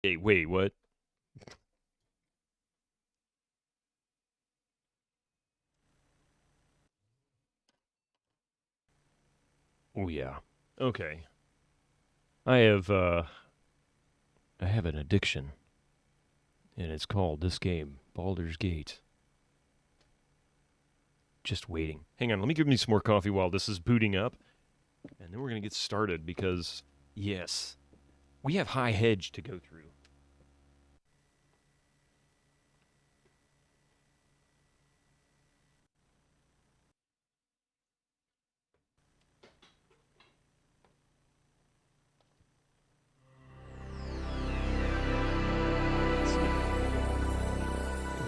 Hey, wait, what? Oh yeah. Okay. I have I have an addiction, and it's called this game, Baldur's Gate. Just waiting. Hang on, let me give me some more coffee while this is booting up, and then we're gonna get started because yes, we have high hedge to go through.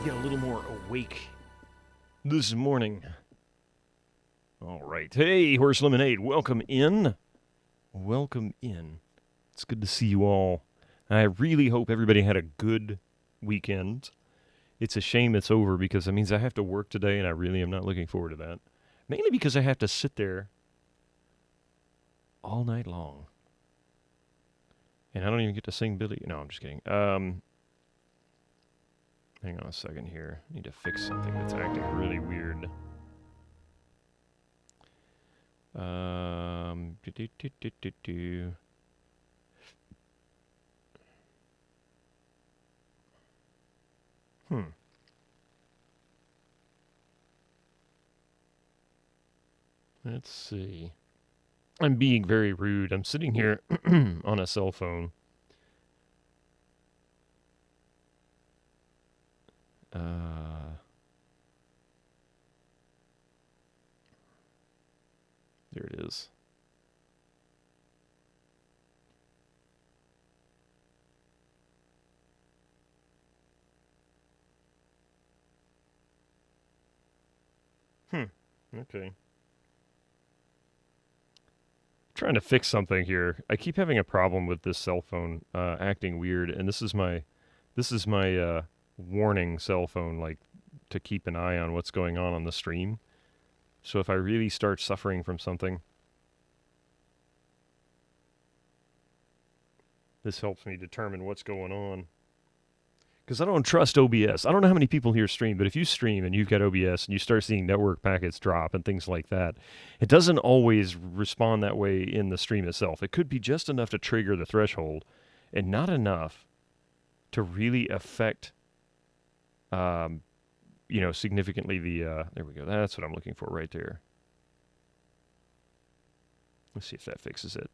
Get a little more awake this morning. All right. Hey, Horse Lemonade, welcome in. Welcome in. It's good to see you all. I really hope everybody had a good weekend. It's a shame it's over because it means I have to work today, and I really am not looking forward to that. Mainly because I have to sit there all night long. And I don't even get to sing Billy. No, I'm just kidding. Hang on a second here. I need to fix something that's acting really weird. Do, do, do, do, do, do. Hmm. Let's see. I'm being very rude. I'm sitting here on a cell phone. There it is. Okay. Trying to fix something here. I keep having a problem with this cell phone acting weird, and this is my warning cell phone, like to keep an eye on what's going on the stream. So if I really start suffering from something, this helps me determine what's going on. Because I don't trust OBS. I don't know how many people here stream, but if you stream and you've got OBS and you start seeing network packets drop and things like that, it doesn't always respond that way in the stream itself. It could be just enough to trigger the threshold and not enough to really affect, significantly there we go. That's what I'm looking for right there. Let's see if that fixes it.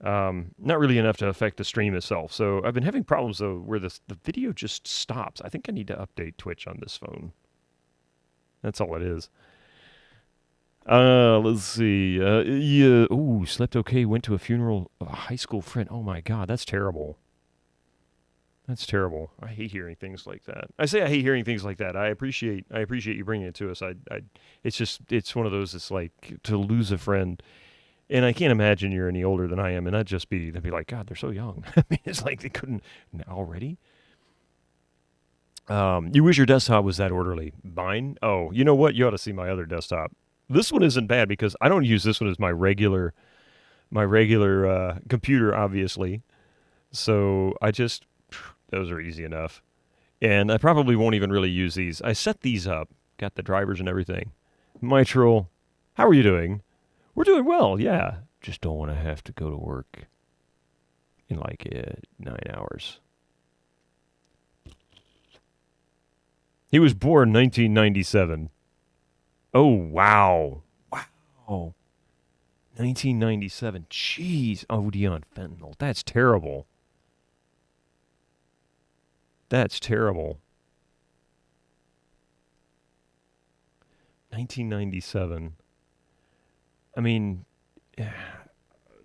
Not really enough to affect the stream itself. So I've been having problems though where the video just stops. I think I need to update Twitch on this phone. That's all it is. Let's see. Yeah. Ooh, slept okay. Went to a funeral of a high school friend. Oh my God, that's terrible. That's terrible. I hate hearing things like that. I say I hate hearing things like that. I appreciate you bringing it to us. It's one of those. It's like to lose a friend. And I can't imagine you're any older than I am, and they'd be like, God, they're so young. I mean, it's like they couldn't already. You wish your desktop was that orderly. Mine? Oh, you know what? You ought to see my other desktop. This one isn't bad because I don't use this one as my regular computer, obviously. So those are easy enough. And I probably won't even really use these. I set these up, got the drivers and everything. Mitral, how are you doing? We're doing well, yeah. Just don't want to have to go to work in like 9 hours. He was born 1997. Oh, wow. Wow. 1997. Jeez. OD on fentanyl. That's terrible. That's terrible. 1997. I mean,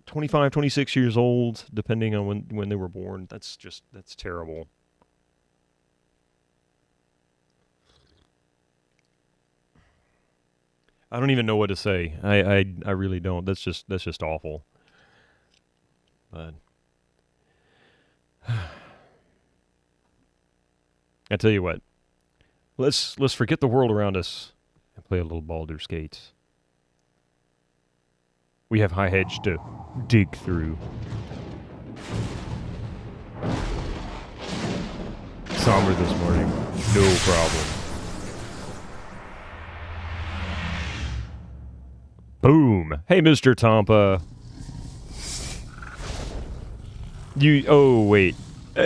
25, 26 years old, depending on when they were born. That's terrible. I don't even know what to say. I really don't. That's just awful. But I tell you what, let's forget the world around us and play a little Baldur's Gate. We have high hedge to dig through. somber this morning. No problem. Boom. Hey, Mr. Tampa. Oh, wait.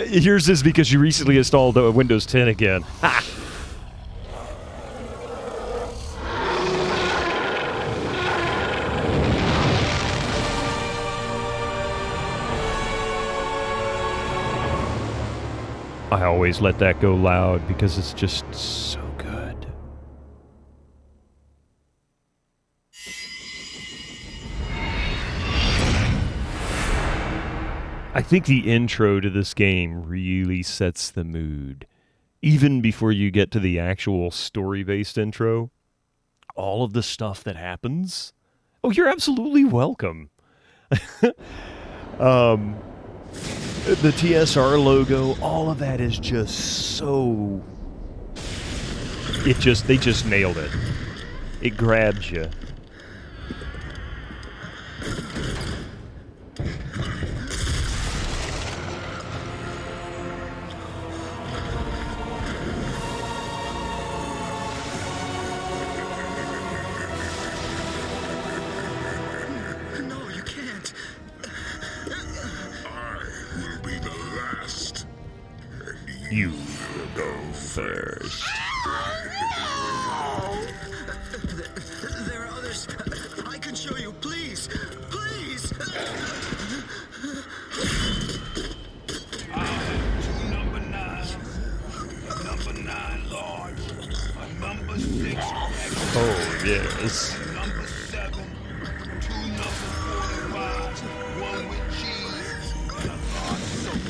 Yours is because you recently installed Windows 10 again. Ha! I always let that go loud because it's just so good. I think the intro to this game really sets the mood. Even before you get to the actual story-based intro, all of the stuff that happens. Oh, you're absolutely welcome. The TSR logo, all of that is just so... they just nailed it. It grabs you. You will go first. There are others. I can show you. Please. Please. Number 9. Number 9, Lord. Number 6. Oh, yes. Number 7. 2 number 45. 1 with cheese. And a hot soap.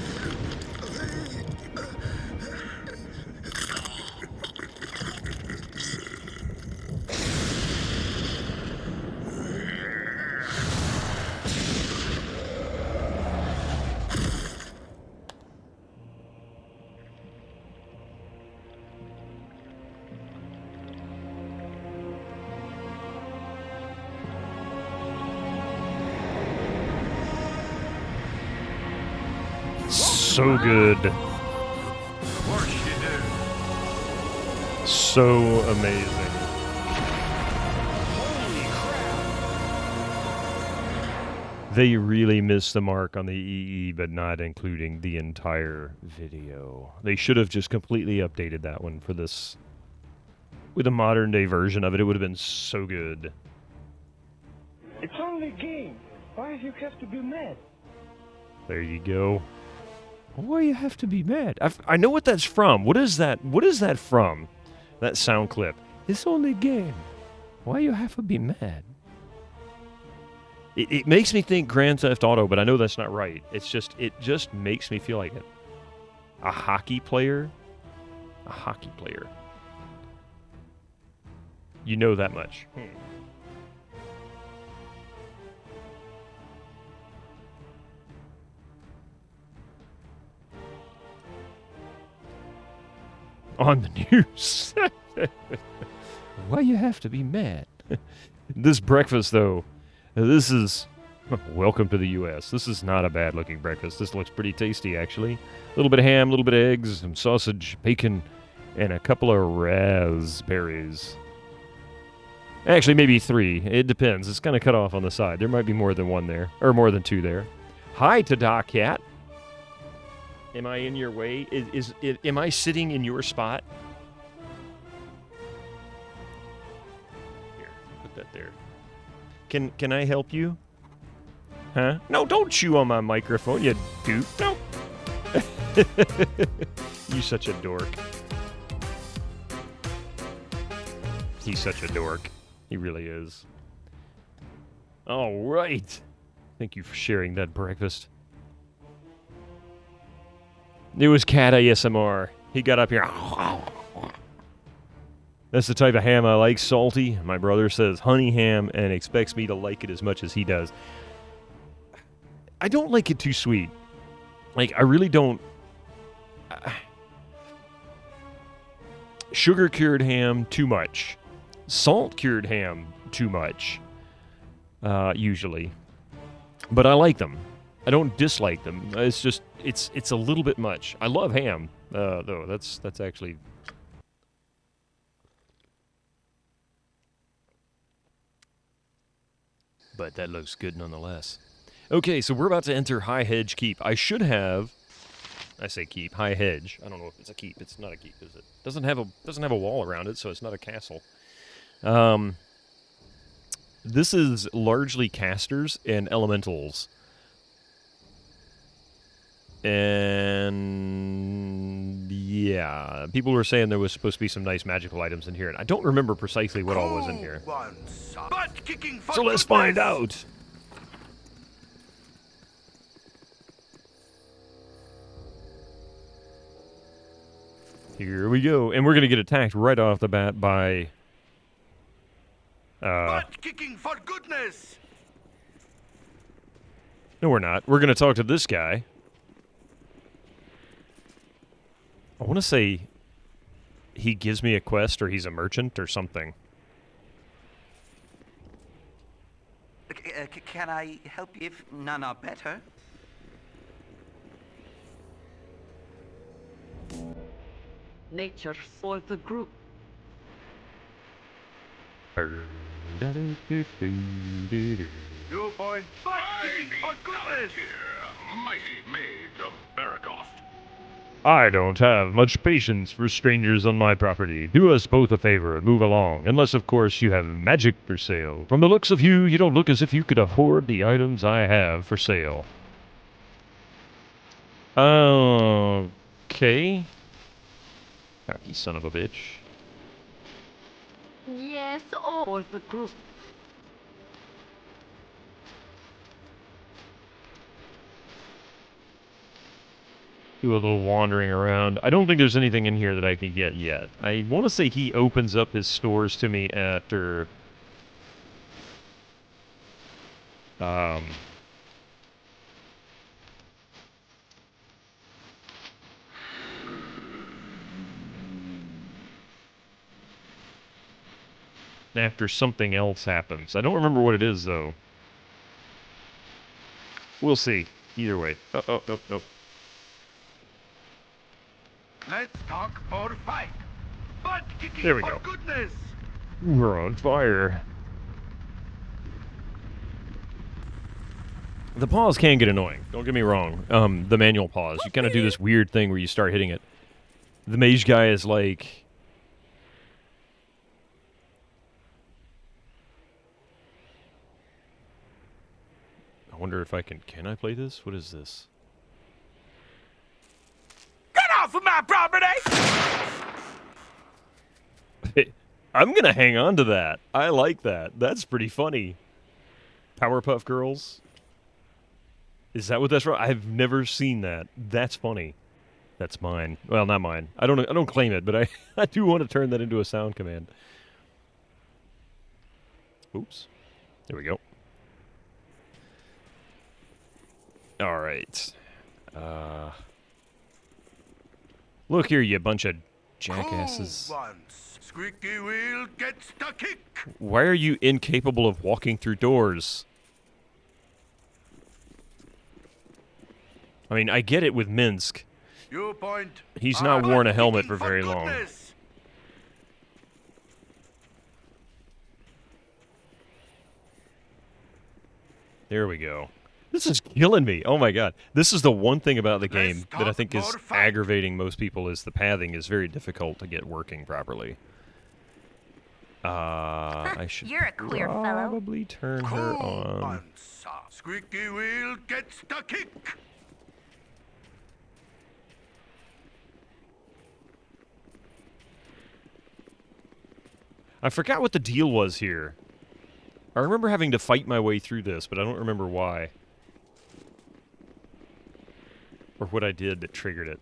So good. Of course you do. So amazing. Holy crap. They really missed the mark on the EE, but not including the entire video. They should have just completely updated that one for this. With a modern day version of it, it would have been so good. It's only a game. Why do you have to be mad? There you go. Why you have to be mad? I know what that's from. What is that? What is that from? That sound clip. It's only a game. Why you have to be mad? It makes me think Grand Theft Auto, but I know that's not right. It just makes me feel like it. A hockey player? A hockey player. You know that much. On the news. Why you have to be mad? This breakfast, though, this is... Welcome to the U.S. This is not a bad-looking breakfast. This looks pretty tasty, actually. A little bit of ham, a little bit of eggs, some sausage, bacon, and a couple of raspberries. Actually, maybe 3. It depends. It's kind of cut off on the side. There might be more than 1 there, or more than 2 there. Hi, Tada Cat. Am I in your way? Am I sitting in your spot? Here, put that there. Can I help you? Huh? No, don't chew on my microphone, you dude. No. You such a dork. He's such a dork. He really is. All right. Thank you for sharing that breakfast. It was cat ASMR. He got up here. That's the type of ham I like, salty. My brother says honey ham and expects me to like it as much as he does. I don't like it too sweet. Like, I really don't. Sugar-cured ham, too much. Salt-cured ham, too much. Usually. But I like them. I don't dislike them. It's just it's a little bit much. I love ham, though. That's actually. But that looks good nonetheless. Okay, so we're about to enter High Hedge Keep. I should have. I say keep, High Hedge. I don't know if it's a keep. It's not a keep, is it? Doesn't have a wall around it, so it's not a castle. This is largely casters and elementals. And yeah, people were saying there was supposed to be some nice magical items in here, and I don't remember precisely what all was in here. So let's find out. Here we go, and we're gonna get attacked right off the bat by. Butt kicking for goodness! No, we're not. We're gonna talk to this guy. I want to say he gives me a quest, or he's a merchant, or something. Can I help you if none are better? Nature for the group. You point butt kicking for goodness! Mighty maid of Baragoth. I don't have much patience for strangers on my property. Do us both a favor and move along, unless, of course, you have magic for sale. From the looks of you, you don't look as if you could afford the items I have for sale. Okay. Oh, you son of a bitch. Yes, all for the group. Do a little wandering around. I don't think there's anything in here that I can get yet. I want to say he opens up his stores to me after... after something else happens. I don't remember what it is, though. We'll see. Either way. Oh, nope. Let's talk or fight. Butt kicking There we for go. goodness! We're on fire. The pause can get annoying. Don't get me wrong. The manual pause. You kind of do this weird thing where you start hitting it. The mage guy is like... I wonder if I can I play this? What is this? Get off of my property! I'm gonna hang on to that. I like that. That's pretty funny. Powerpuff Girls? Is that what that's from? I've never seen that. That's funny. That's mine. Well, not mine. I don't claim it, but I do want to turn that into a sound command. Oops. There we go. All right. Look here, you bunch of jackasses. Once. Squeaky wheel gets the kick. Why are you incapable of walking through doors? I mean, I get it with Minsk. You point. He's not worn a helmet for very long. There we go. This is killing me. Oh my god. This is the one thing about the game that I think is aggravating most people is the pathing is very difficult to get working properly. I should You're a queer fellow. probably turn her on. Squeaky wheel gets the kick. I forgot what the deal was here. I remember having to fight my way through this, but I don't remember why. Or what I did that triggered it.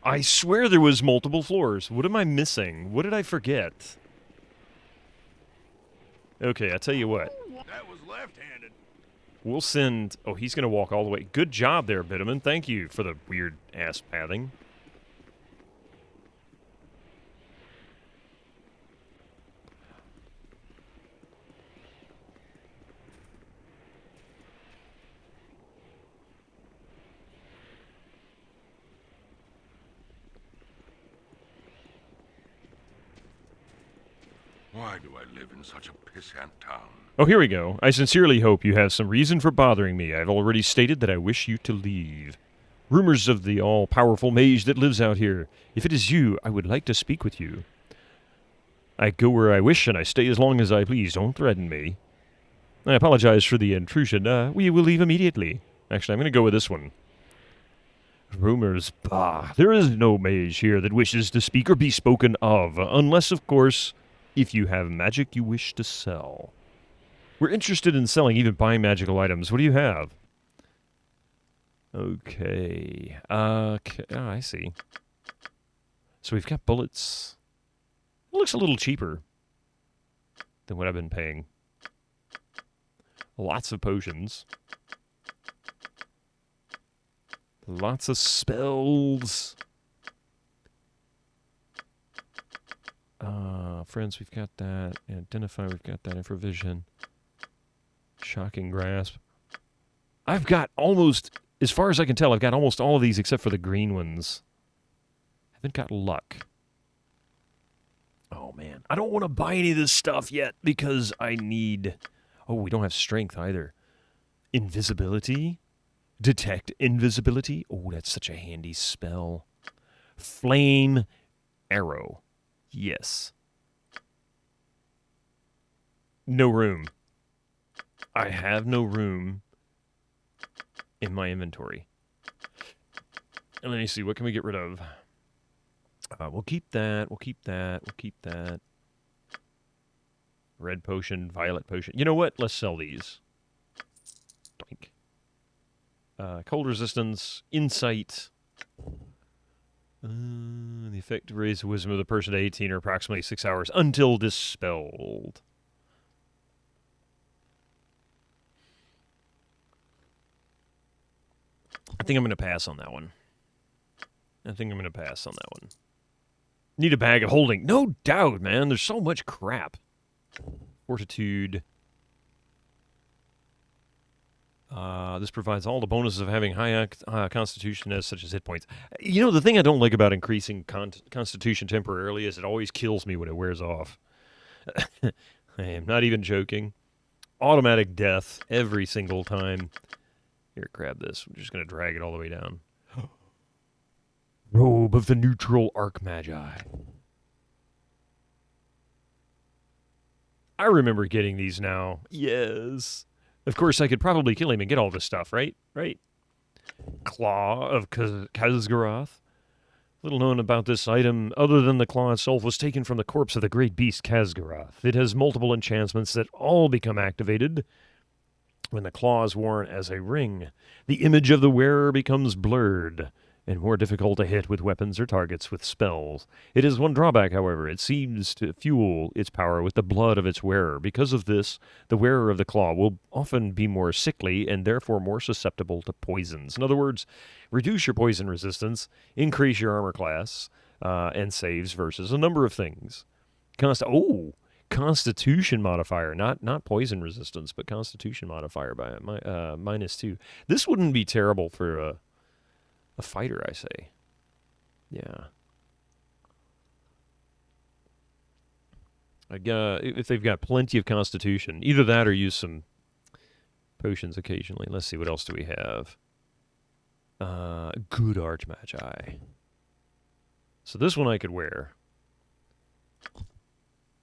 I swear there was multiple floors. What am I missing? What did I forget? Okay, I tell you what. That was left-handed. We'll send... Oh, he's going to walk all the way. Good job there, Bitterman. Thank you for the weird-ass pathing. Why do I live in such a pissant town? Oh, here we go. I sincerely hope you have some reason for bothering me. I've already stated that I wish you to leave. Rumors of the all-powerful mage that lives out here. If it is you, I would like to speak with you. I go where I wish, and I stay as long as I please. Don't threaten me. I apologize for the intrusion. We will leave immediately. Actually, I'm going to go with this one. Rumors, bah. There is no mage here that wishes to speak or be spoken of, unless, of course, if you have magic you wish to sell. We're interested in selling, even buying magical items. What do you have? Okay. I see. So we've got bullets. It looks a little cheaper than what I've been paying. Lots of potions. Lots of spells. Friends, we've got that. Identify, we've got that. Infravision. Shocking grasp. I've got almost, as far as I can tell, I've got almost all of these except for the green ones. Haven't got luck. Oh, man. I don't want to buy any of this stuff yet because I need... Oh, we don't have strength either. Invisibility. Detect invisibility. Oh, that's such a handy spell. Flame arrow. Yes. No room. I have no room in my inventory. And let me see, what can we get rid of? We'll keep that, we'll keep that, we'll keep that. Red potion, violet potion. You know what? Let's sell these. Doink. Cold resistance, insight. The effect raises the wisdom of the person to 18 or approximately 6 hours until dispelled. I think I'm going to pass on that one. Need a bag of holding. No doubt, man. There's so much crap. Fortitude. This provides all the bonuses of having high constitution as such as hit points. You know, the thing I don't like about increasing constitution temporarily is it always kills me when it wears off. I am not even joking. Automatic death every single time. Here, grab this. I'm just going to drag it all the way down. Robe of the Neutral Archmagi. I remember getting these now. Yes. Of course, I could probably kill him and get all this stuff, right? Right. Claw of Khazgarath. Little known about this item, other than the claw itself, was taken from the corpse of the great beast Khazgarath. It has multiple enchantments that all become activated when the claw is worn as a ring. The image of the wearer becomes blurred and more difficult to hit with weapons or targets with spells. It has one drawback, however. It seems to fuel its power with the blood of its wearer. Because of this, the wearer of the claw will often be more sickly and therefore more susceptible to poisons. In other words, reduce your poison resistance, increase your armor class, and saves versus a number of things. Constitution modifier, not poison resistance, but constitution modifier by -2. This wouldn't be terrible for a fighter, I say. Yeah. If they've got plenty of constitution, either that or use some potions occasionally. Let's see, what else do we have? Good Archmagi. So this one I could wear.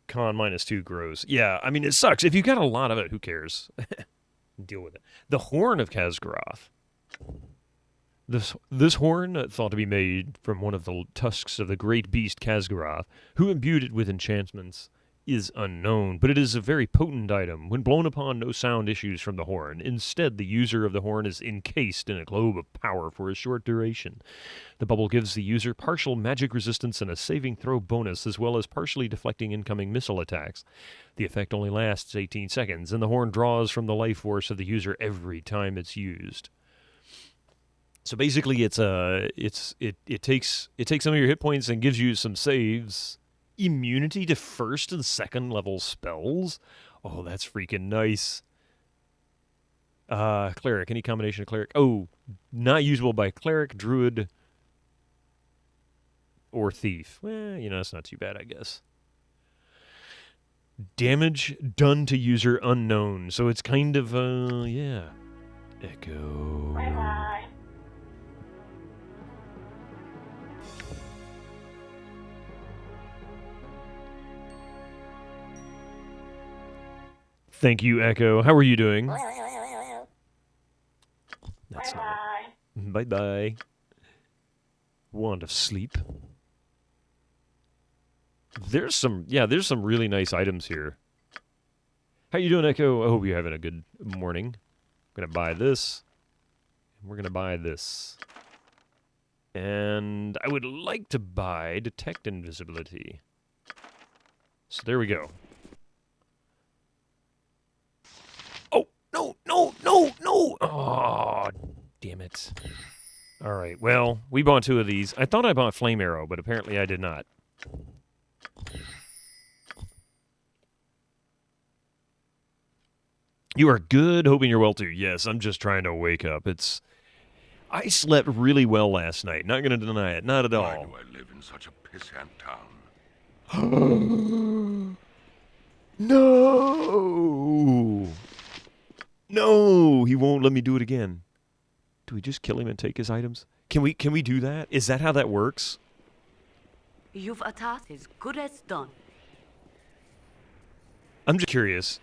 Con -2 grows. Yeah, I mean, it sucks. If you got a lot of it, who cares? Deal with it. The Horn of Khazgarath. This horn, thought to be made from one of the tusks of the great beast Khazgarath, who imbued it with enchantments is unknown, but it is a very potent item. When blown upon, no sound issues from the horn. Instead, the user of the horn is encased in a globe of power for a short duration. The bubble gives the user partial magic resistance and a saving throw bonus, as well as partially deflecting incoming missile attacks. The effect only lasts 18 seconds, and the horn draws from the life force of the user every time it's used. So basically, it takes some of your hit points and gives you some saves. Immunity to first and second level spells. Oh, that's freaking nice. Cleric, any combination of cleric. Oh, not usable by cleric, druid, or thief. Well, that's not too bad, I guess. Damage done to user unknown. So it's kind of, yeah. Echo. Bye-bye. Thank you, Echo. How are you doing? That's Bye-bye. Bye-bye. Wand of sleep. There's some really nice items here. How you doing, Echo? I hope you're having a good morning. I'm going to buy this. And we're going to buy this. And I would like to buy Detect Invisibility. So there we go. Oh, no. Oh, damn it. All right, well, we bought 2 of these. I thought I bought Flame Arrow, but apparently I did not. You are good, hoping you're well too. Yes, I'm just trying to wake up. I slept really well last night. Not going to deny it. Not at all. Why do I live in such a pissant town? No! No! He won't let me do it again. Do we just kill him and take his items? Can we do that? Is that how that works? You've a task as good as done. I'm just curious.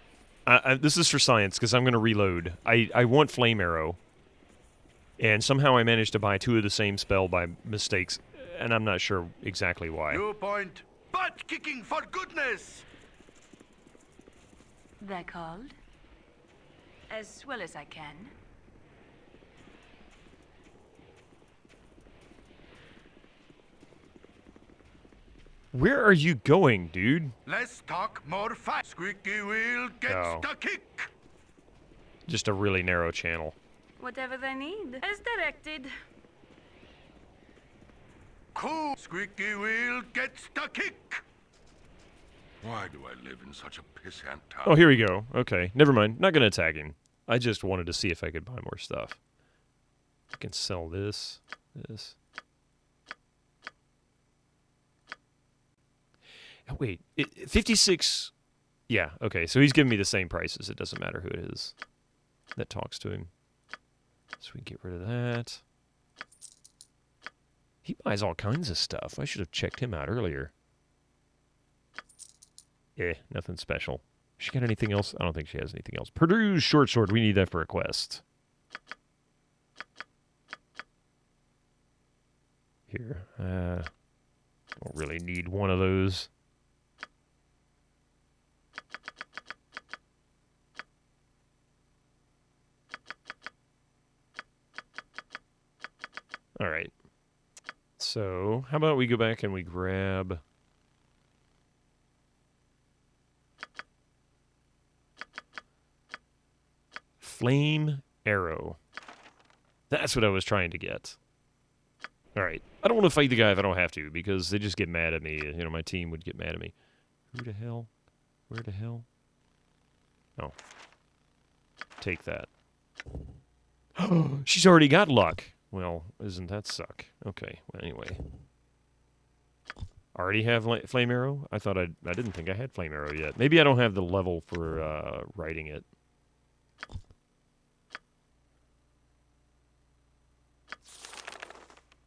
This is for science, because I'm going to reload. I want Flame Arrow. And somehow I managed to buy 2 of the same spell by mistakes, and I'm not sure exactly why. New point. Butt kicking for goodness! They're called. As well as I can. Where are you going, dude? Less talk, more fight. Squeaky wheel gets Oh. the kick. Just a really narrow channel. Whatever they need. As directed. Cool. Squeaky wheel gets the kick. Why do I live in such a pissant town? Oh, here we go. Okay, never mind. Not going to attack him. I just wanted to see if I could buy more stuff. I can sell this. Oh, wait, 56... Yeah, okay, so he's giving me the same prices. It doesn't matter who it is that talks to him. So we can get rid of that. He buys all kinds of stuff. I should have checked him out earlier. Nothing special. She got anything else? I don't think she has anything else. Purdue's short sword. We need that for a quest. Here. Don't really need one of those. All right. So, how about we go back and we grab... Flame Arrow. That's what I was trying to get. All right. I don't want to fight the guy if I don't have to, because they just get mad at me. You know, my team would get mad at me. Who the hell? Where the hell? Oh. Take that. She's already got luck. Well, isn't that suck? Okay. Well, anyway. Already have Flame Arrow? I didn't think I had Flame Arrow yet. Maybe I don't have the level for writing it.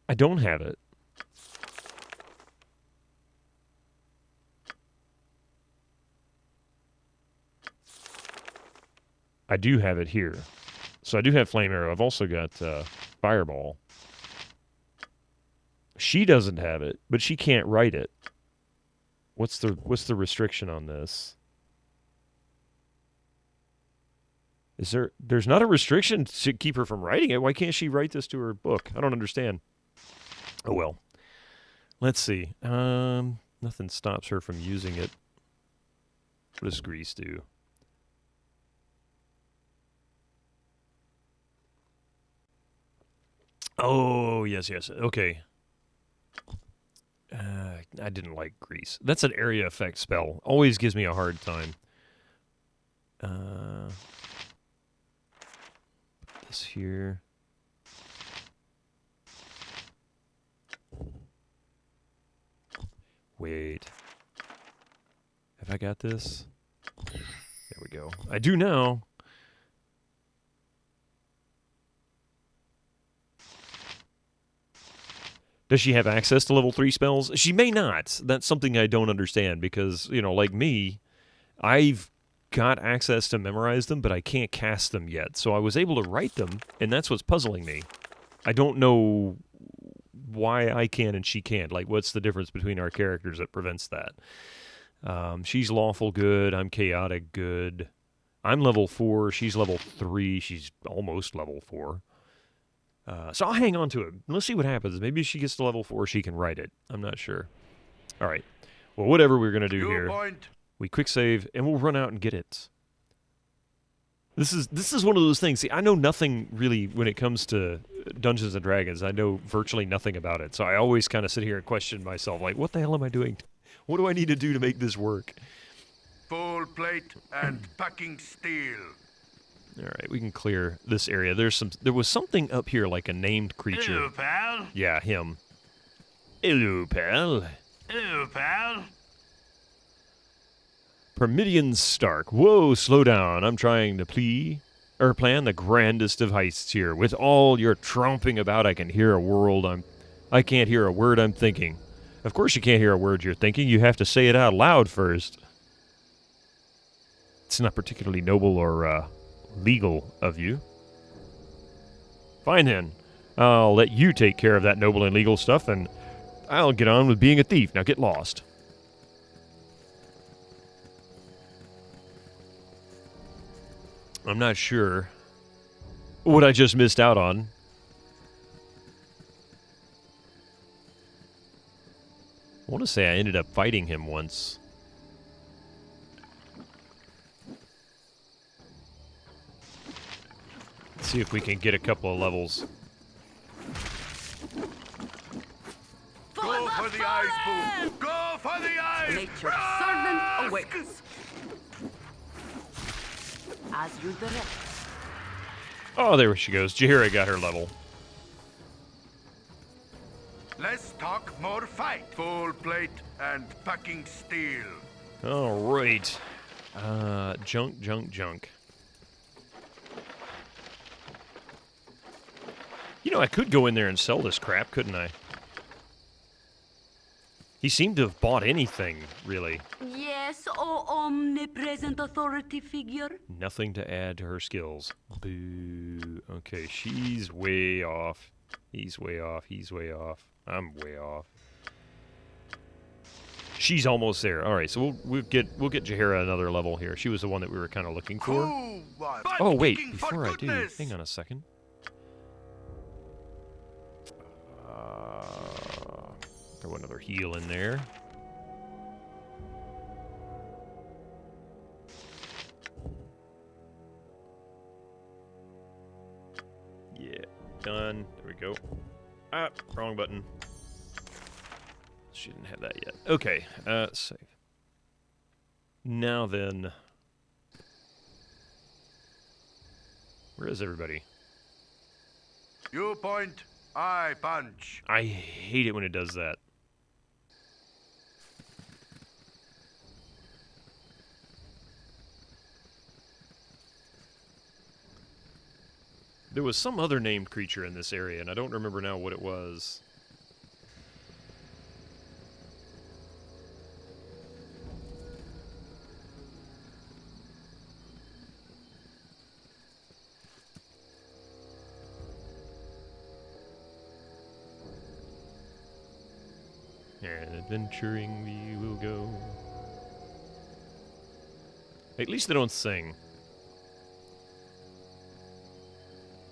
I don't have it. I do have it here. So I do have Flame Arrow. I've also got Fireball. She doesn't have it, but she can't write it. What's the restriction on this? There's not a restriction to keep her from writing it. Why can't she write this to her book? I don't understand. Oh well. Let's see. Nothing stops her from using it. What does Grease do? Oh, yes. Okay. I didn't like Grease. That's an area effect spell. Always gives me a hard time. Put this here. Wait. Have I got this? There we go. I do now. Does she have access to level 3 spells? She may not. That's something I don't understand because, like me, I've got access to memorize them, but I can't cast them yet. So I was able to write them, and that's what's puzzling me. I don't know why I can and she can't. Like, what's the difference between our characters that prevents that? She's lawful good. I'm chaotic good. I'm level 4. She's level 3. She's almost level 4. So I'll hang on to it. Let's see what happens. Maybe if she gets to level 4, she can write it. I'm not sure. All right. Well, whatever we're going to do here, we quick save, and we'll run out and get it. This is one of those things. See, I know nothing really when it comes to Dungeons & Dragons. I know virtually nothing about it. So I always kind of sit here and question myself, like, what the hell am I doing? What do I need to do to make this work? Full plate and packing steel. All right, we can clear this area. There was something up here like a named creature. Hello, pal. Yeah, him. Hello, pal. Hello, pal. Permidian Stark. Whoa, slow down. I'm trying to plan the grandest of heists here. With all your tromping about, I can't hear a word I'm thinking. Of course you can't hear a word you're thinking. You have to say it out loud first. It's not particularly noble or, legal of you. Fine then. I'll let you take care of that noble and legal stuff, and I'll get on with being a thief. Now get lost. I'm not sure what I just missed out on. I want to say I ended up fighting him once. Let's see if we can get a couple of levels. Go for the eyes, Boo! Go for the eyes! Nature's servant awaits. As you direct. Oh, there she goes. Jaheira got her level. Less talk, more fight. Full plate and packing steel. All right. Junk. I could go in there and sell this crap, couldn't I? He seemed to have bought anything, really. Yes, oh omnipresent authority figure. Nothing to add to her skills. Boo. Okay, she's way off. He's way off. He's way off. I'm way off. She's almost there. All right, so we'll get Jaheira another level here. She was the one that we were kind of looking for. Oh wait, before I do, hang on a second. Throw another heal in there. Yeah, done. There we go. Ah, wrong button. She didn't have that yet. Okay, save. Now then. Where is everybody? You point, I punch. I hate it when it does that. There was some other named creature in this area, and I don't remember now what it was. And adventuring we will go. At least they don't sing.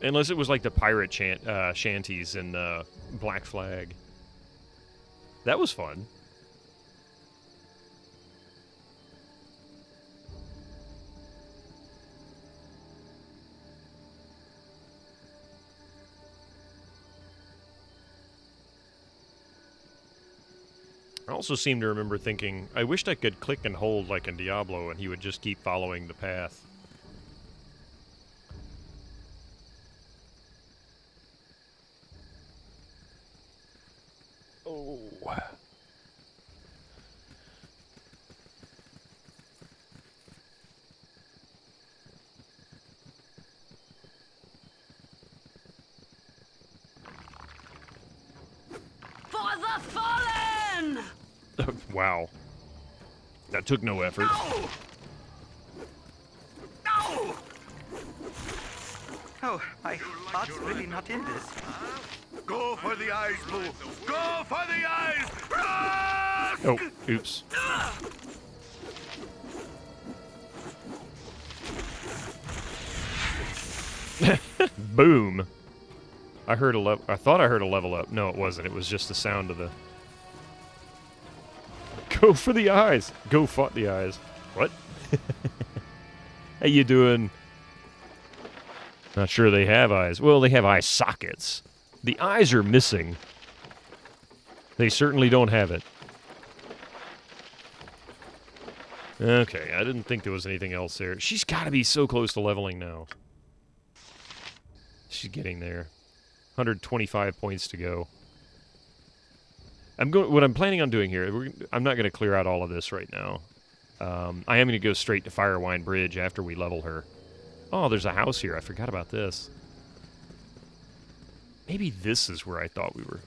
Unless it was like the pirate shanties in Black Flag. That was fun. I also seem to remember thinking, I wished I could click and hold like in Diablo and he would just keep following the path. Oh. For the fallen! Wow. That took no effort. No! No! Oh, my heart's really not in this. Go for the eyes, Boo! Go for the eyes! Ah! Oh, oops. Boom. I thought I heard a level up. No, it wasn't. It was just the sound of the... Go for the eyes. Go fight the eyes. What? How you doing? Not sure they have eyes. Well, they have eye sockets. The eyes are missing. They certainly don't have it. Okay, I didn't think there was anything else there. She's got to be so close to leveling now. She's getting there. 125 points to go. What I'm planning on doing here, I'm not going to clear out all of this right now. I am going to go straight to Firewine Bridge after we level her. Oh, there's a house here. I forgot about this. Maybe this is where I thought we were.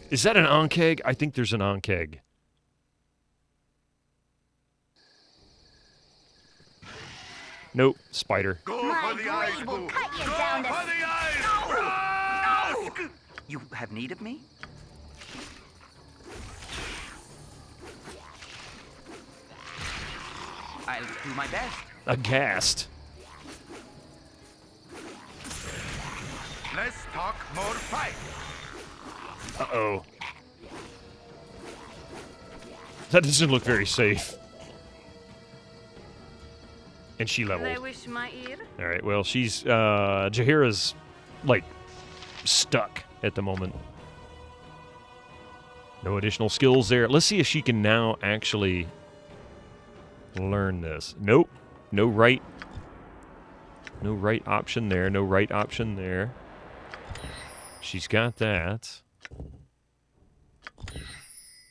Is that an Ankeg? I think there's an Ankeg. Nope, spider. Go for the eyes, Boo! Go for the eyes! No! You have need of me? I'll do my best. Aghast. Let's talk more fight. Uh-oh. That doesn't look very safe. And she leveled. They wish my ear. Alright, well, she's, Jaheira's, like, stuck at the moment. No additional skills there. Let's see if she can now actually learn this. Nope. No right. No right option there. No right option there. She's got that.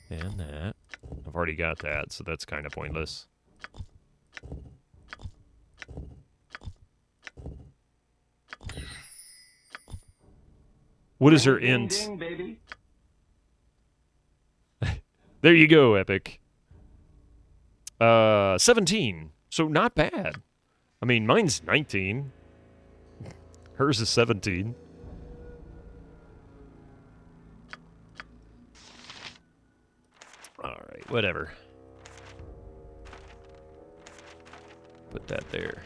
And that. I've already got that, so that's kind of pointless. What is her int? Ding, baby. There you go, Epic. 17. So not bad. I mean, mine's 19. Hers is 17. Alright, whatever. Put that there.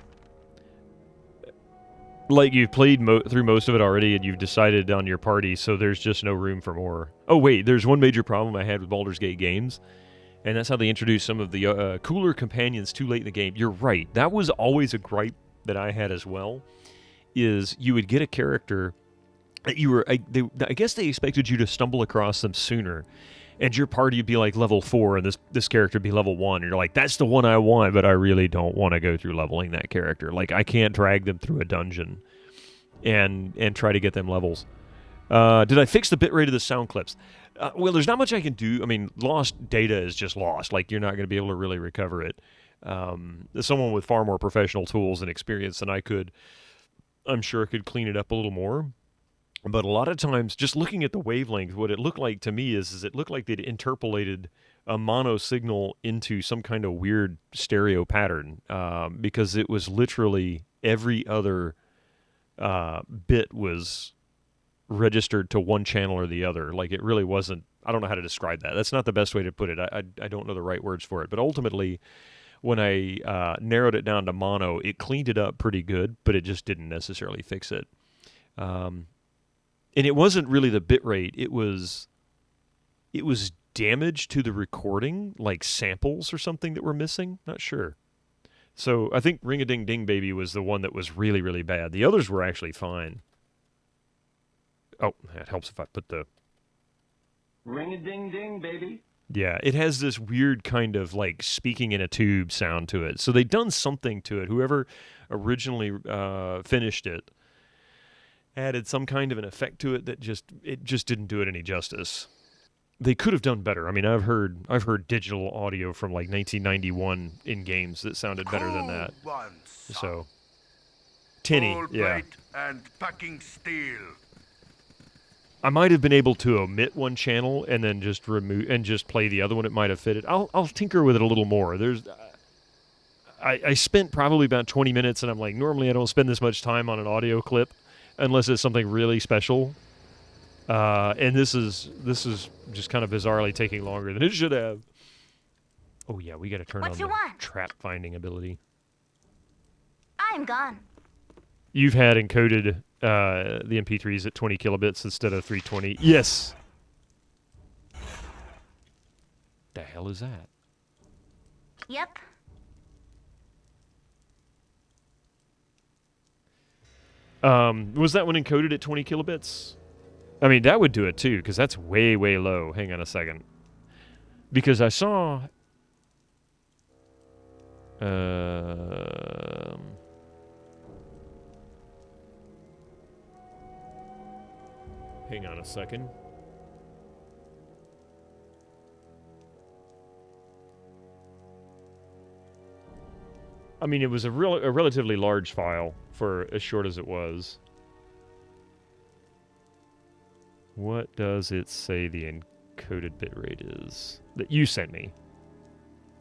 Like, you've played through most of it already, and you've decided on your party, so there's just no room for more. Oh, wait, there's one major problem I had with Baldur's Gate games, and that's how they introduced some of the cooler companions too late in the game. You're right. That was always a gripe that I had as well, is you would get a character that you were... I guess they expected you to stumble across them sooner, and your party would be like level 4, and this character would be level 1, and you're like, that's the one I want, but I really don't want to go through leveling that character. Like, I can't drag them through a dungeon and try to get them levels. Did I fix the bitrate of the sound clips? Well, there's not much I can do. I mean, lost data is just lost. Like, you're not going to be able to really recover it. Someone with far more professional tools and experience than I could, I'm sure could clean it up a little more. But a lot of times, just looking at the wavelength, what it looked like to me is it looked like they'd interpolated a mono signal into some kind of weird stereo pattern, because it was literally every other bit was registered to one channel or the other. Like, it really wasn't. I don't know how to describe that. That's not the best way to put it. I don't know the right words for it. But ultimately, when I narrowed it down to mono, it cleaned it up pretty good, but it just didn't necessarily fix it. And it wasn't really the bit rate. It was damage to the recording, like samples or something that were missing. Not sure. So I think Ring a Ding Ding Baby was the one that was really, really bad. The others were actually fine. Oh, that helps if I put the... Ring-a-ding-ding, baby. Yeah, it has this weird kind of like speaking in a tube sound to it. So they've done something to it. Whoever originally finished it added some kind of an effect to it that just didn't do it any justice. They could have done better. I mean, I've heard digital audio from like 1991 in games that sounded better than that. So, tinny, yeah. And packing steel. I might have been able to omit one channel and then just remove and just play the other one. It might have fitted. I'll tinker with it a little more. I spent probably about 20 minutes, and I'm like, normally I don't spend this much time on an audio clip unless it's something really special. And this is just kind of bizarrely taking longer than it should have. Oh yeah, we got to turn on the trap finding ability. I'm gone. You've had encoded the MP3s at 20 kilobits instead of 320. Yes. The hell is that? Yep. Was that one encoded at 20 kilobits? I mean, that would do it too, because that's way, way low. Hang on a second. Because I saw... hang on a second. I mean, it was a relatively large file for as short as it was. What does it say the encoded bitrate is that you sent me?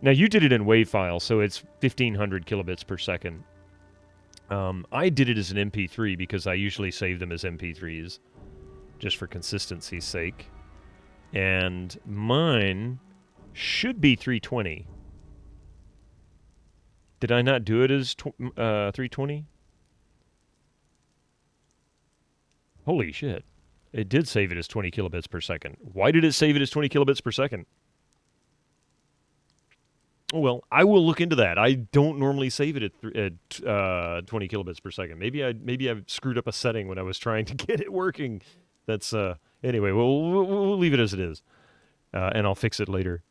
Now, you did it in WAV file, so it's 1,500 kilobits per second. I did it as an MP3 because I usually save them as MP3s, just for consistency's sake. And mine should be 320. Did I not do it as 320? Holy shit. It did save it as 20 kilobits per second. Why did it save it as 20 kilobits per second? Oh, well, I will look into that. I don't normally save it at 20 kilobits per second. Maybe I screwed up a setting when I was trying to get it working. That's anyway. We'll leave it as it is, and I'll fix it later.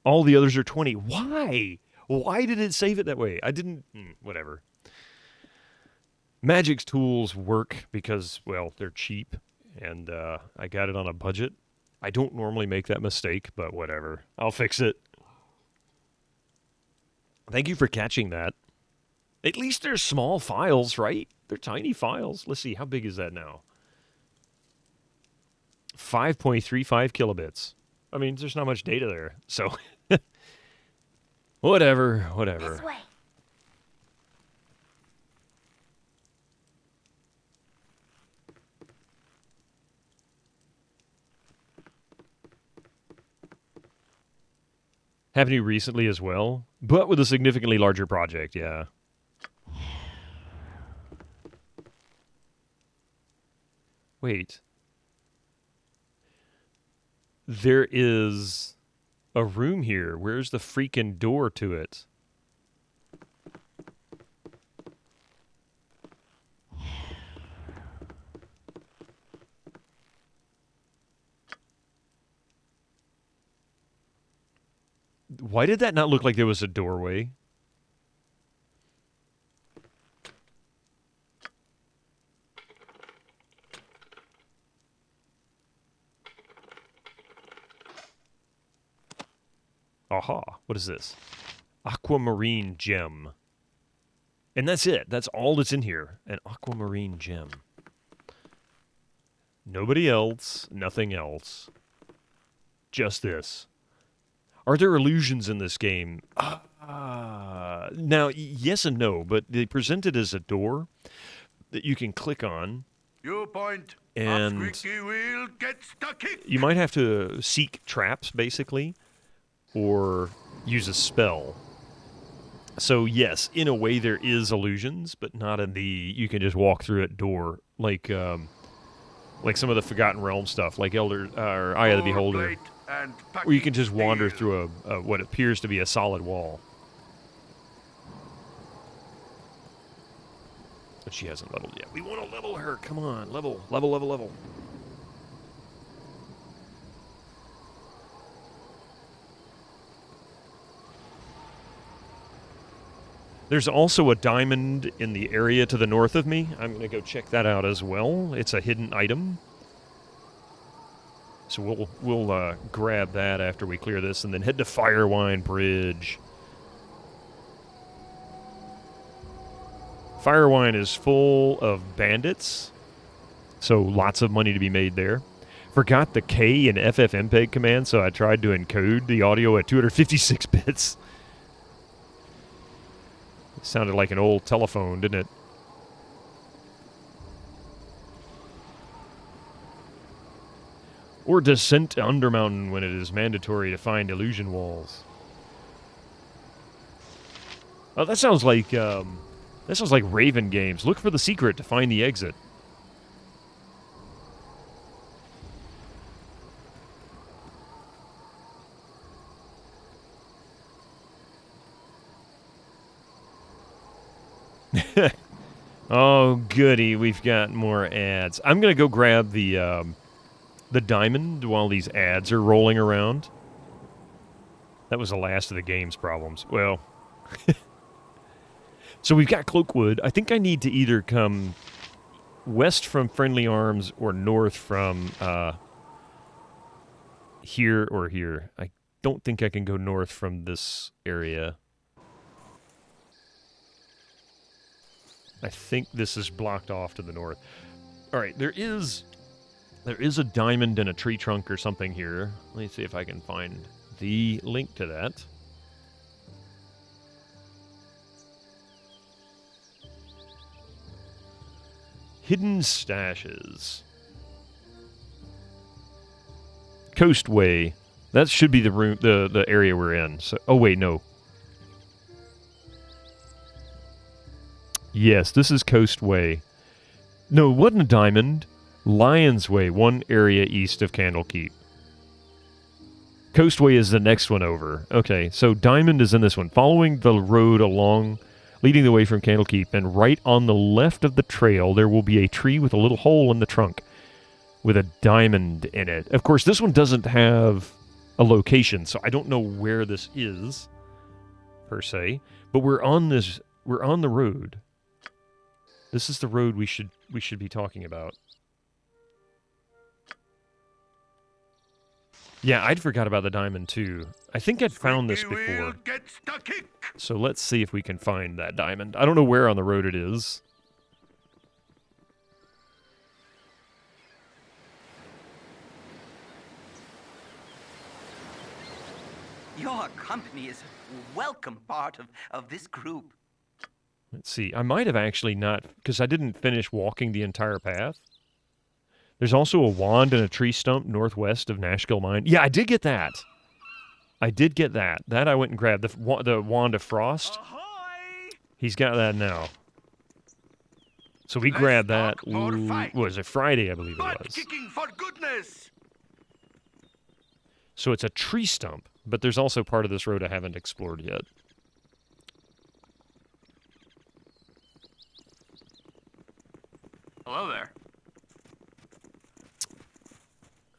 All the others are 20. Why? Why did it save it that way? I didn't. Whatever. Magic's tools work because, well, they're cheap, and I got it on a budget. I don't normally make that mistake, but whatever. I'll fix it. Thank you for catching that. At least they're small files, right? They're tiny files. Let's see, how big is that now? 5.35 kilobits. I mean, there's not much data there, so... whatever. This way. Happened to you recently as well, but with a significantly larger project, yeah. Wait. There is a room here. Where's the freaking door to it? Why did that not look like there was a doorway? Aha, what is this? Aquamarine gem. And that's it. That's all that's in here. An aquamarine gem. Nobody else, nothing else. Just this. Are there illusions in this game? Now, yes and no, but they present it as a door that you can click on, You point. And Squeaky wheel gets the kick. you might have to seek traps, basically, or use a spell. So, yes, in a way there is illusions, but not in the you can just walk through it door, like some of the Forgotten Realm stuff, like Elder or Eye of the Beholder, where you can just wander through a what appears to be a solid wall. But she hasn't leveled yet. We want to level her. Come on, level. There's also a diamond in the area to the north of me. I'm going to go check that out as well. It's a hidden item. So we'll grab that after we clear this and then head to Firewine Bridge. Firewine is full of bandits, so lots of money to be made there. Forgot the K and FFmpeg command, so I tried to encode the audio at 256 bits. It sounded like an old telephone, didn't it? Or descent to Undermountain when it is mandatory to find illusion walls. Oh, that sounds like Raven Games. Look for the secret to find the exit. Oh, goody. We've got more ads. I'm going to go grab the diamond while these ads are rolling around. That was the last of the game's problems. Well, so we've got Cloakwood. I think I need to either come west from Friendly Arms or north from here or here. I don't think I can go north from this area. I think this is blocked off to the north. All right, there is a diamond in a tree trunk or something here. Let me see if I can find the link to that. Hidden stashes. Coastway. That should be the room, the area we're in. So, oh wait, no. Yes, this is Coastway. No, it wasn't a diamond. Lion's Way, one area east of Candlekeep. Coastway is the next one over. Okay, so Diamond is in this one. Following the road along, leading the way from Candlekeep, and right on the left of the trail, there will be a tree with a little hole in the trunk with a diamond in it. Of course, this one doesn't have a location, so I don't know where this is, per se. But we're on the road. This is the road we should be talking about. Yeah, I'd forgot about the diamond too. I think I'd found this before. So let's see if we can find that diamond. I don't know where on the road it is. Your company is a welcome part of this group. Let's see. I might have actually not, because I didn't finish walking the entire path. There's also a wand and a tree stump northwest of Nashkill Mine. Yeah, I did get that. That I went and grabbed. The Wand of Frost. Ahoy! He's got that now. So we grabbed that. Was it Friday, I believe it was. Kicking for goodness. So it's a tree stump, but there's also part of this road I haven't explored yet. Hello there.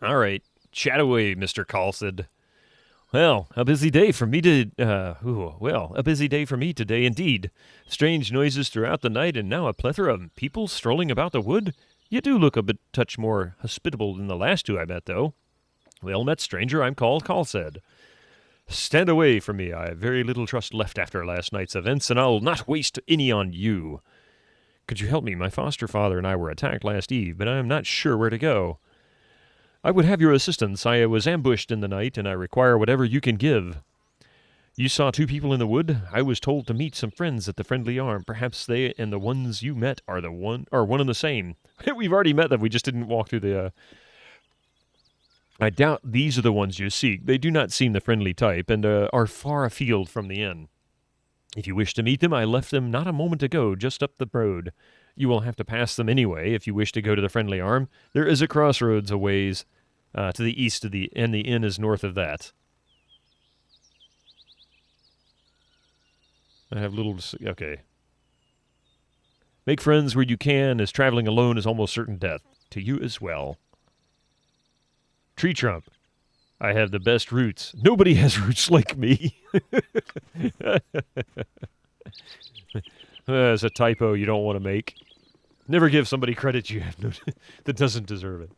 All right. Chat away, Mr. Carlson. Well, a busy day for me today indeed. Strange noises throughout the night, and now a plethora of people strolling about the wood. You do look a touch more hospitable than the last two, I bet, though. Well met, stranger, I'm called Carlsed. Stand away from me. I have very little trust left after last night's events, and I'll not waste any on you. Could you help me? My foster father and I were attacked last eve, but I am not sure where to go. I would have your assistance. I was ambushed in the night, and I require whatever you can give. You saw two people in the wood? I was told to meet some friends at the Friendly Arm. Perhaps they and the ones you met are one and the same. We've already met them. We just didn't walk through the... I doubt these are the ones you seek. They do not seem the friendly type and are far afield from the inn. If you wish to meet them, I left them not a moment ago, just up the road. You will have to pass them anyway if you wish to go to the Friendly Arm. There is a crossroads a ways to the east of and the inn is north of that. I have little... Okay. Make friends where you can, as traveling alone is almost certain death. To you as well. Tree Trump. I have the best roots. Nobody has roots like me. That's a typo you don't want to make. Never give somebody credit you have that doesn't deserve it.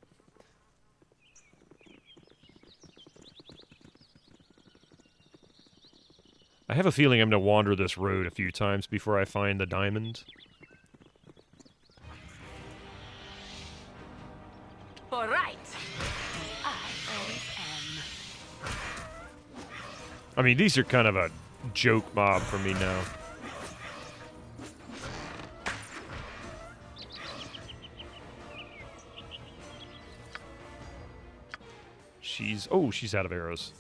I have a feeling I'm going to wander this road a few times before I find the diamond. All right. I always am. I mean, these are kind of a joke mob for me now. She's out of arrows.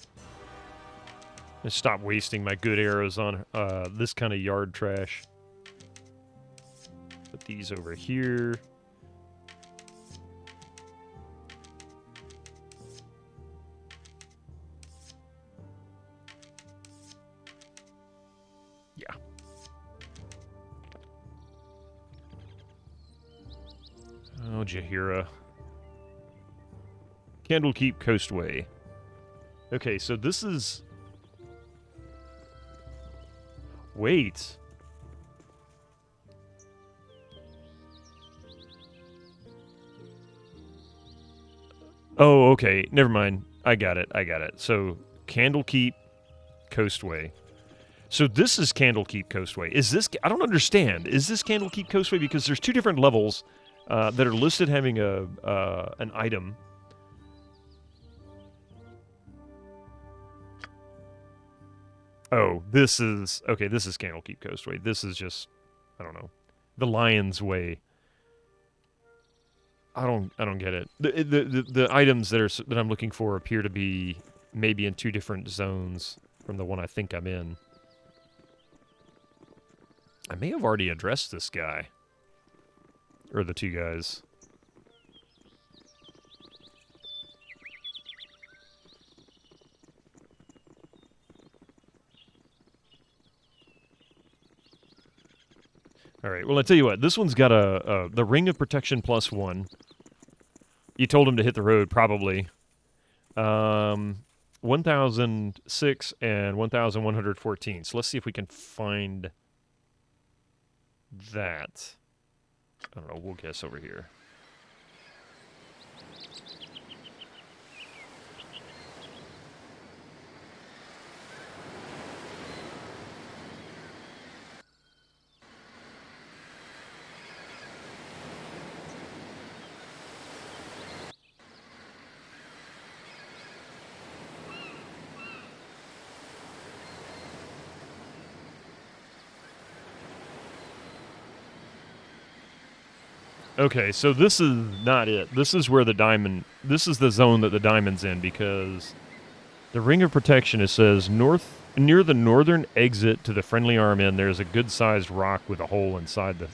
Let's stop wasting my good arrows on this kind of yard trash. Put these over here. Yeah. Oh, Jahira. Candlekeep Coastway. Okay, so this is... Wait. Oh, okay. Never mind. I got it. So, Candlekeep Coastway. So this is Candlekeep Coastway. Is this... I don't understand. Is this Candlekeep Coastway? Because there's two different levels that are listed having an item. Oh, this is... Okay, this is Candlekeep Coastway. This is just... I don't know. The Lion's Way. I don't get it. The items that I'm looking for appear to be maybe in two different zones from the one I think I'm in. I may have already addressed this guy. Or the two guys. Alright, well, I tell you what. This one's got the Ring of Protection +1. You told him to hit the road, probably. 1006 and 1114. So let's see if we can find that. I don't know, we'll guess over here. Okay, so this is not it. This is where the diamond... This is the zone that the diamond's in, because the Ring of Protection, it says, near the northern exit to the Friendly Arm Inn, there's a good-sized rock with a hole inside the...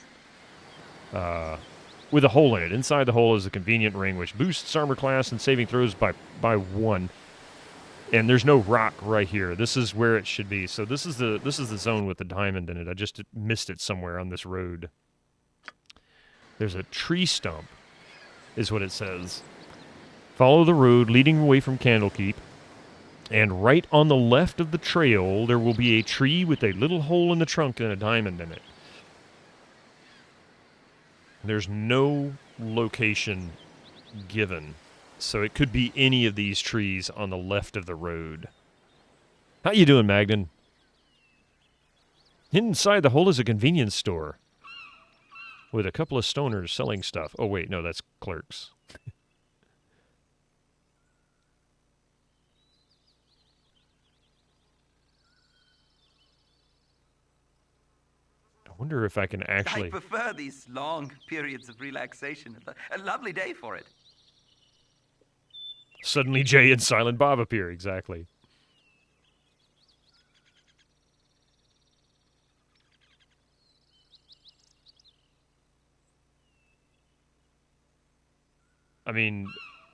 with a hole in it. Inside the hole is a convenient ring, which boosts armor class and saving throws by 1. And there's no rock right here. This is where it should be. So this is the zone with the diamond in it. I just missed it somewhere on this road. There's a tree stump, is what it says. Follow the road leading away from Candlekeep, and right on the left of the trail, there will be a tree with a little hole in the trunk and a diamond in it. There's no location given, so it could be any of these trees on the left of the road. How you doing, Magnan? Inside the hole is a convenience store with a couple of stoners selling stuff. Oh, wait, no, that's clerks. wonder if I can I actually... prefer these long periods of relaxation. A lovely day for it. Suddenly Jay and Silent Bob appear, exactly. I mean,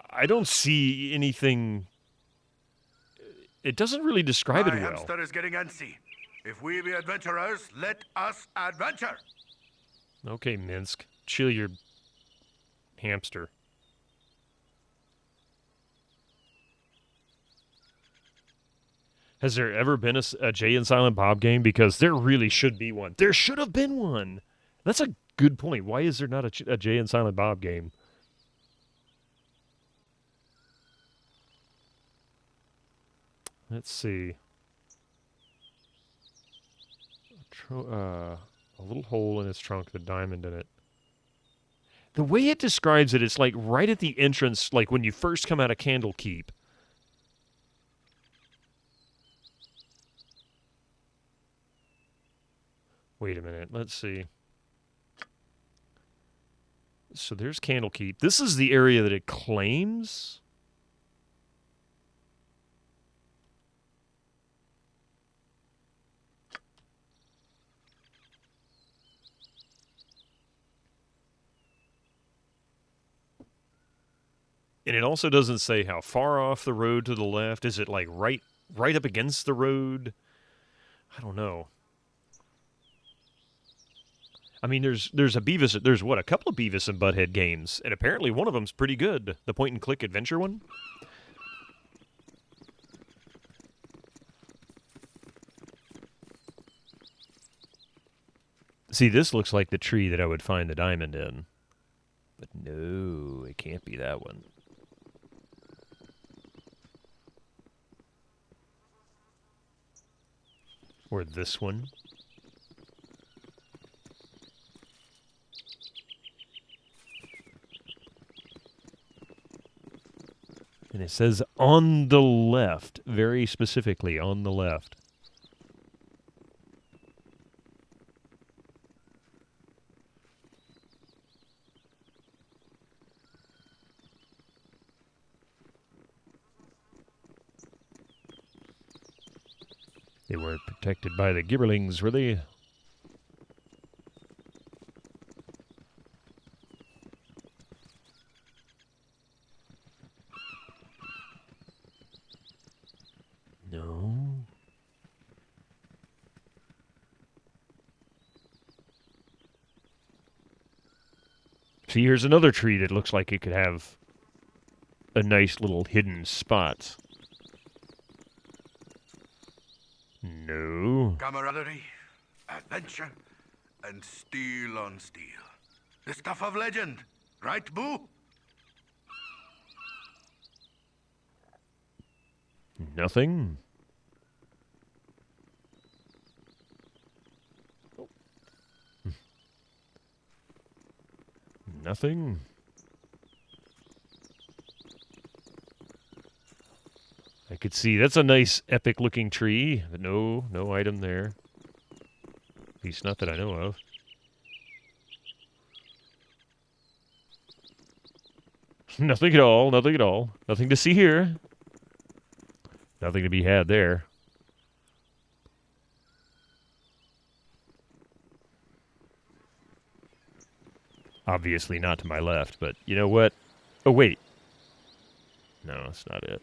I don't see anything... It doesn't really describe My it well. hamster is getting antsy. If we be adventurers, let us adventure. Okay, Minsk. Chill your hamster. Has there ever been a Jay and Silent Bob game? Because there really should be one. There should have been one. That's a good point. Why is there not a Jay and Silent Bob game? Let's see. A little hole in its trunk, the diamond in it. The way it describes it, it's like right at the entrance, like when you first come out of Candlekeep. Wait a minute, let's see. So there's Candlekeep. This is the area that it claims? And it also doesn't say how far off the road to the left. Is it like right up against the road? I don't know. I mean, there's a Beavis. There's what, a couple of Beavis and Butthead games, and apparently one of them's pretty good. The point and click adventure one. See, this looks like the tree that I would find the diamond in, but no, it can't be that one. Or this one. And it says on the left, very specifically on the left. They weren't protected by the Gibberlings, were they? No. See, here's another tree that looks like it could have a nice little hidden spot. No. Camaraderie, adventure, and steel on steel. The stuff of legend, right, Boo? Nothing. Nothing. I could see that's a nice epic looking tree, but no item there. At least not that I know of. Nothing at all, nothing at all. Nothing to see here. Nothing to be had there. Obviously not to my left, but you know what? Oh, wait. No, that's not it.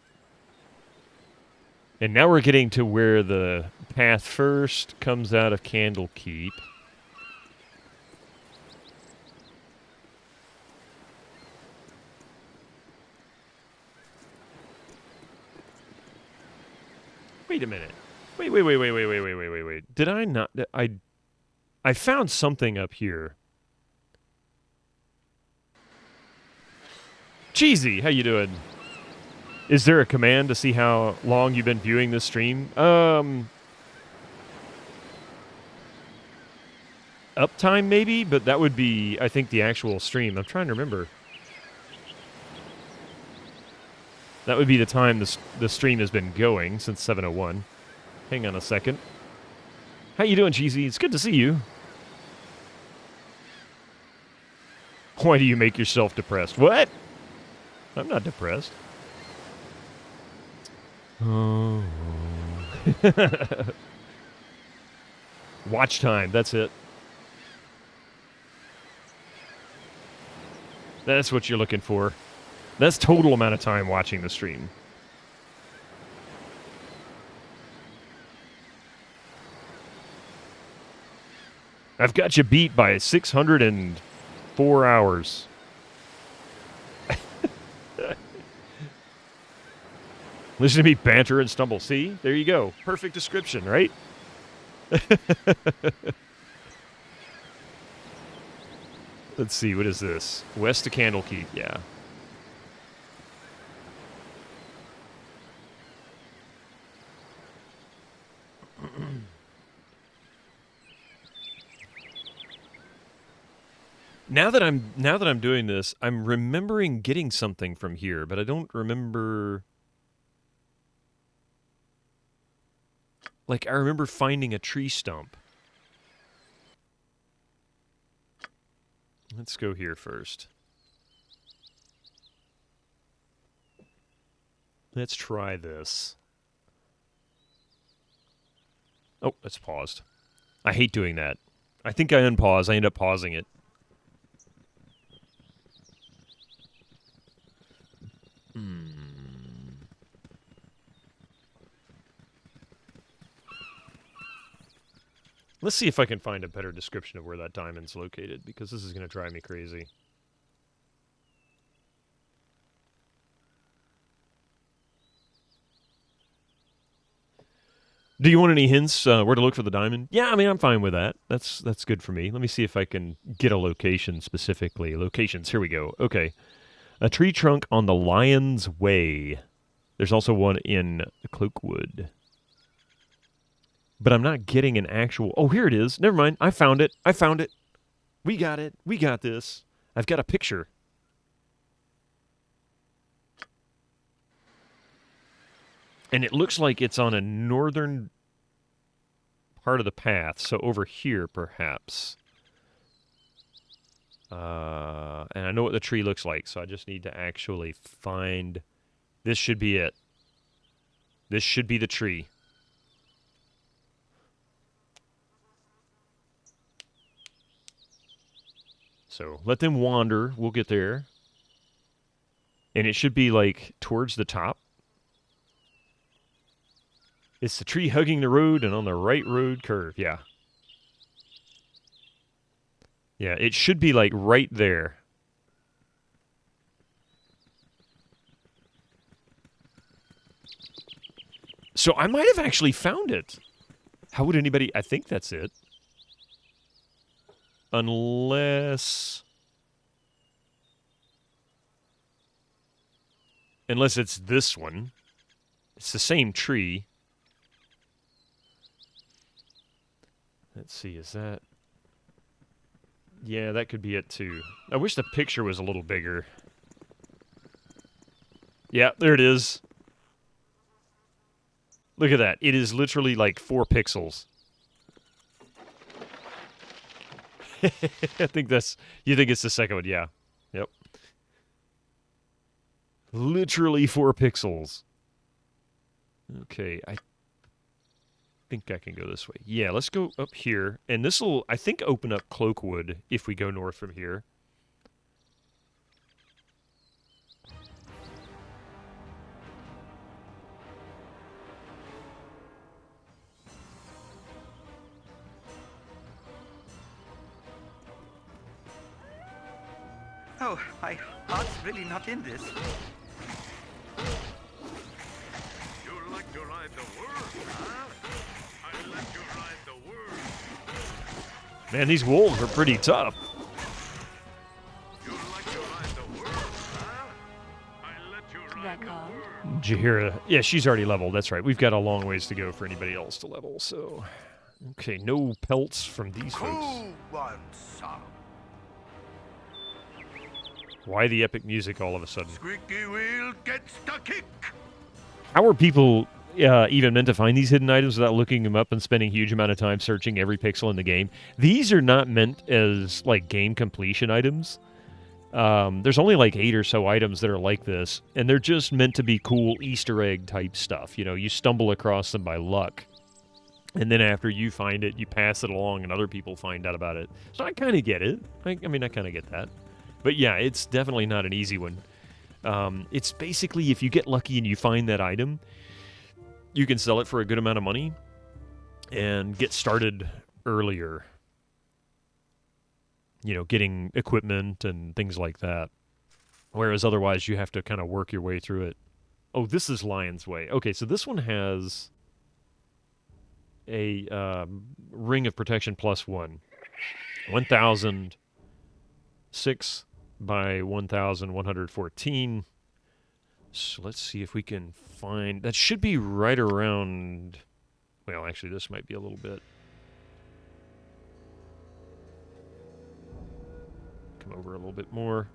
And now we're getting to where the path first comes out of Candlekeep. Wait a minute. Wait. Did I not... I found something up here. Cheesy, how you doing? Is there a command to see how long you've been viewing this stream? Uptime maybe, but that would be, I think, the actual stream. I'm trying to remember. That would be the time the stream has been going since 7:01. Hang on a second. How you doing, Cheesy? It's good to see you. Why do you make yourself depressed? What? I'm not depressed. Oh. Watch time, that's it. That's what you're looking for. That's total amount of time watching the stream. I've got you beat by 604 hours. Listen to me banter and stumble. See? There you go. Perfect description, right? Let's see. What is this? West of Candlekeep. Yeah. Now that I'm doing this, I'm remembering getting something from here, but I don't remember. Like, I remember finding a tree stump. Let's go here first. Let's try this. Oh, that's paused. I hate doing that. I think I unpause. I end up pausing it. Let's see if I can find a better description of where that diamond's located, because this is going to drive me crazy. Do you want any hints where to look for the diamond? Yeah, I mean, I'm fine with that. That's good for me. Let me see if I can get a location specifically. Locations, here we go. Okay. A tree trunk on the Lion's Way. There's also one in Cloakwood. But I'm not getting an actual... Oh, here it is. Never mind. I found it. I found it. We got it. We got this. I've got a picture. And it looks like it's on a northern part of the path. So over here, perhaps. And I know what the tree looks like, so I just need to actually find... This should be it. This should be the tree. So let them wander. We'll get there. And it should be like towards the top. It's the tree hugging the road and on the right road curve. Yeah. Yeah, it should be like right there. So I might have actually found it. How would anybody... I think that's it. Unless it's this one. It's the same tree. Let's see, is that... Yeah, that could be it too. I wish the picture was a little bigger. Yeah, there it is. Look at that. It is literally like 4 pixels. I think that's... You think it's the second one? Yeah. Yep. Literally 4 pixels. Okay, I think I can go this way. Yeah, let's go up here. And this will, I think, open up Cloakwood if we go north from here. Oh, my heart's really not in this. You like to ride the world, huh? I let you ride the world. Man, these wolves are pretty tough. You like to ride the world, huh? I let you ride the world. Jahira. Yeah, she's already leveled. That's right. We've got a long ways to go for anybody else to level, so... Okay, no pelts from these folks. Who wants some? Why the epic music all of a sudden? Squeaky wheel gets the kick. How are people even meant to find these hidden items without looking them up and spending a huge amount of time searching every pixel in the game? These are not meant as, like, game completion items. There's only like 8 or so items that are like this, and they're just meant to be cool Easter egg type stuff. You know, you stumble across them by luck, and then after you find it, you pass it along, and other people find out about it. So I kind of get it. I mean, I kind of get that. But yeah, it's definitely not an easy one. It's basically if you get lucky and you find that item, you can sell it for a good amount of money and get started earlier. You know, getting equipment and things like that. Whereas otherwise you have to kind of work your way through it. Oh, this is Lion's Way. Okay, so this one has a Ring of Protection +1. 1,006 by 1,114. So let's see if we can find... That should be right around... Well, actually, this might be a little bit... Come over a little bit more.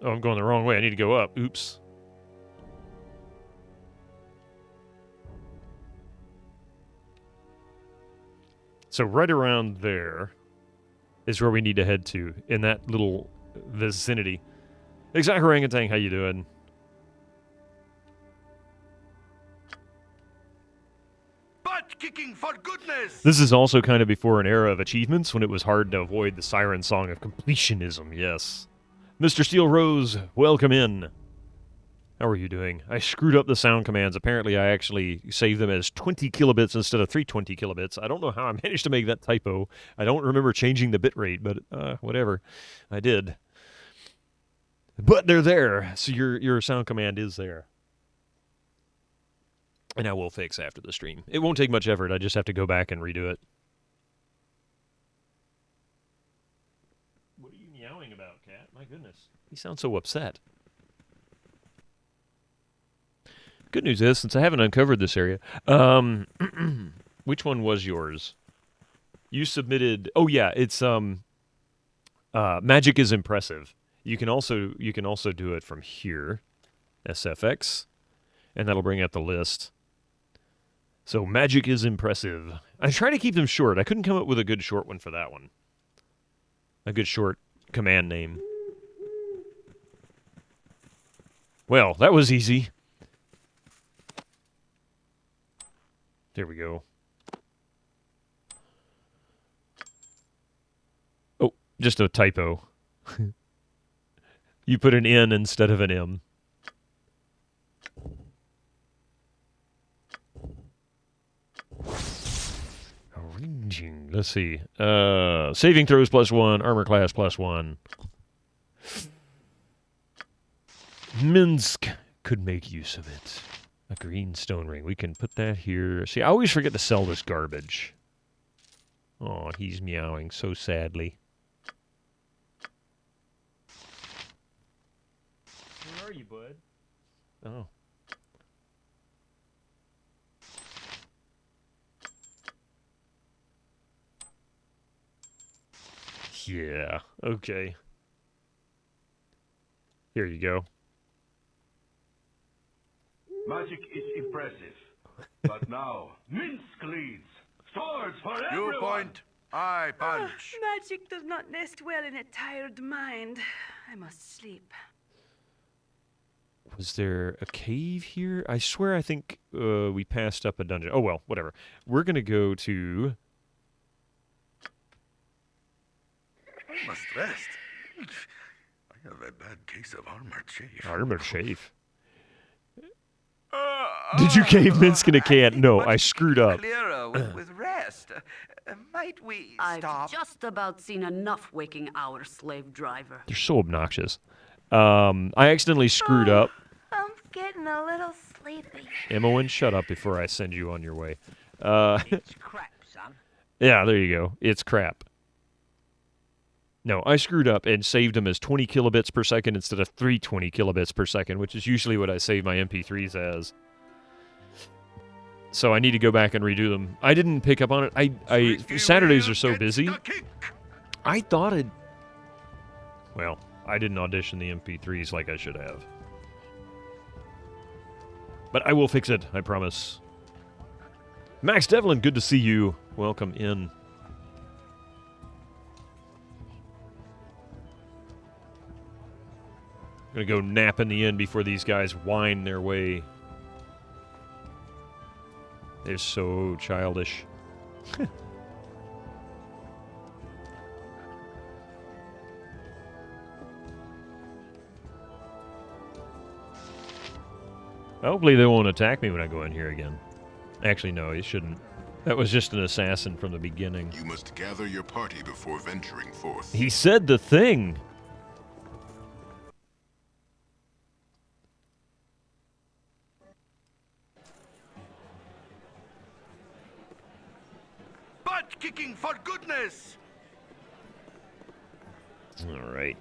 Oh, I'm going the wrong way. I need to go up. Oops. So right around there is where we need to head to, in that little vicinity. Exact orangutan, how you doing? Butt kicking for goodness! This is also kind of before an era of achievements when it was hard to avoid the siren song of completionism, yes. Mr. Steel Rose, welcome in. How are you doing? I screwed up the sound commands. Apparently, I actually saved them as 20 kilobits instead of 320 kilobits. I don't know how I managed to make that typo. I don't remember changing the bitrate, but whatever. I did. But they're there, so your sound command is there. And I will fix after the stream. It won't take much effort. I just have to go back and redo it. What are you meowing about, cat? My goodness. He sounds so upset. Good news is, since I haven't uncovered this area, which one was yours? You submitted. Oh yeah, it's magic is impressive. You can also do it from here, SFX, and that'll bring up the list. So magic is impressive. I try to keep them short. I couldn't come up with a good short one for that one. A good short command name. Well, that was easy. There we go. Oh, just a typo. You put an N instead of an M. Arranging. Let's see. Saving throws +1, armor class +1. Minsk could make use of it. A green stone ring. We can put that here. See, I always forget to sell this garbage. Oh, he's meowing so sadly. Where are you, bud? Oh. Yeah, okay. Here you go. Magic is impressive. But now, Minsk leads. Swords for everyone! You point, I punch. Magic does not nest well in a tired mind. I must sleep. Was there a cave here? I swear I think we passed up a dungeon. Oh, well, whatever. We're going to go to... I must rest. I have a bad case of armored chafe. Armored chafe? Did you cave Minsk in a can? No, I screwed up. Clearer with rest. Might we stop? I've just about seen enough waking hours, slave driver. They're so obnoxious. I accidentally screwed up. I'm getting a little sleepy. Emmoen, shut up before I send you on your way. It's crap, son. Yeah, there you go. It's crap. No, I screwed up and saved them as 20 kilobits per second instead of 320 kilobits per second, which is usually what I save my MP3s as. So I need to go back and redo them. I didn't pick up on it. Saturdays are so busy. I thought Well, I didn't audition the MP3s like I should have. But I will fix it, I promise. Max Devlin, good to see you. Welcome in. I'm gonna go nap in the inn before these guys whine their way. They're so childish. Hopefully they won't attack me when I go in here again. Actually, no, he shouldn't. That was just an assassin from the beginning. You must gather your party before venturing forth. He said the thing. Butt kicking for goodness! All right.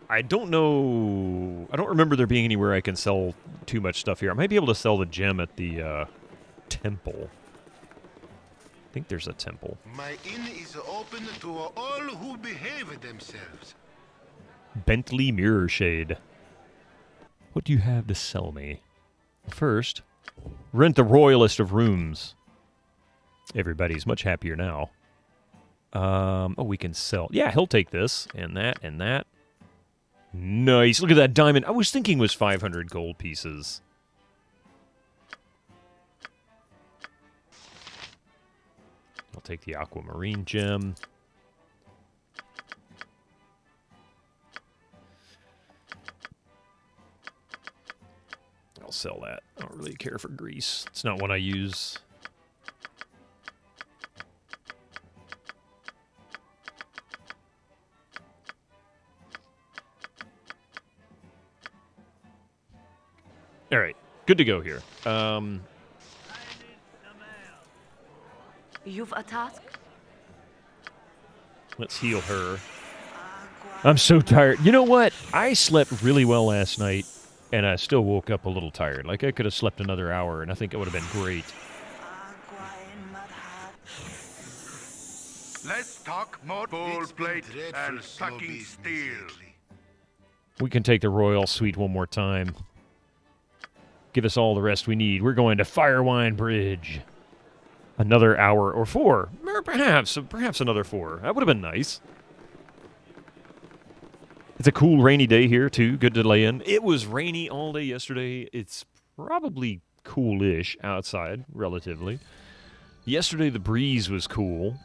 I don't know. I don't remember there being anywhere I can sell too much stuff here. I might be able to sell the gem at the temple. I think there's a temple. My inn is open to all who behave themselves. Bentley Mirror Shade. What do you have to sell me? First, rent the royalest of rooms. Everybody's much happier now. Oh, we can sell. Yeah, he'll take this and that and that. Nice. Look at that diamond. I was thinking it was 500 gold pieces. I'll take the aquamarine gem. I'll sell that. I don't really care for grease. It's not one I use. All right, good to go here. You've a task? Let's heal her. I'm so tired. You know what? I slept really well last night, and I still woke up a little tired. Like, I could have slept another hour, and I think it would have been great. Let's talk more full plate and fucking steel. We can take the royal suite one more time. Give us all the rest we need. We're going to Firewine Bridge. Another hour or 4. Or perhaps another 4. That would have been nice. It's a cool rainy day here, too. Good to lay in. It was rainy all day yesterday. It's probably coolish outside, relatively. Yesterday, the breeze was cool.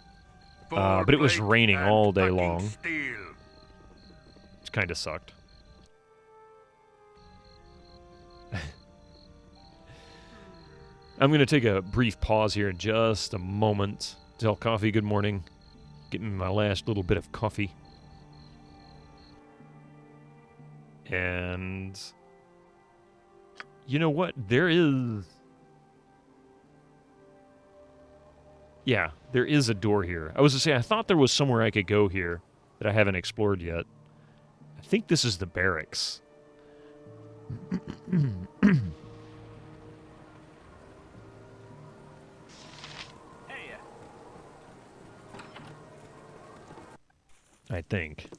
But it was raining all day long. Which kind of sucked. I'm going to take a brief pause here in just a moment. Tell Coffee good morning. Getting my last little bit of coffee. And you know what? There is... Yeah, there is a door here. I was going to say, I thought there was somewhere I could go here that I haven't explored yet. I think this is the barracks. I think.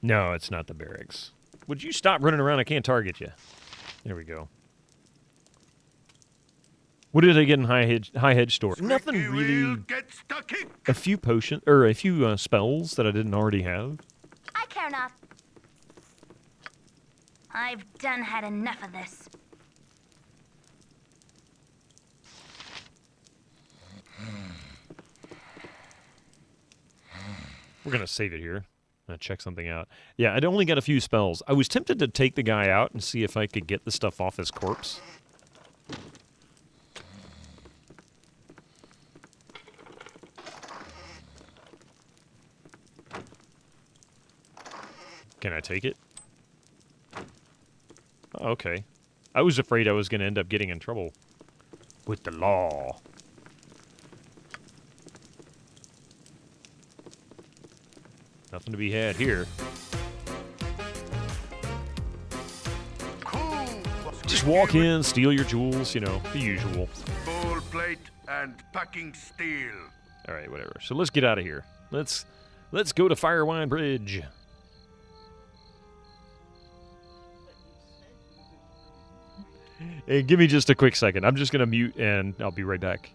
No, it's not the barracks. Would you stop running around? I can't target you. There we go. What did I get in High Hedge store? Nothing really. A few potions, or a few spells that I didn't already have. I care not. I've done had enough of this. We're going to save it here. I'm going to check something out. Yeah, I'd only got a few spells. I was tempted to take the guy out and see if I could get the stuff off his corpse. Can I take it? Oh, okay. I was afraid I was going to end up getting in trouble with the law. Nothing to be had here. Cool. Just walk in, steal your jewels, you know, the usual. Full plate and packing steel. All right, whatever. So let's get out of here. Let's Let's go to Firewine Bridge. Hey, give me just a quick second. I'm just going to mute and I'll be right back.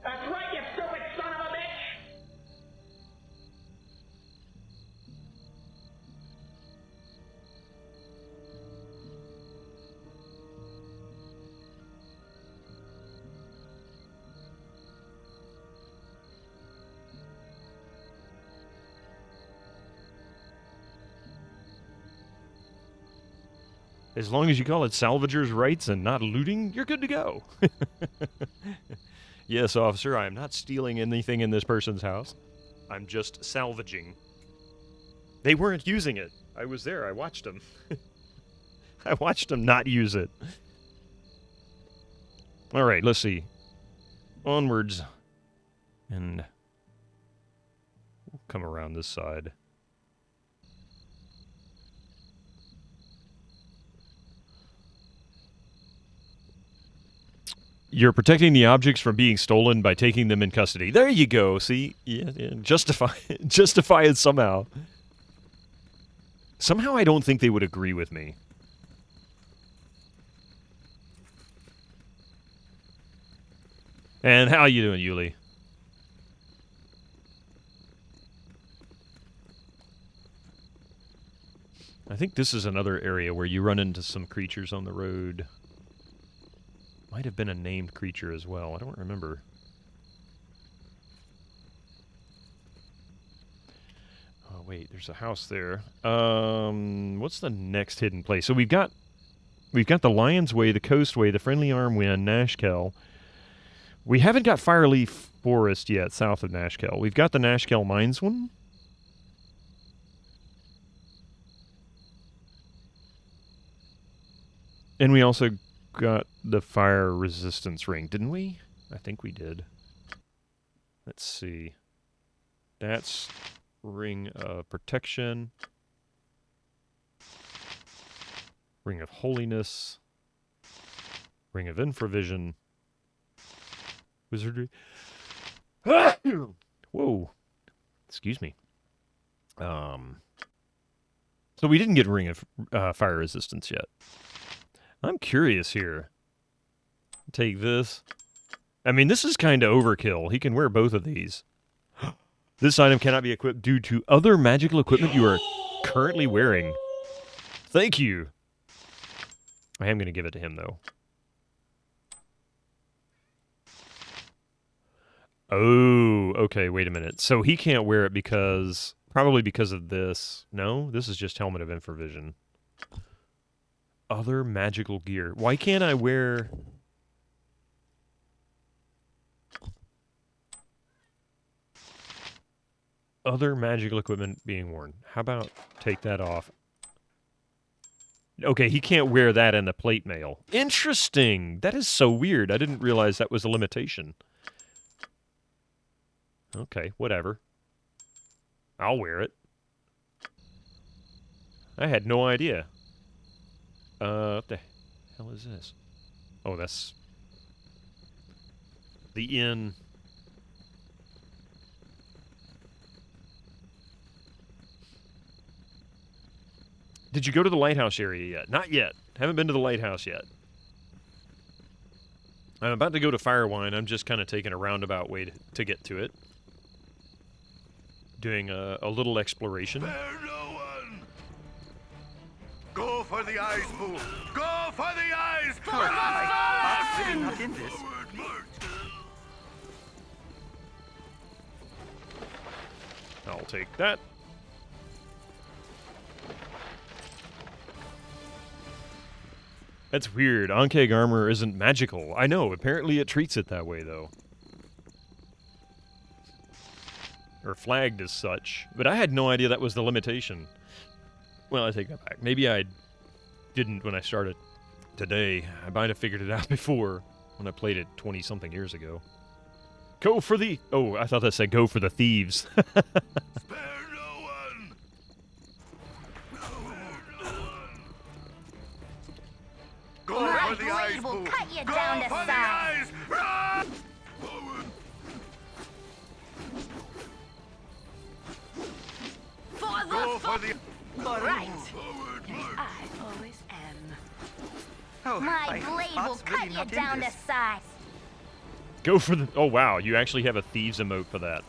That's right, you stupid son of a bitch! As long as you call it salvager's rights and not looting, you're good to go. Yes, officer, I am not stealing anything in this person's house. I'm just salvaging. They weren't using it. I was there. I watched them. I watched them not use it. All right, let's see. Onwards. And we'll come around this side. You're protecting the objects from being stolen by taking them in custody. There you go. See? Yeah. Justify it somehow. Somehow I don't think they would agree with me. And how you doing, Yuli? I think this is another area where you run into some creatures on the road. Might have been a named creature as well. I don't remember. Oh, wait. There's a house there. What's the next hidden place? So we've got the Lion's Way, the Coastway, the Friendly Armwind, Nashkel. We haven't got Fireleaf Forest yet, south of Nashkel. We've got the Nashkel Mines one. And we also got the fire resistance ring, didn't we? I think we did. Let's see. That's ring of protection. Ring of holiness. Ring of infravision. Wizardry. Whoa. Excuse me. So we didn't get ring of fire resistance yet. I'm curious here. Take this. I mean, this is kind of overkill. He can wear both of these. This item cannot be equipped due to other magical equipment you are currently wearing. Thank you. I am going to give it to him, though. Oh, okay, wait a minute. So he can't wear it because... Probably because of this. No, this is just Helmet of Infravision. Other magical gear. Why can't I wear... Other magical equipment being worn. How about take that off? Okay, he can't wear that in the plate mail. Interesting! That is so weird. I didn't realize that was a limitation. Okay, whatever. I'll wear it. I had no idea. What the hell is this? Oh, that's... the inn. Did you go to the lighthouse area yet? Not yet. Haven't been to the lighthouse yet. I'm about to go to Firewine. I'm just kind of taking a roundabout way to get to it. Doing a little exploration. Spare no one! Go for the eyes, fool! Go for the eyes! I'm really not in this. Forward march! I'll take that. That's weird. Ankeg armor isn't magical. I know. Apparently it treats it that way, though. Or flagged as such. But I had no idea that was the limitation. Well, I take that back. Maybe I didn't when I started today. I might have figured it out before when I played it 20-something years ago. Go for the... Oh, I thought that said go for the thieves. Spare no one! My blade will cut you down to size. For the... All right. I always am. Oh, My blade will heart's really cut you not in down to this. size. Go for the... Oh, wow. You actually have a thieves emote for that.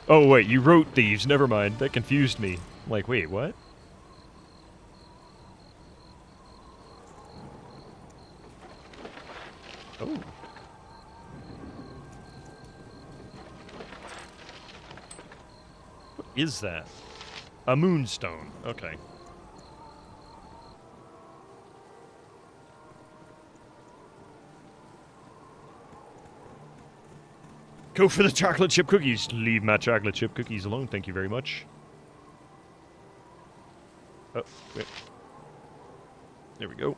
Oh, wait. You wrote thieves. Never mind. That confused me. Like, wait, what? Oh. What is that? A moonstone. Okay. Go for the chocolate chip cookies. Leave my chocolate chip cookies alone. Thank you very much. Oh, wait. There we go.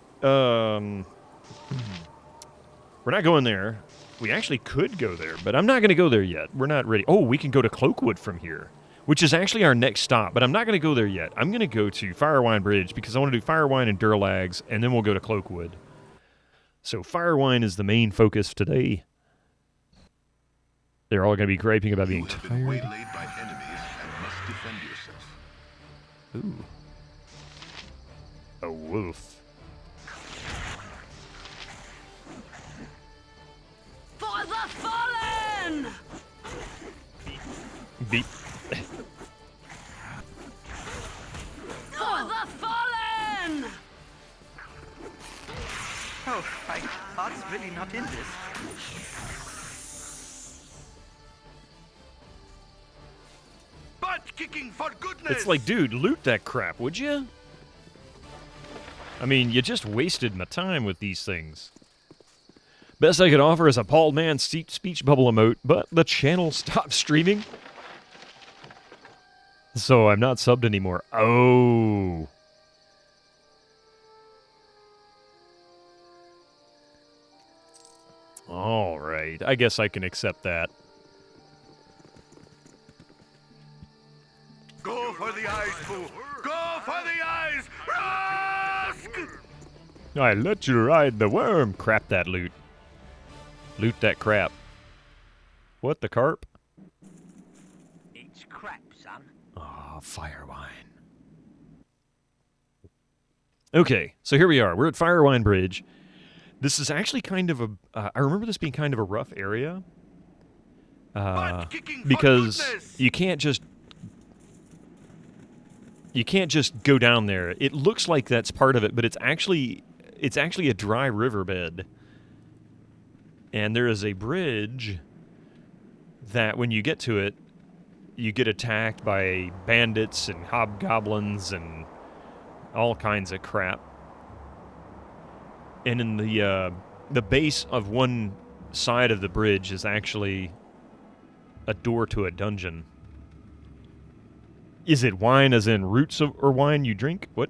We're not going there. We actually could go there, but I'm not going to go there yet. We're not ready. Oh, we can go to Cloakwood from here, which is actually our next stop, but I'm not going to go there yet. I'm going to go to Firewine Bridge because I want to do Firewine and Durlags, and then we'll go to Cloakwood. So Firewine is the main focus today. They're all going to be griping about being You have been tired. waylaid by enemies and must defend yourself. Ooh. A wolf. For the fallen! Beep. For the fallen! Oh, my heart's really not in this. Butt kicking for goodness! It's like, dude, loot that crap, would you? I mean, you just wasted my time with these things. Best I could offer is a Paul Man speech bubble emote, but the channel stopped streaming. So I'm not subbed anymore. Oh. All right. I guess I can accept that. Go for the eyes, Boo! Go for the eyes! Rusk! I let you ride the worm. Crap that loot. Loot that crap. What, the carp? It's crap, son. Ah, Firewine. Okay, so here we are. We're at Firewine Bridge. This is actually kind of a... I remember this being kind of a rough area. Because you can't just... You can't just go down there. It looks like that's part of it, but it's actually a dry riverbed. And there is a bridge that when you get to it, you get attacked by bandits and hobgoblins and all kinds of crap. And in the base of one side of the bridge is actually a door to a dungeon. Is it wine as in roots or wine you drink? What?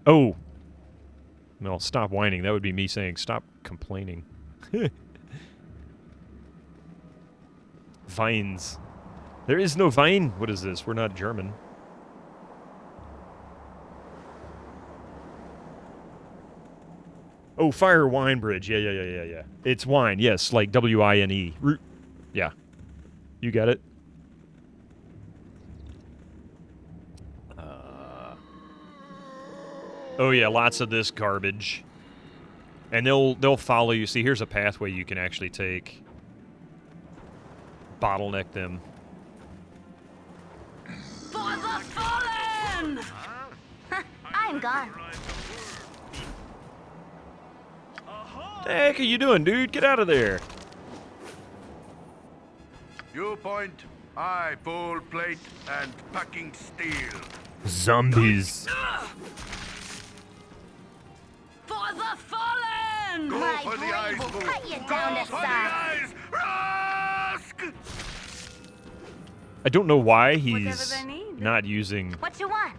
Oh. No, stop whining. That would be me saying stop complaining. Vines. There is no vine. What is this? We're not German. Oh, Fire Wine Bridge. Yeah. It's wine. Yes, like W-I-N-E. Yeah. You got it. Oh yeah, lots of this garbage. And they'll follow you. See, here's a pathway you can actually take. Bottleneck them. For the fallen! I'm gone. The heck are you doing, dude? Get out of there. You point, I full plate and packing steel. Zombies. For the fallen! Go My for the blade eyes, will Boo! cut you Go down to for the size. eyes! Rusk! I don't know why Whatever he's they need. not using What you want?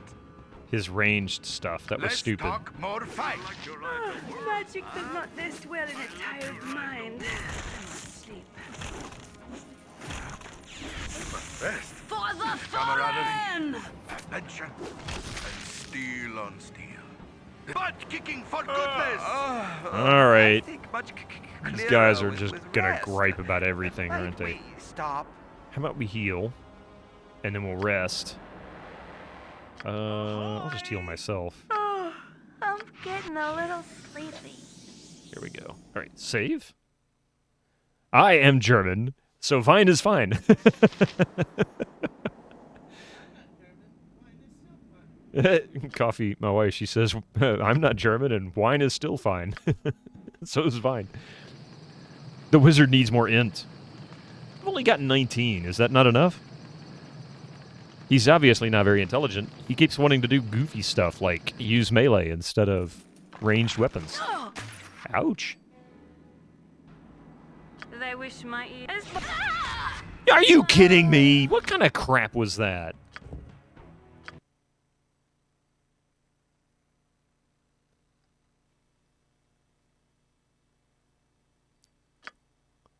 his ranged stuff. That was Let's stupid. talk more fight. Magic does not rest well in a tired mind. Sleep. Rest. For the Camaraderie. fallen! Adventure. And steel on steel. Butt kicking for goodness! All right. I think much These guys clearer are just with gonna rest. gripe about everything, Might aren't they? we stop? How about we heal, and then we'll rest. I'll just heal myself. Oh, I'm getting a little sleepy. Here we go. All right, save. I am German, so fine is fine. Coffee, my wife, she says, I'm not German and wine is still fine. So is fine. The wizard needs more int. I've only got 19. Is that not enough? He's obviously not very intelligent. He keeps wanting to do goofy stuff like use melee instead of ranged weapons. Ouch. They wish my ears. Are you kidding me? What kind of crap was that?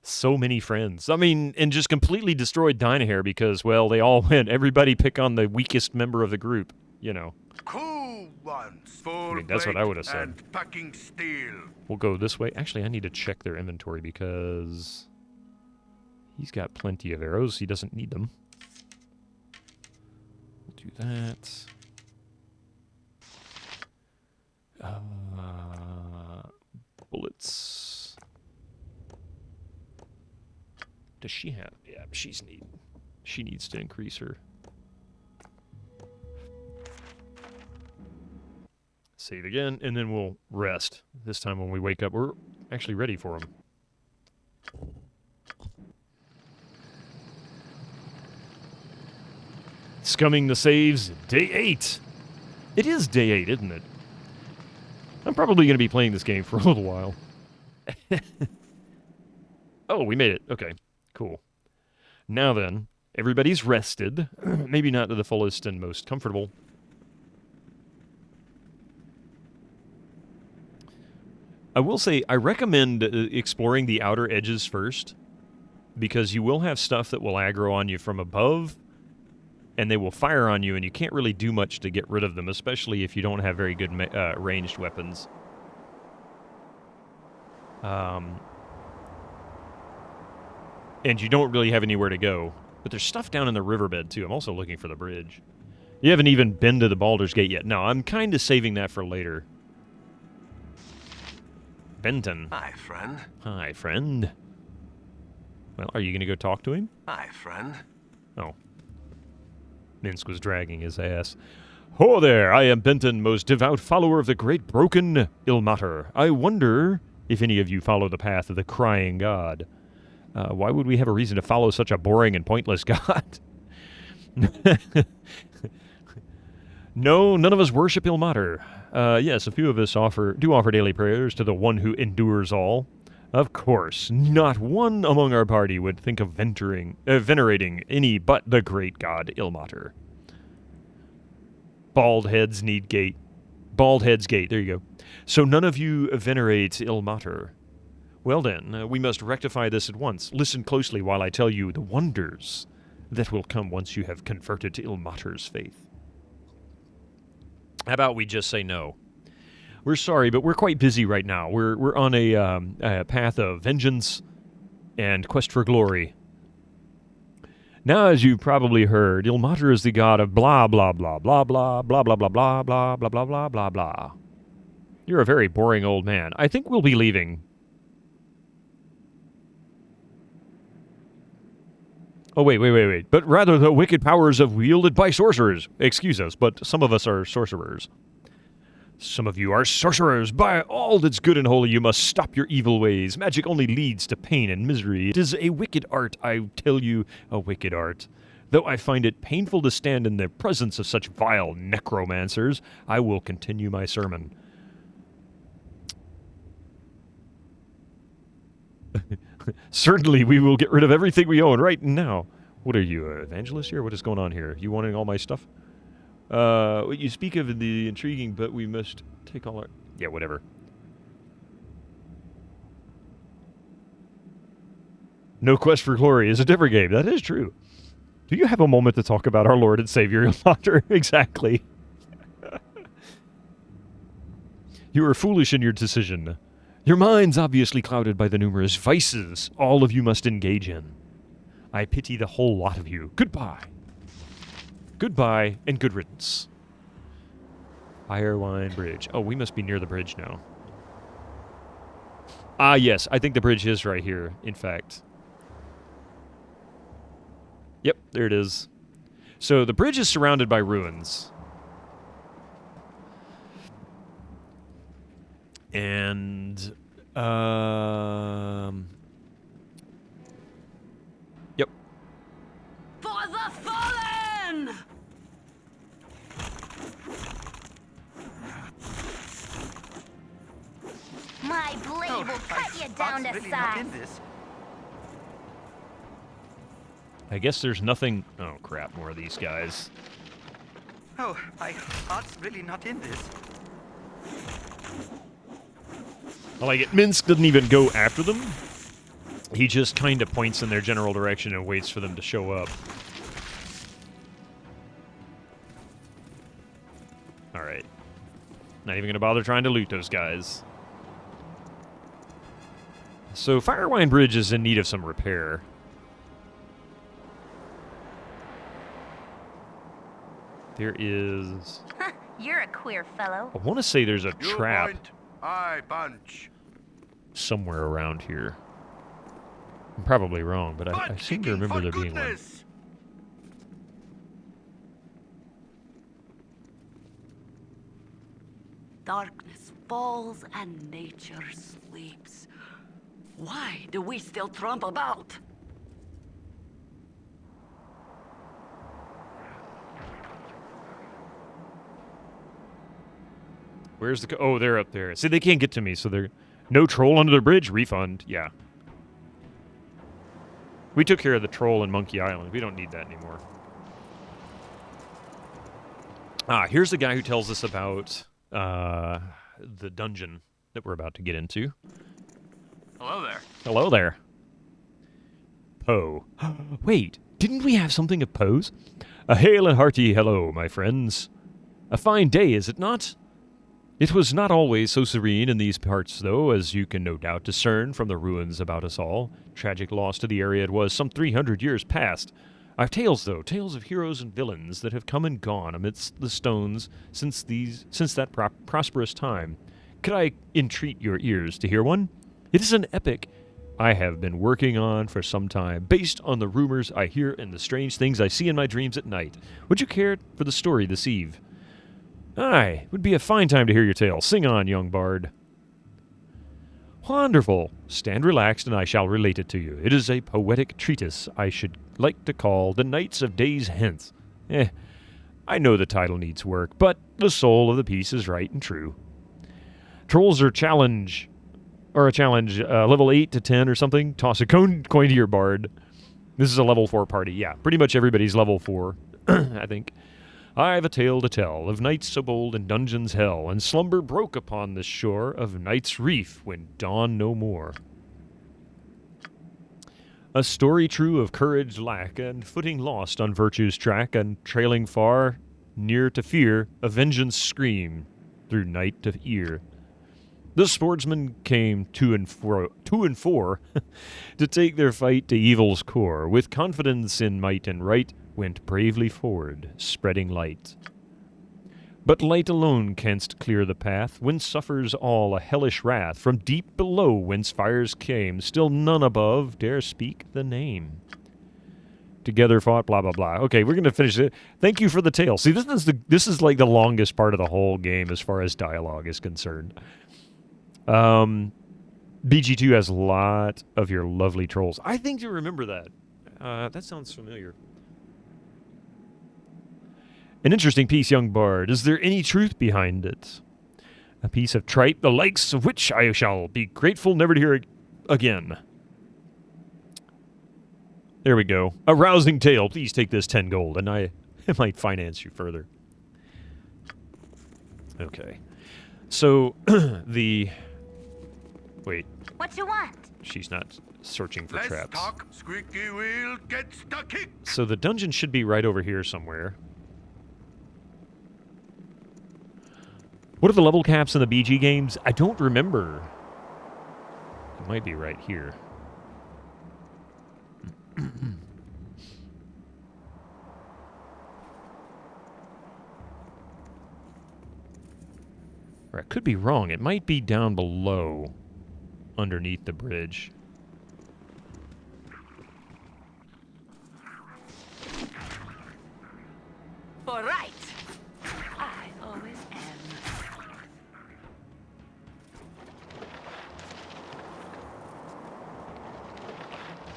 So many friends. I mean, and just completely destroyed Dynahair because, well, they all went. Everybody pick on the weakest member of the group, you know. Cool ones, full mean, that's what I would've said. and packing steel. We'll go this way. Actually, I need to check their inventory because he's got plenty of arrows. He doesn't need them. We'll do that. Bullets. Does she have? Yeah, she needs to increase her. Save again, and then we'll rest. This time when we wake up, we're actually ready for him. Scumming the saves, day 8. It is day 8, isn't it? I'm probably going to be playing this game for a little while. Oh, we made it. Okay, cool. Now then, everybody's rested. Maybe not to the fullest and most comfortable. I will say, I recommend exploring the outer edges first, because you will have stuff that will aggro on you from above, and they will fire on you, and you can't really do much to get rid of them, especially if you don't have very good ranged weapons. And you don't really have anywhere to go. But there's stuff down in the riverbed, too. I'm also looking for the bridge. You haven't even been to the Baldur's Gate yet. No, I'm kind of saving that for later. Benton. Hi, friend. Hi, friend. Well, are you going to go talk to him? Hi, friend. Oh. Minsk was dragging his ass. Ho there, I am Benton, most devout follower of the great broken Ilmater. I wonder if any of you follow the path of the crying god. Why would we have a reason to follow such a boring and pointless god? No, none of us worship Ilmater. Yes, a few of us do offer daily prayers to the one who endures all. Of course, not one among our party would think of venerating any but the great god Ilmater. Bald Head's Gate, there you go. So none of you venerate Ilmater. Well then, we must rectify this at once. Listen closely while I tell you the wonders that will come once you have converted to Ilmater's faith. How about we just say no? We're sorry, but we're quite busy right now. We're on a path of vengeance and quest for glory. Now, as you've probably heard, Ilmater is the god of blah, blah, blah, blah, blah, blah, blah, blah, blah, blah, blah, blah, blah, blah, blah. You're a very boring old man. I think we'll be leaving. Oh, wait. But rather the wicked powers of wielded by sorcerers. Excuse us, but some of us are sorcerers. Some of you are sorcerers. By all that's good and holy, you must stop your evil ways. Magic only leads to pain and misery. It is a wicked art, I tell you, a wicked art. Though I find it painful to stand in the presence of such vile necromancers, I will continue my sermon. Certainly, we will get rid of everything we own right now. What are you, an evangelist here? What is going on here? You wanting all my stuff? What you speak of the intriguing, but we must take all our... Yeah, whatever. No Quest for Glory is a different game. That is true. Do you have a moment to talk about our Lord and Savior, Ilmater? Exactly. You are foolish in your decision. Your mind's obviously clouded by the numerous vices all of you must engage in. I pity the whole lot of you. Goodbye. Goodbye, and good riddance. Firewine Bridge. Oh, we must be near the bridge now. Ah, yes, I think the bridge is right here, in fact. Yep, there it is. So the bridge is surrounded by ruins. And, yep. For the fallen! My blade will cut you down to really not size. in this. I guess there's nothing... Oh, crap, more of these guys. Oh, my heart's really not in this. I like it. Minsk doesn't even go after them. He just kind of points in their general direction and waits for them to show up. Alright. Not even going to bother trying to loot those guys. So, Firewine Bridge is in need of some repair. There is... You're a queer fellow. I want to say there's a You trap point, I punch. somewhere around here. I'm probably wrong, but I seem to remember there being one. Darkness falls and nature sleeps. Why do we still trump about? Where's the... Oh, they're up there. See, they can't get to me, so they're... No troll under the bridge? Refund. Yeah. We took care of the troll in Monkey Island. We don't need that anymore. Ah, here's the guy who tells us about the dungeon that we're about to get into. Hello there. Hello there. Poe. Wait, didn't we have something of Poe's? A hail and hearty hello, my friends. A fine day, is it not? It was not always so serene in these parts, though, as you can no doubt discern from the ruins about us all. Tragic loss to the area it was some 300 years past. I've tales, though, tales of heroes and villains that have come and gone amidst the stones since that prosperous time. Could I entreat your ears to hear one? It is an epic I have been working on for some time, based on the rumors I hear and the strange things I see in my dreams at night. Would you care for the story this eve? Aye, it would be a fine time to hear your tale. Sing on, young bard. Wonderful. Stand relaxed, and I shall relate it to you. It is a poetic treatise I should like to call The Nights of Days Hence. I know the title needs work, but the soul of the piece is right and true. Trolls are a challenge, level 8 to 10 or something. Toss a coin to your bard. This is a level 4 party. Yeah, pretty much everybody's level 4, I think. I've a tale to tell of knights so bold in dungeons hell, and slumber broke upon this shore of night's reef when dawn no more. A story true of courage lack, and footing lost on virtue's track, and trailing far, near to fear, a vengeance scream through night of ear. The sportsmen came two and four to take their fight to evil's core, with confidence in might and right, went bravely forward, spreading light. But light alone canst clear the path, whence suffers all a hellish wrath. From deep below whence fires came, still none above dare speak the name. Together fought, blah, blah, blah. Okay, we're going to finish it. Thank you for the tale. See, this is like the longest part of the whole game as far as dialogue is concerned. BG2 has a lot of your lovely trolls. I think you remember that. That sounds familiar. An interesting piece, young bard. Is there any truth behind it? A piece of tripe, the likes of which I shall be grateful never to hear again. There we go. A rousing tale. Please take this 10 gold, and I might finance you further. Okay. So, Wait. What you want? She's not searching for Less traps. talk, squeaky wheel gets the kick. So the dungeon should be right over here somewhere. What are the level caps in the BG games? I don't remember. It might be right here. Or I could be wrong. It might be down below, underneath the bridge. For right. I always am.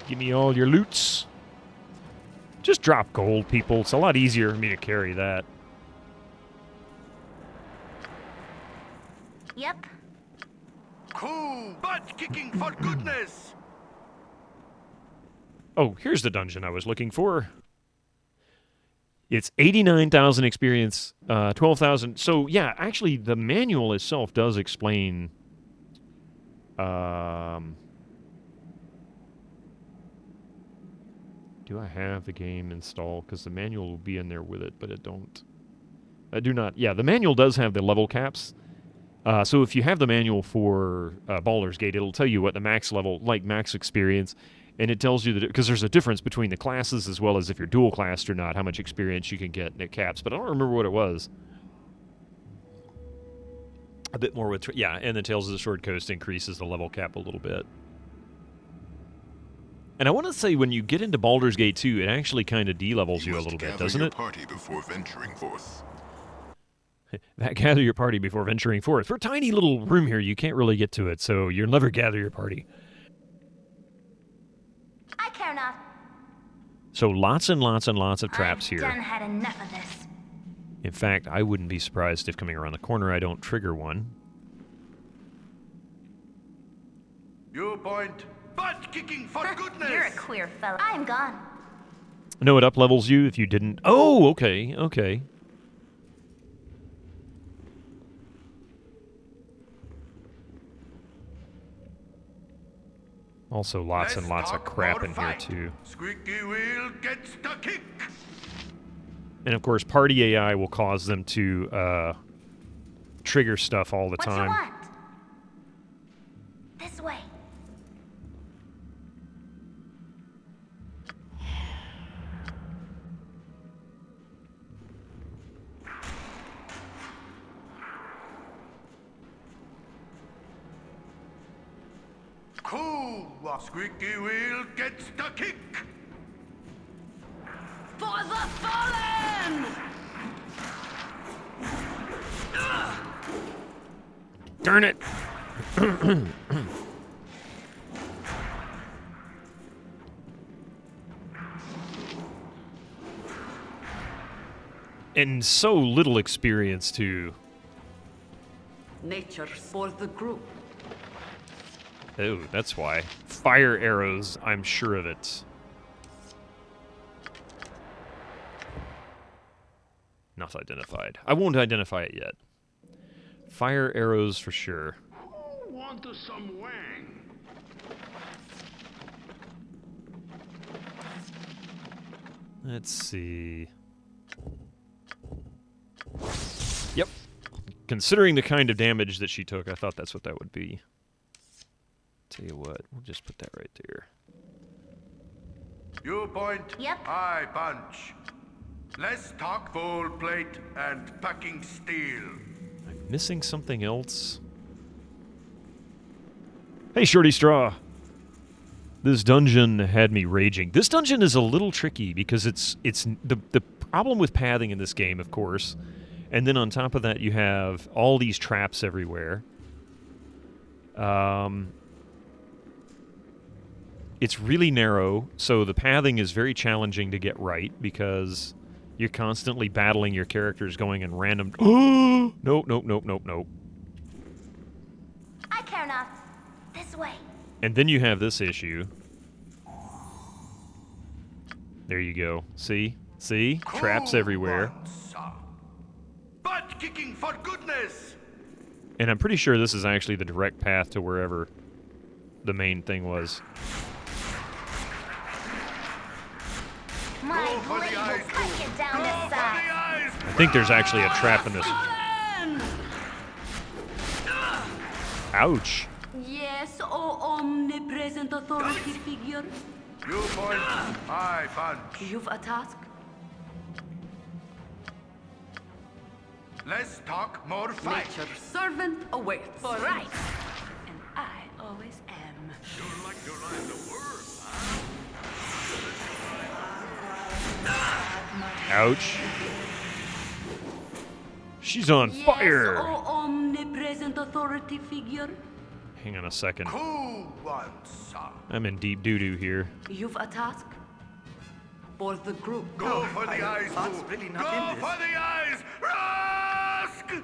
Give me all your loots. Just drop gold, people. It's a lot easier for me to carry that. Yep. Cool. Butt kicking for goodness. Oh, here's the dungeon I was looking for. It's 89,000 experience, 12,000. So, yeah, actually, the manual itself does explain... do I have the game installed? Because the manual will be in there with it, but it don't. I do not. Yeah, the manual does have the level caps. So if you have the manual for Baldur's Gate, it'll tell you what the max level, like max experience, and it tells you that, because there's a difference between the classes as well as if you're dual classed or not, how much experience you can get, and it caps, but I don't remember what it was. A bit more with, yeah, and the Tales of the Sword Coast increases the level cap a little bit. And I want to say, when you get into Baldur's Gate 2, it actually kind of de-levels you a little bit, doesn't it? Party before venturing forth. Gather your party before venturing forth. We're a tiny little room here. You can't really get to it, so you'll never gather your party. I care not. So lots and lots and lots of traps here. I've done had enough of this. In fact, I wouldn't be surprised if coming around the corner I don't trigger one. Viewpoint. Butt kicking for goodness. You're a queer fellow. I'm gone. No, it up-levels you if you didn't... Oh, okay, okay. Also, lots and lots of crap in here, too. Squeaky wheel gets the kick. And, of course, party AI will cause them to trigger stuff all the time. What you want? This way. Cool. Squeaky wheel gets the kick. For the fallen! Darn it! And so little experience, too. Nature's for the group. Oh, that's why. Fire arrows, I'm sure of it. Not identified. I won't identify it yet. Fire arrows for sure. Who wants some wang? Let's see. Yep. Considering the kind of damage that she took, I thought that's what that would be. Tell you what, we'll just put that right there. Viewpoint. Yep. Eye punch. Less talk, full plate, and packing steel. I'm missing something else. Hey, Shorty Straw. This dungeon had me raging. This dungeon is a little tricky because it's the problem with pathing in this game, of course. And then on top of that, you have all these traps everywhere. It's really narrow, so the pathing is very challenging to get right because you're constantly battling your characters going in random... Oh! Nope, nope, nope, nope, nope. I care not. This way. And then you have this issue. There you go. See? See? Traps everywhere. Butt kicking for goodness. And I'm pretty sure this is actually the direct path to wherever the main thing was. My blade will cut you down to size. I think there's actually a trap in this. Ouch. Yes, oh omnipresent authority figure. You point, I punch. You've a task? Less talk, more fight. Nature's servant awaits. All right. And I always am. You're like to ride the worm, huh? Ouch. She's on fire. Yes, oh omnipresent authority figure. Hang on a second. Who wants some? I'm in deep doo-doo here. You've a task? For the group. Go for the eyes, Thought's Boo. really not Go in this. for the eyes, Rusk!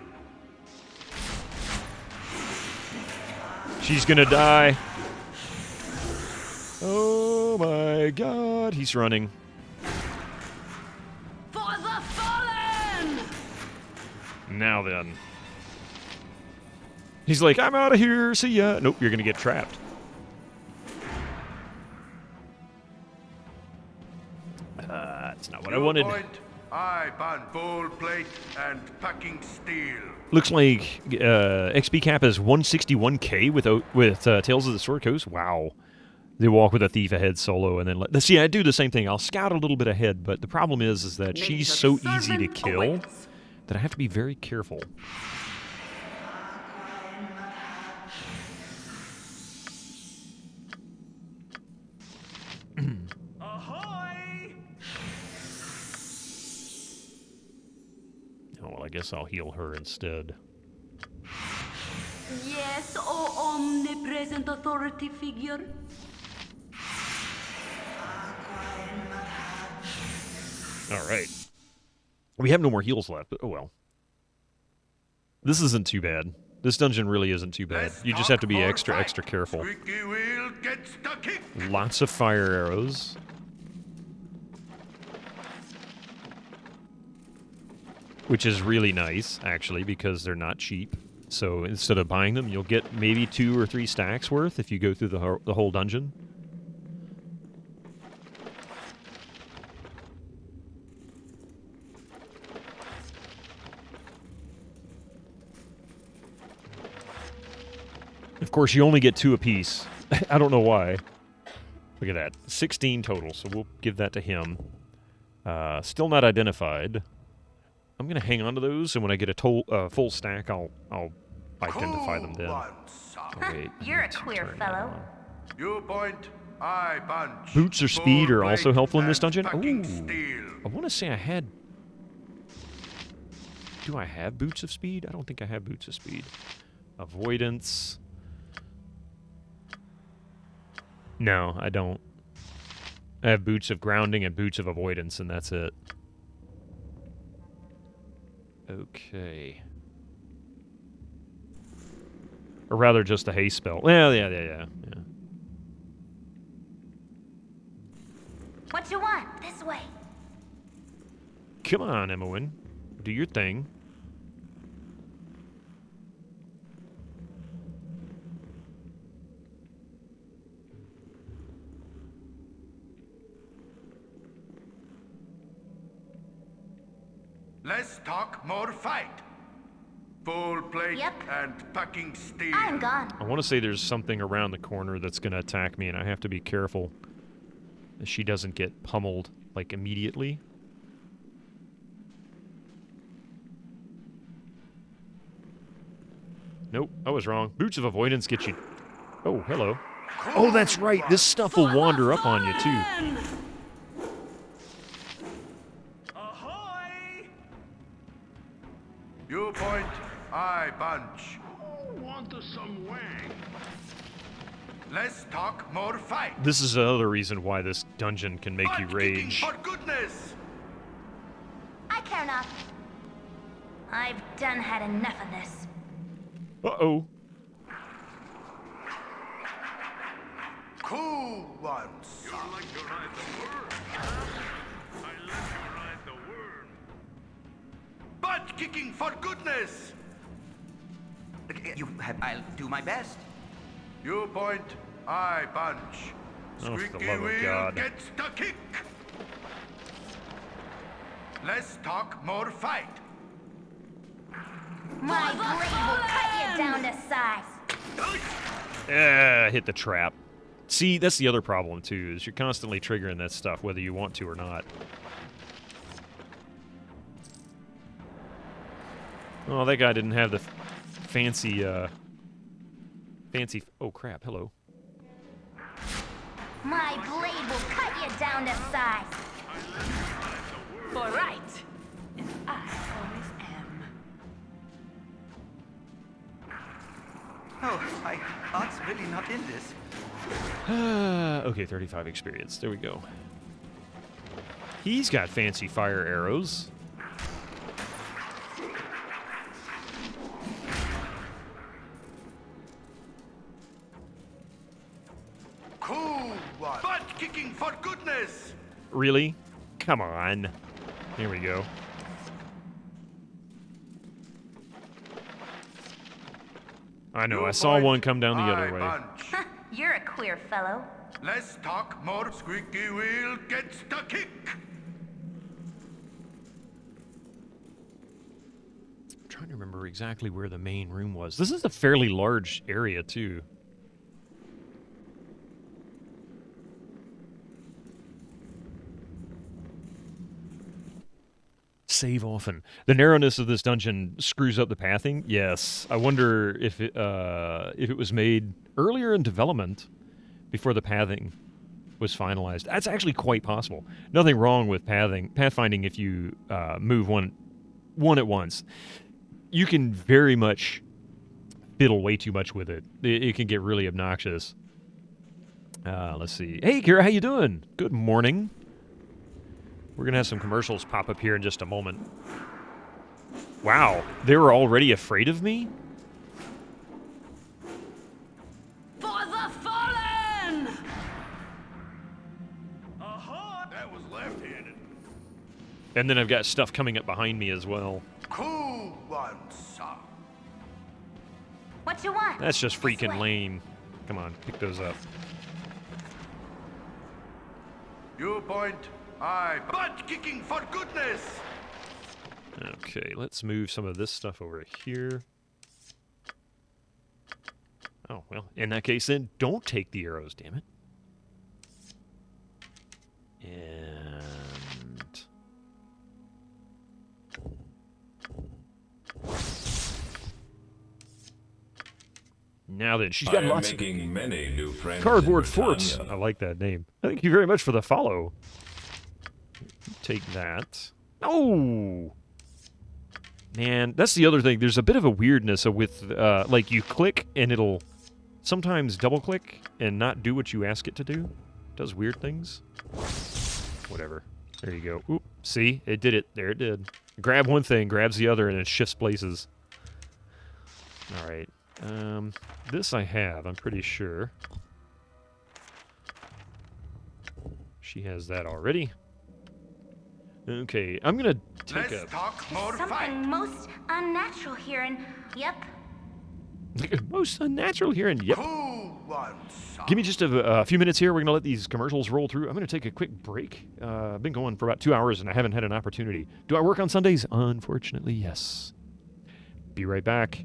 She's gonna die. Oh my god, he's running. For the fallen! Now then. He's like, I'm out of here, see ya. Nope, you're gonna get trapped. That's not what I wanted. Point, I pan bowl plate and packing steel. Looks like XP cap is 161k with Tales of the Sword Coast. Wow. They walk with a thief ahead solo, and then see. I do the same thing. I'll scout a little bit ahead, but the problem is that she's so easy to kill that I have to be very careful. Ahoy! Oh well, I guess I'll heal her instead. Yes, oh omnipresent authority figure. All right. We have no more heals left, but oh well. This isn't too bad. This dungeon really isn't too bad. You just have to be extra careful. Squeaky wheel gets the kick. Lots of fire arrows. Which is really nice, actually, because they're not cheap. So instead of buying them, you'll get maybe 2 or 3 stacks worth if you go through the whole dungeon. Of course, you only get 2 apiece. I don't know why. Look at that. 16 total, so we'll give that to him. Still not identified. I'm going to hang on to those, and when I get a full stack, I'll identify them then. Oh, wait, You're a queer fellow. You point, I punch. Boots or speed are also helpful in this dungeon. Packing Ooh. steel. I want to say I had... Do I have boots of speed? I don't think I have boots of speed. Avoidance... No, I don't. I have boots of grounding and boots of avoidance, and that's it. Okay. Or rather, just a haste spell. Yeah. What you want? This way. Come on, Emowyn. Do your thing. Less talk, more fight. Full plate Yep. and packing steel. I'm gone. I want to say there's something around the corner that's going to attack me, and I have to be careful that she doesn't get pummeled, like, immediately. Nope, I was wrong. Boots of avoidance get you... Oh, hello. Oh, that's right. This stuff will wander up on you, too. Ahoy! You point, I punch. Who wants some wang? Less talk, more fight. This is another reason why this dungeon can make you Butt kicking, rage. For goodness! I care not. I've done had enough of this. Uh-oh. Who wants? You're like to ride the worm, huh? I let you ride the worm. Butt kicking, for goodness! I'll do my best. You point, I punch. Oh, for the Squeaky love of wheel God. gets the kick. Less talk, more fight. My blade will cut you down to size. Hit the trap. See, that's the other problem, too, is you're constantly triggering that stuff, whether you want to or not. Oh, that guy didn't have the fancy, oh, crap, hello. My blade will cut you down to size. For right, as I always am. Oh, my heart's really not in this. Okay, 35 experience. There we go. He's got fancy fire arrows. Cool one. Butt kicking for goodness. Really? Come on. Here we go. I know, I saw one come down the other way. You're a queer fellow. Less talk, more squeaky wheel gets the kick. I'm trying to remember exactly where the main room was. This is a fairly large area, too. Save often. The narrowness of this dungeon screws up the pathing. Yes. I wonder if it was made earlier in development before the pathing was finalized. That's actually quite possible. Nothing wrong with pathfinding if you move one at once. You can very much fiddle way too much with it. It can get really obnoxious. Let's see. Hey, Kira, how you doing? Good morning. We're going to have some commercials pop up here in just a moment. Wow, they were already afraid of me? For the fallen! That was left-handed. And then I've got stuff coming up behind me as well. Cool one, sir. What you want? That's just This freaking way. lame. Come on, pick those up. You point. Aye, butt kicking for goodness. Okay, let's move some of this stuff over here. Oh, well, in that case then, don't take the arrows, damn it. And... now then, she's got lots of many new friends cardboard in forts. Britannia. I like that name. Thank you very much for the follow. Take that. Oh! Man, that's the other thing. There's a bit of a weirdness with, like, you click and it'll sometimes double-click and not do what you ask it to do. It does weird things. Whatever. There you go. Oop. See? It did it. There it did. Grab one thing, grabs the other, and it shifts places. All right. This I have, I'm pretty sure. She has that already. Okay, I'm gonna take Less talk, more Something fight. most unnatural here and... Yep. most unnatural here, and yep. Cool one, sir. Give me just a few minutes here. We're gonna let these commercials roll through. I'm gonna take a quick break. I've been going for about 2 hours, and I haven't had an opportunity. Do I work on Sundays? Unfortunately, yes. Be right back.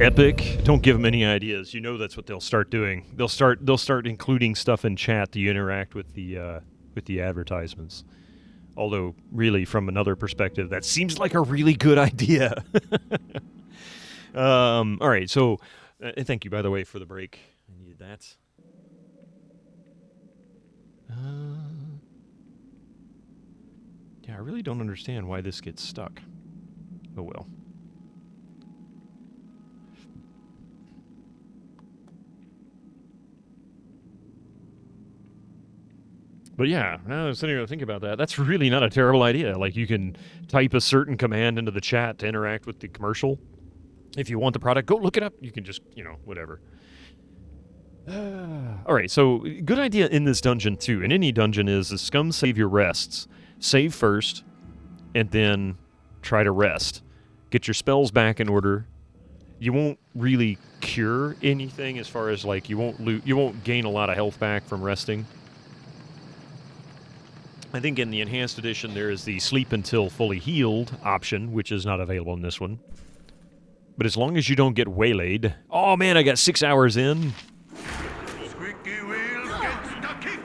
epic, don't give them any ideas. You know that's what they'll start doing. They'll start including stuff in chat to interact with the advertisements. Although, really, from another perspective, that seems like a really good idea. All right, so thank you, by the way, for the break. I needed that. Yeah, I really don't understand why this gets stuck. Oh well. But yeah, now I'm sitting here thinking about that. That's really not a terrible idea. Like, you can type a certain command into the chat to interact with the commercial. If you want the product, go look it up. You can just, whatever. All right, so good idea in this dungeon, too. In any dungeon is scum save your rests. Save first, and then try to rest. Get your spells back in order. You won't really cure anything as far as, like, you won't gain a lot of health back from resting. I think in the Enhanced Edition there is the Sleep Until Fully Healed option, which is not available in this one. But as long as you don't get waylaid... Oh, man, I got 6 hours in. Squeaky wheel gets stucky.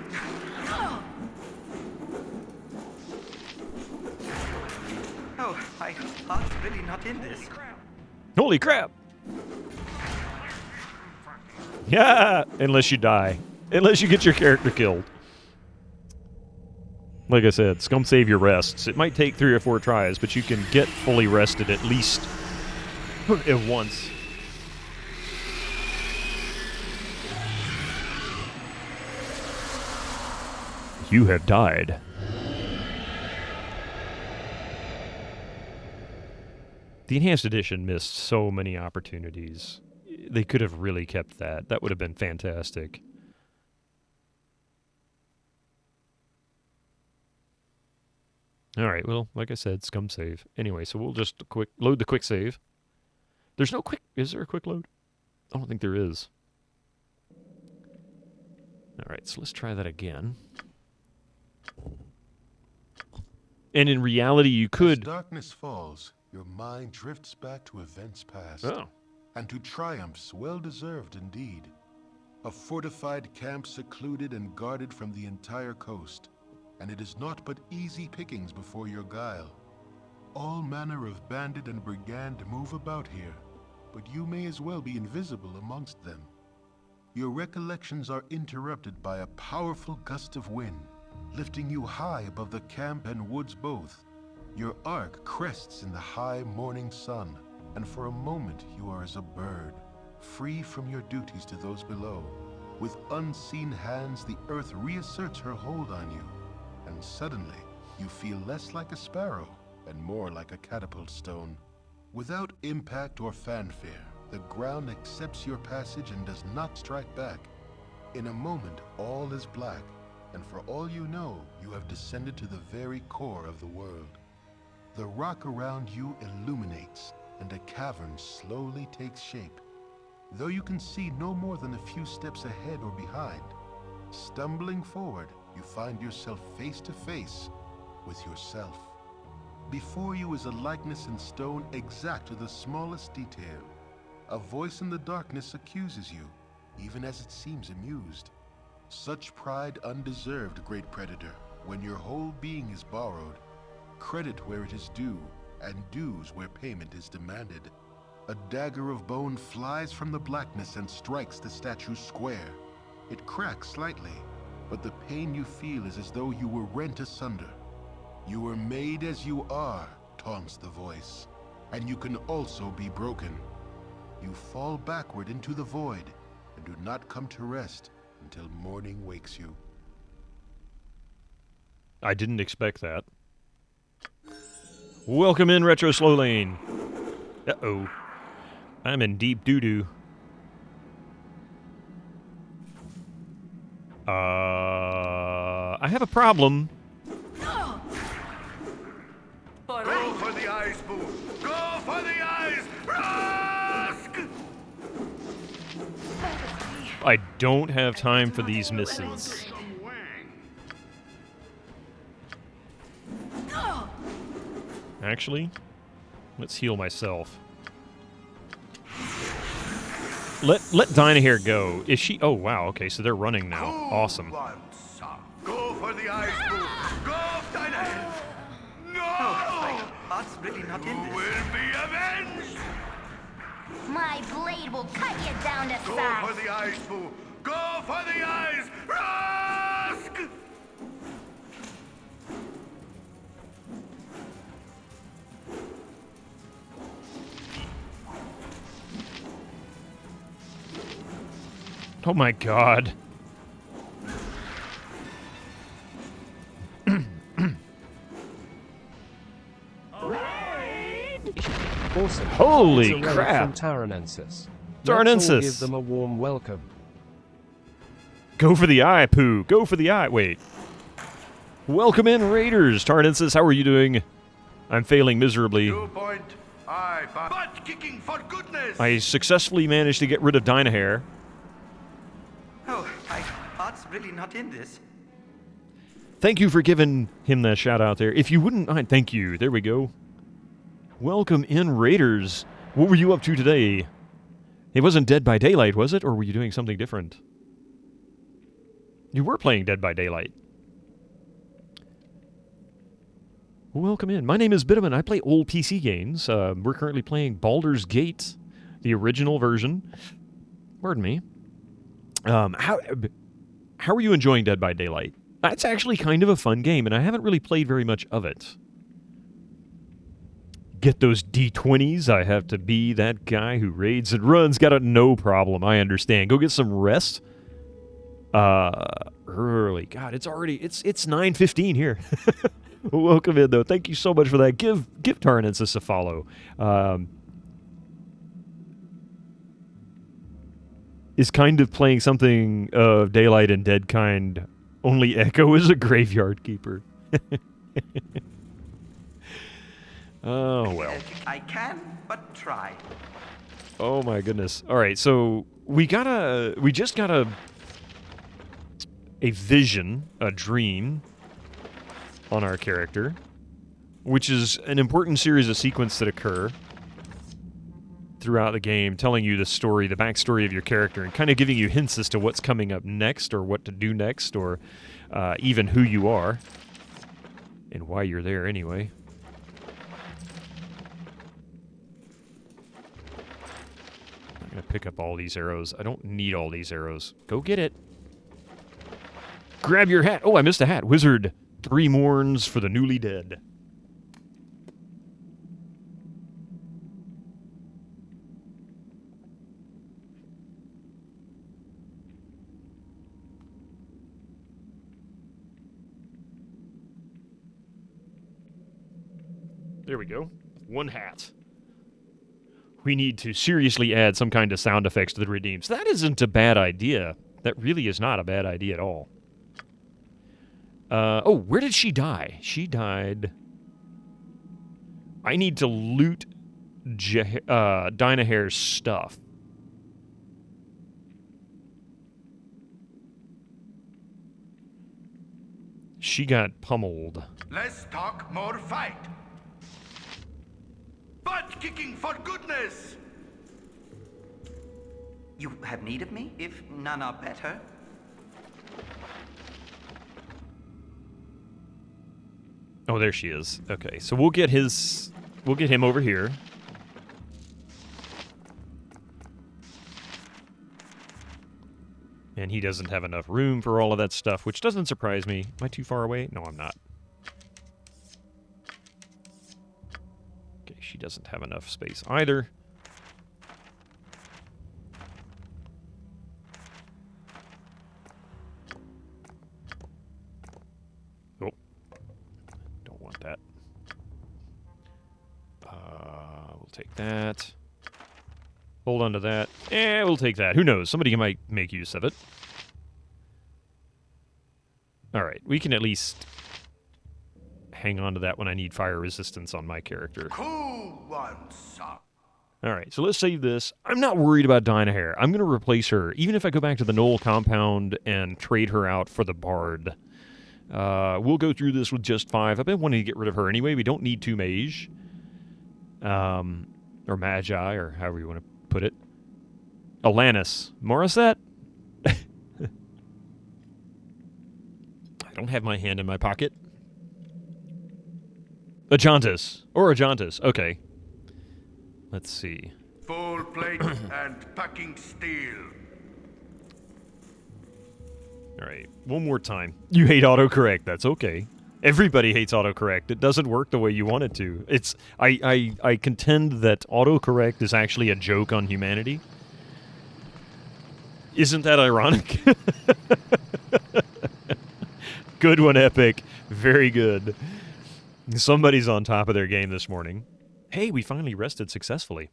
Oh, my heart's really not in this. Holy crap! Yeah, unless you die. Unless you get your character killed. Like I said, scum save your rests. It might take 3 or 4 tries, but you can get fully rested at least at once. You have died. The Enhanced Edition missed so many opportunities. They could have really kept that. That would have been fantastic. All right, well, like I said, scum save. Anyway, so we'll just load the quick save. There's no quick... Is there a quick load? I don't think there is. All right, so let's try that again. And in reality, you could... As darkness falls, your mind drifts back to events past. Oh. And to triumphs well-deserved indeed. A fortified camp secluded and guarded from the entire coast. And it is naught but easy pickings before your guile. All manner of bandit and brigand move about here, but you may as well be invisible amongst them. Your recollections are interrupted by a powerful gust of wind, lifting you high above the camp and woods both. Your arc crests in the high morning sun, and for a moment you are as a bird, free from your duties to those below. With unseen hands, the earth reasserts her hold on you. And suddenly, you feel less like a sparrow and more like a catapult stone. Without impact or fanfare, the ground accepts your passage and does not strike back. In a moment, all is black, and for all you know, you have descended to the very core of the world. The rock around you illuminates, and a cavern slowly takes shape. Though you can see no more than a few steps ahead or behind, stumbling forward, you find yourself face to face with yourself. Before you is a likeness in stone exact to the smallest detail. A voice in the darkness accuses you, even as it seems amused. Such pride undeserved, great predator, when your whole being is borrowed. Credit where it is due, and dues where payment is demanded. A dagger of bone flies from the blackness and strikes the statue square. It cracks slightly, but the pain you feel is as though you were rent asunder. You were made as you are, taunts the voice, and you can also be broken. You fall backward into the void, and do not come to rest until morning wakes you. I didn't expect that. Welcome in, Retro Slow Lane. Uh-oh. I'm in deep doo-doo. I have a problem. Go for the eyes, Boo! Go for the eyes! Rusk! I don't have time for these misses. Actually, let's heal myself. Let Dinah here go. Is she? Oh wow. Okay, so they're running now. Awesome. Go for the eyes, Boo. Go, Dinah. No! My heart's really not in You this. will be avenged. My blade will cut you down to Go size. for the eyes, Boo. Go for the eyes. Rusk! Oh my god. Awesome. Holy It's a raid crap. From Taranensis. Taranensis. Let's all give them a warm welcome. Go for the eye, Pooh. Go for the eye. Wait. Welcome in, Raiders. Tarnensis, how are you doing? I'm failing miserably. 2 point. Butt kicking for goodness. I successfully managed to get rid of Dynahair. Oh, my heart's really not in this. Thank you for giving him that shout out there. If you wouldn't mind, thank you. There we go. Welcome in, Raiders. What were you up to today? It wasn't Dead by Daylight, was it? Or were you doing something different? You were playing Dead by Daylight. Welcome in. My name is Bitterman. I play old PC games. We're currently playing Baldur's Gate, the original version. Pardon me. How are you enjoying Dead by Daylight? That's actually kind of a fun game, and I haven't really played very much of it. Get those D20s. I have to be that guy who raids and runs. Got it, no problem. I understand. Go get some rest. Early. God, it's 9:15 here. Welcome in, though. Thank you so much for that. Give Tarnensis a follow. Is kind of playing something of Daylight and Dead kind. Only Echo is a graveyard keeper. Oh, well. I can, but try. Oh, my goodness. All right, so we just got a vision, a dream on our character, which is an important series of sequences that occur throughout the game, telling you the story, the backstory of your character, and kind of giving you hints as to what's coming up next, or what to do next, or even who you are, and why you're there anyway. I'm going to pick up all these arrows. I don't need all these arrows. Go get it. Grab your hat. Oh, I missed a hat. Wizard. 3 mourns for the newly dead. There we go. 1 hat. We need to seriously add some kind of sound effects to the redeems. That isn't a bad idea. That really is not a bad idea at all. Oh, where did she die? She died... I need to loot Dynahair's stuff. She got pummeled. Less talk, more fight. Butt kicking for goodness. You have need of me, if none are better. Oh, there she is. Okay, so we'll get him over here. And he doesn't have enough room for all of that stuff, which doesn't surprise me. Am I too far away? No, I'm not. Okay, she doesn't have enough space either. Oh. Don't want that. We'll take that. Hold on to that. We'll take that. Who knows? Somebody might make use of it. Alright, we can at least hang on to that when I need fire resistance on my character. Cool one, son. Alright, so let's save this. I'm not worried about Dynahair. I'm going to replace her, even if I go back to the Knoll compound and trade her out for the Bard. We'll go through this with just 5. I've been wanting to get rid of her anyway. We don't need 2 mage. Or magi, or however you want to put it. Alanis Morissette? I don't have my hand in my pocket. Ajantis. Or Ajantis. Okay. Let's see. Full plate and packing steel. All right. One more time. You hate autocorrect. That's okay. Everybody hates autocorrect. It doesn't work the way you want it to. It's I contend that autocorrect is actually a joke on humanity. Isn't that ironic? Good one, Epic. Very good. Somebody's on top of their game this morning. Hey, we finally rested successfully.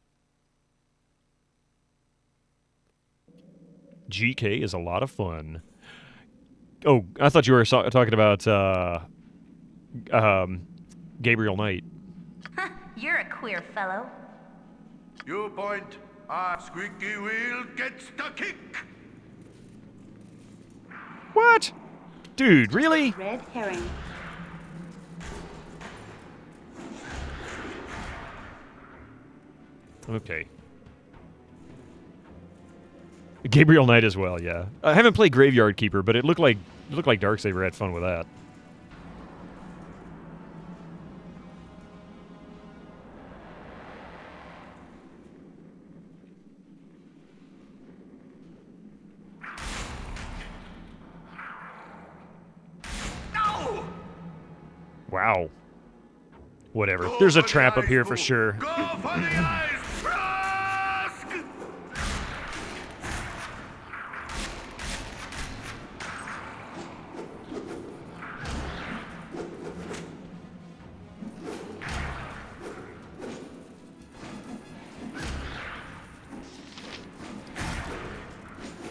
GK is a lot of fun. Oh, I thought you were talking about Gabriel Knight. You're a queer fellow. You point. Squeaky wheel gets the kick. What? Dude, really? Red herring. Okay. Gabriel Knight as well, yeah. I haven't played Graveyard Keeper, but it looked like Darksaber had fun with that. No! Wow. Whatever. There's a trap up here for sure. Go for the eyes! Frosk!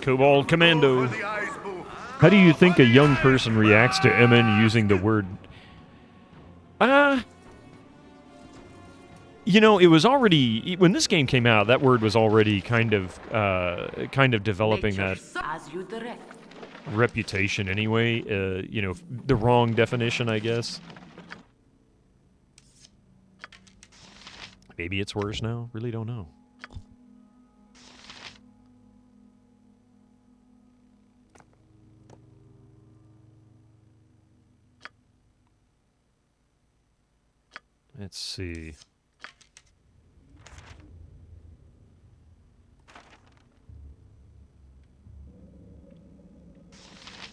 Cobalt Commando. How do you think a young person reacts to MN using the word... You know, it was already... When this game came out, that word was already kind of developing that reputation anyway. You know, the wrong definition, I guess. Maybe it's worse now. Really don't know. Let's see.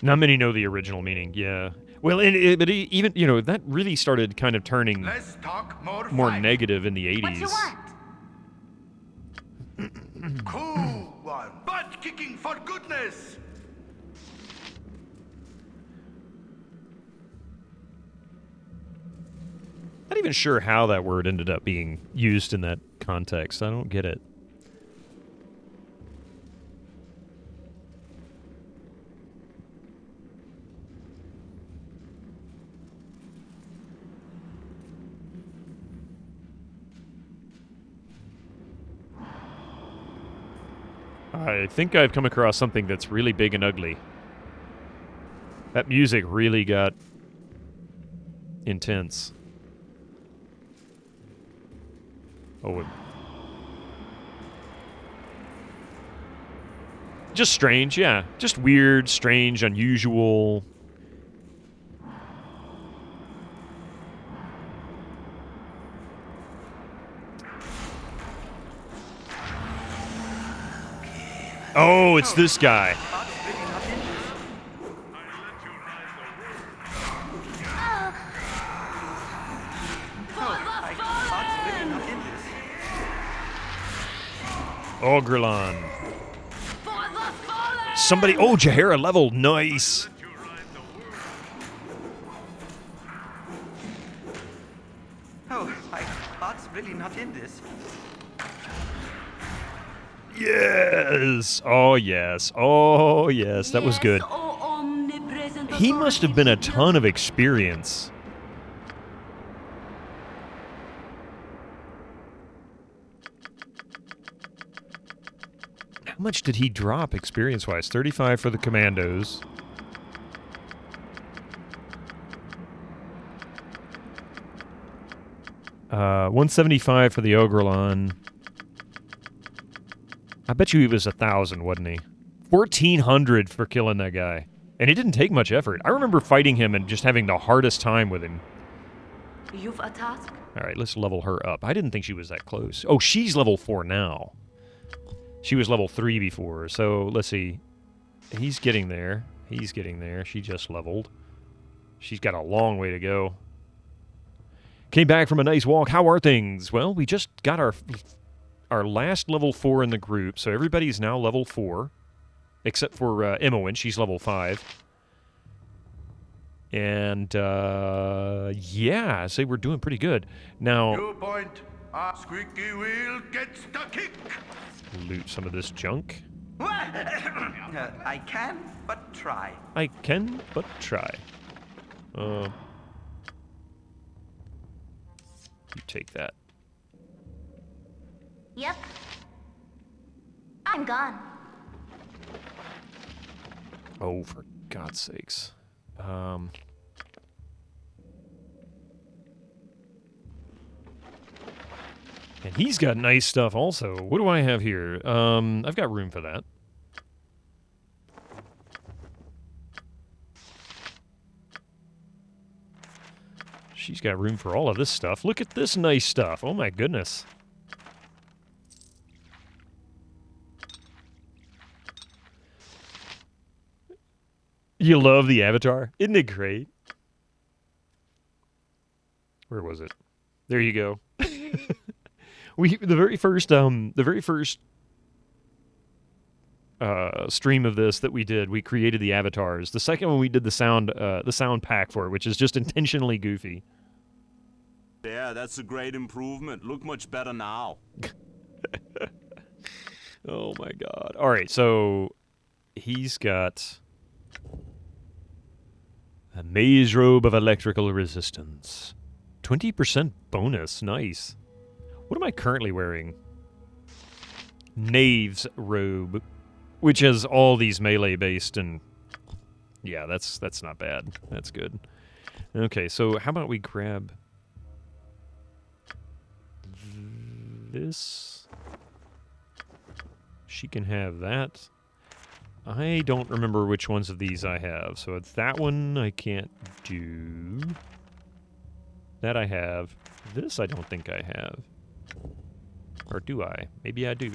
Not many know the original meaning, yeah. Well, but even, you know, that really started kind of turning more negative in the 80s. What you want? Cool one. Butt kicking for goodness! Not even sure how that word ended up being used in that context. I don't get it. I think I've come across something that's really big and ugly. That music really got intense. Oh, just strange, yeah. Just weird, strange, unusual. Oh, it's this guy. Ogrelon. Somebody. Oh, Jahara leveled. Nice. Oh, my heart's really not in this. Yes. Oh, yes. Oh, yes. That was good. He must have been a ton of experience. How much did he drop experience-wise? 35 for the Commandos. $175 for the Ogrelon. I bet you he was 1,000, wasn't he? 1,400 for killing that guy. And it didn't take much effort. I remember fighting him and just having the hardest time with him. You've a task? All right, let's level her up. I didn't think she was that close. Oh, she's level 4 now. She was level 3 before. So, let's see. He's getting there. He's getting there. She just leveled. She's got a long way to go. Came back from a nice walk. How are things? Well, we just got our last level 4 in the group, so everybody's now level 4. Except for Imowen, she's level 5. And, yeah, I say we're doing pretty good. Now, You point, squeaky wheel gets the kick. loot some of this junk. I can but try. I can but try. You take that. Yep. I'm gone. Oh, for God's sakes. And he's got nice stuff also. What do I have here? I've got room for that. She's got room for all of this stuff. Look at this nice stuff. Oh my goodness. You love the avatar? Isn't it great? Where was it? There you go. The very first stream of this that we did, we created the avatars. The second one we did the sound pack for it, which is just intentionally goofy. Yeah, that's a great improvement. Look much better now. Oh my God. All right, so he's got a maze robe of electrical resistance. 20% bonus. Nice. What am I currently wearing? Knave's robe, which has all these melee based, and yeah, that's not bad. That's good. Okay, so how about we grab this? She can have that. I don't remember which ones of these I have, so that one I can't do. That I have. This I don't think I have. Or do I? Maybe I do.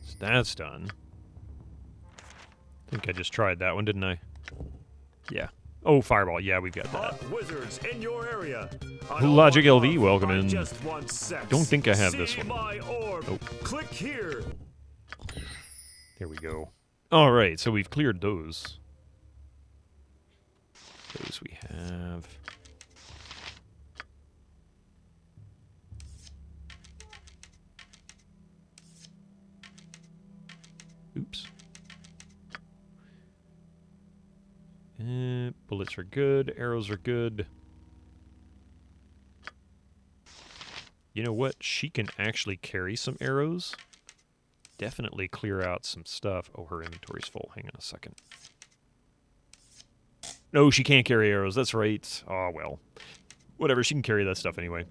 So that's done. I think I just tried that one, didn't I? Yeah. Oh, Fireball. Yeah, we've got that. Wizards in your area. Logic LV, welcome in. Just 1 sec. Don't think I have this one. Nope. Click here. There we go. All right, so we've cleared those. Those we have. Oops. Bullets are good. Arrows are good. You know what? She can actually carry some arrows. Definitely clear out some stuff. Oh, her inventory's full. Hang on a second. No, she can't carry arrows. That's right. Oh, well. Whatever. She can carry that stuff anyway.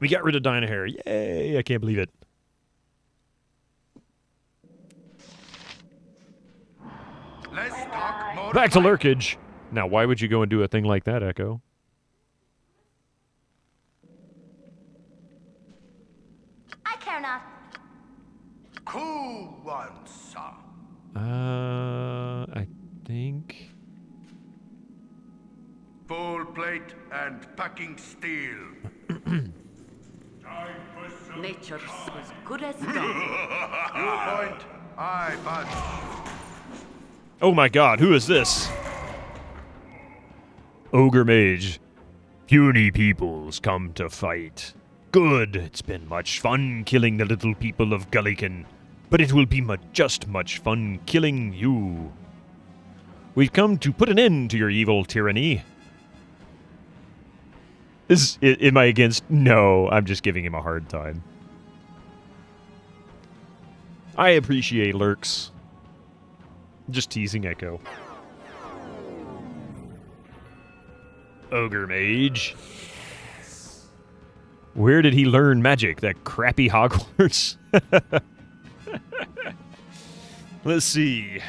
We got rid of Dynahair. Yay! I can't believe it. Let's talk more. Back to Lurkage. Now, why would you go and do a thing like that, Echo? I care not. Cool one, sir. I think... Full plate and packing steel. Nature's as good as done. You point, I punch. Oh my God, who is this? Ogre Mage. Puny peoples come to fight. Good, it's been much fun killing the little people of Gulliken, but it will be just much fun killing you. We've come to put an end to your evil tyranny. Am I against? No, I'm just giving him a hard time. I appreciate lurks. Just teasing Echo. Ogre Mage. Where did he learn magic? That crappy Hogwarts? Let's see.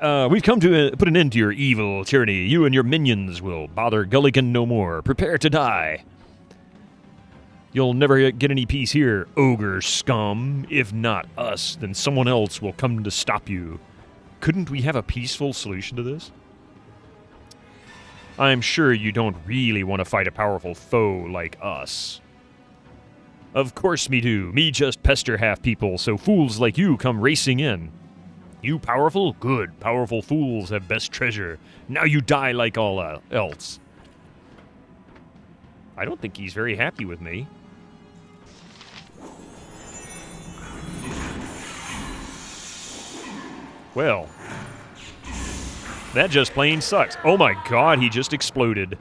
We've come to put an end to your evil tyranny. You and your minions will bother Gulligan no more. Prepare to die. You'll never get any peace here, ogre scum. If not us, then someone else will come to stop you. Couldn't we have a peaceful solution to this? I'm sure you don't really want to fight a powerful foe like us. Of course me do. Me just pester half people, so fools like you come racing in. You powerful? Good. Powerful fools have best treasure. Now you die like all else. I don't think he's very happy with me. Well, that just plain sucks. Oh my god, he just exploded.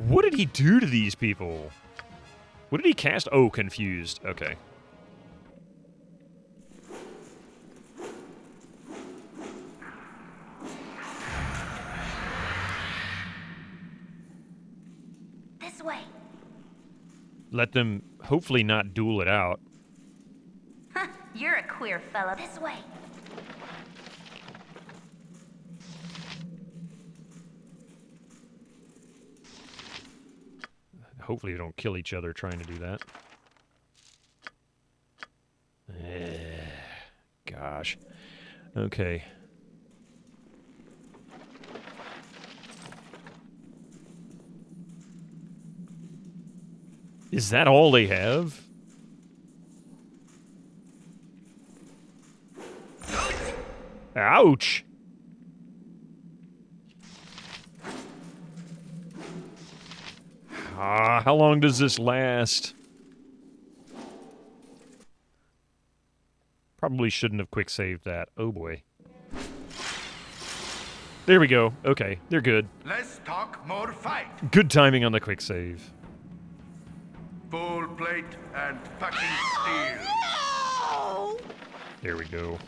What did he do to these people? What did he cast? Oh, confused. Okay. This way. Let them hopefully not duel it out. Huh, you're a queer fella. This way. Hopefully they don't kill each other trying to do that. Gosh. Okay. Is that all they have? Ouch! How long does this last? Probably shouldn't have quick saved that. Oh boy. There we go. Okay, they're good. Let's talk more fight. Good timing on the quick save. Full plate and fucking steel. No! There we go.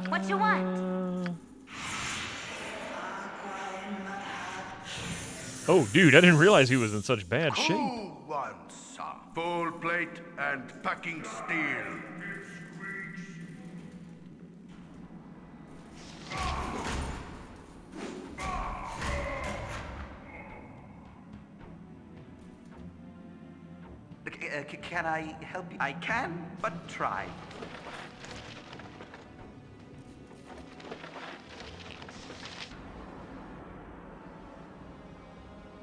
What you want? Oh, dude, I didn't realize he was in such bad shape. Who wants some? Full plate and fucking steel. Can I help you? I can, but try.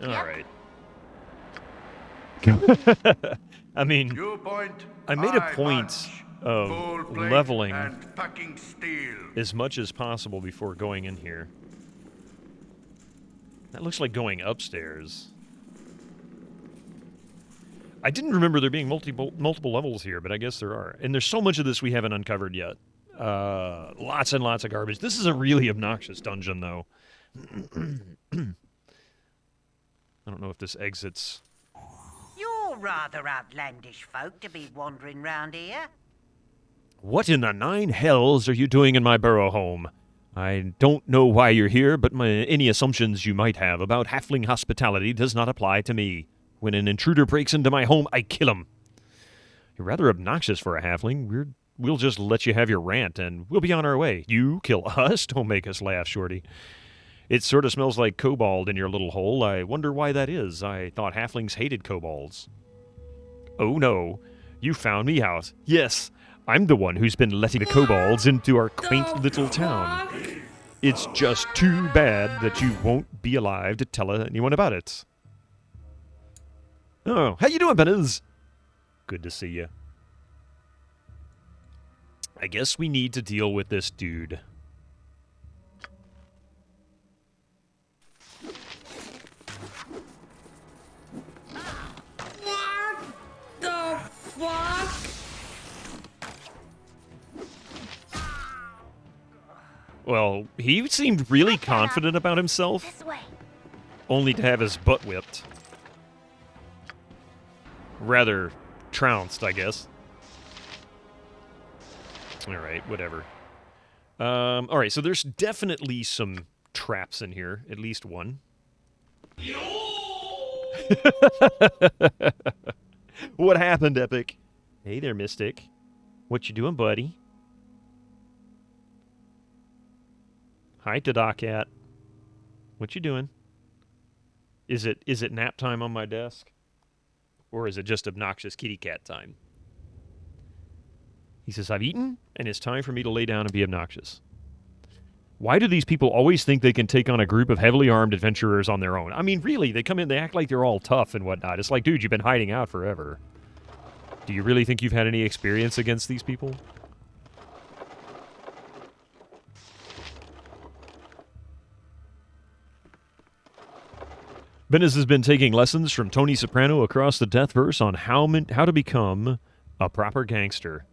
All right. I mean, I made a point of leveling as much as possible before going in here. That looks like going upstairs. I didn't remember there being multiple levels here, but I guess there are. And there's so much of this we haven't uncovered yet. Lots and lots of garbage. This is a really obnoxious dungeon, though. I don't know if this exits. You're rather outlandish folk to be wandering round here. What in the nine hells are you doing in my burrow home? I don't know why you're here, but any assumptions you might have about halfling hospitality does not apply to me. When an intruder breaks into my home, I kill him. You're rather obnoxious for a halfling. We'll just let you have your rant, and we'll be on our way. You kill us? Don't make us laugh, Shorty. It sort of smells like kobold in your little hole. I wonder why that is. I thought halflings hated kobolds. Oh no, you found me out. Yes, I'm the one who's been letting the kobolds into our quaint little town. It's just too bad that you won't be alive to tell anyone about it. Oh, how you doing, Benners? Good to see you. I guess we need to deal with this dude. What the fuck? Well, he seemed really confident about himself. This way. Only to have his butt whipped. Rather trounced, I guess. All right, whatever. All right, so there's definitely some traps in here, at least one. What happened, Epic? Hey there, Mystic. What you doing, buddy? Hi, Cat. What you doing? Is it nap time on my desk? Or is it just obnoxious kitty cat time? He says, I've eaten, and it's time for me to lay down and be obnoxious. Why do these people always think they can take on a group of heavily armed adventurers on their own? I mean, really, they come in, they act like they're all tough and whatnot. It's like, dude, you've been hiding out forever. Do you really think you've had any experience against these people? Bennis has been taking lessons from Tony Soprano across the Deathverse on how to become a proper gangster.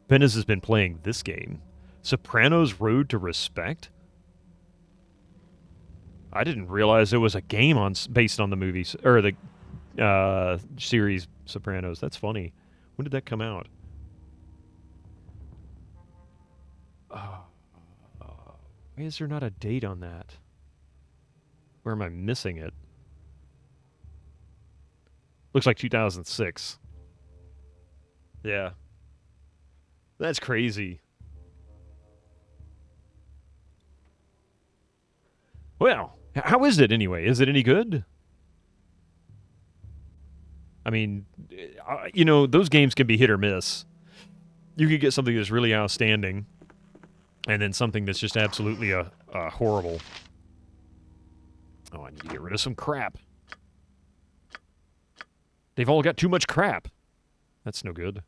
Bennis has been playing this game. Soprano's Road to Respect? I didn't realize there was a game based on the movies, or the series Sopranos. That's funny. When did that come out? Why is there not a date on that? Or am I missing it? Looks like 2006. Yeah. That's crazy. Well, how is it anyway? Is it any good? I mean, you know, those games can be hit or miss. You could get something that's really outstanding, and then something that's just absolutely horrible. Oh, I need to get rid of some crap. They've all got too much crap. That's no good.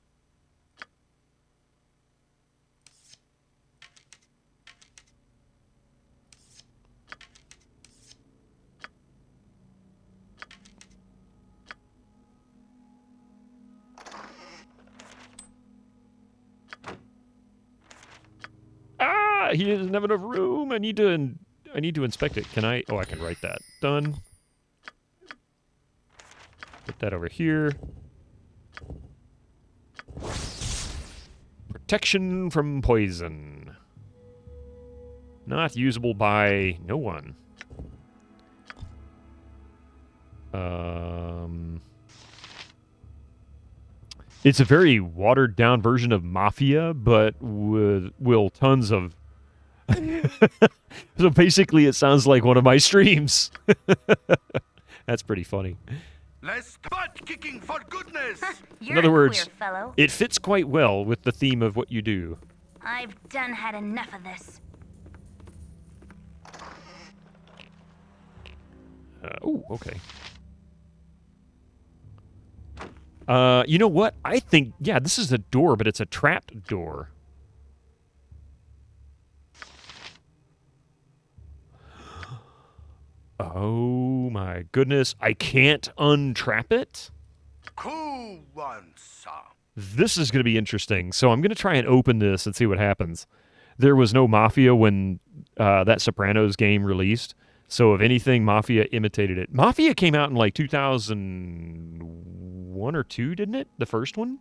He doesn't have enough room. I need to inspect it. Can I? Oh, I can write that. Done. Put that over here. Protection from poison. Not usable by no one. It's a very watered down version of Mafia, but will tons of... So basically it sounds like one of my streams. That's pretty funny. Less butt kicking, for goodness! In other words, it fits quite well with the theme of what you do. I've done had enough of this. Oh, okay. You know what? I think, yeah, this is a door, but it's a trapped door. Oh my goodness, I can't untrap it? Cool one, sir. This is going to be interesting. So I'm going to try and open this and see what happens. There was no Mafia when that Sopranos game released. So if anything, Mafia imitated it. Mafia came out in like 2001 or 2, didn't it? The first one?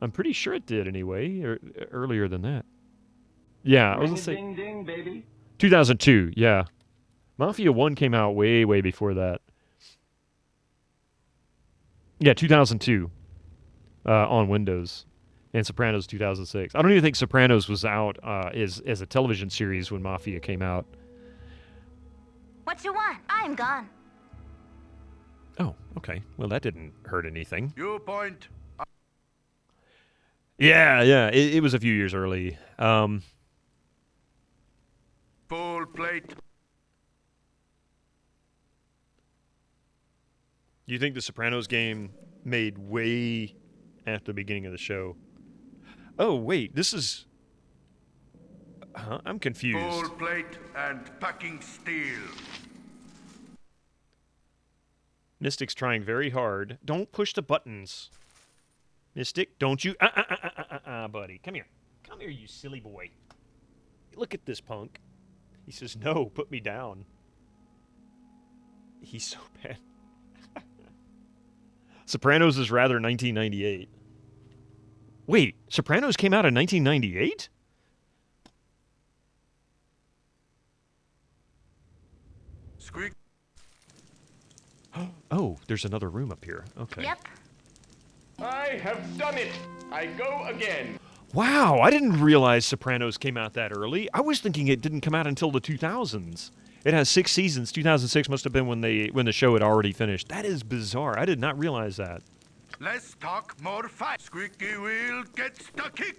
I'm pretty sure it did anyway, or earlier than that. Yeah, I was going to say... Ding, ding, baby. 2002, yeah. Mafia 1 came out way, way before that. Yeah, 2002 on Windows. And Sopranos 2006. I don't even think Sopranos was out as a television series when Mafia came out. What you want? I'm gone. Oh, okay. Well, that didn't hurt anything. You point. Yeah. It was a few years early. Full plate. Do you think the Sopranos game made way after the beginning of the show? Oh, wait, this is... I'm confused. Full plate and packing steel. Mystic's trying very hard. Don't push the buttons. Mystic, don't you... buddy. Come here. Come here, you silly boy. Look at this punk. He says, no, put me down. He's so bad. Sopranos is rather 1998. Wait, Sopranos came out in 1998? Squeak. Oh, there's another room up here. Okay. Yep. I have done it. I go again. Wow, I didn't realize Sopranos came out that early. I was thinking it didn't come out until the 2000s. It has 6 seasons. 2006 must have been when the show had already finished. That is bizarre. I did not realize that. Let's talk more fight. Squeaky wheel gets the kick.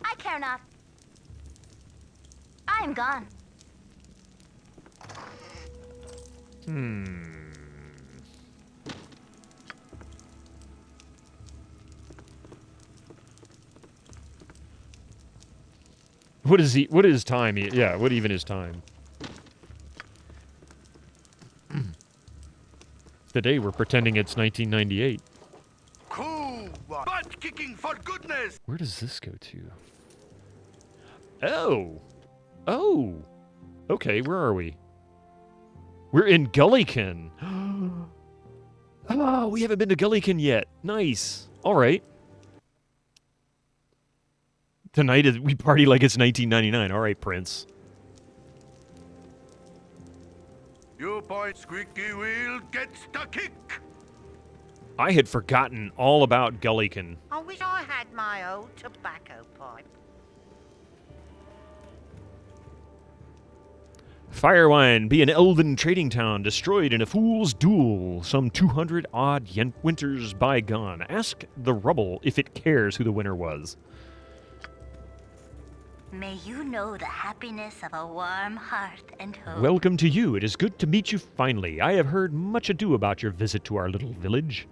I care not. I am gone. What is time? Yeah, what even is time? Today we're pretending it's 1998. Cool. Butt kicking for goodness. Where does this go to? Oh. Oh. Okay, where are we? We're in Gullykin. Oh, we haven't been to Gullykin yet. Nice. All right. Tonight we party like it's 1999. All right, Prince. You point, squeaky wheel gets the kick. I had forgotten all about Gullykin. I wish I had my old tobacco pipe. Firewine be an elven trading town destroyed in a fool's duel some 200-odd winters bygone. Ask the rubble if it cares who the winner was. May you know the happiness of a warm hearth and home. Welcome to you. It is good to meet you finally. I have heard much ado about your visit to our little village.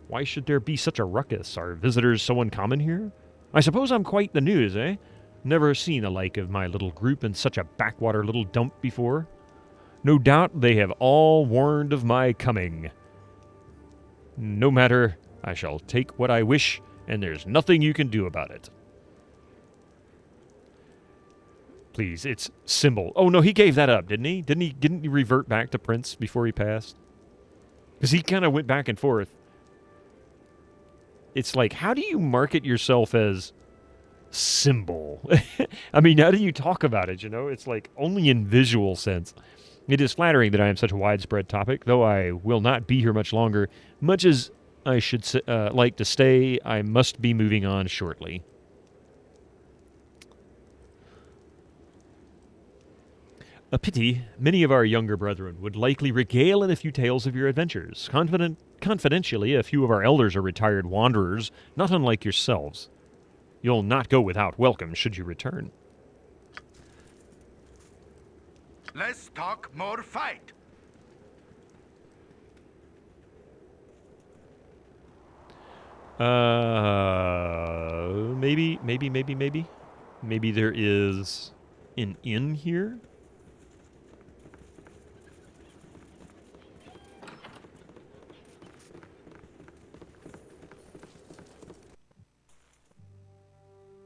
Why should there be such a ruckus? Are visitors so uncommon here? I suppose I'm quite the news, eh? Never seen the like of my little group in such a backwater little dump before. No doubt they have all warned of my coming. No matter, I shall take what I wish, and there's nothing you can do about it. Please, it's Symbol. Oh, no, he gave that up, didn't he? Didn't he revert back to Prince before he passed? Because he kind of went back and forth. It's like, how do you market yourself as Symbol? I mean, how do you talk about it, you know? It's like only in visual sense. It is flattering that I am such a widespread topic, though I will not be here much longer. Much as I should like to stay, I must be moving on shortly. A pity, many of our younger brethren would likely regale in a few tales of your adventures. Confidentially, a few of our elders are retired wanderers, not unlike yourselves. You'll not go without welcome should you return. Let's talk more fight. Maybe. Maybe there is an inn here?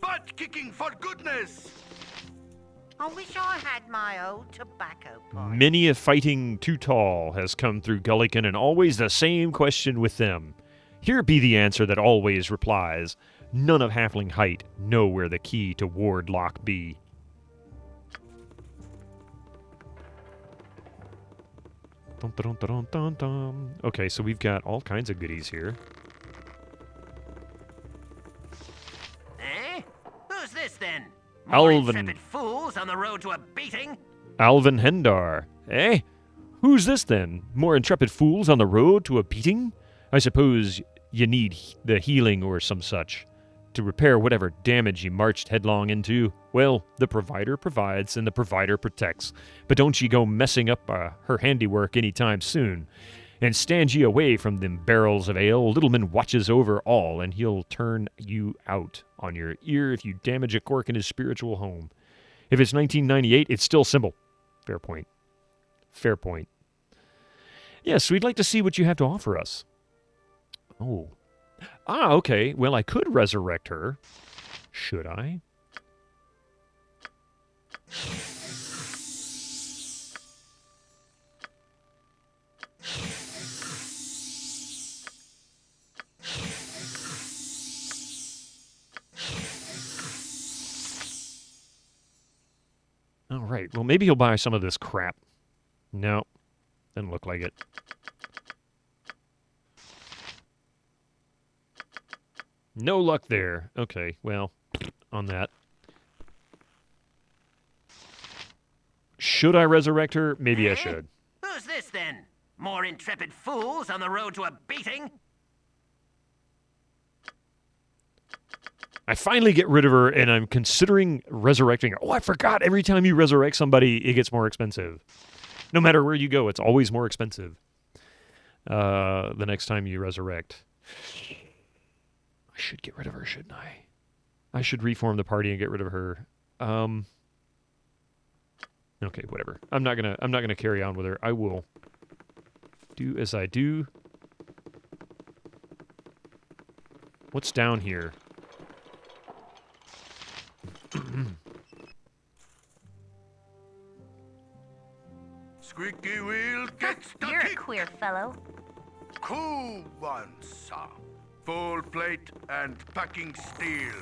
Butt kicking for goodness. I wish I had my old tobacco pipe. Many a fighting too tall has come through Gullykin, and always the same question with them. Here be the answer that always replies. None of halfling height know where the key to ward lock be. Dun, dun, dun, dun, dun, dun. Okay, so we've got all kinds of goodies here. Eh? Who's this then? More Alvin. intrepid fools on the road to a beating? Alvin Hendar. Eh? Who's this then? More intrepid fools on the road to a beating? I suppose you need the healing or some such to repair whatever damage you marched headlong into. Well, the provider provides and the provider protects. But don't ye go messing up her handiwork any time soon. And stand ye away from them barrels of ale. Littleman watches over all, and he'll turn you out on your ear if you damage a cork in his spiritual home. If it's 1998, it's still Symbol. Fair point. Fair point. Yes, we'd like to see what you have to offer us. Oh. Ah, okay. Well, I could resurrect her. Should I? Alright, well, maybe he'll buy some of this crap. No, doesn't look like it. No luck there. Okay, well, on that. Should I resurrect her? Maybe I should. Who's this, then? More intrepid fools on the road to a beating? I finally get rid of her, and I'm considering resurrecting her. Oh, I forgot. Every time you resurrect somebody, it gets more expensive. No matter where you go, it's always more expensive. The next time you resurrect. I should get rid of her, shouldn't I? I should reform the party and get rid of her. Okay, whatever. I'm not gonna carry on with her. I will do as I do. What's down here? Squeaky wheel gets the You're kick. a queer fellow. Cool one, sir. Full plate and packing steel.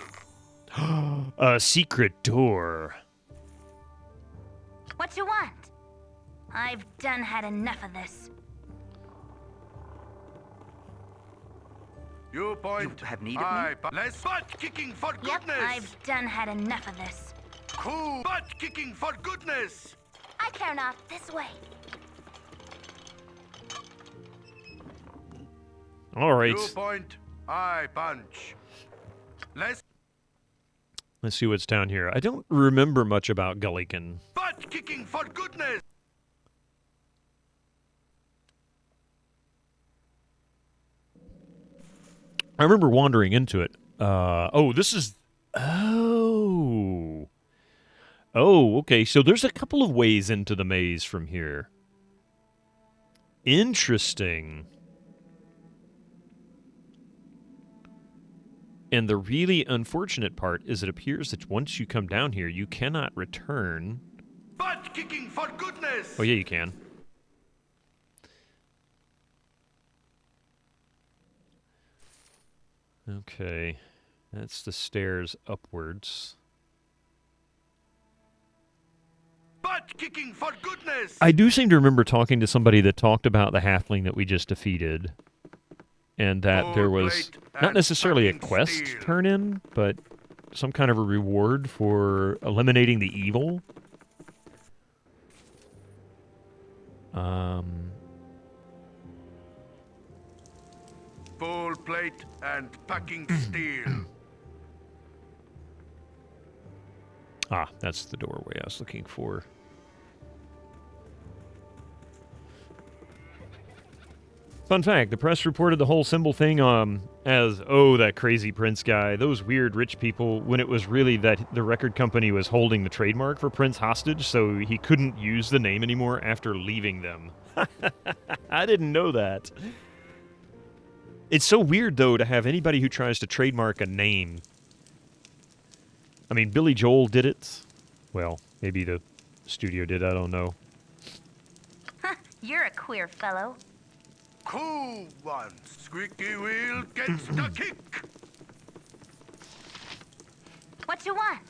A secret door. What you want? I've done had enough of this. You point. You have need of me? Less butt kicking for Yep, goodness. I've done had enough of this. Cool butt kicking for goodness. I care not. This way. All right. You point. I punch. Less Let's see what's down here. I don't remember much about Gullikin. butt kicking for goodness. I remember wandering into it. This is... Oh. Oh, okay. So there's a couple of ways into the maze from here. Interesting. And the really unfortunate part is it appears that once you come down here, you cannot return. Butt kicking for goodness. Oh, yeah, you can. Okay. That's the stairs upwards. Butt kicking for goodness. I do seem to remember talking to somebody that talked about the halfling that we just defeated. And that there was not necessarily a quest turn in, but some kind of a reward for eliminating the evil. Full plate and packing steel. Ah, that's the doorway I was looking for. Fun fact, the press reported the whole symbol thing as, oh, that crazy Prince guy, those weird rich people, when it was really that the record company was holding the trademark for Prince hostage, so he couldn't use the name anymore after leaving them. I didn't know that. It's so weird, though, to have anybody who tries to trademark a name. I mean, Billy Joel did it. Well, maybe the studio did, I don't know. You're a queer fellow. Cool one. Squeaky wheel gets the kick. What you want?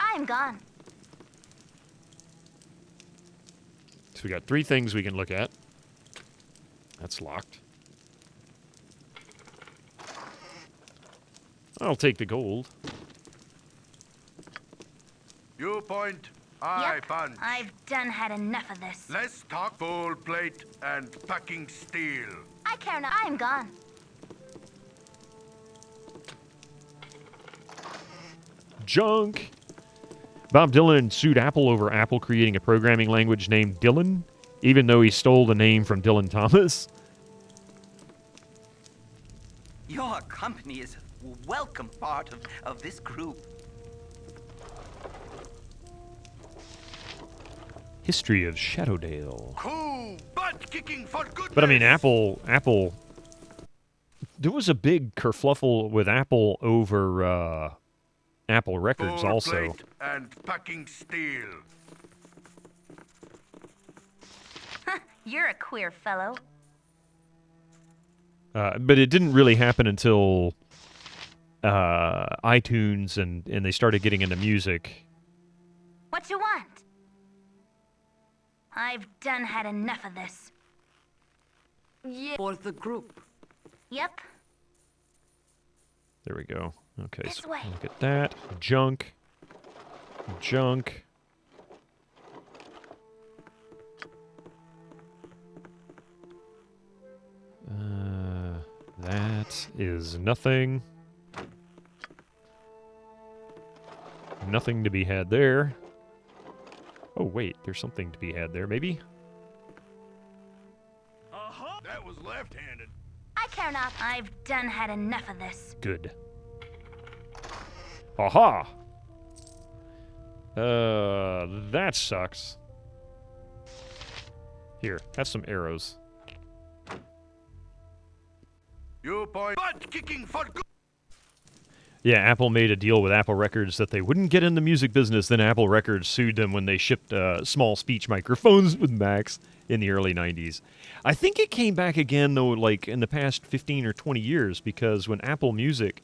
I'm gone. So we got 3 things we can look at. That's locked. I'll take the gold. You point. I Yep, punch. I've done had enough of this. Let's talk full plate and packing steel. I care not. I'm gone. Junk! Bob Dylan sued Apple over Apple creating a programming language named Dylan, even though he stole the name from Dylan Thomas. Your company is a welcome part of this group. History of Shadowdale. Cool butt kicking for goodness. But I mean, Apple... There was a big kerfluffle with Apple over Apple Records full also. Plate and packing steel. You're a queer fellow. But it didn't really happen until iTunes and they started getting into music. What you want? I've done had enough of this. Yeah. For the group. Yep. There we go. Okay, This so way. look at that. Junk. Junk. That is nothing. Nothing to be had there. Oh, wait, there's something to be had there, maybe? That was left-handed. I care not. I've done had enough of this. Good. Aha! That sucks. Here, have some arrows. You point butt kicking for good. Yeah, Apple made a deal with Apple Records that they wouldn't get in the music business. Then Apple Records sued them when they shipped small speech microphones with Macs in the early 90s. I think it came back again, though, like in the past 15 or 20 years, because when Apple Music,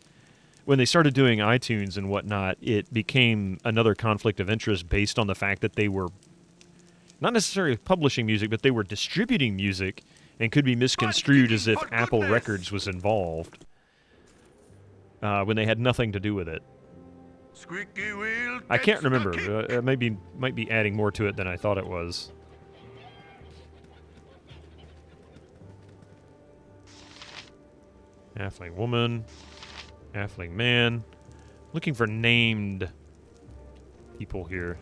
when they started doing iTunes and whatnot, it became another conflict of interest based on the fact that they were not necessarily publishing music, but they were distributing music and could be misconstrued as if Apple Records was involved. When they had nothing to do with it. Squeaky wheel. I can't remember. Might be adding more to it than I thought it was. Halfling woman. Halfling man. Looking for named people here.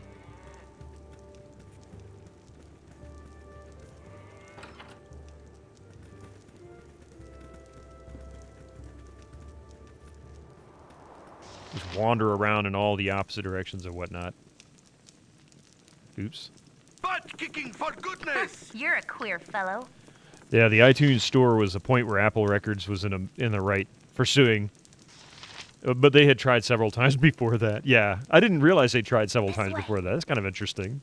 Just wander around in all the opposite directions and whatnot. Oops. Butt kicking for goodness. You're a queer fellow. Yeah, the iTunes store was a point where Apple Records was in the right for suing. But they had tried several times before that. Yeah, I didn't realize they tried several times before that. That's kind of interesting.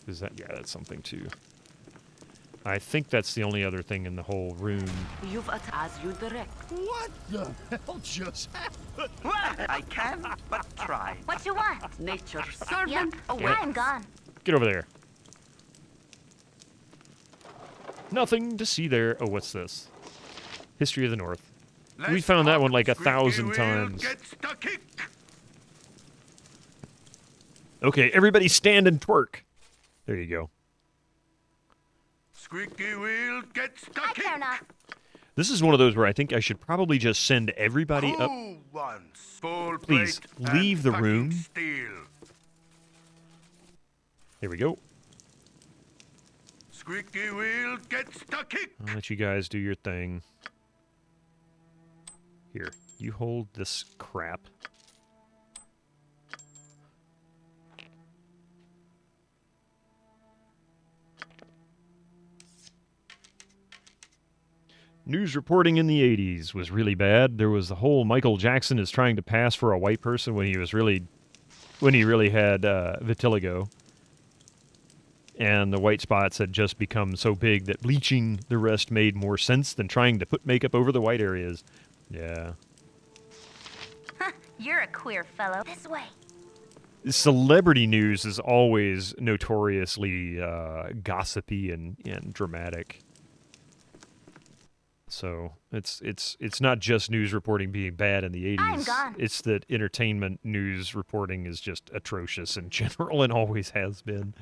Is that? Yeah, that's something too. I think that's the only other thing in the whole room. You've as you direct. What the hell just happened? I can but try. What you want? Nature Yep. servant awaits. I'm gone. Get over there. Nothing to see there. Oh, what's this? History of the North. We found that one like 1,000 times. Okay, everybody stand and twerk. There you go. Squeaky wheel gets stuck. I care not. This is one of those where I think I should probably just send everybody up. Who wants full Please, plate leave the and room. fucking steel? Here we go. Squeaky wheel gets stuck. I'll let you guys do your thing. Here, you hold this crap. News reporting in the 80s was really bad. There was the whole Michael Jackson is trying to pass for a white person when he really had vitiligo. And the white spots had just become so big that bleaching the rest made more sense than trying to put makeup over the white areas. Yeah. You're a queer fellow. This way. Celebrity news is always notoriously gossipy and dramatic. So it's not just news reporting being bad in the 80s. I'm gone. It's that entertainment news reporting is just atrocious in general and always has been.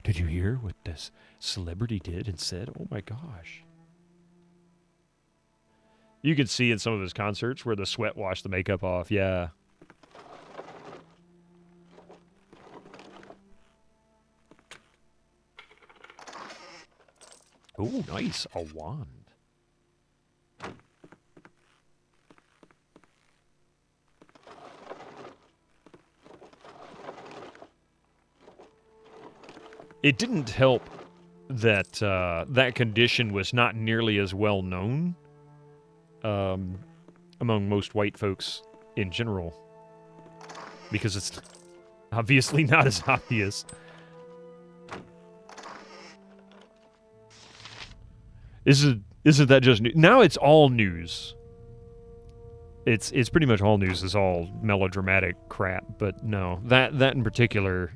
Did you hear what this celebrity did and said? Oh my gosh. You could see in some of his concerts where the sweat washed the makeup off. Yeah. Oh, nice. A wand. It didn't help that that condition was not nearly as well known among most white folks in general, because it's obviously not as obvious. This is Isn't that just news? Now it's all news. It's pretty much all news is all melodramatic crap, but no. That in particular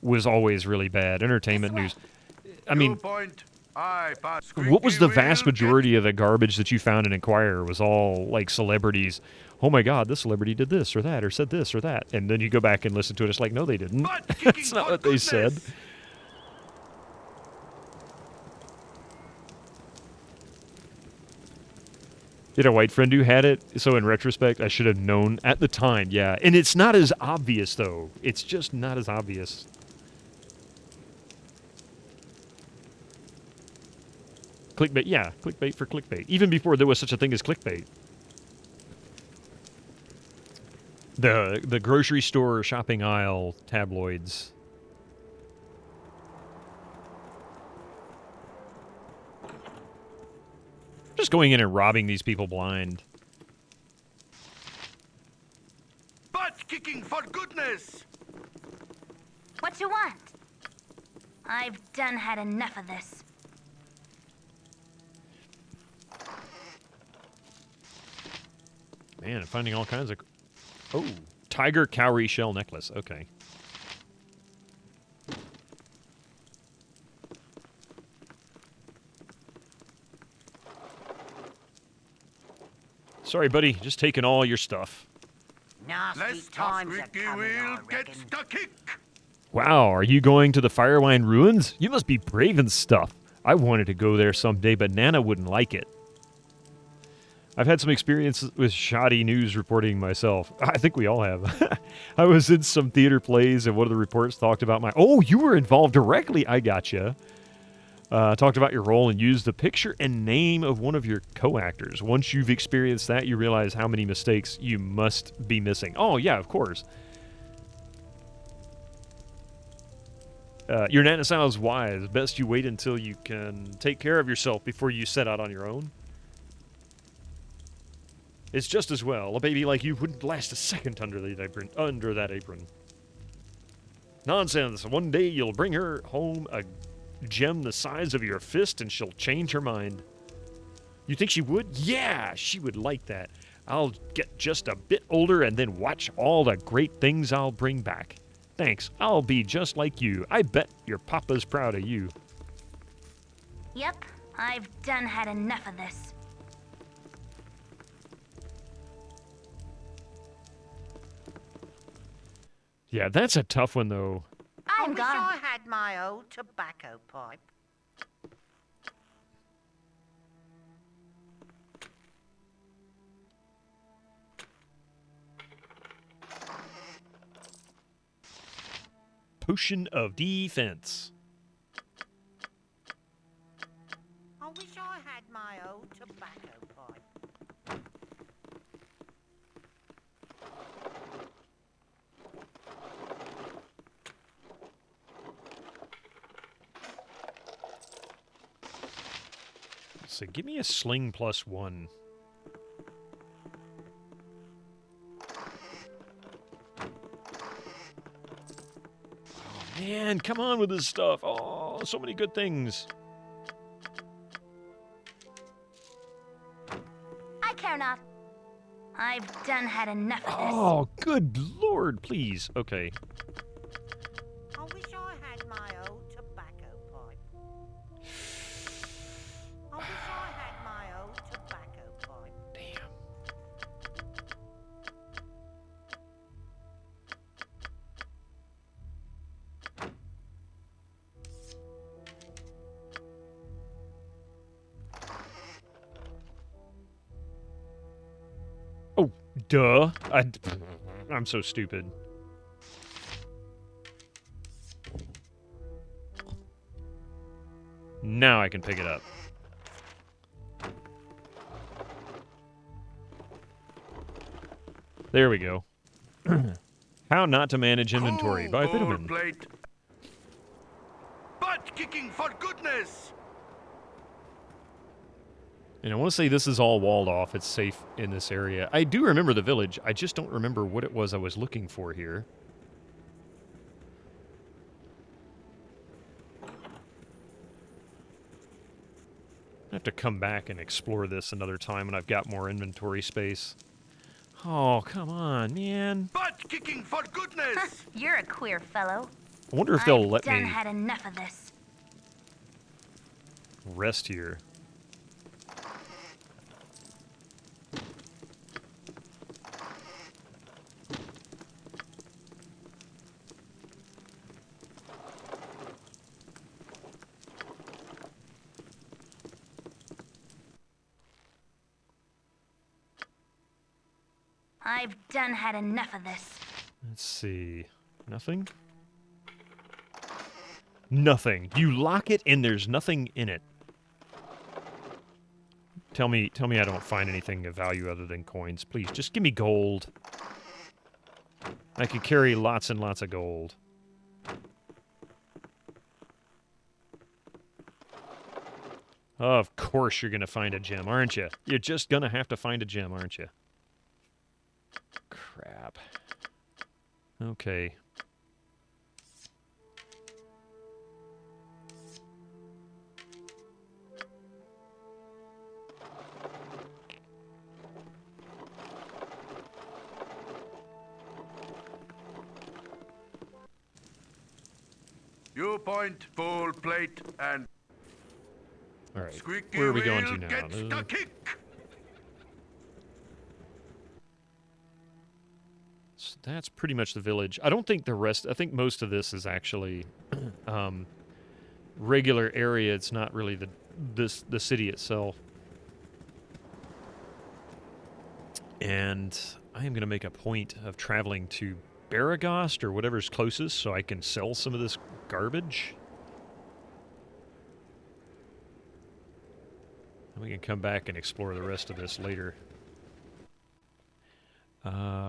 was always really bad. Entertainment news. I mean, what was the vast majority of the garbage that you found in Inquirer was all like celebrities. Oh my God, this celebrity did this or that or said this or that. And then you go back and listen to it. It's like, no, they didn't. That's not what they said. You had a white friend who had it, so in retrospect, I should have known at the time, yeah. And it's not as obvious, though. It's just not as obvious. Clickbait, yeah, clickbait for clickbait. Even before there was such a thing as clickbait. The grocery store shopping aisle tabloids. Just going in and robbing these people blind. Butt kicking for goodness! What you want? I've done had enough of this. Man, finding all kinds of... Oh, tiger cowrie shell necklace. Okay. Sorry, buddy. Just taking all your stuff. Nasty times are coming, I reckon. Wow, are you going to the Firewine Ruins? You must be brave and stuff. I wanted to go there someday, but Nana wouldn't like it. I've had some experience with shoddy news reporting myself. I think we all have. I was in some theater plays, and one of the reports talked about my... Oh, you were involved directly. I gotcha. Talked about your role and used the picture and name of one of your co-actors. Once you've experienced that, you realize how many mistakes you must be missing. Oh, yeah, of course. Your Nana sounds wise. Best you wait until you can take care of yourself before you set out on your own. It's just as well. A baby like you wouldn't last a second under that apron. Nonsense. One day you'll bring her home a gem the size of your fist and she'll change her mind. You think she would? Yeah, she would like that. I'll get just a bit older and then watch all the great things I'll bring back. Thanks. I'll be just like you. I bet your papa's proud of you. Yep, I've done had enough of this. Yeah, that's a tough one, though. I wish I had my old tobacco pipe. Potion of defense. I wish I had my old tobacco pipe. So give me a sling +1. Oh, man, come on with this stuff. Oh, so many good things. I care not. I've done had enough of this. Oh, good Lord, please. Okay. I wish I had my old tobacco pipe. I wish I had my old tobacco pipe. Damn. Oh, duh. I'm so stupid. Now I can pick it up. There we go. How not to manage inventory by Bitterman. Butt kicking for goodness! And I want to say this is all walled off. It's safe in this area. I do remember the village. I just don't remember what it was I was looking for here. have to come back and explore this another time when I've got more inventory space. Oh, come on, man. Butt kicking for goodness! You're a queer fellow. I wonder if they'll let I've me had enough of this. rest here. I've done had enough of this. Let's see. Nothing? Nothing. You lock it and there's nothing in it. Tell me I don't find anything of value other than coins. Please, just give me gold. I could carry lots and lots of gold. Of course you're going to find a gem, aren't you? You're just going to have to find a gem, aren't you? Crap. Okay. Viewpoint, full plate, and... All right. Squeaky Where are we going wheel to now? gets the kick. So that's pretty much the village. I don't think the rest... I think most of this is actually regular area. It's not really the city itself. And I am going to make a point of traveling to Baragost or whatever's closest so I can sell some of this garbage. And we can come back and explore the rest of this later.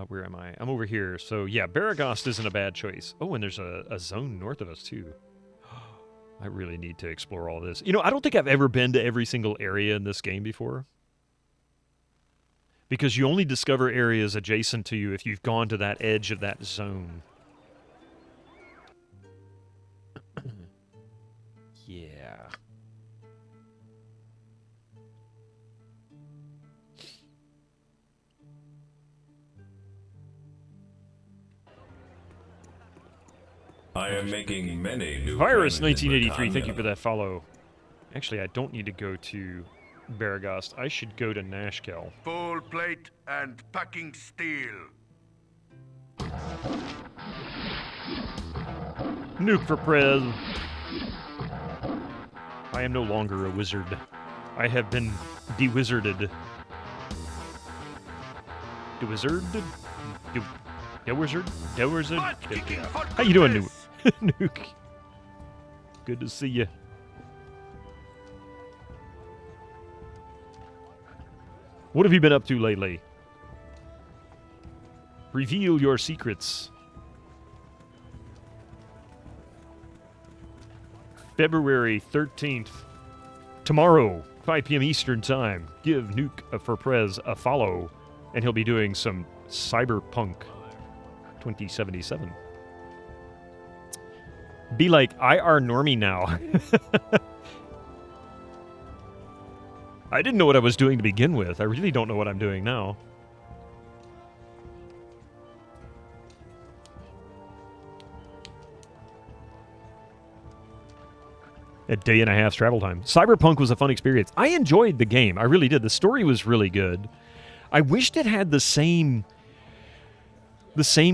Where am I? I'm over here. So, yeah, Baragost isn't a bad choice. Oh, and there's a zone north of us, too. I really need to explore all this. You know, I don't think I've ever been to every single area in this game before. Because you only discover areas adjacent to you if you've gone to that edge of that zone. Yeah. I am making many new Virus friends in 1983, thank you Britannia. for that follow. Actually, I don't need to go to Baragost. I should go to Nashkel. Full plate and packing steel. Nuke for Prez. I am no longer a wizard. I have been de-wizarded. De-wizard? De-wizard? De-wizard? Yeah. How you doing, Nuke? Nuke. Good to see you. What have you been up to lately? Reveal your secrets. February 13th. Tomorrow, 5 p.m. Eastern Time. Give Nuke for Prez a follow, and he'll be doing some Cyberpunk 2077. Be like IR Normie now. I didn't know what I was doing to begin with. I really don't know what I'm doing now. A day and a half's travel time. Cyberpunk was a fun experience. I enjoyed the game. I really did. The story was really good. I wished it had the same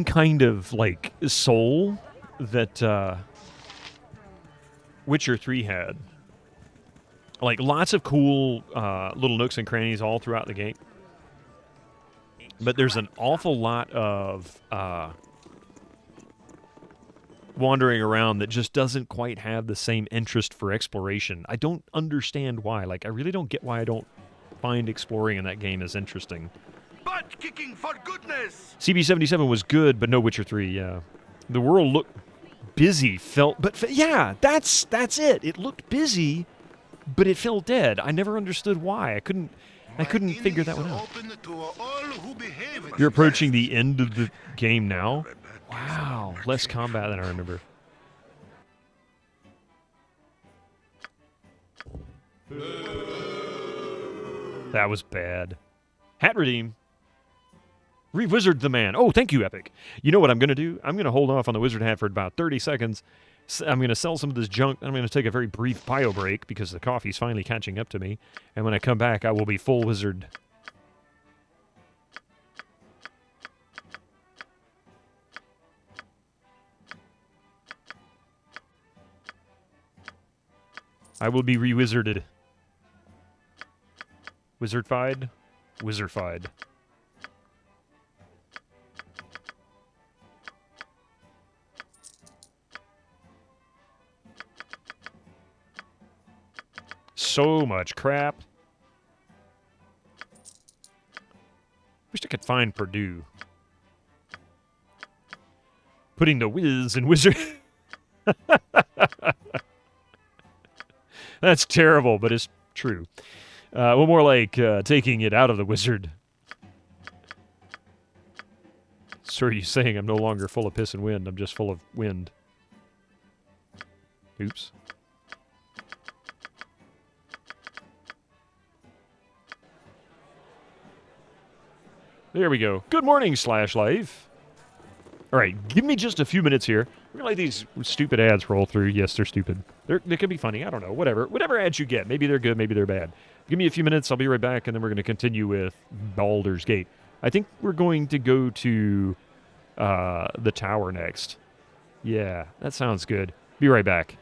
kind of, like, soul that Witcher 3 had. Like, lots of cool little nooks and crannies all throughout the game. But there's an awful lot of wandering around that just doesn't quite have the same interest for exploration. I don't understand why. Like, I really don't get why I don't find exploring in that game as interesting. Butt kicking for goodness! CB77 was good, but no Witcher 3, yeah. The world looked busy, yeah, that's it. It looked busy, but it felt dead. I never understood why. I couldn't figure that one out. You're approaching the end of the game now? Wow, less combat than I remember. That was bad. Hat redeem. Re-wizard the man. Oh, thank you, Epic. You know what I'm going to do? I'm going to hold off on the wizard hat for about 30 seconds. I'm going to sell some of this junk. I'm going to take a very brief bio break because the coffee's finally catching up to me. And when I come back, I will be full wizard. I will be re-wizarded. Wizardfied? Wizardfied. So much crap. Wish I could find Purdue. Putting the whiz in wizard. That's terrible, but it's true. Well, more like taking it out of the wizard. So are you saying I'm no longer full of piss and wind? I'm just full of wind. Oops. There we go. Good morning, /life. All right, give me just a few minutes here. We're gonna let these stupid ads roll through. Yes, they're stupid. They can be funny. I don't know. Whatever ads you get. Maybe they're good. Maybe they're bad. Give me a few minutes. I'll be right back, and then we're going to continue with Baldur's Gate. I think we're going to go to the tower next. Yeah, that sounds good. Be right back.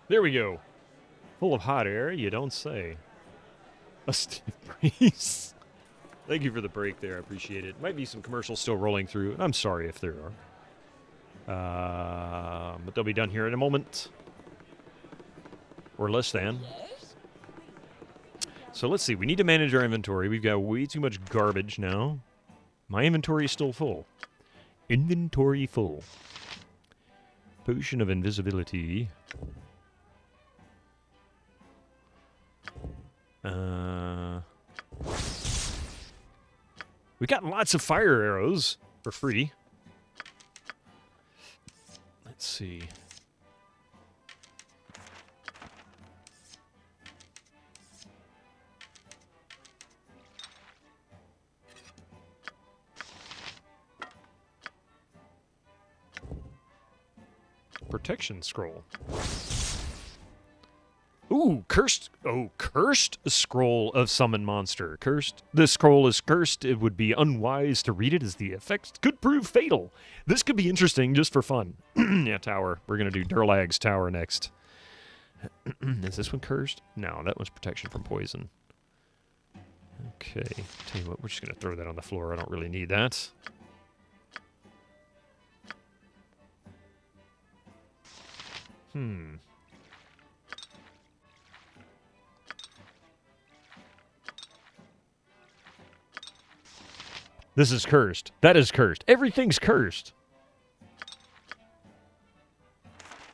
There we go. Full of hot air, you don't say. A stiff breeze. Thank you for the break there. I appreciate it. Might be some commercials still rolling through. I'm sorry if there are. But they'll be done here in a moment. Or less than. So let's see. We need to manage our inventory. We've got way too much garbage now. My inventory is still full. Inventory full. Potion of invisibility. We got lots of fire arrows for free. see. Protection scroll. Ooh, cursed. Oh, cursed scroll of summon monster. Cursed. This scroll is cursed. It would be unwise to read it as the effects could prove fatal. This could be interesting just for fun. Yeah, tower. We're going to do Durlag's tower next. Is this one cursed? No, that one's protection from poison. Okay. Tell you what, we're just going to throw that on the floor. I don't really need that. This is cursed. That is cursed. Everything's cursed.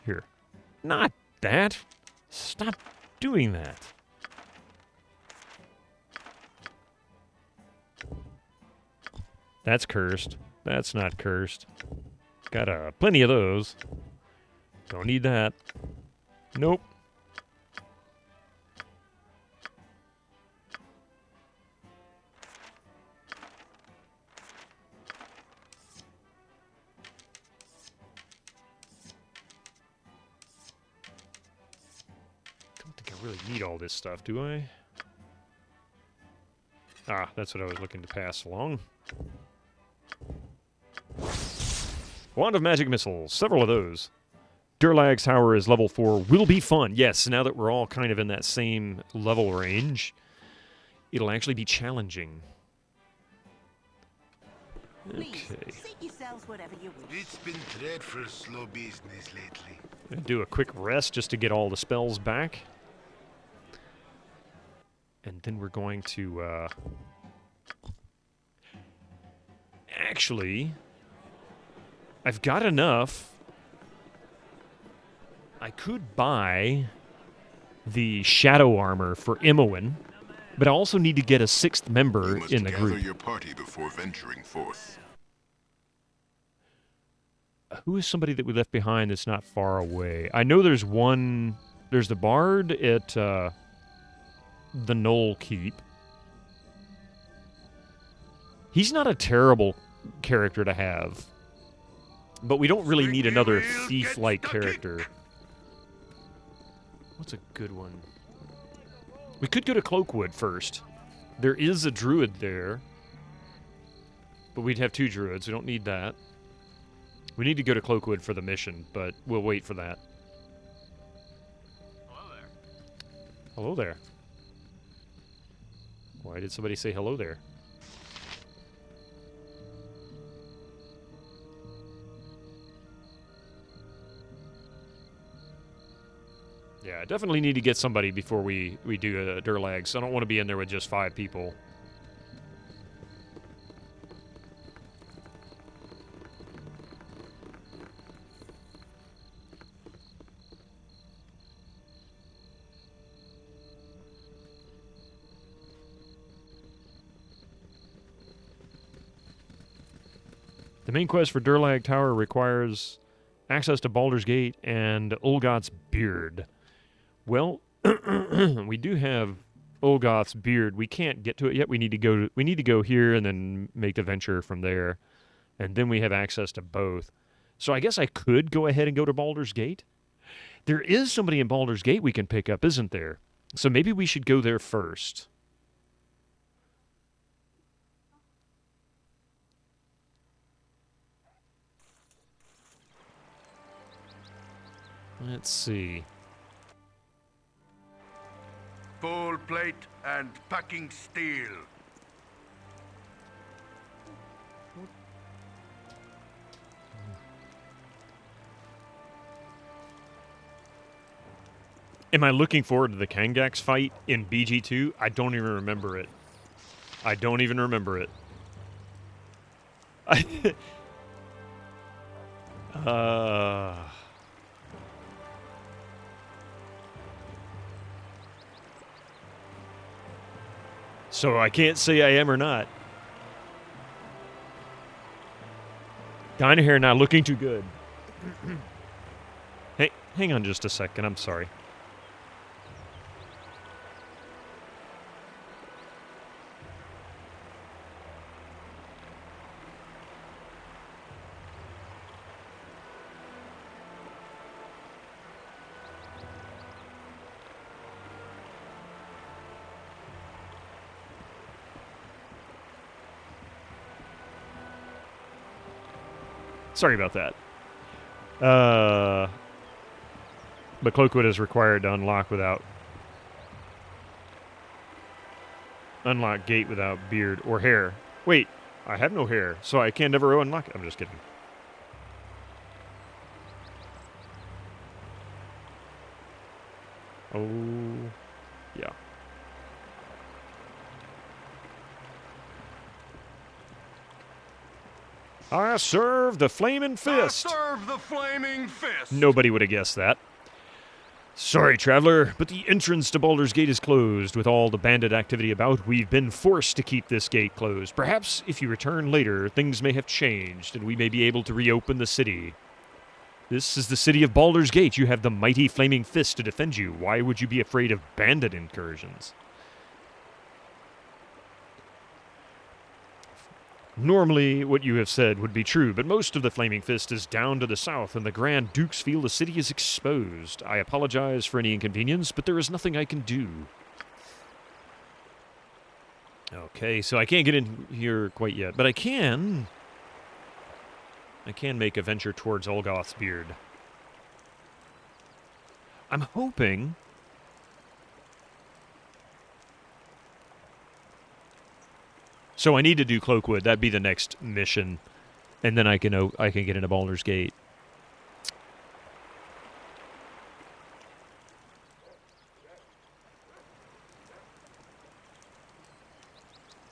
Here. Not that. Stop doing that. That's cursed. That's not cursed. Got plenty of those. Don't need that. Nope. Don't think I really need all this stuff, do I? Ah, that's what I was looking to pass along. Wand of Magic Missiles. Several of those. Durlag's Tower is level 4. Will be fun. Yes, now that we're all kind of in that same level range, it'll actually be challenging. Okay. It's been dreadful slow business lately. Gonna do a quick rest just to get all the spells back. And then we're going to, actually, I've got enough. I could buy the shadow armor for Imoen, but I also need to get a 6th member in the group. Gather your party before venturing forth. Who is somebody that we left behind that's not far away? I know there's one. There's the bard at the Knoll Keep. He's not a terrible character to have, but we don't really need another thief-like character. What's a good one? We could go to Cloakwood first. There is a druid there, but we'd have 2 druids. We don't need that. We need to go to Cloakwood for the mission, but we'll wait for that. Hello there. Hello there. Why did somebody say hello there? Yeah, I definitely need to get somebody before we do Durlags. I don't want to be in there with just 5 people. The main quest for Durlag Tower requires access to Baldur's Gate and Olgoth's Beard. Well, we do have Olgoth's Beard. We can't get to it yet. We need to go here and then make the venture from there. And then we have access to both. So I guess I could go ahead and go to Baldur's Gate. There is somebody in Baldur's Gate we can pick up, isn't there? So maybe we should go there first. Let's see. Full plate and packing steel. Am I looking forward to the Kangax fight in BG2? I don't even remember it. I don't even remember it. So I can't say I am or not. Dynahair not looking too good. Hey, hang on just a second. I'm sorry. Sorry about that. But Cloakwood is required to unlock gate without beard or hair. Wait, I have no hair, so I can never unlock it. I'm just kidding. Oh, yeah. I serve the flaming fist. I serve the flaming fist. Nobody would have guessed that. Sorry, traveler, but the entrance to Baldur's Gate is closed. With all the bandit activity about, we've been forced to keep this gate closed. Perhaps if you return later, things may have changed, and we may be able to reopen the city. This is the city of Baldur's Gate. You have the mighty flaming fist to defend you. Why would you be afraid of bandit incursions? Normally, what you have said would be true, but most of the Flaming Fist is down to the south, and the Grand Dukes feel the city is exposed. I apologize for any inconvenience, but there is nothing I can do. Okay, so I can't get in here quite yet, but I can make a venture towards Olgoth's beard. I'm hoping... So I need to do Cloakwood. That'd be the next mission, and then I can get into Baldur's Gate.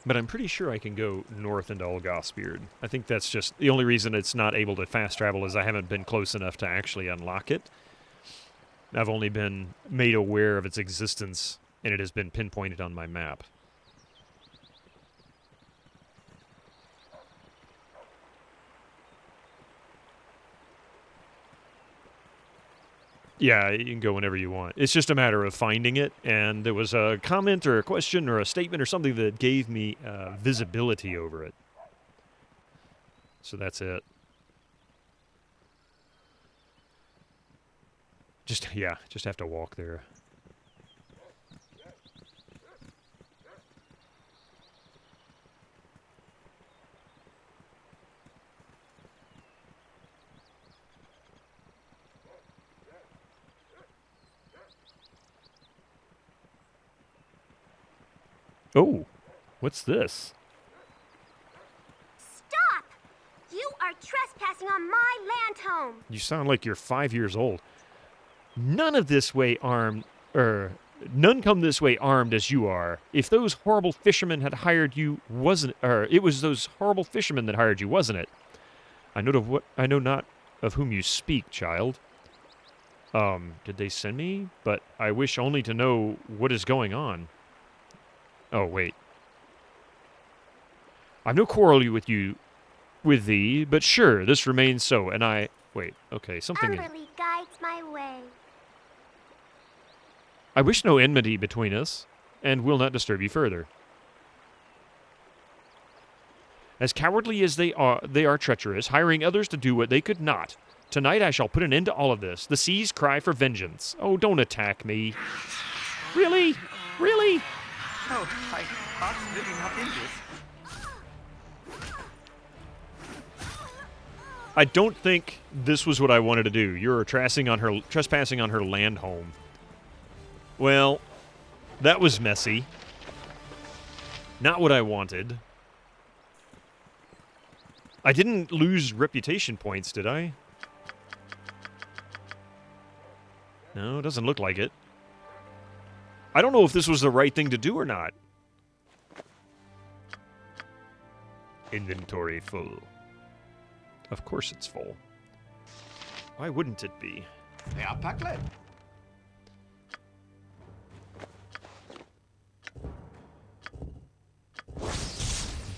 But I'm pretty sure I can go north into Olgoth's beard. I think that's just the only reason it's not able to fast travel is I haven't been close enough to actually unlock it. I've only been made aware of its existence, and it has been pinpointed on my map. Yeah, you can go whenever you want. It's just a matter of finding it, and there was a comment or a question or a statement or something that gave me visibility over it. So that's it. Just have to walk there. Oh, what's this? Stop! You are trespassing on my land home. You sound like you're 5 years old. None come this way armed as you are. If those horrible fishermen had hired you, it was those horrible fishermen that hired you, wasn't it? I know not of whom you speak, child. Did they send me? But I wish only to know what is going on. Oh, wait. I've no quarrel with thee, but sure, this remains so, and I... Wait, okay, something... Umberly guides my way. I wish no enmity between us, and will not disturb you further. As cowardly as they are treacherous, hiring others to do what they could not. Tonight I shall put an end to all of this. The seas cry for vengeance. Oh, don't attack me. Really? Really? No, my heart's really not in this. I don't think this was what I wanted to do. You're trespassing on her land home. Well, that was messy. Not what I wanted. I didn't lose reputation points, did I? No, it doesn't look like it. I don't know if this was the right thing to do or not. Inventory full. Of course it's full. Why wouldn't it be? Ja, tackle.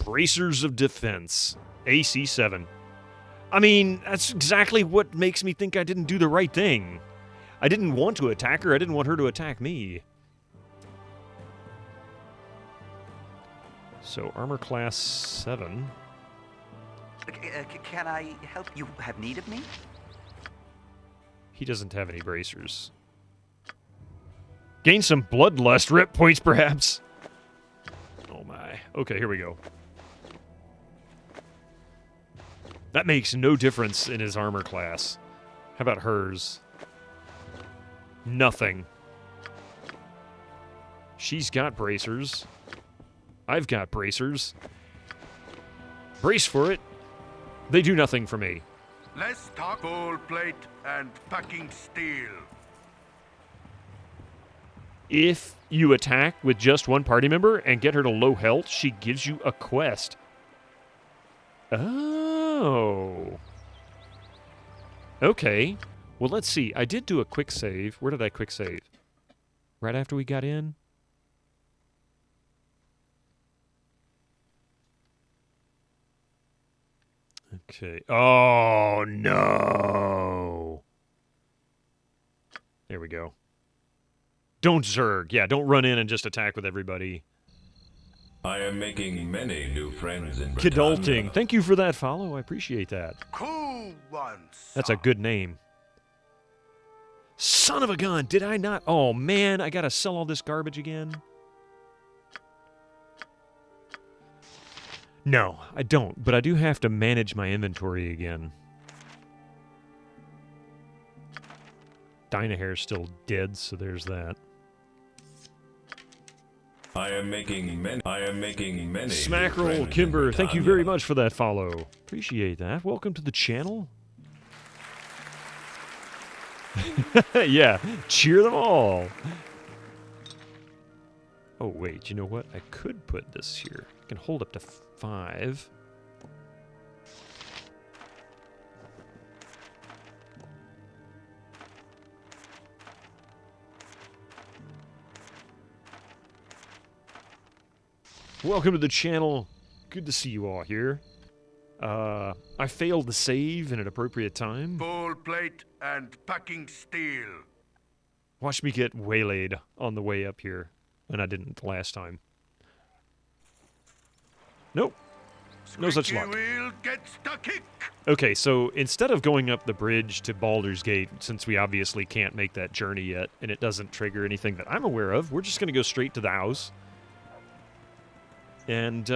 Bracers of Defense. AC7. I mean, that's exactly what makes me think I didn't do the right thing. I didn't want to attack her. I didn't want her to attack me. So, armor class 7. Can I help you? Have need of me? He doesn't have any bracers. Gain some bloodlust rep points, perhaps. Oh my. Okay, here we go. That makes no difference in his armor class. How about hers? Nothing. She's got bracers. I've got bracers. Brace for it. They do nothing for me. Let's talk full plate and packing steel. If you attack with just one party member and get her to low health, she gives you a quest. Oh. Okay. Well, let's see. I did do a quick save. Where did I quick save? Right after we got in? Okay. Oh, no. There we go. Don't zerg. Yeah, don't run in and just attack with everybody. I am making many new friends in Kidulting. Britannia. Thank you for that follow. I appreciate that. Cool ones. That's a good name. Son of a gun. Did I not? Oh, man. I got to sell all this garbage again. No, I don't. But I do have to manage my inventory again. Dynahair's still dead, so there's that. I am making many. Smackerel Kimber, thank you very much for that follow. Appreciate that. Welcome to the channel. Yeah, cheer them all. Oh wait, you know what? I could put this here. I can hold up to 5. Welcome to the channel. Good to see you all here. I failed to save in an appropriate time. Full plate and packing steel. Watch me get waylaid on the way up here, and I didn't the last time. Nope. No such luck. Wheel gets the kick. Okay, so instead of going up the bridge to Baldur's Gate, since we obviously can't make that journey yet, and it doesn't trigger anything that I'm aware of, we're just going to go straight to the house. And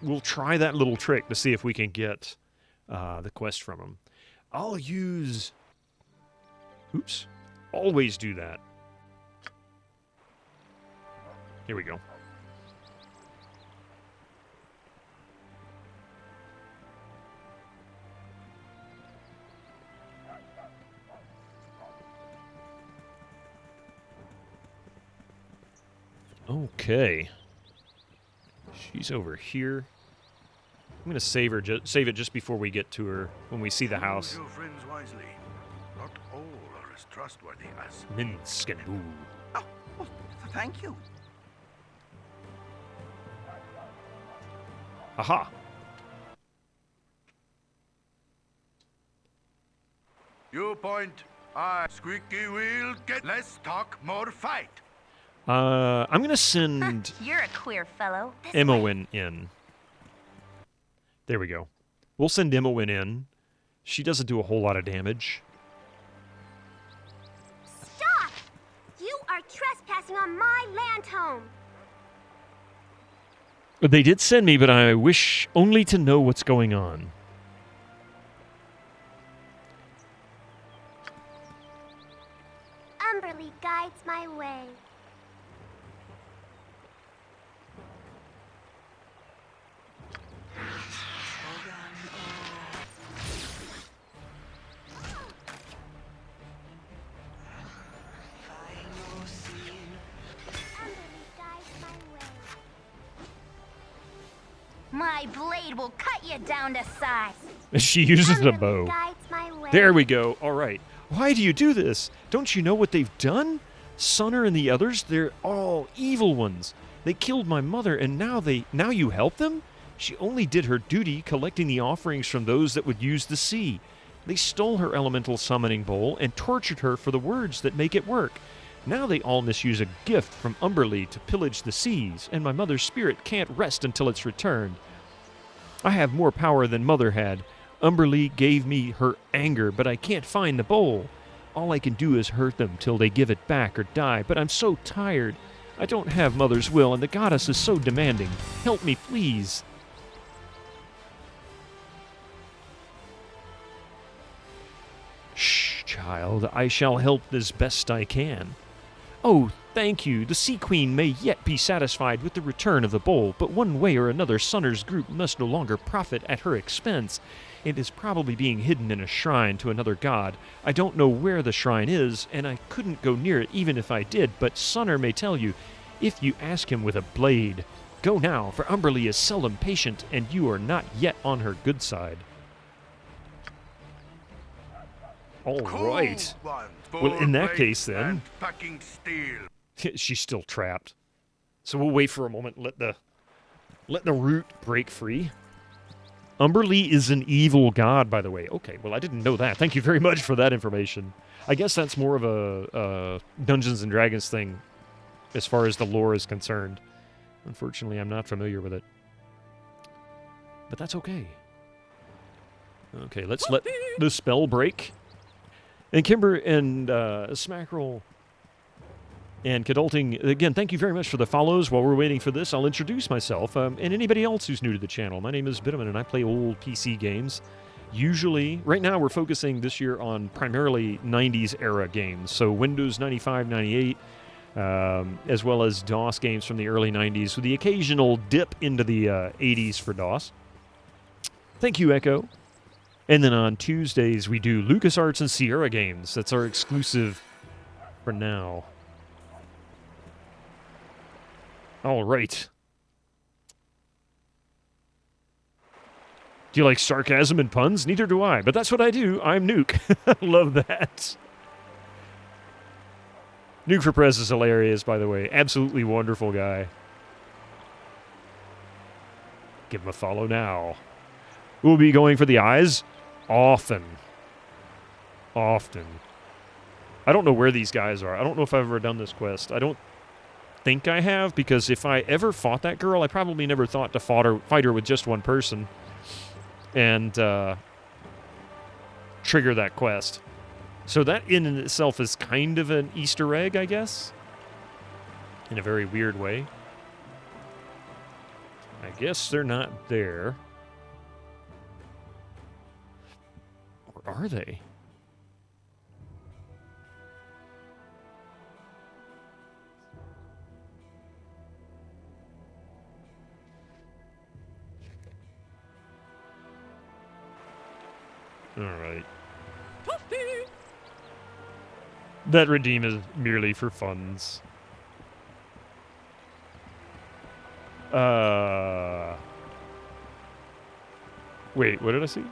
we'll try that little trick to see if we can get the quest from him. I'll use... Oops. Always do that. Here we go. Okay. She's over here. I'm gonna save her. Save it just before we get to her when we see the house. Choose your friends wisely. Not all are as trustworthy as Minsk and Boo. Oh, well, thank you. Aha. You point. I squeaky wheel get less talk, more fight. I'm gonna send You're a queer fellow. Imowen in. There we go. We'll send Imowen in. She doesn't do a whole lot of damage. Stop! You are trespassing on my land home. They did send me, but I wish only to know what's going on. Umberly guides my way. My blade will cut you down to size. She uses a bow. Guides my way. There we go. All right. Why do you do this? Don't you know what they've done? Sunner and the others, they're all evil ones. They killed my mother, and now you help them? She only did her duty collecting the offerings from those that would use the sea. They stole her elemental summoning bowl and tortured her for the words that make it work. Now they all misuse a gift from Umberlee to pillage the seas, and my mother's spirit can't rest until it's returned. I have more power than Mother had. Umberlee gave me her anger, but I can't find the bowl. All I can do is hurt them till they give it back or die, but I'm so tired. I don't have Mother's will, and the goddess is so demanding. Help me, please. Shh, child, I shall help as best I can. Oh, thank you. The Sea Queen may yet be satisfied with the return of the bowl, but one way or another Sunner's group must no longer profit at her expense. It is probably being hidden in a shrine to another god. I don't know where the shrine is, and I couldn't go near it even if I did, but Sunner may tell you, if you ask him with a blade. Go now, for Umberlee is seldom patient, and you are not yet on her good side. All right. Well, in that case, then, she's still trapped. So we'll wait for a moment. Let the root break free. Umberlee is an evil god, by the way. Okay, well, I didn't know that. Thank you very much for that information. I guess that's more of a Dungeons and Dragons thing as far as the lore is concerned. Unfortunately, I'm not familiar with it. But that's okay. Okay, let's let the spell break. And Kimber and Smackerel and Kadulting, again, thank you very much for the follows. While we're waiting for this, I'll introduce myself and anybody else who's new to the channel. My name is Bitterman, and I play old PC games. Usually, right now we're focusing this year on primarily 90s era games. So Windows 95, 98, as well as DOS games from the early 90s, with the occasional dip into the 80s for DOS. Thank you, Echo. And then on Tuesdays, we do LucasArts and Sierra games. That's our exclusive for now. All right. Do you like sarcasm and puns? Neither do I, but that's what I do. I'm Nuke. Love that. Nuke for Prez is hilarious, by the way. Absolutely wonderful guy. Give him a follow now. We'll be going for the eyes. Often. I don't know where these guys are. I don't know if I've ever done this quest. I don't think I have, because if I ever fought that girl, I probably never thought to fight her with just one person and trigger that quest. So that in itself is kind of an Easter egg, I guess, in a very weird way. I guess they're not there. Are they? All right. That redeem is merely for funds. Wait, what did I see?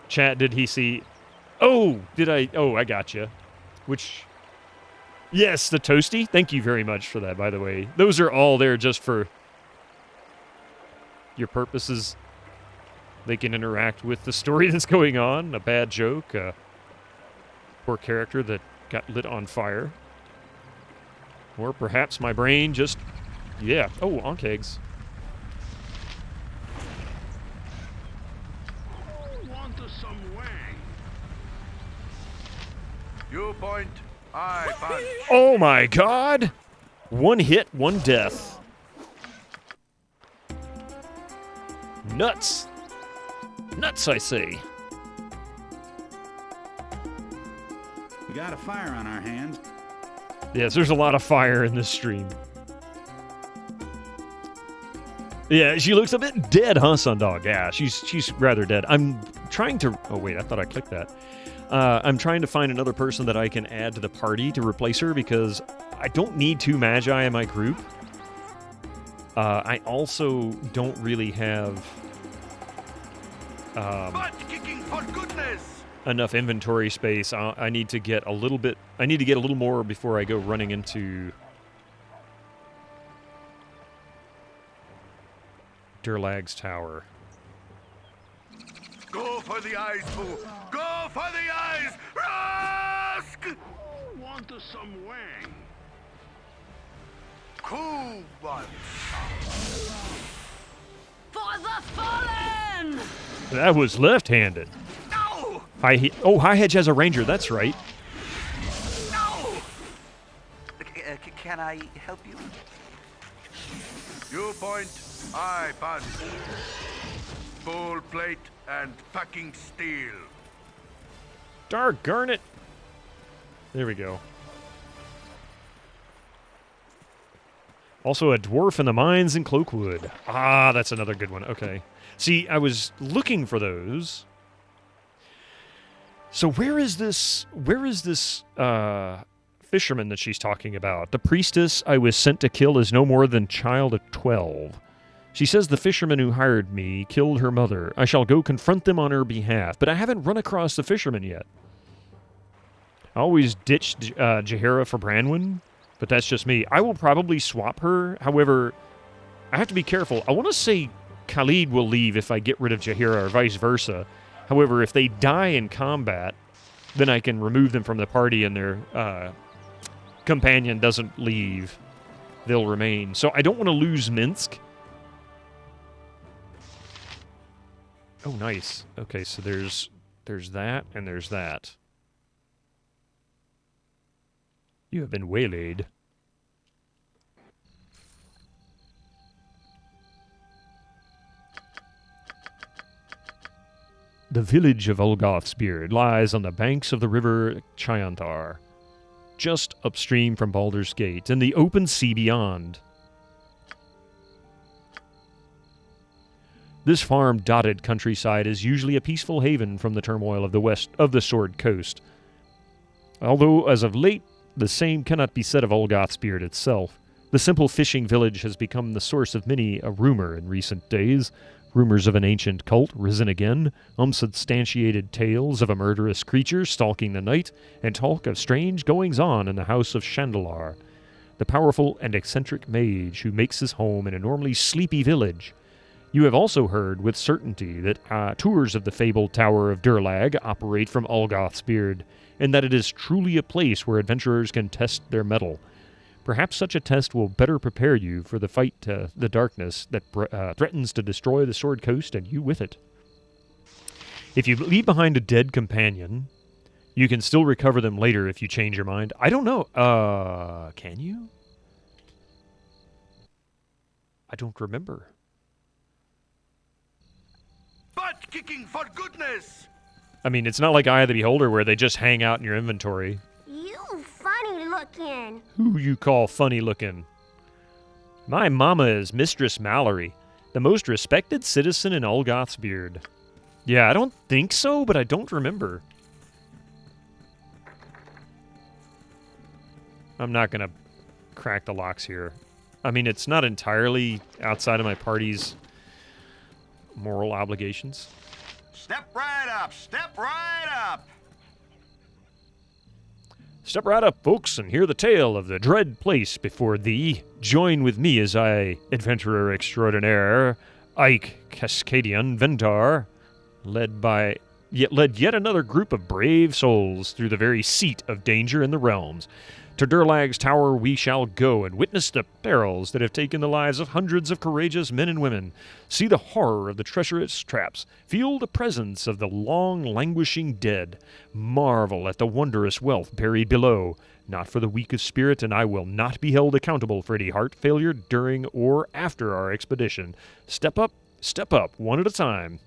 Chat, did he see... Oh, did I... Oh, I gotcha. Which... Yes, the Toasty. Thank you very much for that, by the way. Those are all there just for your purposes. They can interact with the story that's going on. A bad joke. A poor character that got lit on fire. Or perhaps my brain just... Yeah. Oh, Onk eggs. You point, I punch. Oh my god! One hit, one death. Nuts! Nuts, I say. We got a fire on our hands. Yes, there's a lot of fire in this stream. Yeah, she looks a bit dead, huh, Sundog? Yeah, she's rather dead. I'm trying to... Oh, wait, I thought I clicked that. I'm trying to find another person that I can add to the party to replace her, because I don't need two Magi in my group. I also don't really have enough inventory space. I need to get a little bit... I need to get a little more before I go running into... Durlag's Tower. Go for the eyes, fool! Go for the eyes! Rusk! Want some wang? Cool one. For the fallen! That was left-handed. No! High Hedge has a ranger, that's right. No! Can I help you? You point, I punch. Full plate and packing steel. Dargurn it. There we go. Also a dwarf in the mines in Cloakwood. Ah, that's another good one. Okay. See, I was looking for those. So where is this fisherman that she's talking about? The priestess I was sent to kill is no more than child of 12. She says the fisherman who hired me killed her mother. I shall go confront them on her behalf, but I haven't run across the fisherman yet. I always ditch Jaheira for Branwen, but that's just me. I will probably swap her. However, I have to be careful. I want to say Khalid will leave if I get rid of Jaheira or vice versa. However, if they die in combat, then I can remove them from the party and their companion doesn't leave. They'll remain. So I don't want to lose Minsk. Oh, nice. Okay, so there's that and there's that. You have been waylaid. The village of Olgoth's Beard lies on the banks of the river Chiantar, just upstream from Baldur's Gate, in the open sea beyond. This farm-dotted countryside is usually a peaceful haven from the turmoil of the west of the Sword Coast. Although, as of late, the same cannot be said of Olgoth's Beard itself. The simple fishing village has become the source of many a rumor in recent days. Rumors of an ancient cult risen again, unsubstantiated tales of a murderous creature stalking the night, and talk of strange goings-on in the house of Chandelar, the powerful and eccentric mage who makes his home in a normally sleepy village. You have also heard with certainty that tours of the fabled Tower of Durlag operate from Olgoth's Beard, and that it is truly a place where adventurers can test their mettle. Perhaps such a test will better prepare you for the fight to the darkness that threatens to destroy the Sword Coast and you with it. If you leave behind a dead companion, you can still recover them later if you change your mind. I don't know. Can you? I don't remember. Butt kicking for goodness! I mean, it's not like Eye of the Beholder where they just hang out in your inventory. You funny looking. Who you call funny looking? My mama is Mistress Mallory, the most respected citizen in Olgoth's Beard. Yeah, I don't think so, but I don't remember. I'm not going to crack the locks here. I mean, it's not entirely outside of my party's moral obligations. Step right up! Step right up! Step right up, folks, and hear the tale of the dread place before thee. Join with me as I, adventurer extraordinaire, Ike Cascadian Ventar, led yet another group of brave souls through the very seat of danger in the realms. To Durlag's Tower we shall go and witness the perils that have taken the lives of hundreds of courageous men and women. See the horror of the treacherous traps. Feel the presence of the long languishing dead. Marvel at the wondrous wealth buried below. Not for the weak of spirit, and I will not be held accountable for any heart failure during or after our expedition. Step up, one at a time.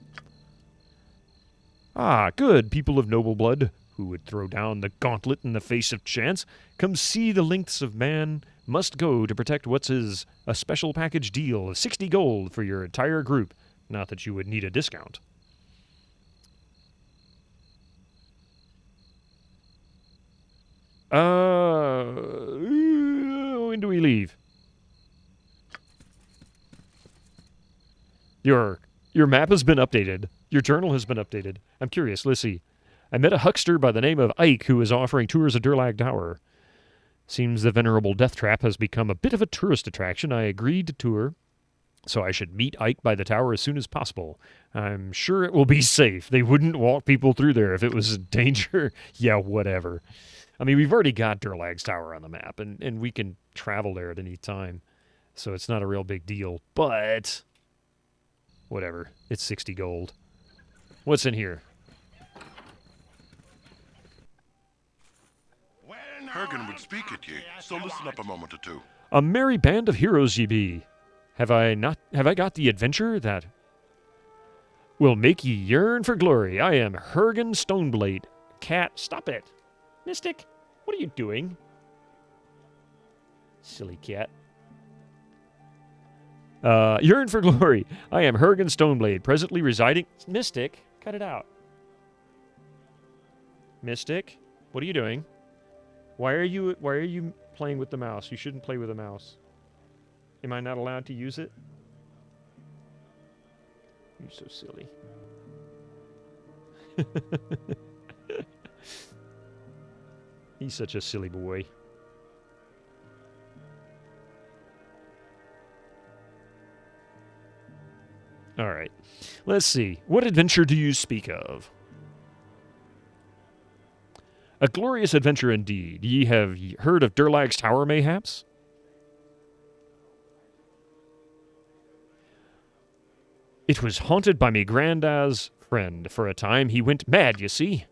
Ah, good, people of noble blood. Who would throw down the gauntlet in the face of chance? Come see the lengths of man must go to protect what's is a special package deal of 60 gold for your entire group. Not that you would need a discount. When do we leave? Your map has been updated. Your journal has been updated. I'm curious. Let's see. I met a huckster by the name of Ike who is offering tours of Durlag Tower. Seems the venerable death trap has become a bit of a tourist attraction. I agreed to tour. So I should meet Ike by the tower as soon as possible. I'm sure it will be safe. They wouldn't walk people through there if it was a danger. Yeah, whatever. I mean, we've already got Durlag's tower on the map, and we can travel there at any time. So it's not a real big deal. But, whatever. It's 60 gold. What's in here? Hergen would speak at ye, so listen up a moment or two. A merry band of heroes ye be. Have I got the adventure that will make ye yearn for glory? I am Hergen Stoneblade. Cat, stop it. Mystic, what are you doing? Silly cat. Yearn for glory. I am Hergen Stoneblade, presently residing... Mystic, cut it out. Mystic, what are you doing? Why are you playing with the mouse? You shouldn't play with a mouse. Am I not allowed to use it? You're so silly. He's such a silly boy. All right. Let's see. What adventure do you speak of? A glorious adventure indeed. Ye have heard of Durlag's tower, mayhaps? It was haunted by me grandad's friend. For a time he went mad, you see.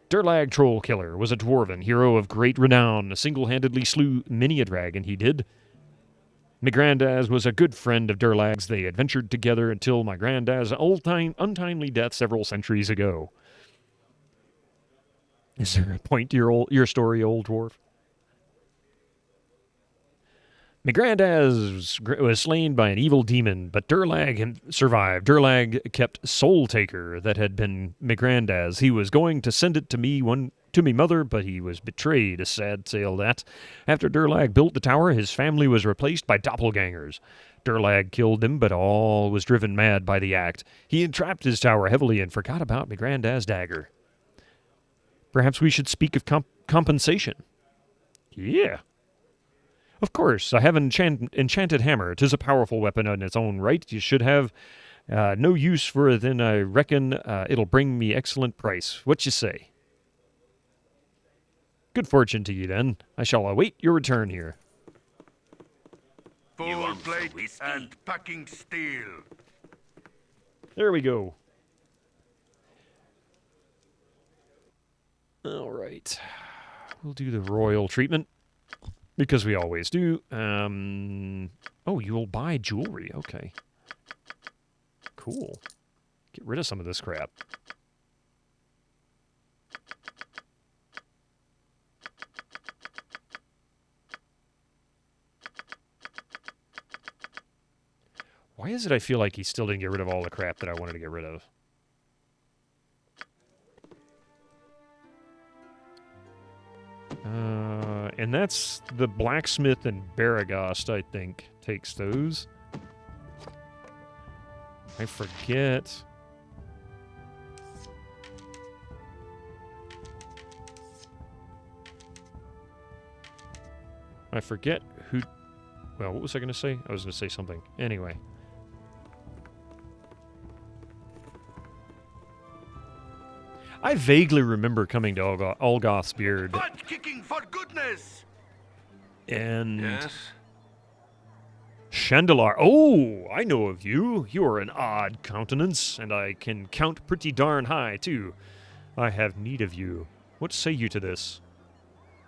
Durlag Troll Killer was a dwarven hero of great renown. Single-handedly slew many a dragon, he did. My grandad's was a good friend of Durlag's. They adventured together until my grandad's untimely death several centuries ago. Is there a point to your story, old dwarf? My granddad was slain by an evil demon, but Durlag survived. Durlag kept Soul Taker that had been my granddad's. He was going to send it to me mother, but he was betrayed. A sad tale that. After Durlag built the tower, his family was replaced by doppelgangers. Durlag killed them, but all was driven mad by the act. He entrapped his tower heavily and forgot about my granddad's dagger. Perhaps we should speak of compensation. Yeah. Of course, I have an enchanted hammer. 'Tis a powerful weapon in its own right. You should have no use for it, then I reckon it'll bring me excellent price. What you say? Good fortune to you, then. I shall await your return here. Full plate and packing steel. There we go. All right. We'll do the royal treatment. Because we always do. Oh, you'll buy jewelry. Okay. Cool. Get rid of some of this crap. Why is it I feel like he still didn't get rid of all the crap that I wanted to get rid of? And that's the blacksmith and Baragost, I think, takes those. I forget. I forget who... Well, what was I going to say? I was going to say something. Anyway. I vaguely remember coming to Olgoth's Beard. Butt kicking for goodness! And... Yes? Chandelar. Oh, I know of you. You are an odd countenance, and I can count pretty darn high, too. I have need of you. What say you to this?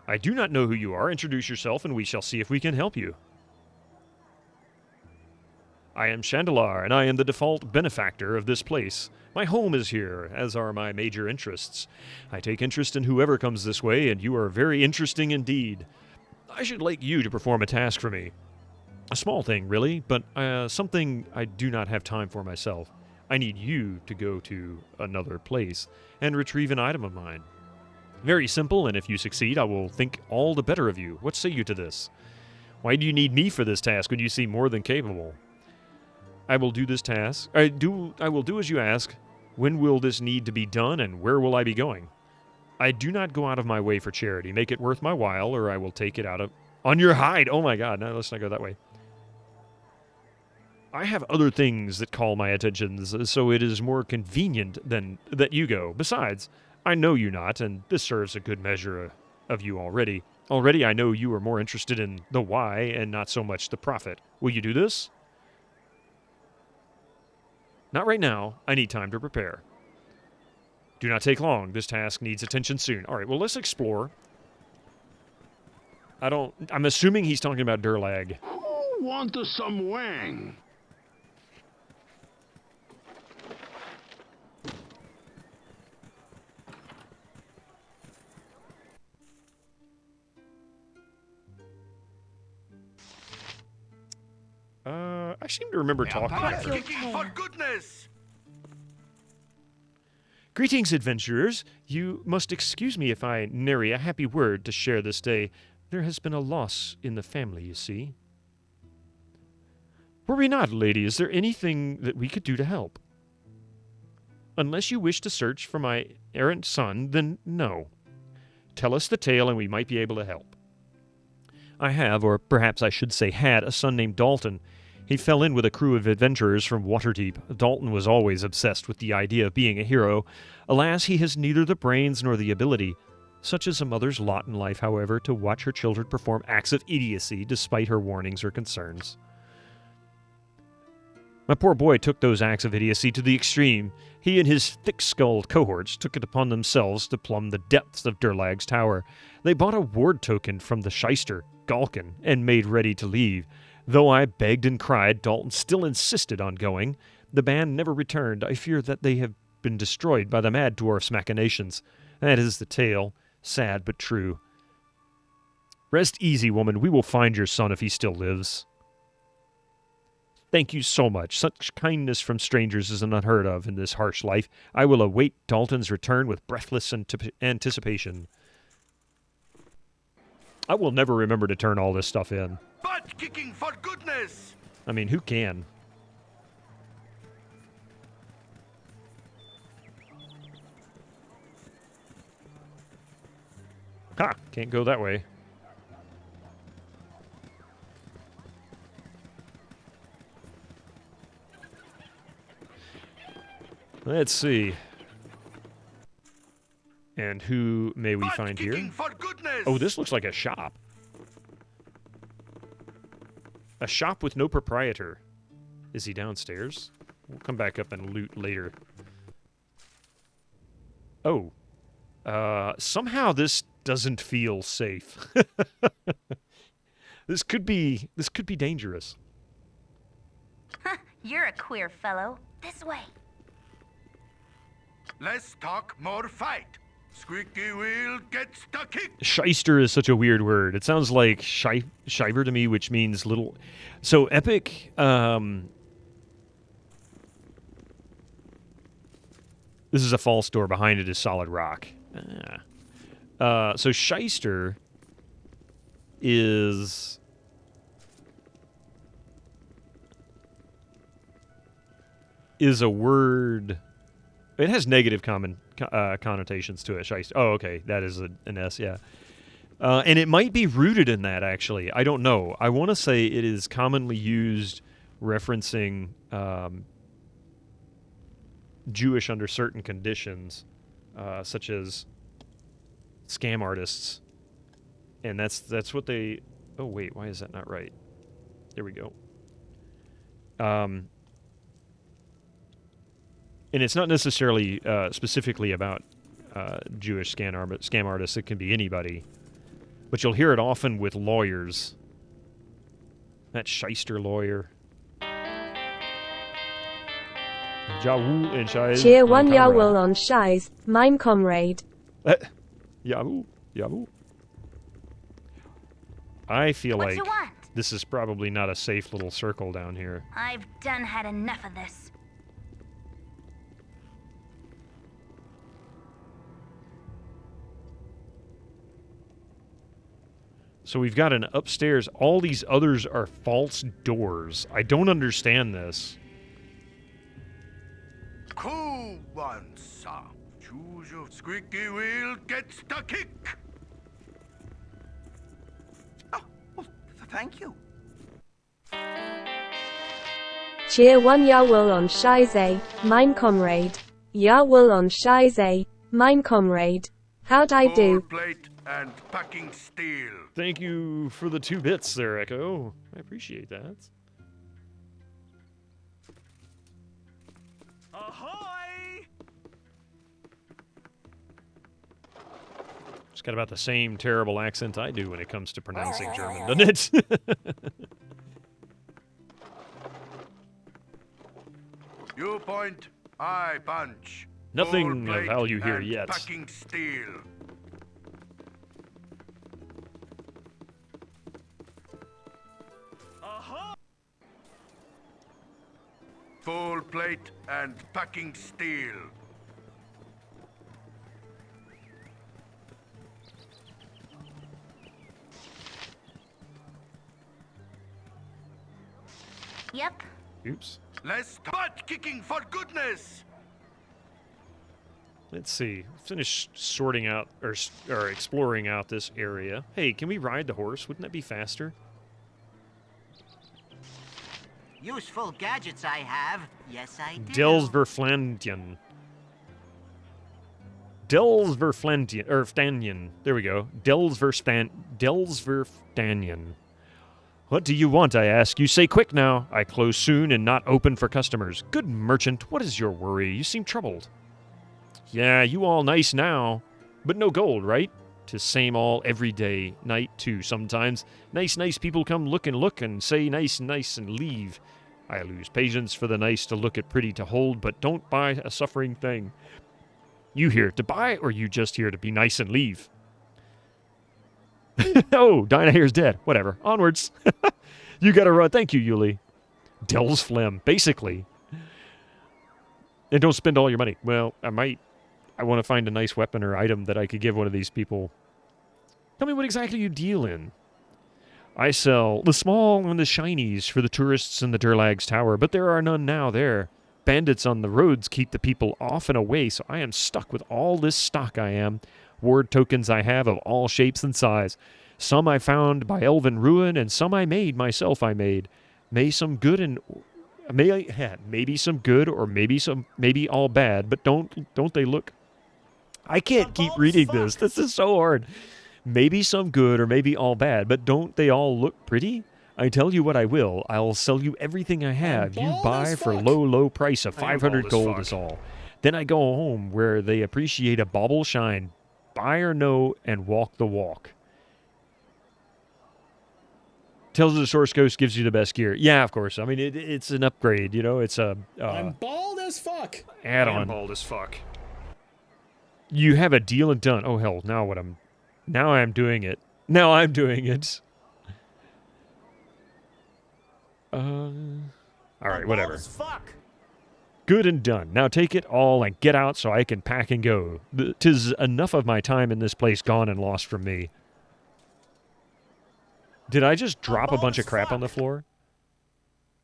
I do not know who you are. Introduce yourself, and we shall see if we can help you. I am Chandelar, and I am the default benefactor of this place. My home is here, as are my major interests. I take interest in whoever comes this way, and you are very interesting indeed. I should like you to perform a task for me. A small thing, really, but something I do not have time for myself. I need you to go to another place and retrieve an item of mine. Very simple, and if you succeed, I will think all the better of you. What say you to this? Why do you need me for this task when you seem more than capable? I will do this task. I will do as you ask. When will this need to be done, and where will I be going? I do not go out of my way for charity. Make it worth my while, or I will take it out of... On your hide! Oh my god, no, let's not go that way. I have other things that call my attentions, so it is more convenient than that you go. Besides, I know you not, and this serves a good measure of you already. Already I know you are more interested in the why and not so much the profit. Will you do this? Not right now. I need time to prepare. Do not take long. This task needs attention soon. All right, well, let's explore. I'm assuming he's talking about Durlag. Who want some wang? I seem to remember talking about her. For goodness! Greetings, adventurers. You must excuse me if I nary a happy word to share this day. There has been a loss in the family, you see. Worry not, lady. Is there anything that we could do to help? Unless you wish to search for my errant son, then no. Tell us the tale and we might be able to help. I have, or perhaps I should say had, a son named Dalton. He fell in with a crew of adventurers from Waterdeep. Dalton was always obsessed with the idea of being a hero. Alas, he has neither the brains nor the ability. Such is a mother's lot in life, however, to watch her children perform acts of idiocy despite her warnings or concerns. My poor boy took those acts of idiocy to the extreme. He and his thick-skulled cohorts took it upon themselves to plumb the depths of Durlag's tower. They bought a ward token from the shyster, Galkin, and made ready to leave. Though I begged and cried, Dalton still insisted on going. The band never returned. I fear that they have been destroyed by the mad dwarf's machinations. That is the tale. Sad but true. Rest easy, woman. We will find your son if he still lives. Thank you so much. Such kindness from strangers is unheard of in this harsh life. I will await Dalton's return with breathless anticipation. I will never remember to turn all this stuff in. Butt kicking for goodness! I mean, who can? Ha! Can't go that way. Let's see. And who may we find here? Oh, this looks like a shop. A shop with no proprietor. Is he downstairs? We'll come back up and loot later. Oh. Somehow this doesn't feel safe. This could be dangerous. You're a queer fellow. This way. Less talk, more fight. Squeaky wheel gets the kick. Shyster is such a weird word. It sounds like shiver to me, which means little. So epic. This is a false door. Behind it is solid rock. So shyster is a word. It has negative connotations to it. Shyster. Oh, okay. That is an S, yeah. And it might be rooted in that, actually. I don't know. I want to say it is commonly used referencing Jewish under certain conditions, such as scam artists. And that's what they... Oh, wait. Why is that not right? There we go. And it's not necessarily specifically about Jewish scam artists. It can be anybody. But you'll hear it often with lawyers. That shyster lawyer. Jawohl and Scheiß. Cheer one Jawohl on Scheiß, mein Comrade. Jawohl, Jawohl. I feel What like you want? this is probably not a safe little circle down here. I've done had enough of this. So we've got an upstairs. All these others are false doors. I don't understand this. Who wants some? Choose your squeaky wheel gets the kick. Oh, thank you. Cheer 1 Jawohl on Scheiße, mein Comrade. Jawohl on Scheiße, mein Comrade. How'd I do? Plate and packing steel. Thank you for the 2 bits there, Echo. I appreciate that. Ahoy! It's got about the same terrible accent I do when it comes to pronouncing German, doesn't it? You point, I punch. Nothing Full of plate value here and yet. Packing steel. Full plate and packing steel. Yep. Oops. Less butt kicking for goodness. Let's see. Finish sorting out or exploring out this area. Hey, can we ride the horse? Wouldn't that be faster? Useful gadgets I have. Yes, I do. Delsverflantian. Delsverflantian. There we go. Delsverfstanian. What do you want, I ask? You say quick now. I close soon and not open for customers. Good merchant, what is your worry? You seem troubled. Yeah, you all nice now. But no gold, right? 'Tis same all every day, night too sometimes. Nice people come look and say nice and leave. I lose patience for the nice to look at pretty to hold, but don't buy a suffering thing. You here to buy, or you just here to be nice and leave? Oh, Dinah Hare's dead. Whatever. Onwards. You gotta run. Thank you, Yuli. Dell's phlegm, basically. And don't spend all your money. Well, I might. I want to find a nice weapon or item that I could give one of these people. Tell me what exactly you deal in. I sell the small and the shinies for the tourists in the Durlag's Tower, but there are none now there. Bandits on the roads keep the people off and away, so I am stuck with all this stock I am. Ward tokens I have of all shapes and size. Some I found by elven ruin, and some I made myself. Maybe some good or maybe all bad, but don't they look? I can't keep reading this. This is so hard. Maybe some good or maybe all bad, but don't they all look pretty? I tell you what I will. I'll sell you everything I have. You buy for low price of 500 gold is all. Then I go home where they appreciate a bauble shine. Buy or no and walk the walk. Tells the Source Ghost gives you the best gear. Yeah, of course. I mean, it's an upgrade, you know. It's a I'm bald as fuck. Add-on. I am bald as fuck. You have a deal and done. Oh hell, now I'm doing it. Now I'm doing it. All right, whatever. Fuck. Good and done. Now take it all and get out so I can pack and go. 'Tis enough of my time in this place gone and lost from me. Did I just drop a bunch of crap on the floor?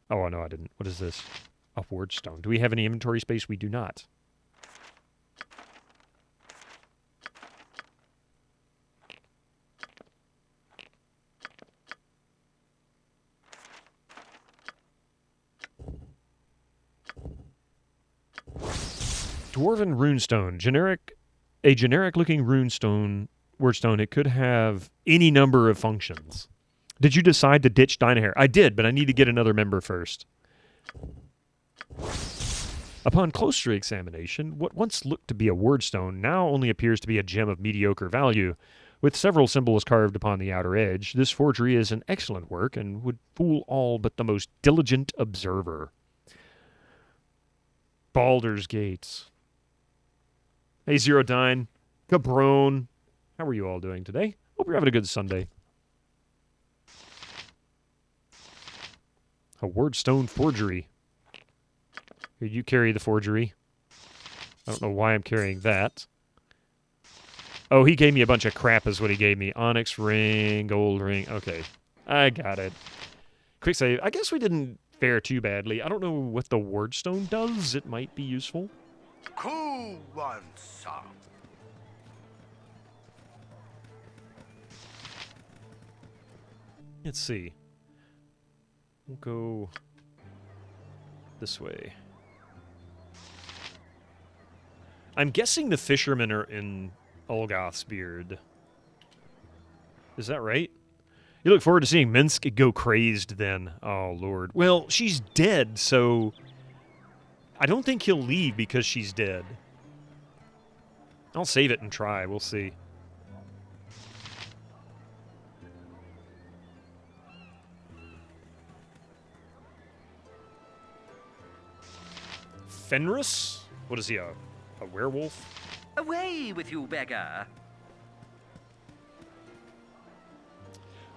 Oh, no, I didn't. What is this? A ward stone. Do we have any inventory space? We do not. Dwarven runestone. A generic-looking runestone, wordstone. It could have any number of functions. Did you decide to ditch Dinah Hare? I did, but I need to get another member first. Upon closer examination, what once looked to be a wordstone now only appears to be a gem of mediocre value. With several symbols carved upon the outer edge, this forgery is an excellent work and would fool all but the most diligent observer. Baldur's Gates. Hey, Zero Dine. Cabrone. How are you all doing today? Hope you're having a good Sunday. A wordstone forgery. Here, you carry the forgery. I don't know why I'm carrying that. Oh, he gave me a bunch of crap is what he gave me. Onyx ring, gold ring. Okay, I got it. Quick save. I guess we didn't fare too badly. I don't know what the wordstone does. It might be useful. Cool one, sir. Let's see. We'll go This way. I'm guessing the fishermen are in Olgoth's beard. Is that right? You look forward to seeing Minsk go crazed then. Oh, Lord. Well, she's dead, so I don't think he'll leave because she's dead. I'll save it and try. We'll see. Fenris? What is he, a werewolf? Away with you, beggar.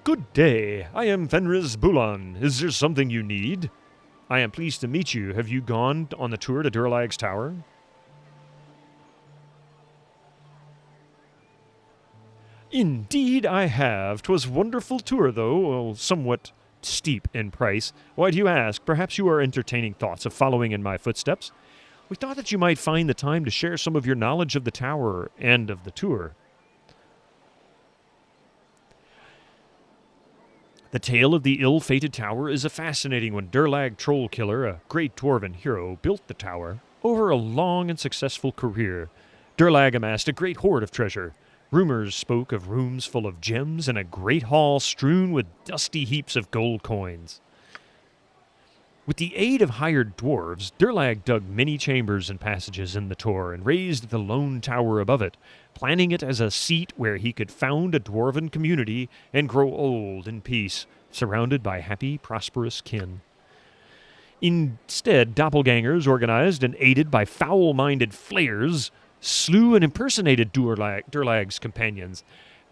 Good day. I am Fenris Bulan. Is there something you need? I am pleased to meet you. Have you gone on the tour to Durlag's Tower? Indeed I have. 'Twas wonderful tour, though, somewhat steep in price. Why do you ask? Perhaps you are entertaining thoughts of following in my footsteps. We thought that you might find the time to share some of your knowledge of the tower and of the tour. The tale of the ill-fated tower is a fascinating one. Durlag Trollkiller, a great dwarven hero, built the tower. Over a long and successful career, Durlag amassed a great hoard of treasure. Rumors spoke of rooms full of gems and a great hall strewn with dusty heaps of gold coins. With the aid of hired dwarves, Durlag dug many chambers and passages in the Tor and raised the lone tower above it, planning it as a seat where he could found a dwarven community and grow old in peace, surrounded by happy, prosperous kin. Instead, doppelgangers, organized and aided by foul-minded flayers, slew and impersonated Durlag's companions.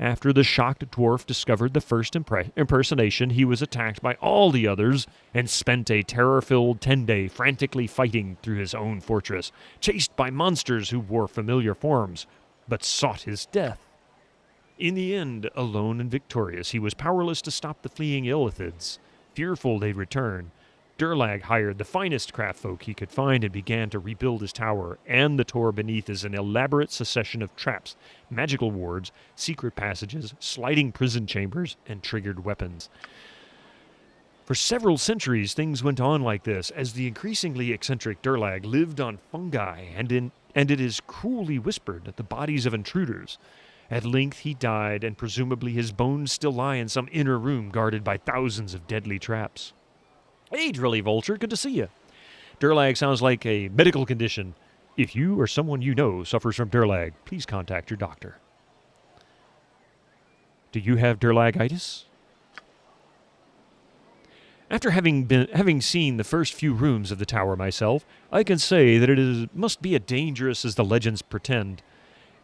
After the shocked dwarf discovered the first impersonation, he was attacked by all the others and spent a terror-filled 10-day frantically fighting through his own fortress, chased by monsters who wore familiar forms, but sought his death. In the end, alone and victorious, he was powerless to stop the fleeing Illithids. Fearful they'd return, Durlag hired the finest craftfolk he could find and began to rebuild his tower and the Tor beneath as an elaborate succession of traps, magical wards, secret passages, sliding prison chambers, and triggered weapons. For several centuries, things went on like this, as the increasingly eccentric Durlag lived on fungi, and it is cruelly whispered at the bodies of intruders. At length he died, and presumably his bones still lie in some inner room guarded by thousands of deadly traps. Hey, Drilly Vulture, good to see you. Durlag sounds like a medical condition. If you or someone you know suffers from Durlag, please contact your doctor. Do you have Durlagitis? After having seen the first few rooms of the tower myself, I can say that it must be as dangerous as the legends pretend.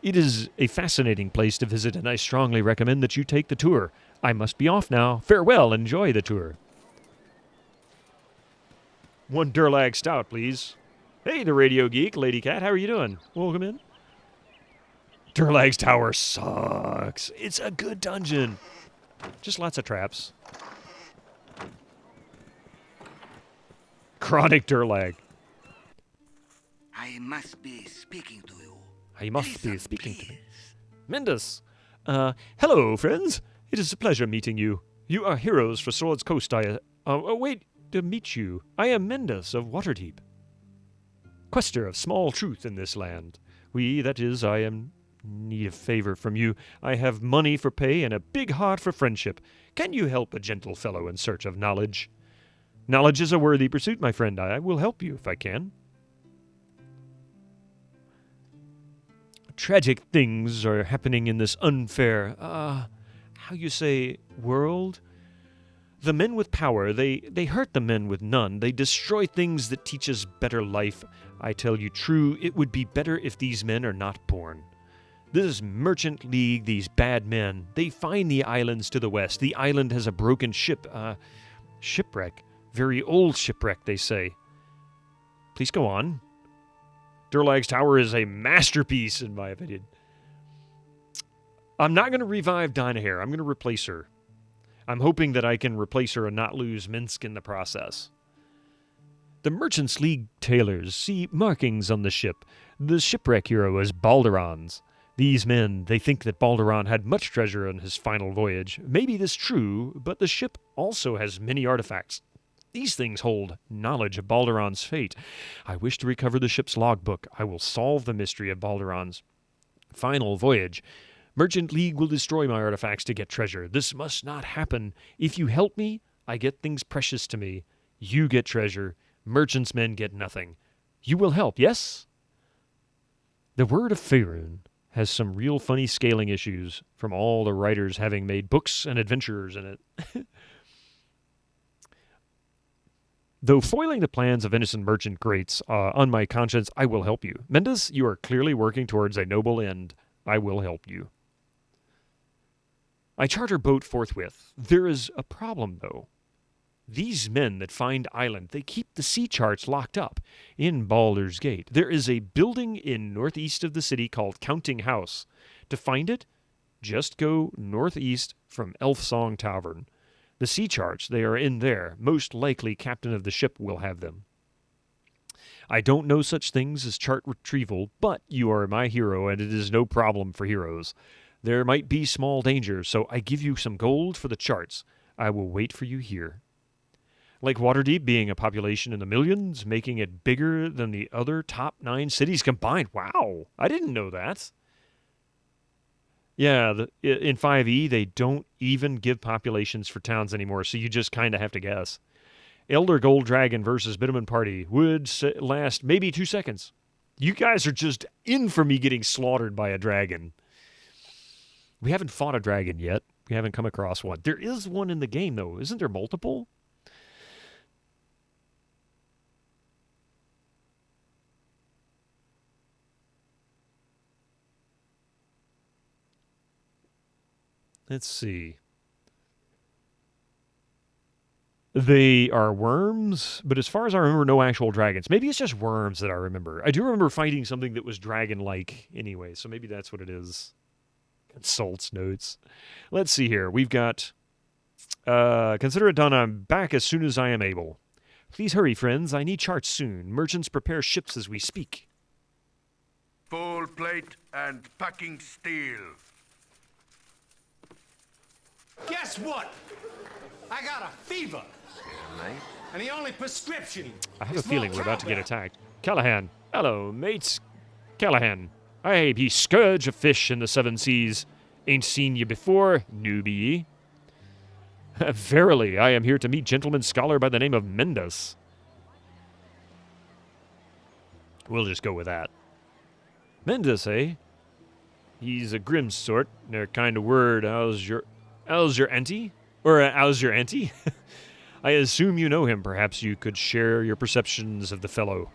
It is a fascinating place to visit, and I strongly recommend that you take the tour. I must be off now. Farewell, enjoy the tour. 1 Durlag Stout, please. Hey, the Radio Geek, Lady Cat, how are you doing? Welcome in. Durlag's Tower sucks. It's a good dungeon. Just lots of traps. Chronic Durlag. I must be speaking to you. I must be speaking to me. Mendus. Hello, friends. It is a pleasure meeting you. You are heroes for Swords Coast. Wait. To meet you. I am Mendus of Waterdeep, quester of small truth in this land. I am in need of favor from you. I have money for pay and a big heart for friendship. Can you help a gentle fellow in search of knowledge? Knowledge is a worthy pursuit, my friend. I will help you if I can. Tragic things are happening in this unfair, world? The men with power, they hurt the men with none. They destroy things that teach us better life. I tell you true, it would be better if these men are not born. This merchant league, these bad men, they find the islands to the west. The island has a broken shipwreck. Very old shipwreck, they say. Please go on. Durlag's Tower is a masterpiece, in my opinion. I'm not going to revive Dynahair. I'm going to replace her. I'm hoping that I can replace her and not lose Minsk in the process. The Merchants League tailors see markings on the ship. The shipwreck hero is Balduran's. These men, they think that Balduran had much treasure on his final voyage. Maybe this true, but the ship also has many artifacts. These things hold knowledge of Balduran's fate. I wish to recover the ship's logbook. I will solve the mystery of Balduran's final voyage. Merchant League will destroy my artifacts to get treasure. This must not happen. If you help me, I get things precious to me. You get treasure. Merchant's men get nothing. You will help, yes? The Word of Faerun has some real funny scaling issues from all the writers having made books and adventurers in it. Though foiling the plans of innocent merchant grates on my conscience, I will help you. Mendes, you are clearly working towards a noble end. I will help you. I charter boat forthwith. There is a problem, though. These men that find island, they keep the sea charts locked up in Baldur's Gate. There is a building in northeast of the city called Counting House. To find it, just go northeast from Elf Song Tavern. The sea charts, they are in there. Most likely, captain of the ship will have them. I don't know such things as chart retrieval, but you are my hero, and it is no problem for heroes. There might be small danger, so I give you some gold for the charts. I will wait for you here. Lake Waterdeep being a population in the millions, making it bigger than the other top 9 cities combined. Wow, I didn't know that. Yeah, in 5e, they don't even give populations for towns anymore, so you just kind of have to guess. Elder Gold Dragon versus Bitterman Party would last maybe 2 seconds. You guys are just in for me getting slaughtered by a dragon. We haven't fought a dragon yet. We haven't come across one. There is one in the game, though. Isn't there multiple? Let's see. They are worms, but as far as I remember, no actual dragons. Maybe it's just worms that I remember. I do remember fighting something that was dragon-like anyway, so maybe that's what it is. Consults notes. Let's see here. We've got, consider it done. I'm back as soon as I am able. Please hurry, friends. I need charts soon. Merchants prepare ships as we speak. Full plate and packing steel. Guess what? I got a fever. And the only prescription. I have a feeling we're about to get attacked. Callahan. Hello, mates. Callahan. I be scourge of fish in the 7 seas. Ain't seen you before, newbie. Verily, I am here to meet gentleman scholar by the name of Mendes. We'll just go with that. Mendes, eh? He's a grim sort. Their kind of word. How's your auntie? Or how's your auntie? I assume you know him. Perhaps you could share your perceptions of the fellow.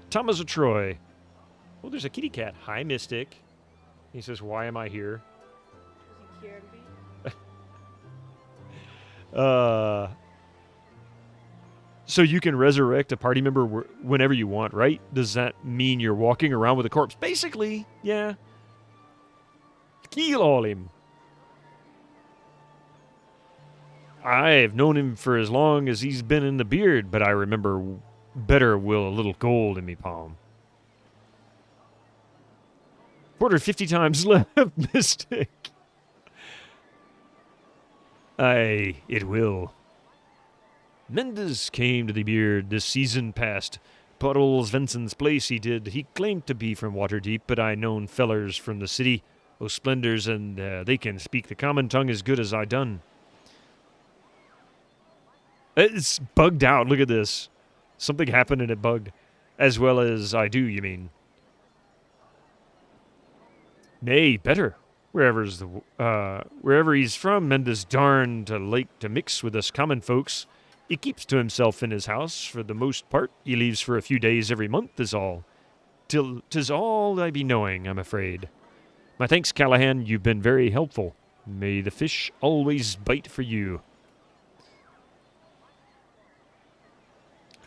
Thomas of Troy. Oh, there's a kitty cat. Hi, Mystic. He says, why am I here? So you can resurrect a party member whenever you want, right? Does that mean you're walking around with a corpse? Basically, yeah. Kill all him. I've known him for as long as he's been in the beard, but I remember better will a little gold in me palm. Quarter 50 times left, Mystic. Aye, it will. Mendes came to the beard this season past. Puddles Vincent's place he did. He claimed to be from Waterdeep, but I known fellers from the city, O splendors, and they can speak the common tongue as good as I done. It's bugged out. Look at this. Something happened and it bugged. As well as I do, you mean. Nay, better. Wherever he's from, Mendes darned to like to mix with us common folks. He keeps to himself in his house for the most part. He leaves for a few days every month is all. 'Tis all I be knowing, I'm afraid. My thanks, Callahan. You've been very helpful. May the fish always bite for you.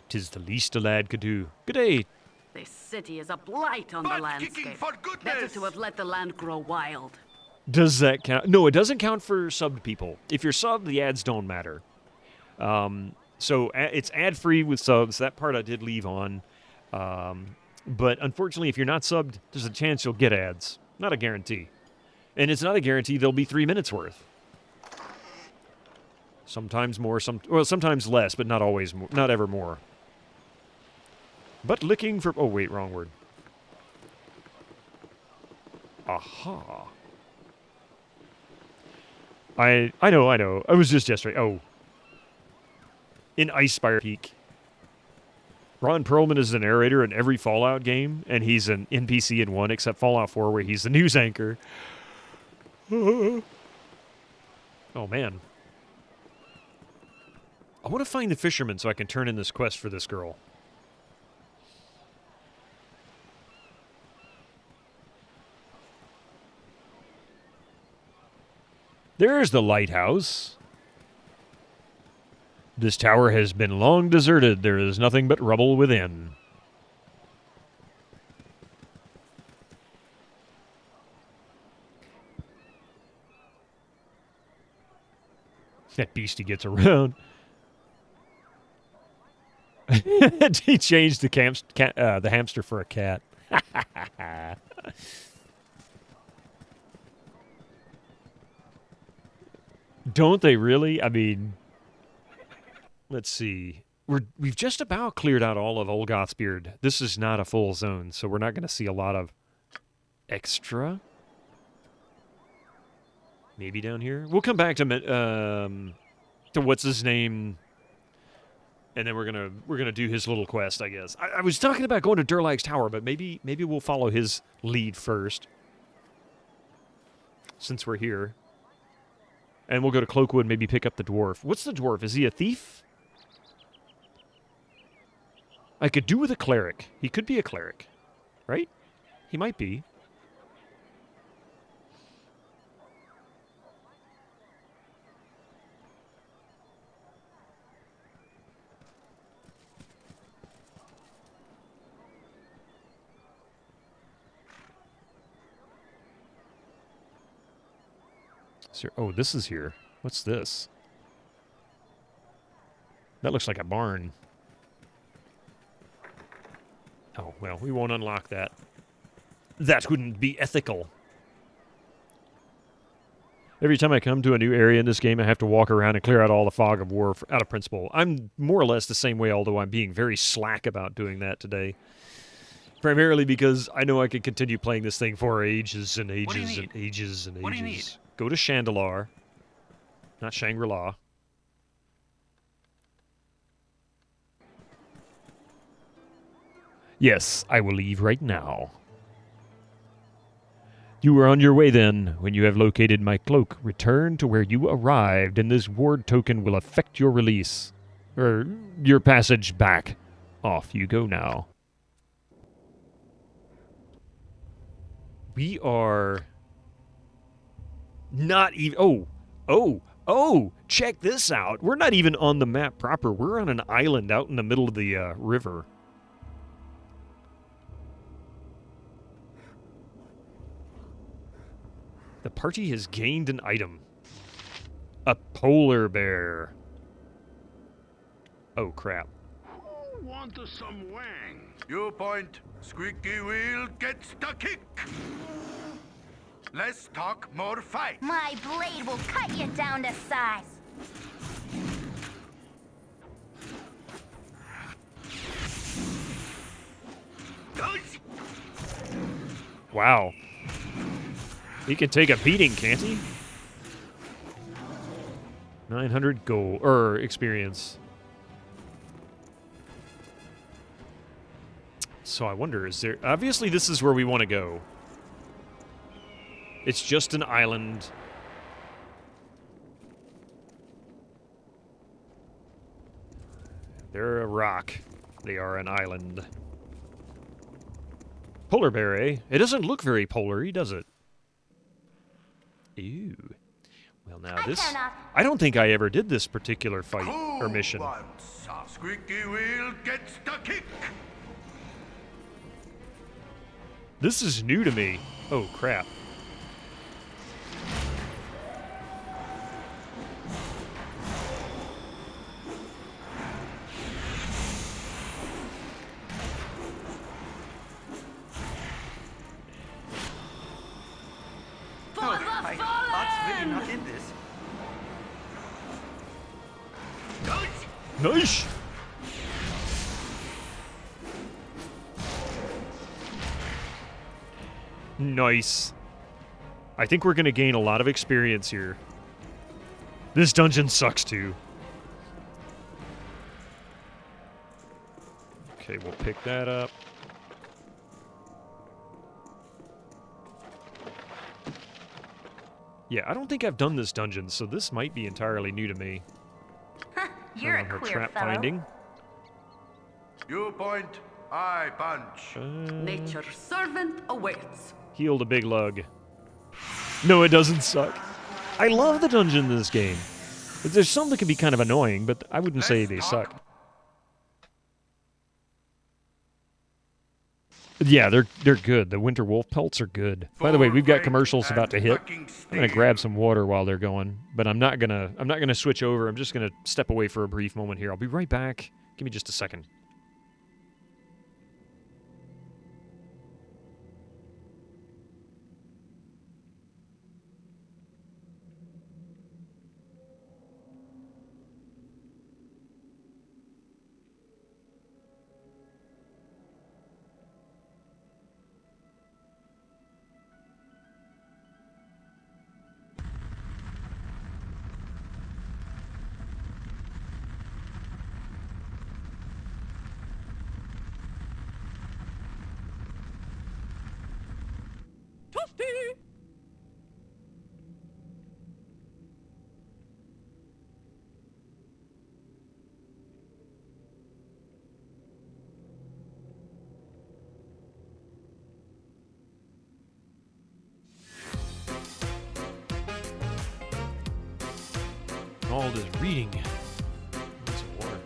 'Tis the least a lad could do. Good day. This city is a blight on the landscape. Better to have let the land grow wild. Does that count? No, it doesn't count for subbed people. If you're subbed, the ads don't matter. So it's ad-free with subs. That part I did leave on. But unfortunately, if you're not subbed, there's a chance you'll get ads. Not a guarantee. And it's not a guarantee there'll be 3 minutes worth. Sometimes more, sometimes less, but not always more, not ever more. But looking for... Oh, wait, wrong word. Aha. I know. I was just yesterday. Oh. In Icespire Peak. Ron Perlman is the narrator in every Fallout game, and he's an NPC in one, except Fallout 4, where he's the news anchor. Oh, man. I want to find the fisherman so I can turn in this quest for this girl. There's the lighthouse. This tower has been long deserted. There is nothing but rubble within. That beastie gets around. He changed the hamster for a cat. Don't they really? I mean, let's see. We've just about cleared out all of Olgoth's beard. This is not a full zone, so we're not going to see a lot of extra. Maybe down here. We'll come back to what's his name, and then we're gonna do his little quest, I guess. I was talking about going to Durlag's Tower, but maybe we'll follow his lead first, since we're here. And we'll go to Cloakwood, maybe pick up the dwarf. What's the dwarf? Is he a thief? I could do with a cleric. He could be a cleric, right? He might be. Oh, this is here. What's this? That looks like a barn. Oh, well, we won't unlock that. That wouldn't be ethical. Every time I come to a new area in this game, I have to walk around and clear out all the fog of war out of principle. I'm more or less the same way, although I'm being very slack about doing that today. Primarily because I know I could continue playing this thing for ages and ages and ages and ages. What do you need? Go to Chandelar, not Shangri-La. Yes, I will leave right now. You are on your way then. When you have located my cloak, return to where you arrived, and this ward token will affect your release. Or your passage back. Off you go now. We are... not even... Oh! Check this out. We're not even on the map proper. We're on an island out in the middle of the river. The party has gained an item. A polar bear. Oh, crap. Who wants some wang? You point. Squeaky wheel gets the kick. Less talk, more fight. My blade will cut you down to size. Wow. He can take a beating, can't he? 900 gold, experience. So I wonder, is there... Obviously, this is where we want to go. It's just an island. They're a rock. They are an island. Polar bear, eh? It doesn't look very polar-y, does it? Ew. Well, now this... I don't think I ever did this particular fight or mission. Squeaky wheel gets the kick. This is new to me. Oh, crap. Nice! Nice. I think we're going to gain a lot of experience here. This dungeon sucks too. Okay, we'll pick that up. Yeah, I don't think I've done this dungeon, so this might be entirely new to me. You're a Her queer trap fellow. finding. You point, I punch. Nature's servant awaits. Heal the big lug. No, it doesn't suck. I love the dungeon in this game. There's some that can be kind of annoying, but I wouldn't say they suck. Yeah, they're good. The winter wolf pelts are good. By the way, we've got commercials about to hit. I'm gonna grab some water while they're going, but I'm not gonna switch over. I'm just gonna step away for a brief moment here. I'll be right back. Give me just a second. All this reading. Need some water.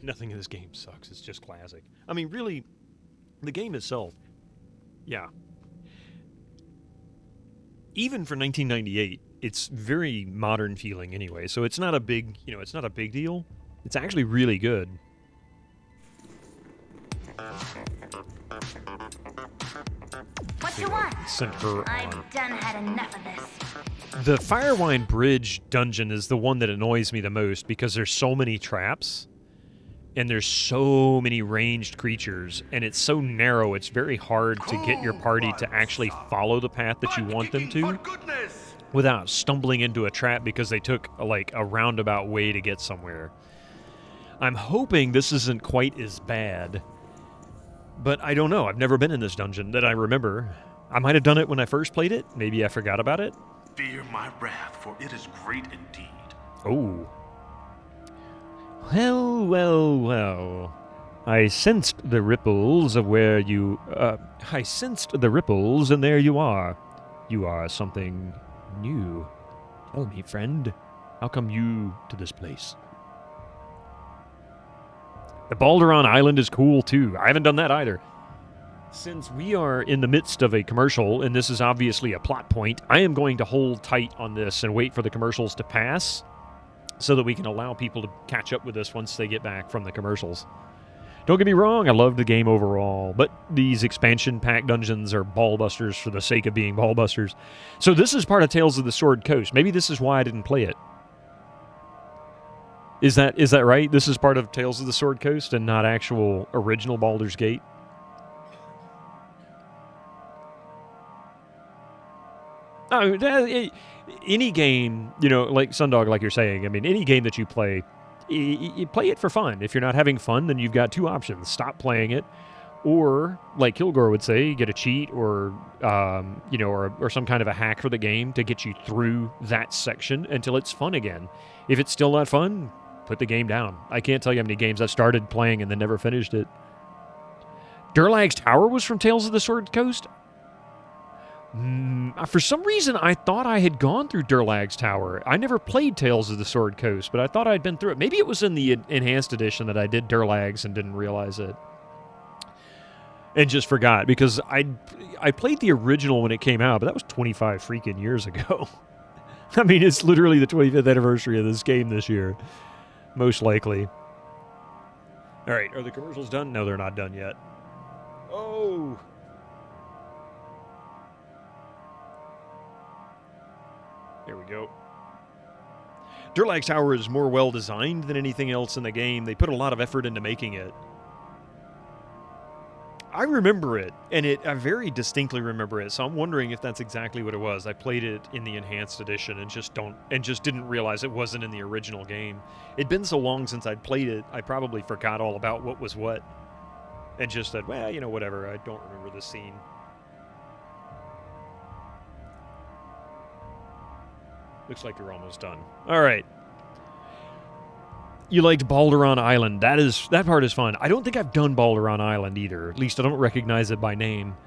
Nothing in this game sucks. It's just classic. I mean, really, the game itself, yeah. Even for 1998, it's very modern feeling anyway. So it's not a big, it's not a big deal. It's actually really good. What you want? Send her I've on. done had enough of this. The Firewine Bridge dungeon is the one that annoys me the most because there's so many traps and there's so many ranged creatures and it's so narrow it's very hard to get your party to actually follow the path that you want them to without stumbling into a trap because they took like a roundabout way to get somewhere. I'm hoping this isn't quite as bad, but I don't know. I've never been in this dungeon that I remember. I might have done it when I first played it. Maybe I forgot about it. Fear my wrath, for it is great indeed. Oh. Well, well, well. I sensed the ripples of where you... I sensed the ripples, and there you are. You are something new. Tell me, friend, how come you to this place? The Baldur Island is cool, too. I haven't done that either. Since we are in the midst of a commercial, and this is obviously a plot point, I am going to hold tight on this and wait for the commercials to pass so that we can allow people to catch up with us once they get back from the commercials. Don't get me wrong, I love the game overall, but these expansion pack dungeons are ballbusters for the sake of being ballbusters. So this is part of Tales of the Sword Coast. Maybe this is why I didn't play it. Is that right? This is part of Tales of the Sword Coast and not actual original Baldur's Gate? Any game, like Sundog, like you're saying, I mean, any game that you play, you play it for fun. If you're not having fun, then you've got two options. Stop playing it, or, like Kilgore would say, get a cheat or, or some kind of a hack for the game to get you through that section until it's fun again. If it's still not fun, put the game down. I can't tell you how many games I started playing and then never finished it. Durlag's Tower was from Tales of the Sword Coast? For some reason, I thought I had gone through Durlag's Tower. I never played Tales of the Sword Coast, but I thought I'd been through it. Maybe it was in the Enhanced Edition that I did Durlag's and didn't realize it. And just forgot, because I played the original when it came out, but that was 25 freaking years ago. I mean, it's literally the 25th anniversary of this game this year. Most likely. All right, are the commercials done? No, they're not done yet. Oh! There we go. Durlax Tower is more well-designed than anything else in the game. They put a lot of effort into making it. I remember it, and I very distinctly remember it, so I'm wondering if that's exactly what it was. I played it in the Enhanced Edition and just didn't realize it wasn't in the original game. It'd been so long since I'd played it, I probably forgot all about what was what. And just said, well, you know, whatever, I don't remember this scene. Looks like you're almost done. All right. You liked Baldur Island. That part is fun. I don't think I've done Baldur Island either. At least I don't recognize it by name.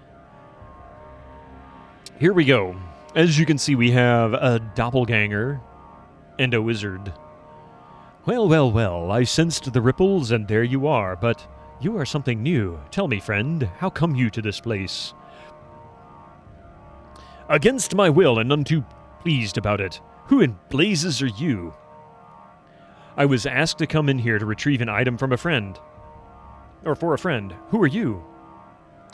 Here we go. As you can see, we have a doppelganger and a wizard. Well, well, well. I sensed the ripples, and there you are. But you are something new. Tell me, friend, how come you to this place? Against my will, and none too pleased about it. Who in blazes are you? I was asked to come in here to retrieve an item from a friend. Or for a friend. Who are you?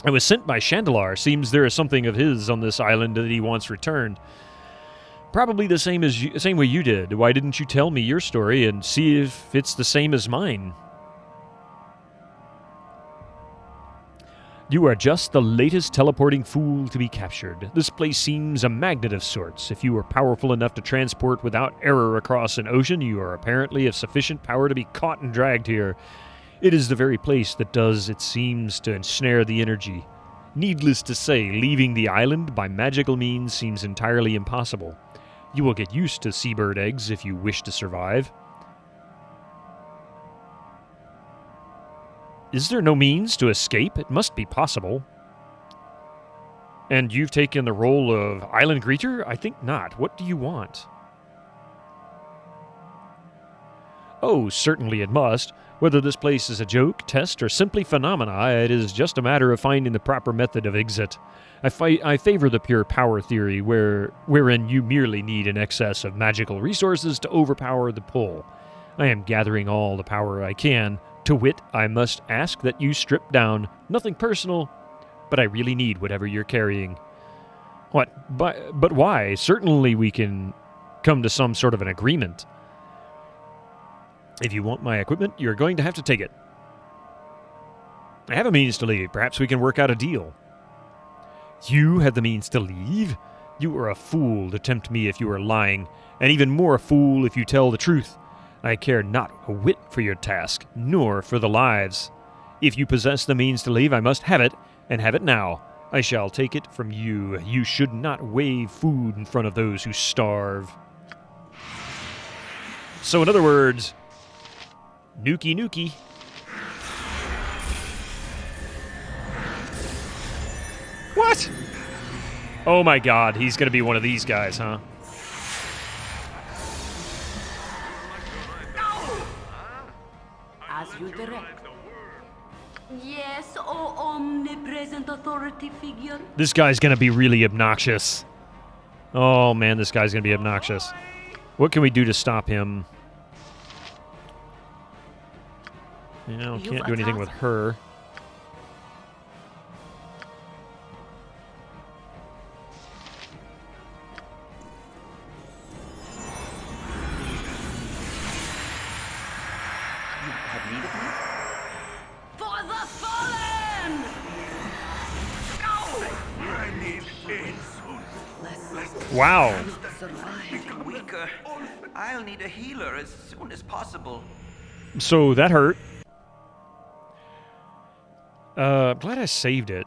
I was sent by Chandelar. Seems there is something of his on this island that he wants returned. Probably the same way you did. Why didn't you tell me your story and see if it's the same as mine? You are just the latest teleporting fool to be captured. This place seems a magnet of sorts. If you are powerful enough to transport without error across an ocean, you are apparently of sufficient power to be caught and dragged here. It is the very place that does, it seems, to ensnare the energy. Needless to say, leaving the island by magical means seems entirely impossible. You will get used to seabird eggs if you wish to survive. Is there no means to escape? It must be possible. And you've taken the role of island greeter? I think not. What do you want? Oh, certainly it must. Whether this place is a joke, test, or simply phenomena, it is just a matter of finding the proper method of exit. I favor the pure power theory, wherein you merely need an excess of magical resources to overpower the pull. I am gathering all the power I can. To wit, I must ask that you strip down. Nothing personal, but I really need whatever you're carrying. What? But why? Certainly we can come to some sort of an agreement. If you want my equipment, you're going to have to take it. I have a means to leave. Perhaps we can work out a deal. You have the means to leave? You are a fool to tempt me if you are lying, and even more a fool if you tell the truth. I care not a whit for your task, nor for the lives. If you possess the means to leave, I must have it, and have it now. I shall take it from you. You should not wave food in front of those who starve. So in other words, nookie nookie. What? Oh my god, he's gonna be one of these guys, huh? As you direct. Yes, oh omnipresent authority figure. This guy's gonna be really obnoxious. Oh man, this guy's gonna be obnoxious. What can we do to stop him? You know, can't do anything with her. For the fallen! Wow. Getting weaker. I'll need a healer as soon as possible. So that hurt. I'm glad I saved it.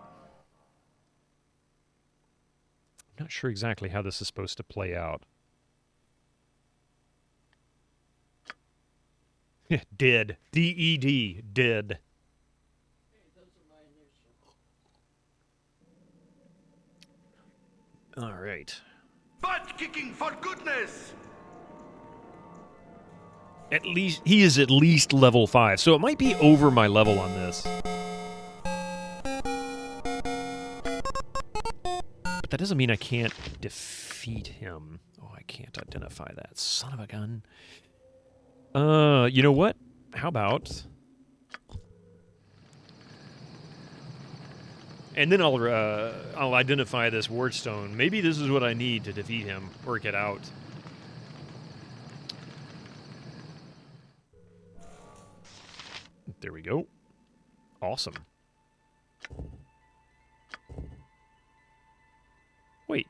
I'm not sure exactly how this is supposed to play out. Dead. D-E-D. Dead. All right. Butt kicking for goodness! At least he is at least level 5, so it might be over my level on this. But that doesn't mean I can't defeat him. Oh, I can't identify that. Son of a gun. You know what? How about... And then I'll identify this wardstone. Maybe this is what I need to defeat him, work it out. There we go. Awesome. Wait.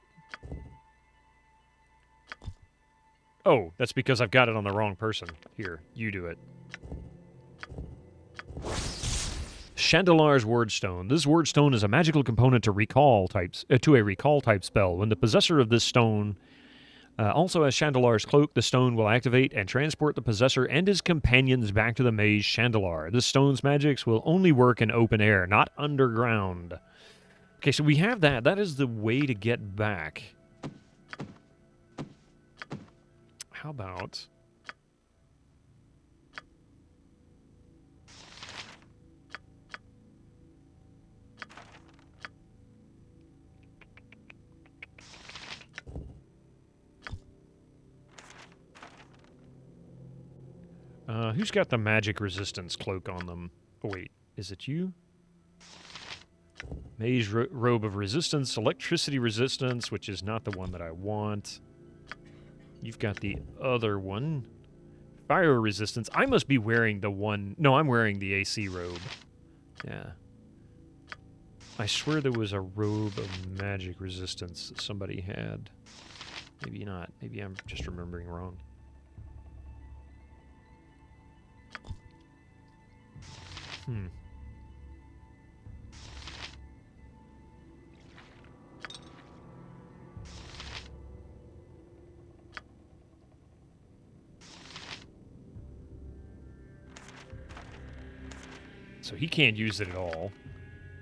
Oh, that's because I've got it on the wrong person. Here, you do it. Chandelar's Wordstone. This Wordstone is a magical component to a recall type spell. When the possessor of this stone also has Chandelar's Cloak, the stone will activate and transport the possessor and his companions back to the maze Chandelar. This stone's magics will only work in open air, not underground. Okay, so we have that. That is the way to get back. How about... who's got the magic resistance cloak on them? Oh, wait. Is it you? Mage robe of resistance, electricity resistance, which is not the one that I want. You've got the other one. Fire resistance. I must be wearing the one... No, I'm wearing the AC robe. Yeah. I swear there was a robe of magic resistance that somebody had. Maybe not. Maybe I'm just remembering wrong. So he can't use it at all.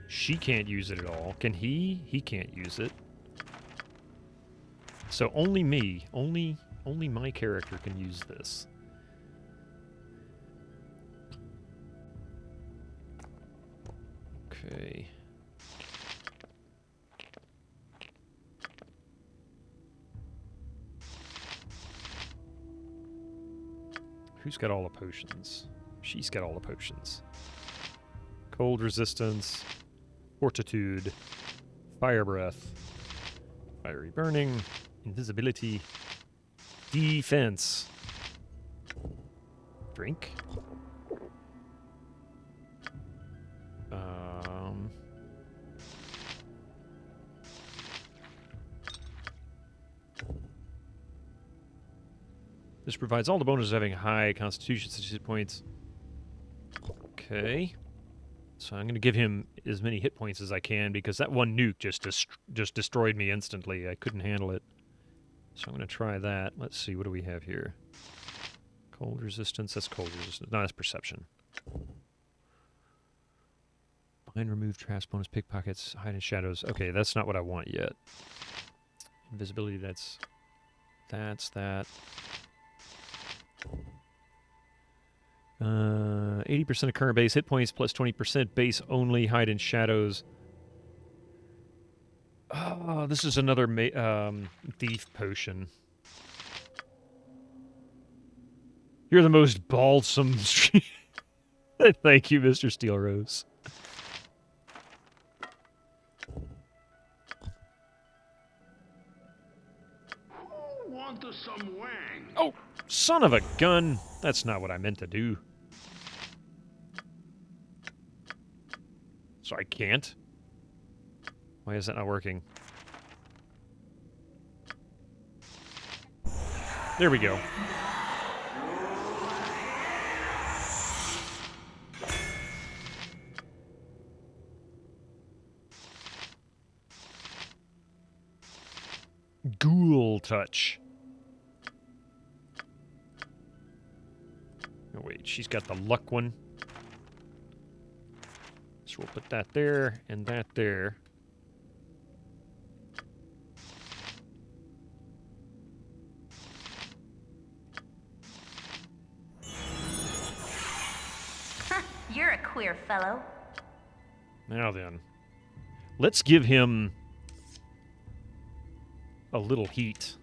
She can't use it at all. Can he? He can't use it. So only me, only my character can use this. Okay. Who's got all the potions? She's got all the potions. Cold resistance, fortitude, fire breath, fiery burning, invisibility, defense. Drink. This provides all the bonuses of having high constitution statistic points. Okay. So I'm going to give him as many hit points as I can because that one nuke just destroyed me instantly. I couldn't handle it. So I'm going to try that. Let's see, what do we have here? Cold resistance. That's cold resistance. No, that's perception. Blind, remove traps, bonus pickpockets, hide in shadows. Okay, that's not what I want yet. Invisibility, that's that. 80% of current base hit points plus 20% base only, hide in shadows. Oh, this is another thief potion. You're the most balsam. Thank you, Mr. Steel Rose. Who wants some wang? Oh, son of a gun. That's not what I meant to do. So I can't? Why is that not working? There we go. Ghoul touch. Oh wait, she's got the luck one. So we'll put that there and that there. You're a queer fellow. Now then, let's give him a little heat.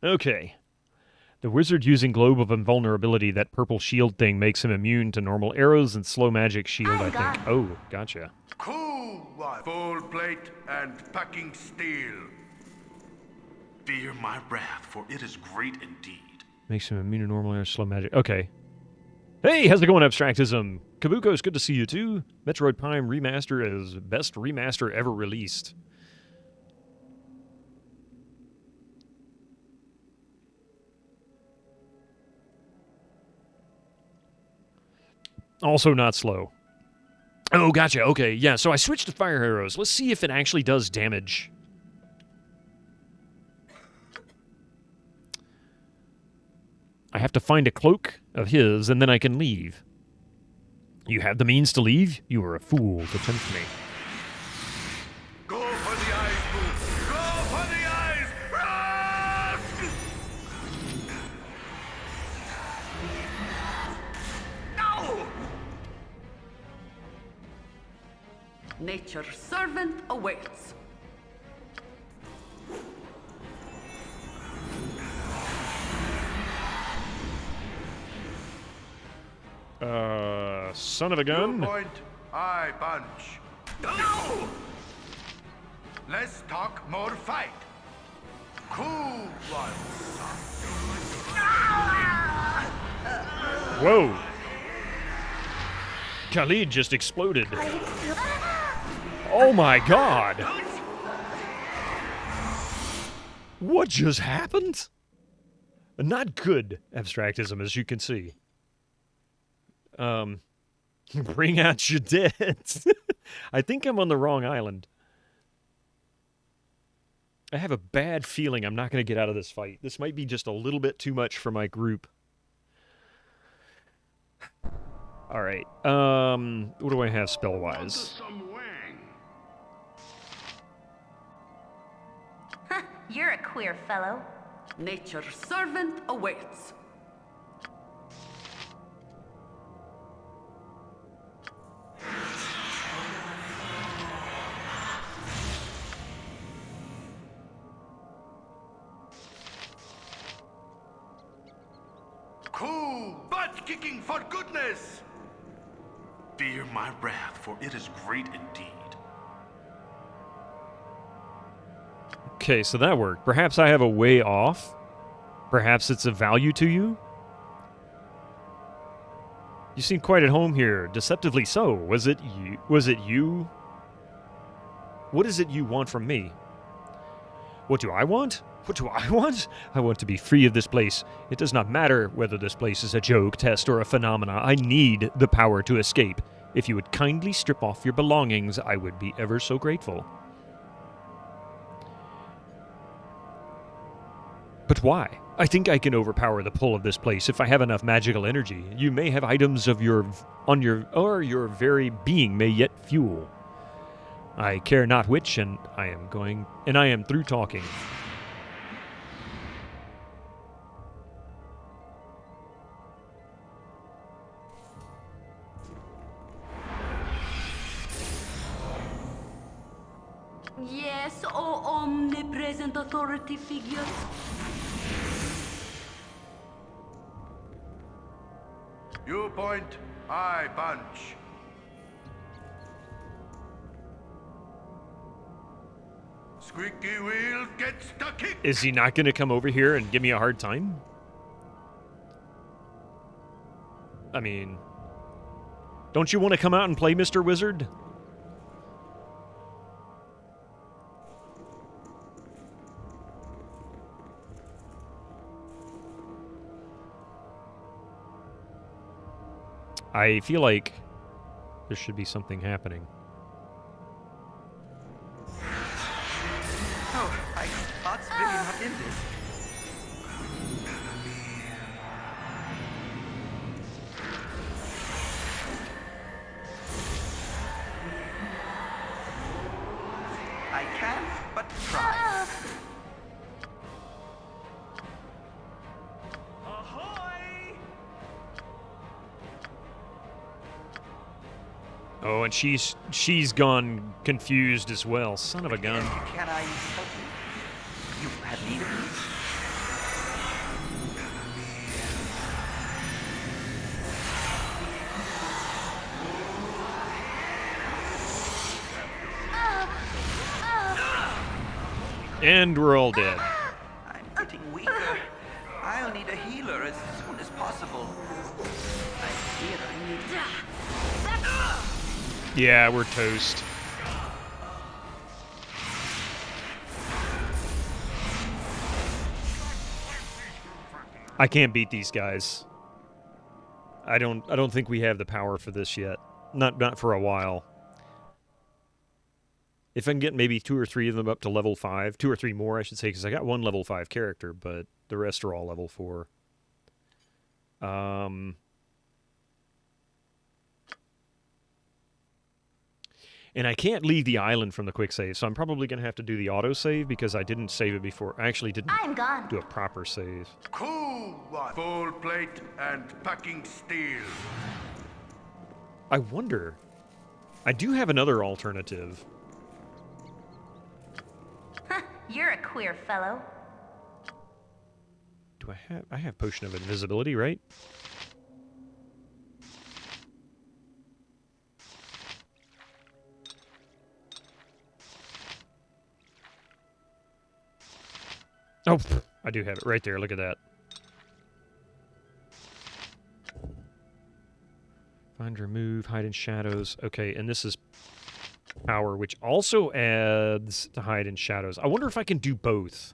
Okay. The wizard using Globe of Invulnerability, that purple shield thing, makes him immune to normal arrows and slow magic shield, I think. Oh, gotcha. Cool one. Full plate and packing steel. Fear my wrath, for it is great indeed. Makes him immune to normal air, slow magic. Okay. Hey, how's it going, Abstractism? Kabuko, it's good to see you too. Metroid Prime Remaster is best remaster ever released. Also not slow. Oh, gotcha. Okay, yeah, so I switched to fire arrows. Let's see if it actually does damage. I have to find a cloak of his, and then I can leave. You have the means to leave? You are a fool to tempt me. Go for the eyes, Boo! Go for the eyes! No! Nature's servant awaits. Son of a gun. You point, I punch. No! Less talk, more fight. Cool one. Whoa. Khalid just exploded. Oh my god. What just happened? Not good, Abstractism, as you can see. Bring out your dead. I think I'm on the wrong island. I have a bad feeling I'm not going to get out of this fight. This might be just a little bit too much for my group. All right. What do I have spell-wise? You're a queer fellow. Nature's servant awaits. Cool, butt kicking for goodness. Fear my wrath, for it is great indeed. Okay, so that worked. Perhaps I have a way off. Perhaps it's of value to you. You seem quite at home here, deceptively so. Was it you? What is it you want from me? What do I want? What do I want? I want to be free of this place. It does not matter whether this place is a joke, test, or a phenomena. I need the power to escape. If you would kindly strip off your belongings, I would be ever so grateful. But why? I think I can overpower the pull of this place if I have enough magical energy. You may have items of your very being may yet fuel. I care not which, and I am through talking. Yes, oh omnipresent authority figure. You point, I punch. Squeaky wheel gets the kick. Is he not going to come over here and give me a hard time? I mean, don't you want to come out and play, Mr. Wizard? I feel like there should be something happening. Oh, I thought maybe not ended. I can't but try. Oh, and she's gone confused as well. Son of a gun. Can I help you? You have need of me? And we're all dead. I'm getting weaker. I'll need a healer as soon as possible. I fear I need... Yeah, we're toast. I can't beat these guys. I don't think we have the power for this yet. Not for a while. If I can get maybe 2 or 3 of them up to level 5, 2 or 3 more, I should say, because I got 1 level 5 character, but the rest are all level 4. And I can't leave the island from the quick save, so I'm probably going to have to do the auto save because I didn't save it before. I actually didn't do a proper save. Cool one. Full plate and packing steel. I wonder. I do have another alternative. You're a queer fellow. Do I have Potion of Invisibility, right? Oh, I do have it right there. Look at that. Find, remove, hide in shadows. Okay, and this is power, which also adds to hide in shadows. I wonder if I can do both,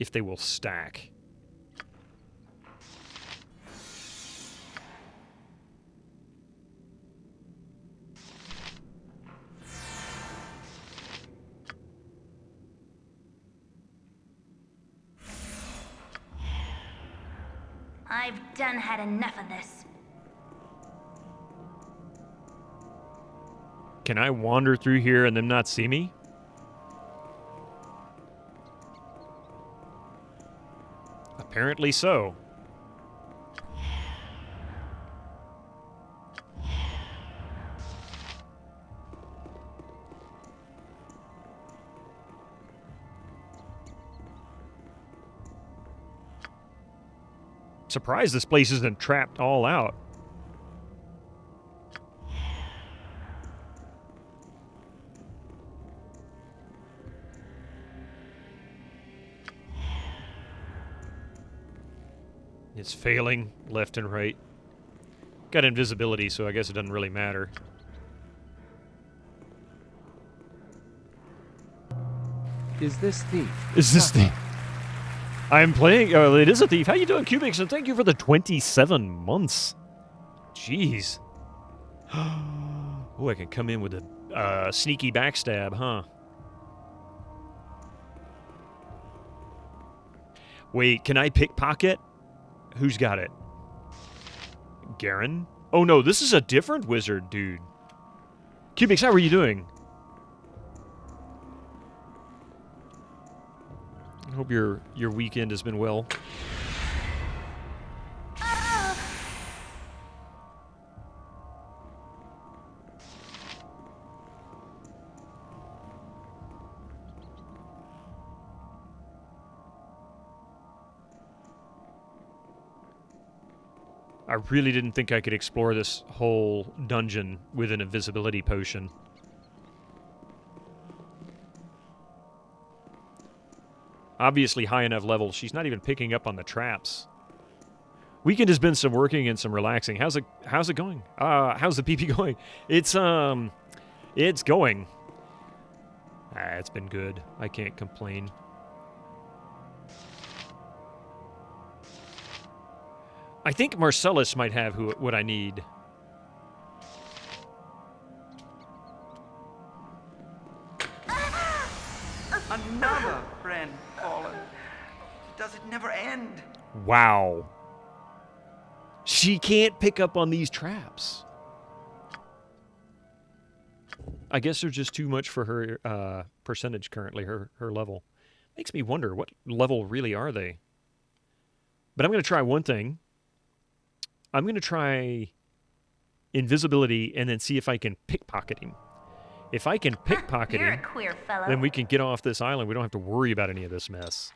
if they will stack. I've done had enough of this. Can I wander through here and them not see me? Apparently so. Surprised this place isn't trapped all out. It's failing left and right. Got invisibility, so I guess it doesn't really matter. Is this Thief? Is this Thief? I'm playing... it is a Thief. How you doing, Cubics? And thank you for the 27 months. Jeez. Oh, I can come in with a sneaky backstab, huh? Wait, can I pickpocket? Who's got it? Garen? Oh no, this is a different wizard, dude. Cubics, how are you doing? I hope your weekend has been well. I really didn't think I could explore this whole dungeon with an invisibility potion. Obviously high enough level. She's not even picking up on the traps. Weekend has been some working and some relaxing. How's it going? How's the PP going? It's going. It's been good. I can't complain. I think Marcellus might have what I need. Another friend fallen. Does it never end? Wow. She can't pick up on these traps. I guess they're just too much for her percentage currently, her level. Makes me wonder, what level really are they? But I'm going to try one thing. I'm going to try invisibility and then see if I can pickpocket him. If I can pickpocket You're him, a queer fellow. then we can get off this island. We don't have to worry about any of this mess.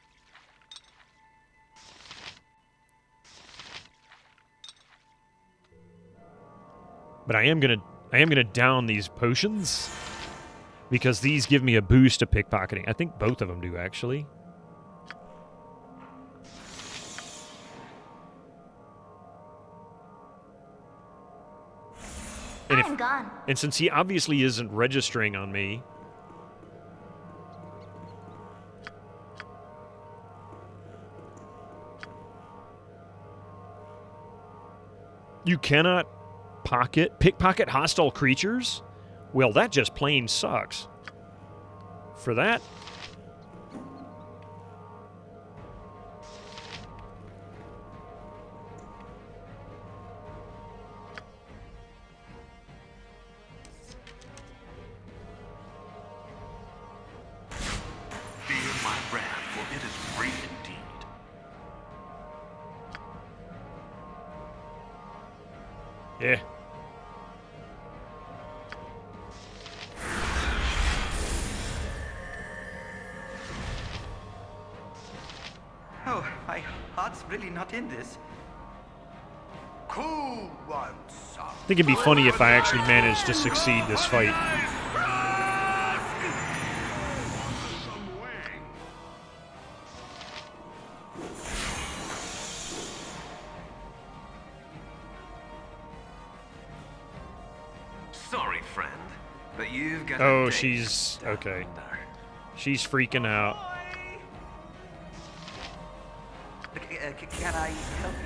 But I am gonna down these potions. Because these give me a boost to pickpocketing. I think both of them do, actually. I'm gone. And since he obviously isn't registering on me... You cannot pickpocket hostile creatures? Well, that just plain sucks. For that... Fear my wrath, for it is great indeed. Yeah. Oh, my heart's really not in this. Cool one, son. I think it'd be funny if I actually managed to succeed this fight. Sorry, friend, but you've got Oh, she's... okay. She's freaking out. Can I help you?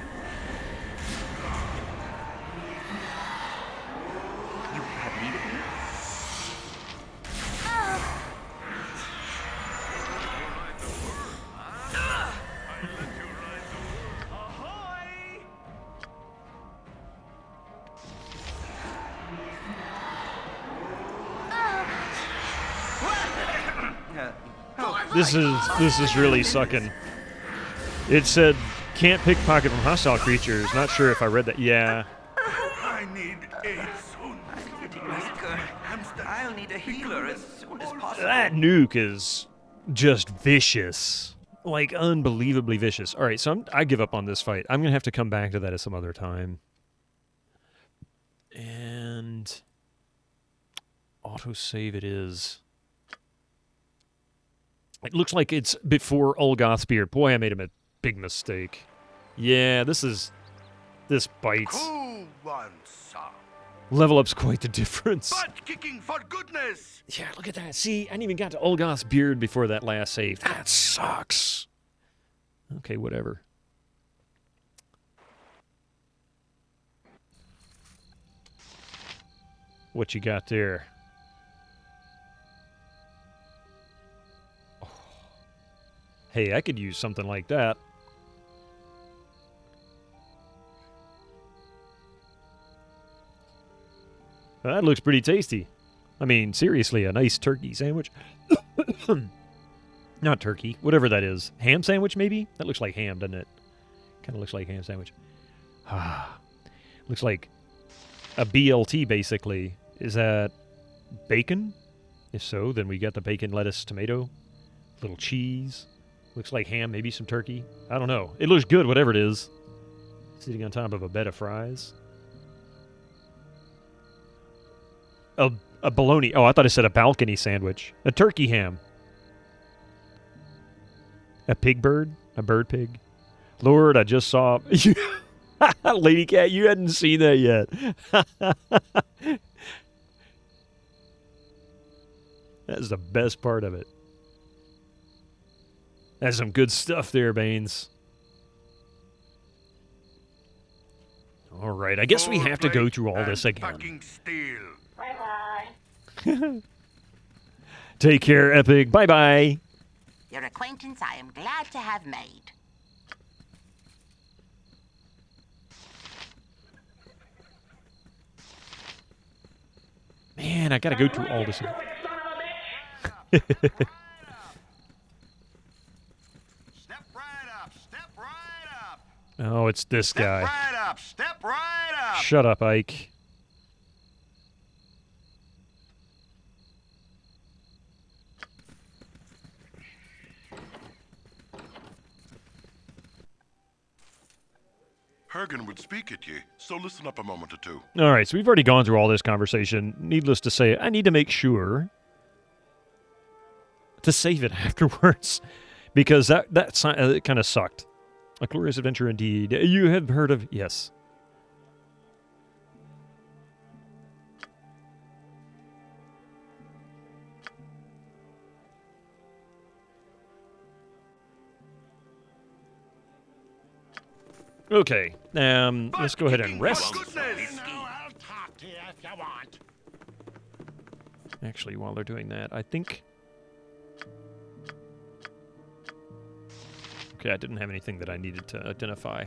You have needed me? This is really sucking. It said, can't pickpocket from hostile creatures. Not sure if I read that. Yeah. I need aid soon. I'm getting weaker. I'll need a healer as soon as possible. That nuke is just vicious. Like, unbelievably vicious. Alright, so I give up on this fight. I'm going to have to come back to that at some other time. And... autosave it is. It looks like it's before Olgoth's beard. Boy, I made a big mistake. Yeah, this bites. Cool one, son. Level up's quite the difference. Butt kicking for goodness. Yeah, look at that. See, I didn't even got to Olgoth's beard before that last save. That sucks. Okay, whatever. What you got there? Oh. Hey, I could use something like that. That looks pretty tasty. I mean, seriously, a nice turkey sandwich. Not turkey, whatever that is. Ham sandwich, maybe? That looks like ham, doesn't it? Kind of looks like ham sandwich. Looks like a BLT, basically. Is that bacon? If so, then we got the bacon, lettuce, tomato, little cheese. Looks like ham, maybe some turkey. I don't know. It looks good, whatever it is. Sitting on top of a bed of fries. A bologna. Oh, I thought it said a balcony sandwich. A turkey ham. A pig bird? A bird pig? Lord, I just saw... Lady Cat, you hadn't seen that yet. That's the best part of it. That's some good stuff there, Baines. All right, I guess we have to go through all this again. Bye-bye. Take care, Epic. Bye-bye. Your acquaintance I am glad to have made. Man, I gotta go through all this again. Oh, it's this guy. Step right up. Shut up, Ike. Hergen would speak at you, so listen up a moment or two. All right, so we've already gone through all this conversation. Needless to say, I need to make sure to save it afterwards because that kind of sucked. A glorious adventure indeed. You have heard of... Yes. Okay, let's go ahead and rest. I'll talk to you if you want. Actually, while they're doing that, I think... Okay, I didn't have anything that I needed to identify.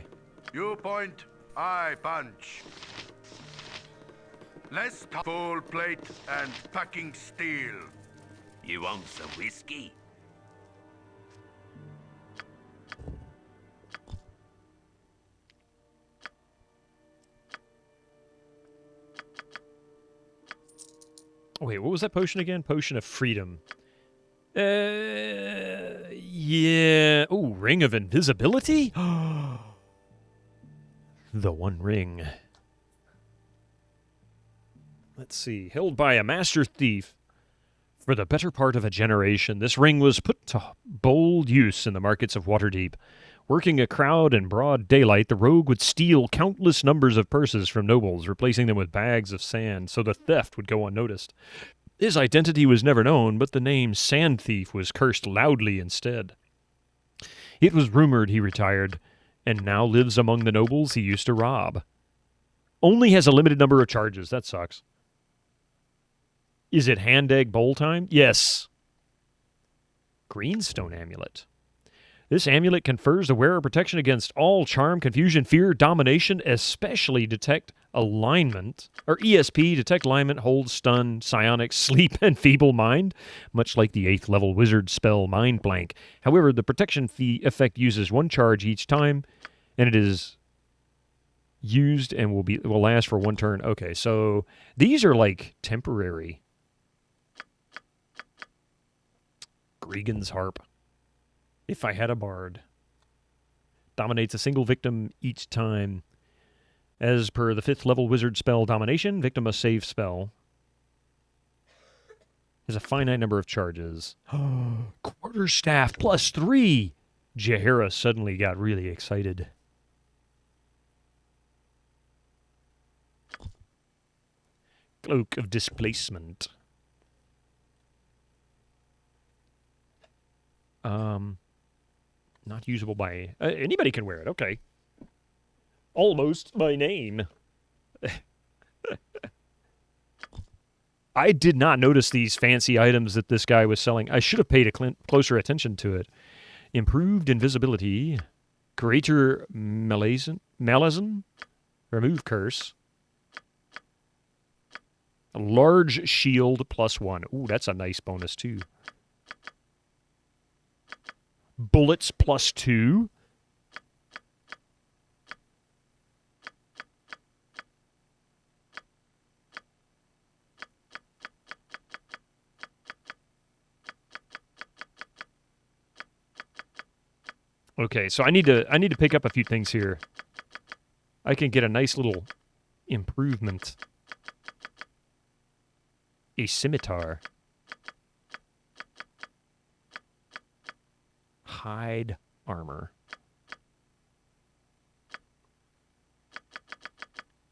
You point, I punch. Less full plate and packing steel. You want some whiskey? Wait, what was that potion again? Potion of Freedom. Yeah. Ooh, Ring of Invisibility? The One Ring. Let's see. Held by a master thief for the better part of a generation, this ring was put to bold use in the markets of Waterdeep. Working a crowd in broad daylight, the rogue would steal countless numbers of purses from nobles, replacing them with bags of sand, so the theft would go unnoticed. His identity was never known, but the name Sand Thief was cursed loudly instead. It was rumored he retired, and now lives among the nobles he used to rob. Only has a limited number of charges. That sucks. Is it hand egg bowl time? Yes. Greenstone Amulet. This amulet confers the wearer protection against all charm, confusion, fear, domination, especially detect alignment, or ESP, detect alignment, hold, stun, psionic, sleep, and feeble mind, much like the 8th level wizard spell Mind Blank. However, the protection effect uses 1 charge each time, and it is used and will last for 1 turn. Okay, so these are like temporary. Gregan's Harp. If I had a bard. Dominates a single victim each time. As per the 5th level wizard spell Domination, victim must save spell. Has a finite number of charges. Quarterstaff +3! Jaheira suddenly got really excited. Cloak of Displacement. Not usable by... anybody can wear it, okay. Almost by name. I did not notice these fancy items that this guy was selling. I should have paid a closer attention to it. Improved invisibility. Greater malison. Remove curse. A large shield +1. Ooh, that's a nice bonus too. Bullets +2. Okay, so I need to pick up a few things here. I can get a nice little improvement. A scimitar. Hide armor.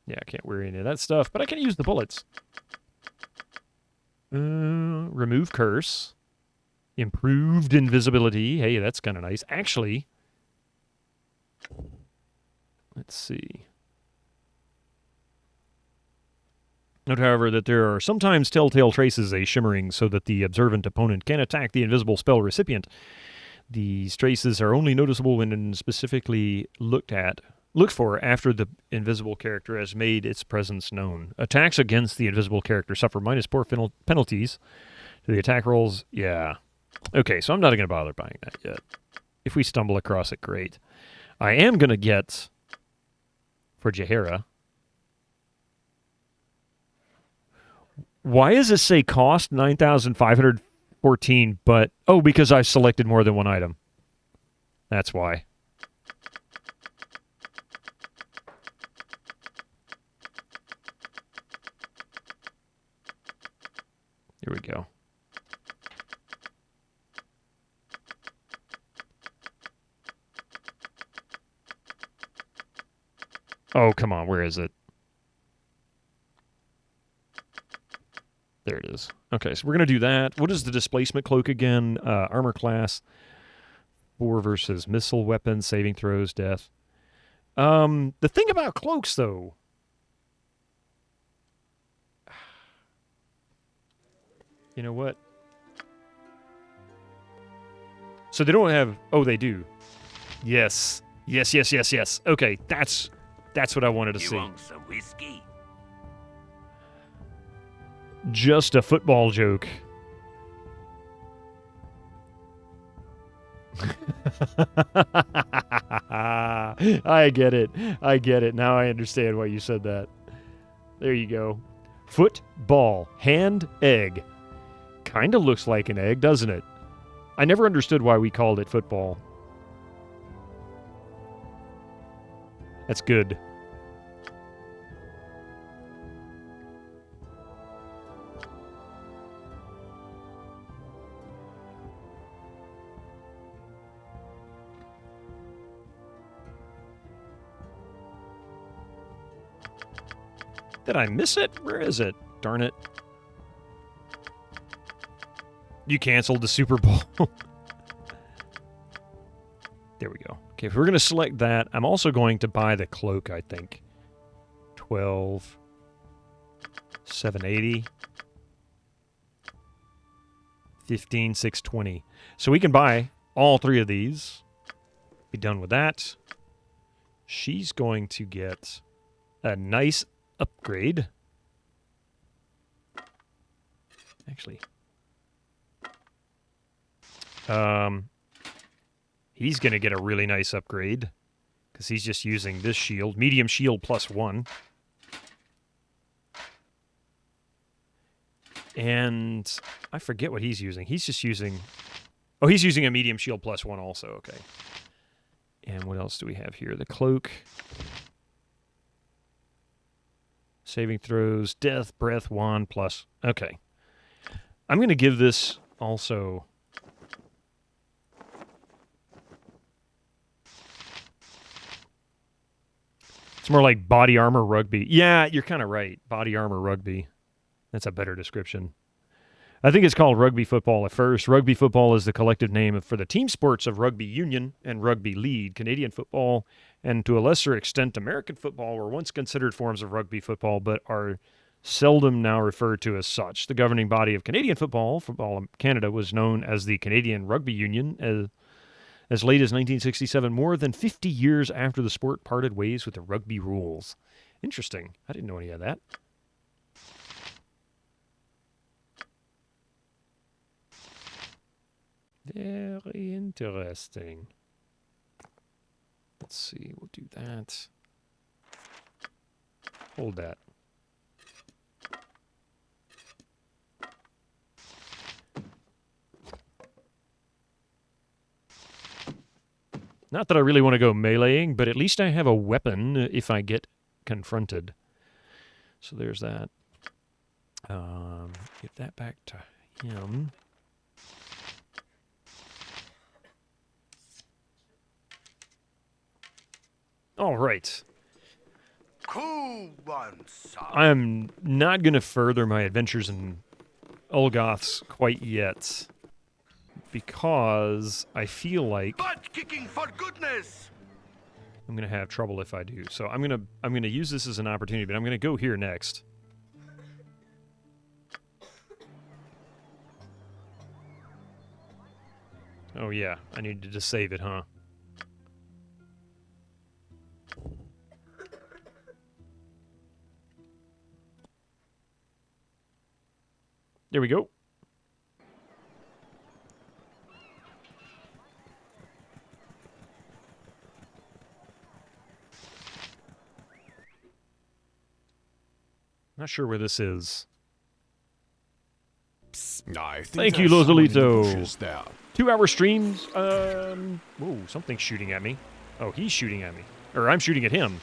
Yeah, I can't wear any of that stuff, but I can use the bullets. Remove curse. Improved invisibility. Hey, that's kind of nice. Actually, let's see. Note, however, that there are sometimes telltale traces of shimmering so that the observant opponent can attack the invisible spell recipient. These traces are only noticeable when specifically looked for after the invisible character has made its presence known. Attacks against the invisible character suffer -4 penalties to the attack rolls. Yeah. Okay, so I'm not going to bother buying that yet. If we stumble across it, great. I am going to get, for Jaheira, why does this say cost 9,514, but, oh, because I selected more than one item. That's why. Here we go. Oh, come on. Where is it? There it is. Okay, so we're going to do that. What is the displacement cloak again? Armor class. 4 versus missile weapons, saving throws, death. The thing about cloaks, though... You know what? So they don't have... Oh, they do. Yes. Yes, yes, yes, yes. Okay, that's what I wanted to see. You want some whiskey? Just a football joke. I get it. I get it. Now I understand why you said that. There you go. Football. Hand egg. Kind of looks like an egg, doesn't it? I never understood why we called it football. That's good. Did I miss it? Where is it? Darn it. You canceled the Super Bowl. There we go. Okay, if we're going to select that, I'm also going to buy the cloak, I think. 12, 780, 15, 620. So we can buy all 3 of these. Be done with that. She's going to get a nice upgrade. Actually, he's going to get a really nice upgrade because he's just using this shield. Medium shield +1. And I forget what he's using. He's just using... Oh, he's using a medium shield +1 also. Okay. And what else do we have here? The cloak. Saving throws. Death, breath, wand, plus... Okay. I'm going to give this also... It's more like body armor rugby. Yeah, you're kind of right. Body armor rugby. That's a better description. I think it's called rugby football at first. Rugby football is the collective name for the team sports of rugby union and rugby league. Canadian football, and to a lesser extent American football, were once considered forms of rugby football, but are seldom now referred to as such. The governing body of Canadian football, Football Canada, was known as the Canadian Rugby Union as late as 1967, more than 50 years after the sport parted ways with the rugby rules. Interesting. I didn't know any of that. Very interesting. Let's see, we'll do that. Hold that. Not that I really want to go meleeing, but at least I have a weapon if I get confronted. So there's that. Give that back to him. All right. Cool one, son. I'm not going to further my adventures in Olgoths quite yet, because I feel like Butt kicking for goodness. I'm going to have trouble if I do. So I'm going to use this as an opportunity, but I'm going to go here next. Oh yeah, I needed to save it, huh? There we go. Not sure where this is. Thank you, Losalito. 2-hour streams. Whoa, something's shooting at me. Oh, he's shooting at me. Or I'm shooting at him.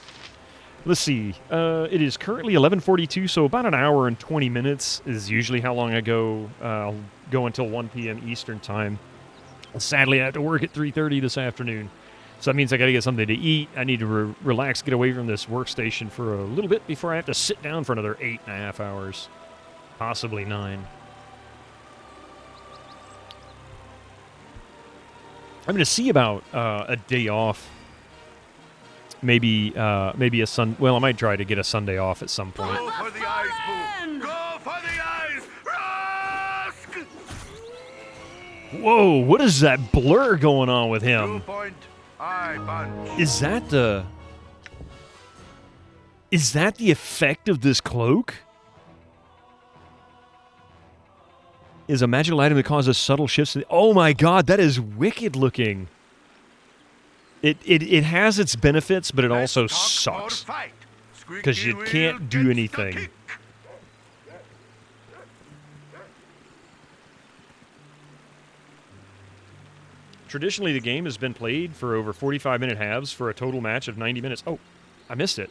Let's see. It is currently 11:42, so about an hour and 20 minutes is usually how long I go. I'll go until 1 p.m. Eastern time. Sadly, I have to work at 3:30 this afternoon. So that means I got to get something to eat. I need to relax, get away from this workstation for a little bit before I have to sit down for another 8.5 hours. Possibly 9. I'm going to see about a day off. Maybe a Well, I might try to get a Sunday off at some point. Go for the eyes, Boo! Go for the eyes! Rusk! Whoa, what is that blur going on with him? 2-point eye punch. Is that the effect of this cloak? Is a magical item that causes subtle shifts. Oh my god, that is wicked looking. It has its benefits, but it also sucks. Because you can't do anything. Traditionally, the game has been played for over 45-minute halves for a total match of 90 minutes. Oh, I missed it.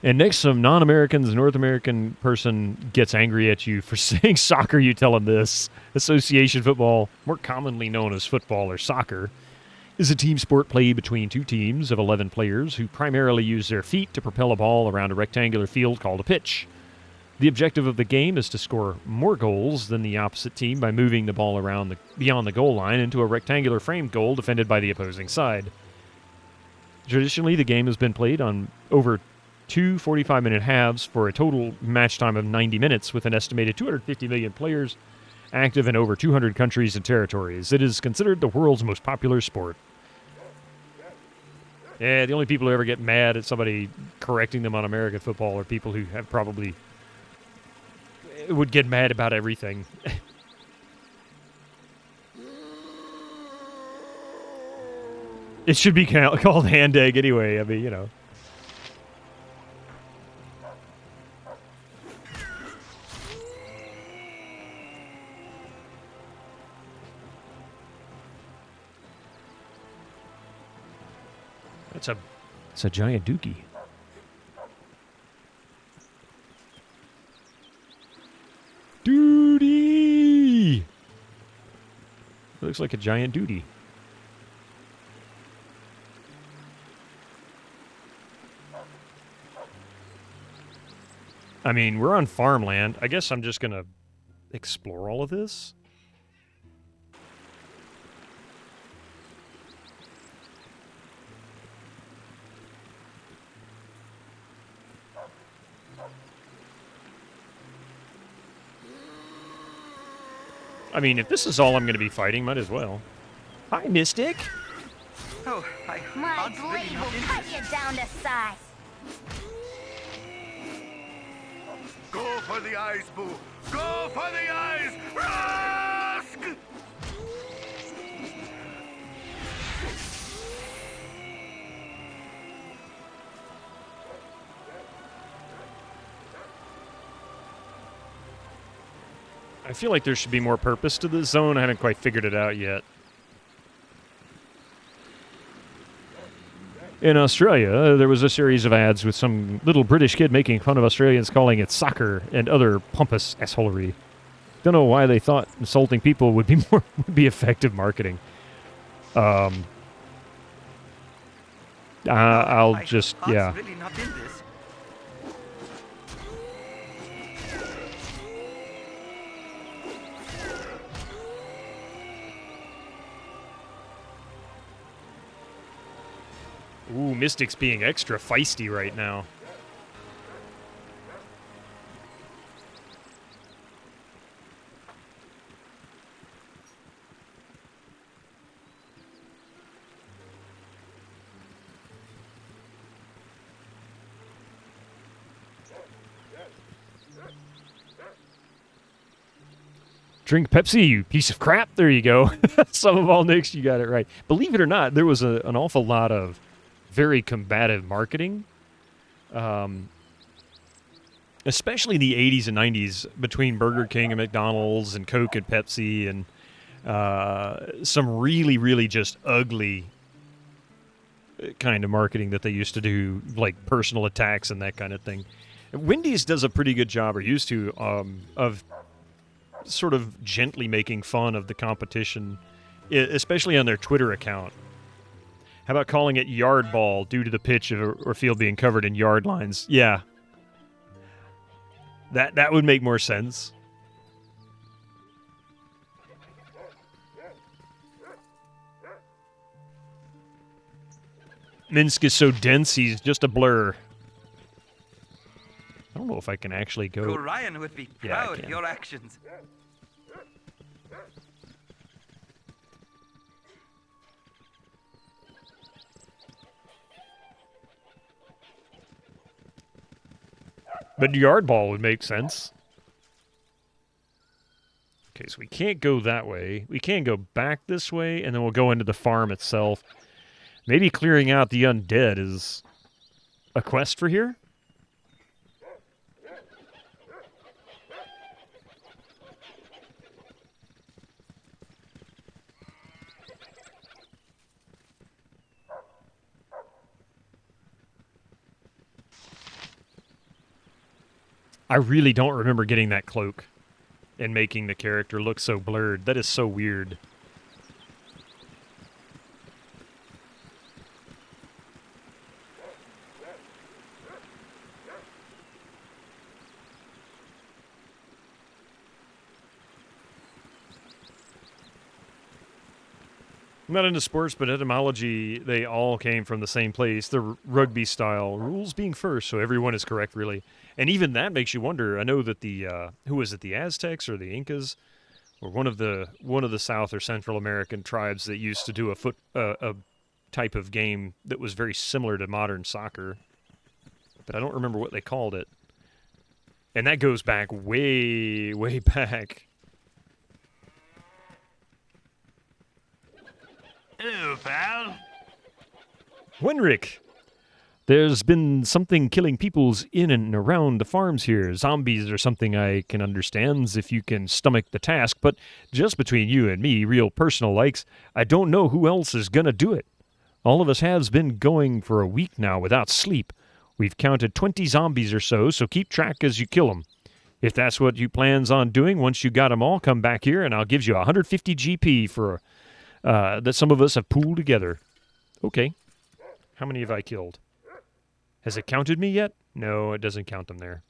And next, some non-Americans, North American person gets angry at you for saying soccer. You tell him this. Association football, more commonly known as football or soccer, is a team sport played between two teams of 11 players who primarily use their feet to propel a ball around a rectangular field called a pitch. The objective of the game is to score more goals than the opposite team by moving the ball around beyond the goal line into a rectangular framed goal defended by the opposing side. Traditionally, the game has been played on over 2 45-minute halves for a total match time of 90 minutes with an estimated 250 million players active in over 200 countries and territories. It is considered the world's most popular sport. Yeah, the only people who ever get mad at somebody correcting them on American football are people who have probably would get mad about everything. It should be called hand egg anyway. I mean, you know. It's a giant dookie. Duty! Looks like a giant duty. I mean, we're on farmland. I guess I'm just gonna explore all of this. I mean, if this is all I'm going to be fighting, might as well. Hi, Mystic. Oh, My blade will cut you down to size. Go for the eyes, Boo! Go for the eyes! Rusk! I feel like there should be more purpose to this zone. I haven't quite figured it out yet. In Australia, there was a series of ads with some little British kid making fun of Australians, calling it soccer and other pompous assholery. Don't know why they thought insulting people would be effective marketing. I'll just, yeah. Really not in this. Ooh, Mystic's being extra feisty right now. Drink Pepsi, you piece of crap. There you go. Some of all Nicks, you got it right. Believe it or not, there was an awful lot of very combative marketing, especially in the 80s and 90s between Burger King and McDonald's and Coke and Pepsi, and some really, really just ugly kind of marketing that they used to do, like personal attacks and that kind of thing. Wendy's does a pretty good job, or used to, of sort of gently making fun of the competition, especially on their Twitter account. How about calling it yard ball due to the pitch of or field being covered in yard lines? Yeah. That would make more sense. Minsk is so dense, he's just a blur. I don't know if I can actually go... Orion would be proud of your actions. But yard ball would make sense. Okay, so we can't go that way. We can go back this way, and then we'll go into the farm itself. Maybe clearing out the undead is a quest for here? I really don't remember getting that cloak and making the character look so blurred. That is so weird. I'm not into sports, but etymology, they all came from the same place. The rugby style, rules being first, so everyone is correct, really. And even that makes you wonder. I know that the, who was it, the Aztecs or the Incas? Or one of the South or Central American tribes that used to do a type of game that was very similar to modern soccer. But I don't remember what they called it. And that goes back way, way back. Hello, pal. Wenrick, there's been something killing peoples in and around the farms here. Zombies or something I can understand if you can stomach the task, but just between you and me, real personal likes, I don't know who else is gonna do it. All of us has been going for a week now without sleep. We've counted 20 zombies or so keep track as you kill them. If that's what you plans on doing, once you got them all, come back here and I'll give you 150 GP for that some of us have pooled together. Okay. How many have I killed? Has it counted me yet? No, it doesn't count them there.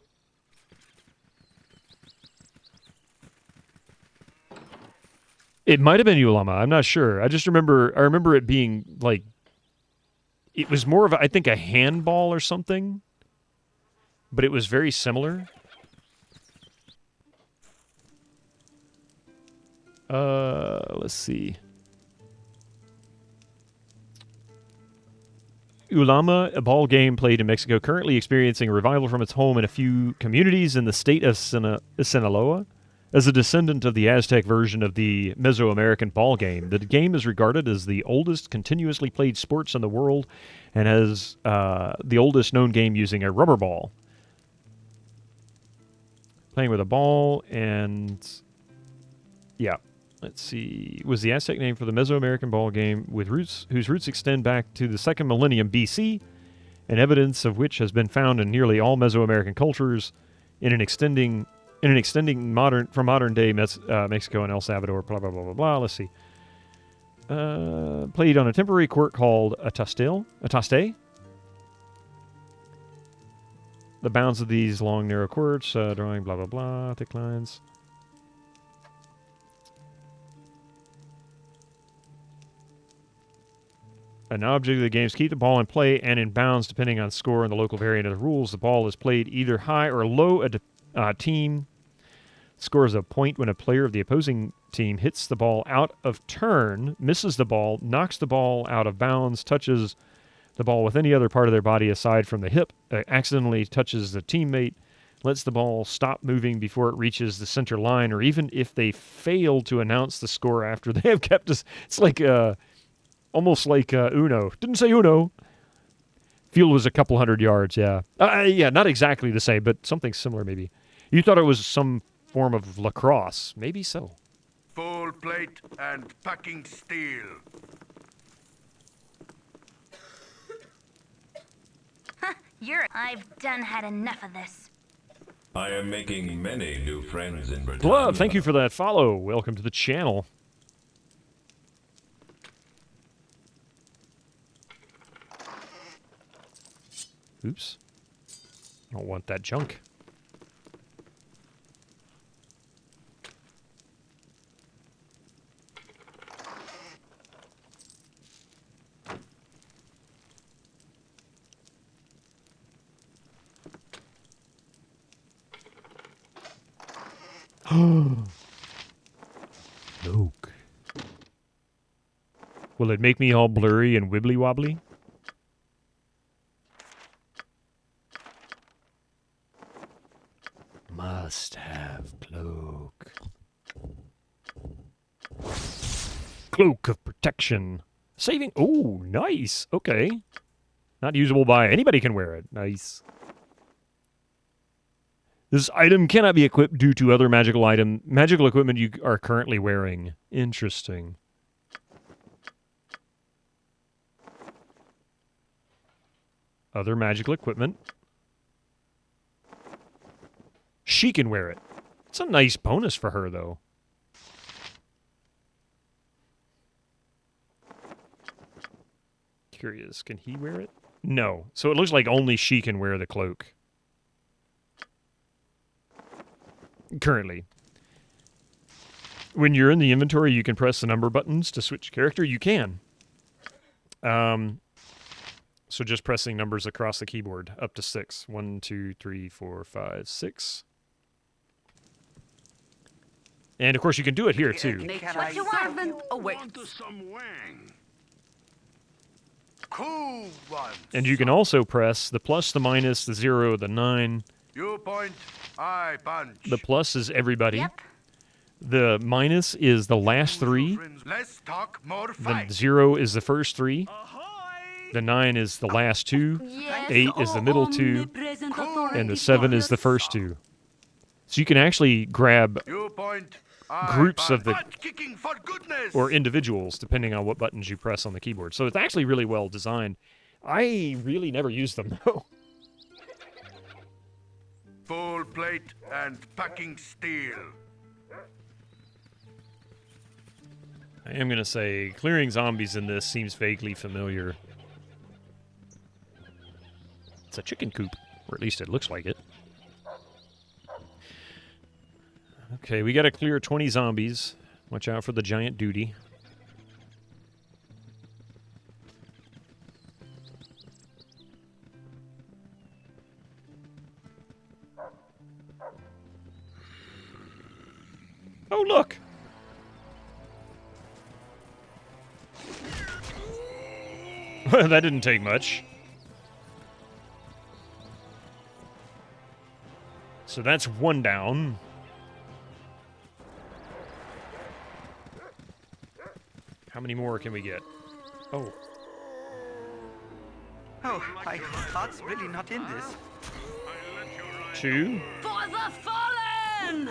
It might have been Ulama. I'm not sure. I remember it being like, it was more of I think a handball or something, but it was very similar. Let's see. Ulama, a ball game played in Mexico, currently experiencing a revival from its home in a few communities in the state of Sinaloa. As a descendant of the Aztec version of the Mesoamerican ball game, the game is regarded as the oldest continuously played sports in the world and as the oldest known game using a rubber ball. Playing with a ball and... yeah. Let's see, was the Aztec name for the Mesoamerican ball game whose roots extend back to the 2nd millennium BC, and evidence of which has been found in nearly all Mesoamerican cultures in an extending modern day Mexico and El Salvador, blah, blah, blah, blah, blah. Let's see. Played on a temporary court called a taste. The bounds of these long, narrow courts, drawing, blah, blah, blah, thick lines. An object of the game is keep the ball in play and in bounds depending on score and the local variant of the rules. The ball is played either high or low. A team scores a point when a player of the opposing team hits the ball out of turn, misses the ball, knocks the ball out of bounds, touches the ball with any other part of their body aside from the hip, accidentally touches the teammate, lets the ball stop moving before it reaches the center line, or even if they fail to announce the score after they have kept us. It's like... almost like Uno. Didn't say Uno. Field was a couple hundred yards, yeah. Yeah, not exactly the same, but something similar maybe. You thought it was some form of lacrosse. Maybe so. Full plate and packing steel. I've done had enough of this. I am making many new friends in Britannia. Glove, thank you for that follow. Welcome to the channel. Oops. I don't want that junk. Look. Will it make me all blurry and wibbly wobbly? Must have cloak. Cloak of protection. Saving. Oh, nice. Okay. Not usable by anybody can wear it. Nice. This item cannot be equipped due to other magical equipment you are currently wearing. Interesting. Other magical equipment. She can wear it. It's a nice bonus for her, though. Curious, can he wear it? No. So it looks like only she can wear the cloak. Currently. When you're in the inventory, you can press the number buttons to switch character. You can. So just pressing numbers across the keyboard up to 6. 1, 2, 3, 4, 5, 6. And of course, you can do it here too. What you want? Some wang. Cool one. And you can also press the plus, the minus, the 0, the 9. You point, I punch. The plus is everybody. Yep. The minus is the last 3. Less talk, more The fight. 0 is the first 3. The 9 is the last 2. Yes, 8 is the middle 2. omnipresent authority And the 7 is the first 2. So you can actually grab You point, groups of the butt kicking for goodness. or individuals depending on what buttons you press on the keyboard. So it's actually really well designed. I really never use them though. Full plate and packing steel. I am going to say clearing zombies in this seems vaguely familiar. It's a chicken coop, or at least it looks like it. Okay, we got to clear 20 zombies. Watch out for the giant duty. Oh, look! That didn't take much. So that's 1 down. How many more can we get? Oh. Oh, my heart's really not in this. 2. For the fallen!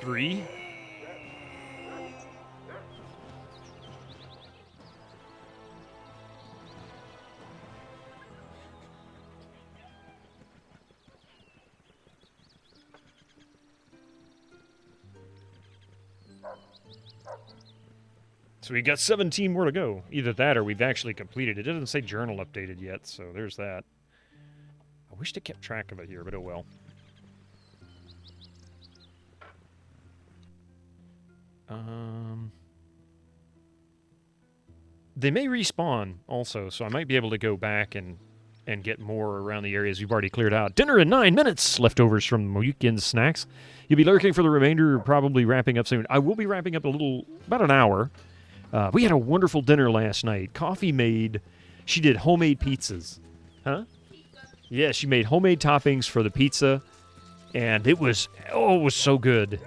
3. So we got 17 more to go. Either that or we've actually completed it. It doesn't say journal updated yet, so there's that. I wish they kept track of it here, but oh well. They may respawn also, so I might be able to go back and get more around the areas we've already cleared out. Dinner in 9 minutes! Leftovers from the weekend snacks. You'll be lurking for the remainder, probably wrapping up soon. I will be wrapping up about an hour. We had a wonderful dinner last night. Coffee made. She did homemade pizzas. Huh? Yeah, she made homemade toppings for the pizza, and it was so good.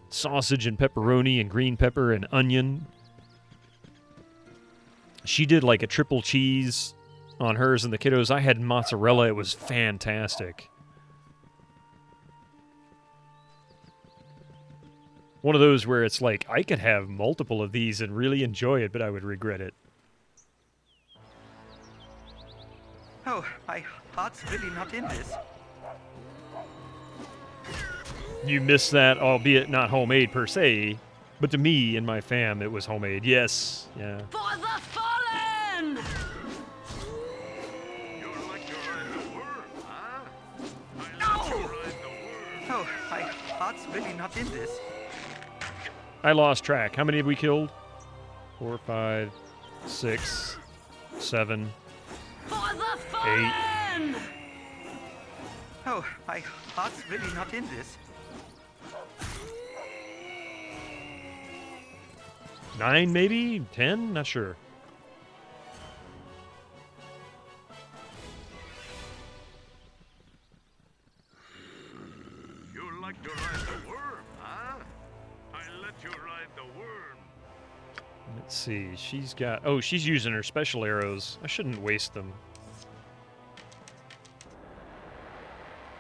Sausage and pepperoni and green pepper and onion. She did like a triple cheese on hers and the kiddos. I had mozzarella. It was fantastic. One of those where it's like, I could have multiple of these and really enjoy it, but I would regret it. Oh, my heart's really not in this. You missed that, albeit not homemade per se, but to me and my fam, it was homemade. Yes, yeah. For the fallen! Oh, my heart's really not in this. I lost track. How many have we killed? 4, 5, 6, 7, 8. Oh, my heart's really not in this. 9 maybe? 10? Not sure. You like to ride the worm, huh? I let you ride the worm. Let's see. She's got... Oh, she's using her special arrows. I shouldn't waste them.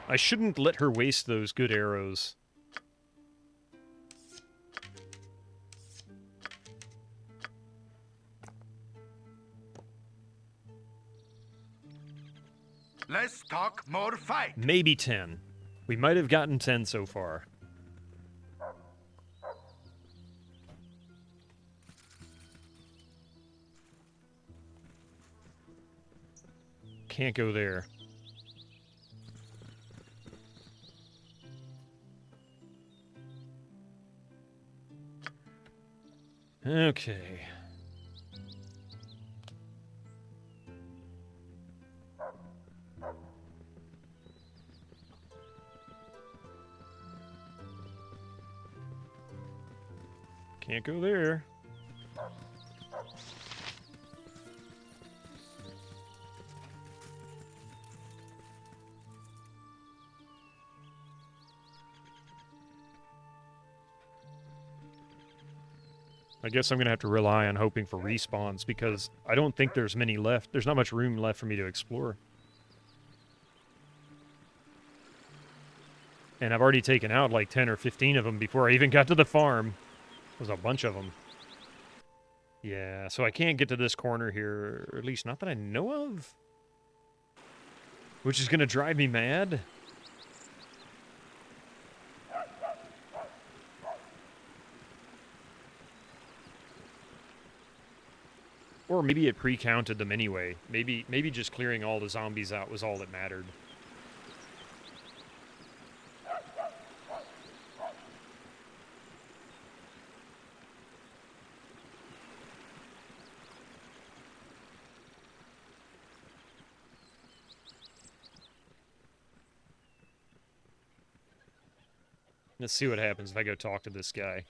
I shouldn't let her waste those good arrows. Let's talk more fight. Maybe 10. We might have gotten 10 so far. Can't go there. Okay. Can't go there. I guess I'm going to have to rely on hoping for respawns because I don't think there's many left. There's not much room left for me to explore. And I've already taken out like 10 or 15 of them before I even got to the farm. There's a bunch of them. Yeah, so I can't get to this corner here, or at least not that I know of. Which is going to drive me mad. Or maybe it pre-counted them anyway. Maybe just clearing all the zombies out was all that mattered. Let's see what happens if I go talk to this guy.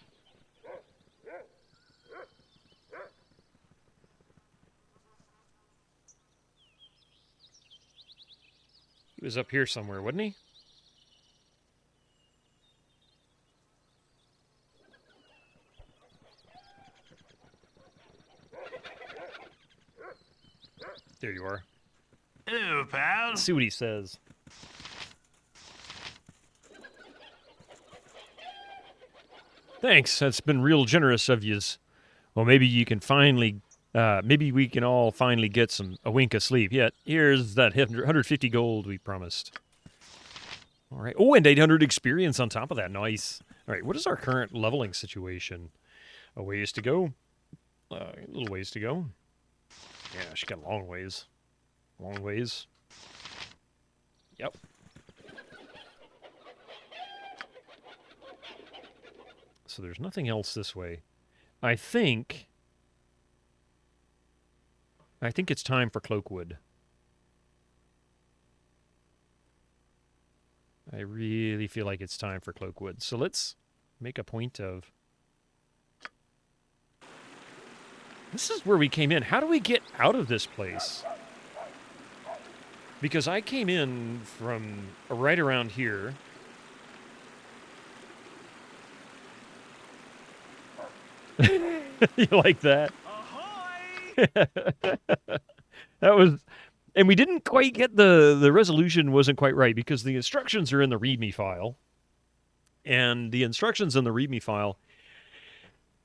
He was up here somewhere, wasn't he? There you are. Hello, pal. Let's see what he says. Thanks, that's been real generous of yous. Well, maybe you can finally, maybe we can all finally get a wink of sleep. Yeah, here's that 150 gold we promised. All right. Oh, and 800 experience on top of that. Nice. All right, what is our current leveling situation? A ways to go. A little ways to go. Yeah, she got a long ways. Long ways. Yep. So there's nothing else this way. I think it's time for Cloakwood. I really feel like it's time for Cloakwood. So let's make a point of... This is where we came in. How do we get out of this place? Because I came in from right around here. You like that? That was... And we didn't quite get the resolution wasn't quite right because the instructions are in the README file. And the instructions in the README file,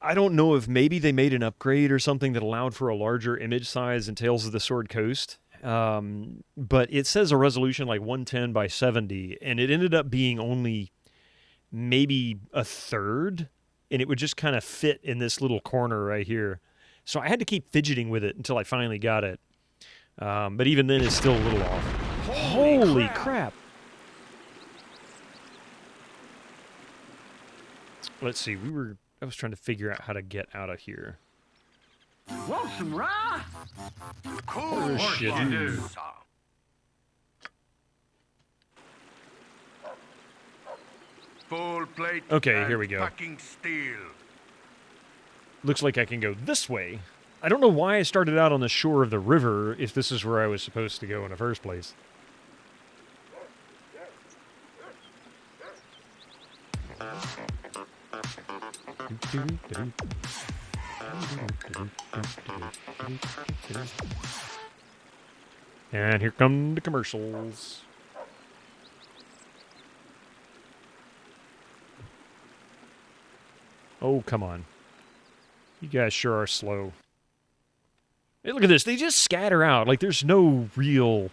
I don't know if maybe they made an upgrade or something that allowed for a larger image size in Tales of the Sword Coast. But it says a resolution like 110 by 70, and it ended up being only maybe a third, and it would just kind of fit in this little corner right here. So I had to keep fidgeting with it until I finally got it. But even then, it's still a little off. Holy crap! Let's see. I was trying to figure out how to get out of here. Welcome, Ra. Oh, shit. Full plate. Okay, here we go. Fucking steel. Looks like I can go this way. I don't know why I started out on the shore of the river if this is where I was supposed to go in the first place. And here come the commercials. Oh, come on. You guys sure are slow. Hey, look at this. They just scatter out. Like, there's no real...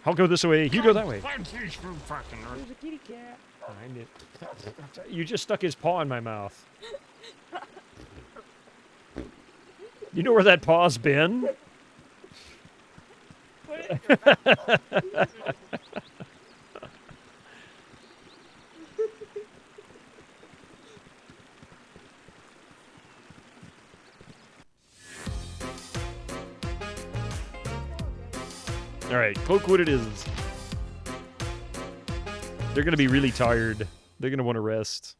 I'll go this way. You go that way. There's a kitty cat. Find it. You just stuck his paw in my mouth. You know where that paw's been? Alright, Cloakwood it is. They're going to be really tired. They're going to want to rest.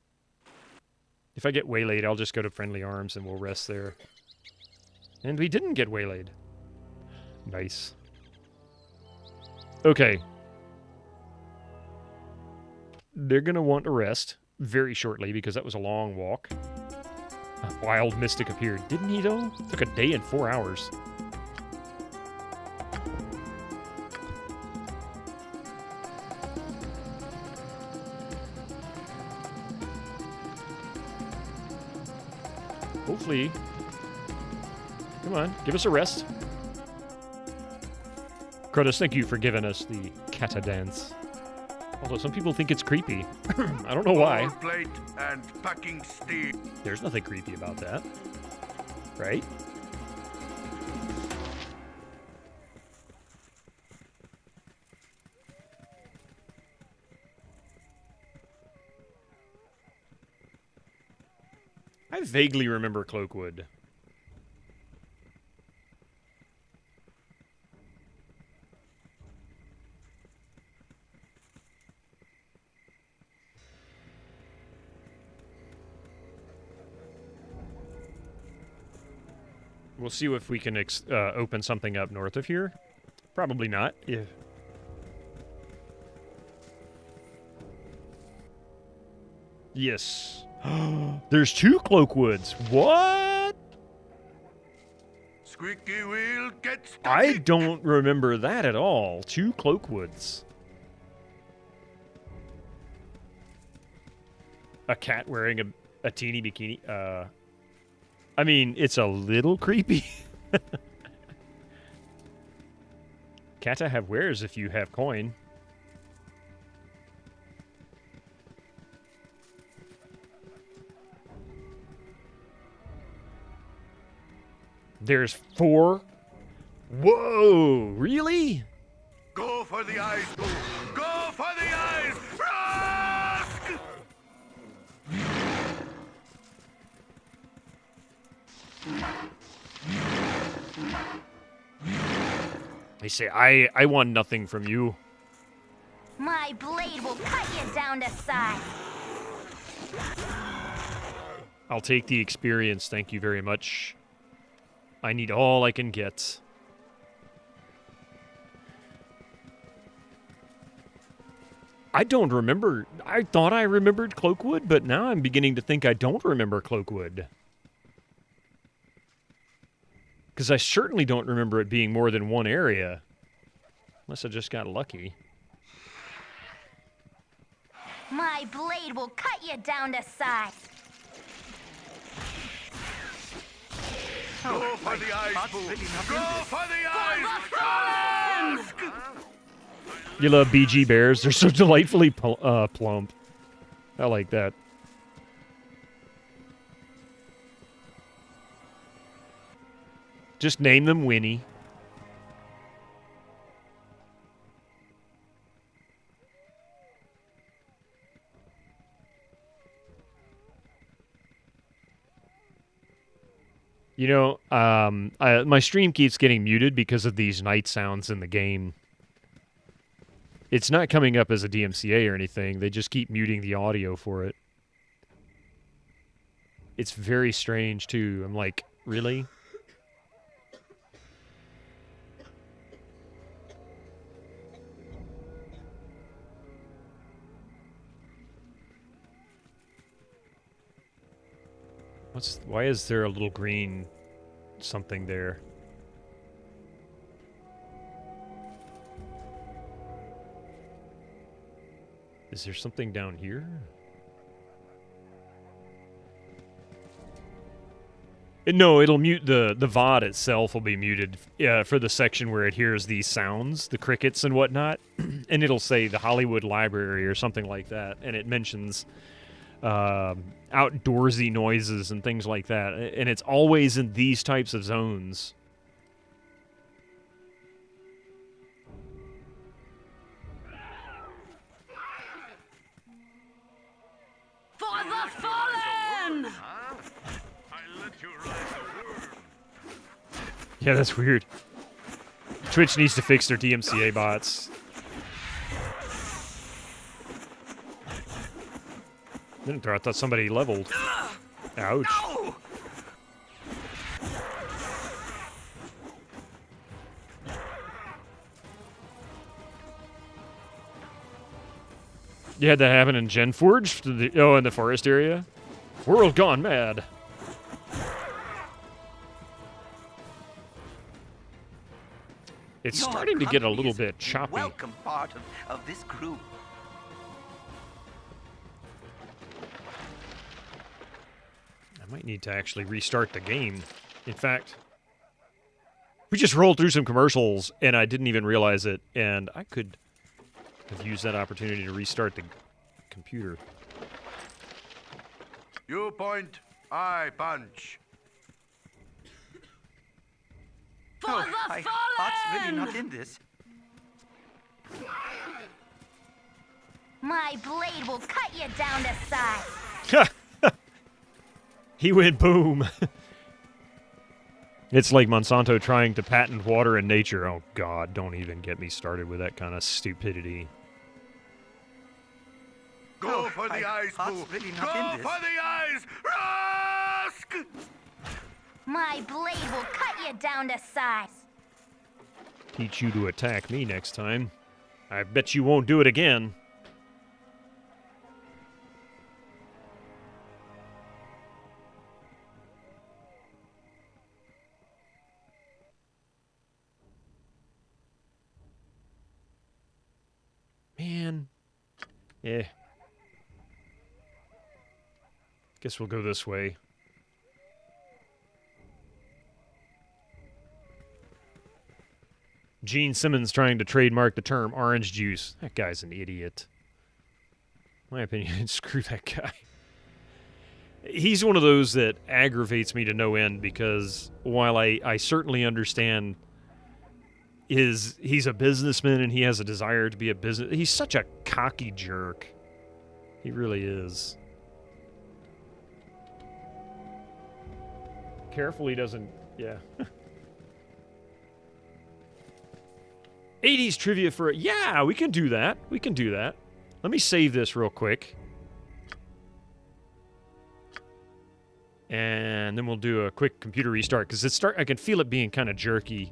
If I get waylaid, I'll just go to Friendly Arms and we'll rest there. And we didn't get waylaid. Nice. Okay. They're going to want to rest very shortly because that was a long walk. A wild mystic appeared. Didn't he, though? It took a day and 4 hours. Hopefully. Come on, give us a rest. Crotus, thank you for giving us the kata dance. Although some people think it's creepy. I don't know why. Full plate and packing steel. There's nothing creepy about that. Right? I vaguely remember Cloakwood. We'll see if we can open something up north of here. Probably not. Yeah. Yes. There's 2 Cloakwoods. What? Squeaky wheel gets I don't remember that at all. 2 Cloakwoods. A cat wearing a teeny bikini. I mean, it's a little creepy. Kata have wares if you have coin. There's 4. Whoa, really? Go for the eyes, Boo! Go for the eyes! Rusk! They say, I want nothing from you. My blade will cut you down to size. I'll take the experience, thank you very much. I need all I can get. I don't remember. I thought I remembered Cloakwood, but now I'm beginning to think I don't remember Cloakwood. Because I certainly don't remember it being more than one area. Unless I just got lucky. My blade will cut you down to size. Go for the eyes, Boo! Go for the eyes! You love BG bears? They're so delightfully plump. I like that. Just name them Winnie. You know, my stream keeps getting muted because of these night sounds in the game. It's not coming up as a DMCA or anything. They just keep muting the audio for it. It's very strange, too. I'm like, really? Why is there a little green something there? Is there something down here? No, it'll mute the VOD itself will be muted for the section where it hears these sounds, the crickets and whatnot, and it'll say the Hollywood Library or something like that, and it mentions outdoorsy noises and things like that, and it's always in these types of zones. For the fallen! Yeah, that's weird. Twitch needs to fix their DMCA bots. I thought somebody leveled. Ouch. No! You had that happen in Genforge? In the forest area? World gone mad. It's starting to get a little bit choppy. Welcome part of this group. I might need to actually restart the game. In fact, we just rolled through some commercials, and I didn't even realize it, and I could have used that opportunity to restart the computer. You point, I punch. For the fallen! Heart's really not in this. My blade will cut you down to size. He went boom. It's like Monsanto trying to patent water in nature. Oh, God, don't even get me started with that kind of stupidity. Go for the eyes, boo. Really Go for the eyes. Rusk! My blade will cut you down to size. Teach you to attack me next time. I bet you won't do it again. Man. Yeah. Guess we'll go this way. Gene Simmons trying to trademark the term orange juice. That guy's an idiot. In my opinion, screw that guy. He's one of those that aggravates me to no end because while I certainly understand he's a businessman and he has a desire to be a business, he's such a cocky jerk. He really is. Careful he doesn't, yeah. 80s trivia for it. Yeah, we can do that. We can do that. Let me save this real quick. And then we'll do a quick computer restart because I can feel it being kind of jerky.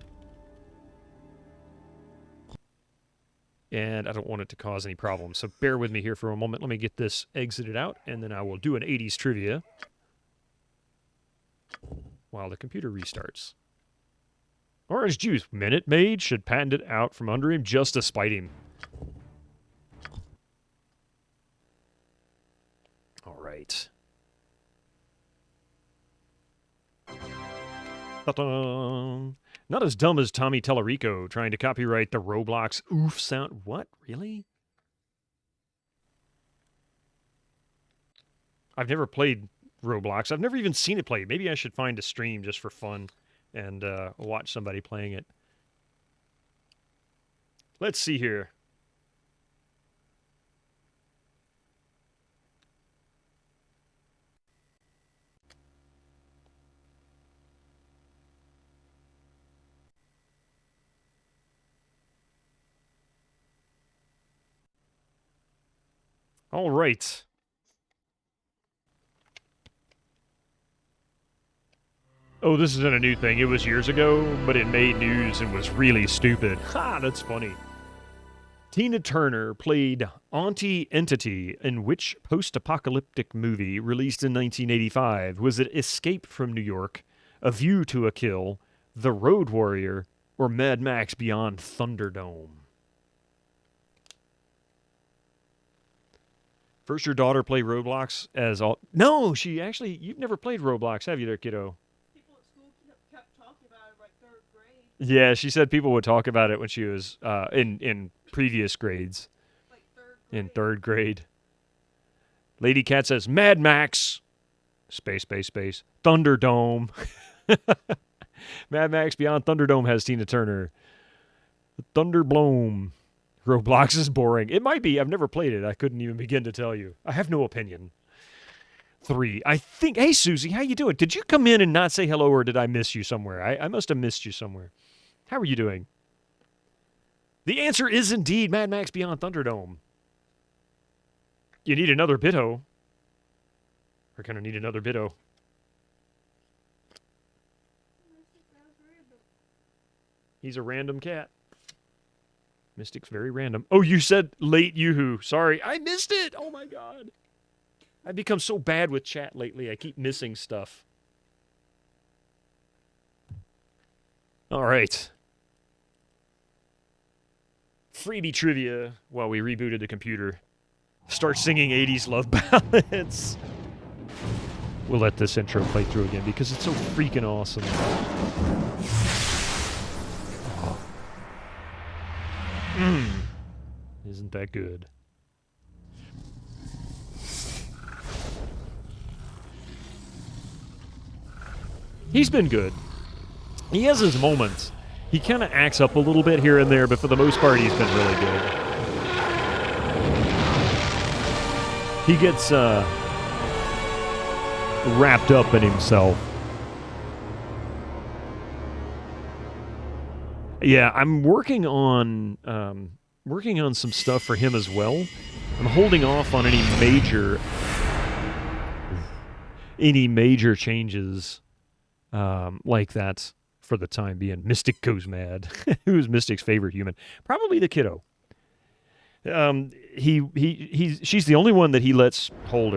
And I don't want it to cause any problems. So bear with me here for a moment. Let me get this exited out and then I will do an 80s trivia while the computer restarts. Orange juice. Minute Maid should patent it out from under him just to spite him. All right. Ta-da! Not as dumb as Tommy Tellerico trying to copyright the Roblox oof sound. What? Really? I've never played Roblox. I've never even seen it played. Maybe I should find a stream just for fun and watch somebody playing it. Let's see here. All right. Oh, this isn't a new thing. It was years ago, but it made news and was really stupid. Ha, that's funny. Tina Turner played Auntie Entity in which post-apocalyptic movie released in 1985? Was it Escape from New York, A View to a Kill, The Road Warrior, or Mad Max Beyond Thunderdome? First, your daughter played Roblox as all... No, she actually... You've never played Roblox, have you there, kiddo? Yeah, she said people would talk about it when she was in previous grades. Like in third grade. Lady Cat says, Mad Max. Space. Thunderdome. Mad Max Beyond Thunderdome has Tina Turner. Thunderbloom. Roblox is boring. It might be. I've never played it. I couldn't even begin to tell you. I have no opinion. 3. I think... Hey, Susie, how you doing? Did you come in and not say hello, or did I miss you somewhere? I must have missed you somewhere. How are you doing? The answer is indeed Mad Max Beyond Thunderdome. You need another Bitto. We're going to need another Bitto. He's a random cat. Mystic's very random. Oh, you said late Yoo-hoo. Sorry, I missed it. Oh, my God. I've become so bad with chat lately. I keep missing stuff. All right. Freebie trivia while we rebooted the computer. Start singing 80s love ballads. We'll let this intro play through again because it's so freaking awesome. Isn't that good? He's been good. He has his moments. He kind of acts up a little bit here and there, but for the most part, he's been really good. He gets wrapped up in himself. Yeah, I'm working on some stuff for him as well. I'm holding off on any major changes like that for the time being. Mystic goes mad. Who's Mystic's favorite human? Probably the kiddo. She's the only one that he lets hold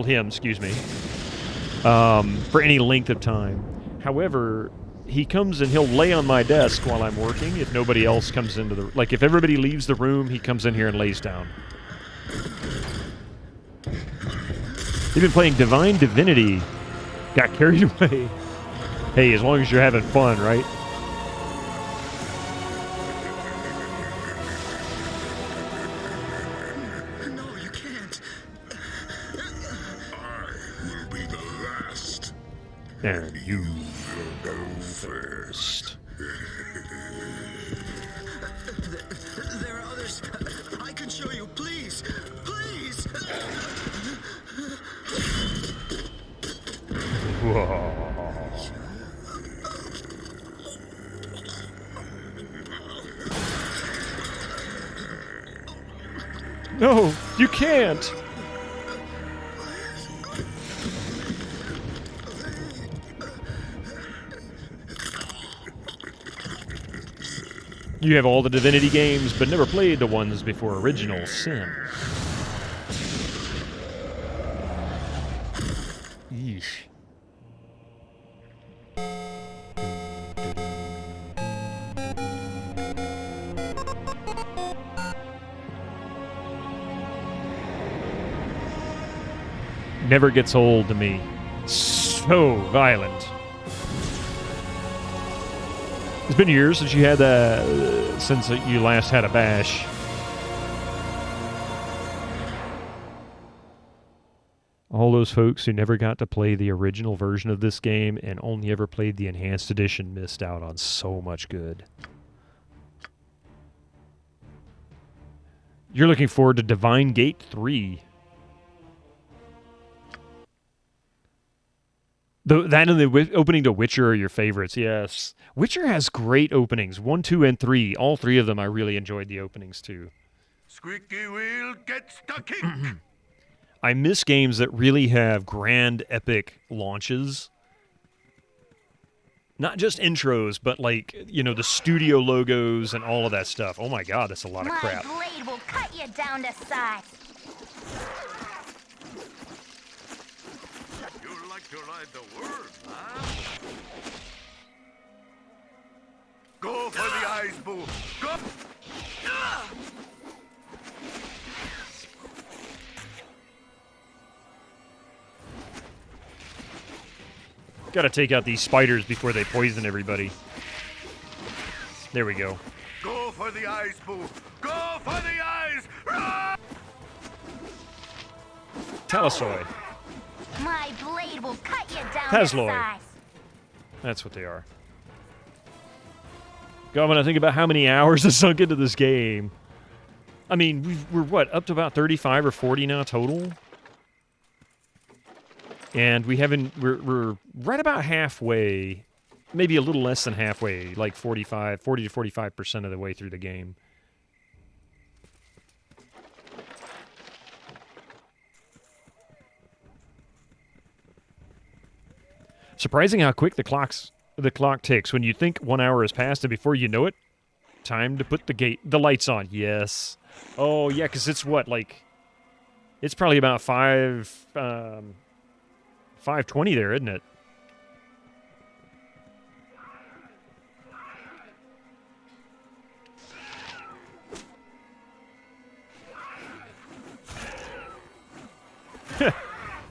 him, excuse me, for any length of time. However, he comes and he'll lay on my desk while I'm working if nobody else comes into the... Like, if everybody leaves the room, he comes in here and lays down. He's been playing Divine Divinity. Got carried away. Hey, as long as you're having fun, right? No, you can't. I will be the last. And you will go first. There are others. I can show you. Please. Please. Whoa. No, you can't. You have all the Divinity games, but never played the ones before Original Sin. Yeesh. Never gets old to me. So violent. It's been years since you had since you last had a bash. All those folks who never got to play the original version of this game and only ever played the enhanced edition missed out on so much good. You're looking forward to Divine Gate 3. That and the opening to Witcher are your favorites, yes. Witcher has great openings, 1, 2, and 3. All three of them I really enjoyed the openings too. squeaky wheel gets the kick. I miss games that really have grand, epic launches. Not just intros, but like, you know, the studio logos and all of that stuff. Oh my god, that's a lot of crap. My blade will cut you down to size. You like to ride the world, huh? Go for the eyes, boo. Go. Gotta take out these spiders before they poison everybody. There we go. Go for the eyes, boo. Go for the eyes. Run! Talasoy. My blade will cut you down Tasloy. to size. That's what they are. God, when I think about how many hours have sunk into this game. I mean, we're what, up to about 35 or 40 now total? And we're right about halfway, maybe a little less than halfway, like 40 to 45% of the way through the game. Surprising how quick the clock ticks when you think 1 hour has passed, and before you know it, time to put the lights on. Yes. Oh yeah, because it's what, like, it's probably about 5:20 there, isn't it?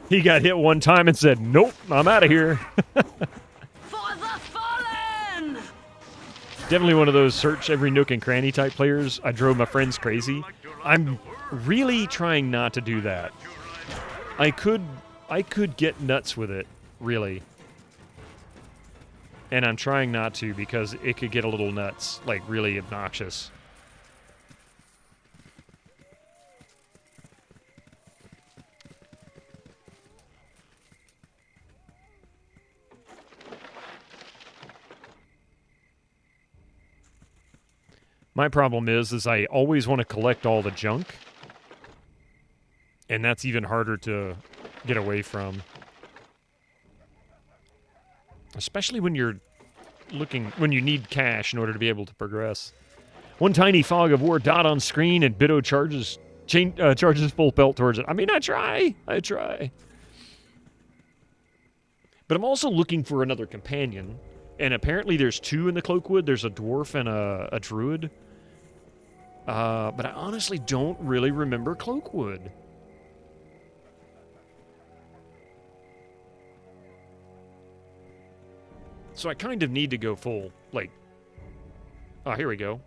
He got hit one time and said, "Nope, I'm out of here." For the fallen! Definitely one of those search every nook and cranny type players. I drove my friends crazy. I'm really trying not to do that. I could get nuts with it, really. And I'm trying not to because it could get a little nuts, like really obnoxious. My problem is I always want to collect all the junk. And that's even harder to get away from. Especially when you're when you need cash in order to be able to progress. One tiny fog of war dot on screen and Biddo charges full pelt towards it. I mean, I try. But I'm also looking for another companion. And apparently there's two in the Cloakwood. There's a dwarf and a druid. But I honestly don't really remember Cloakwood. So I kind of need to go full, like... Oh, here we go.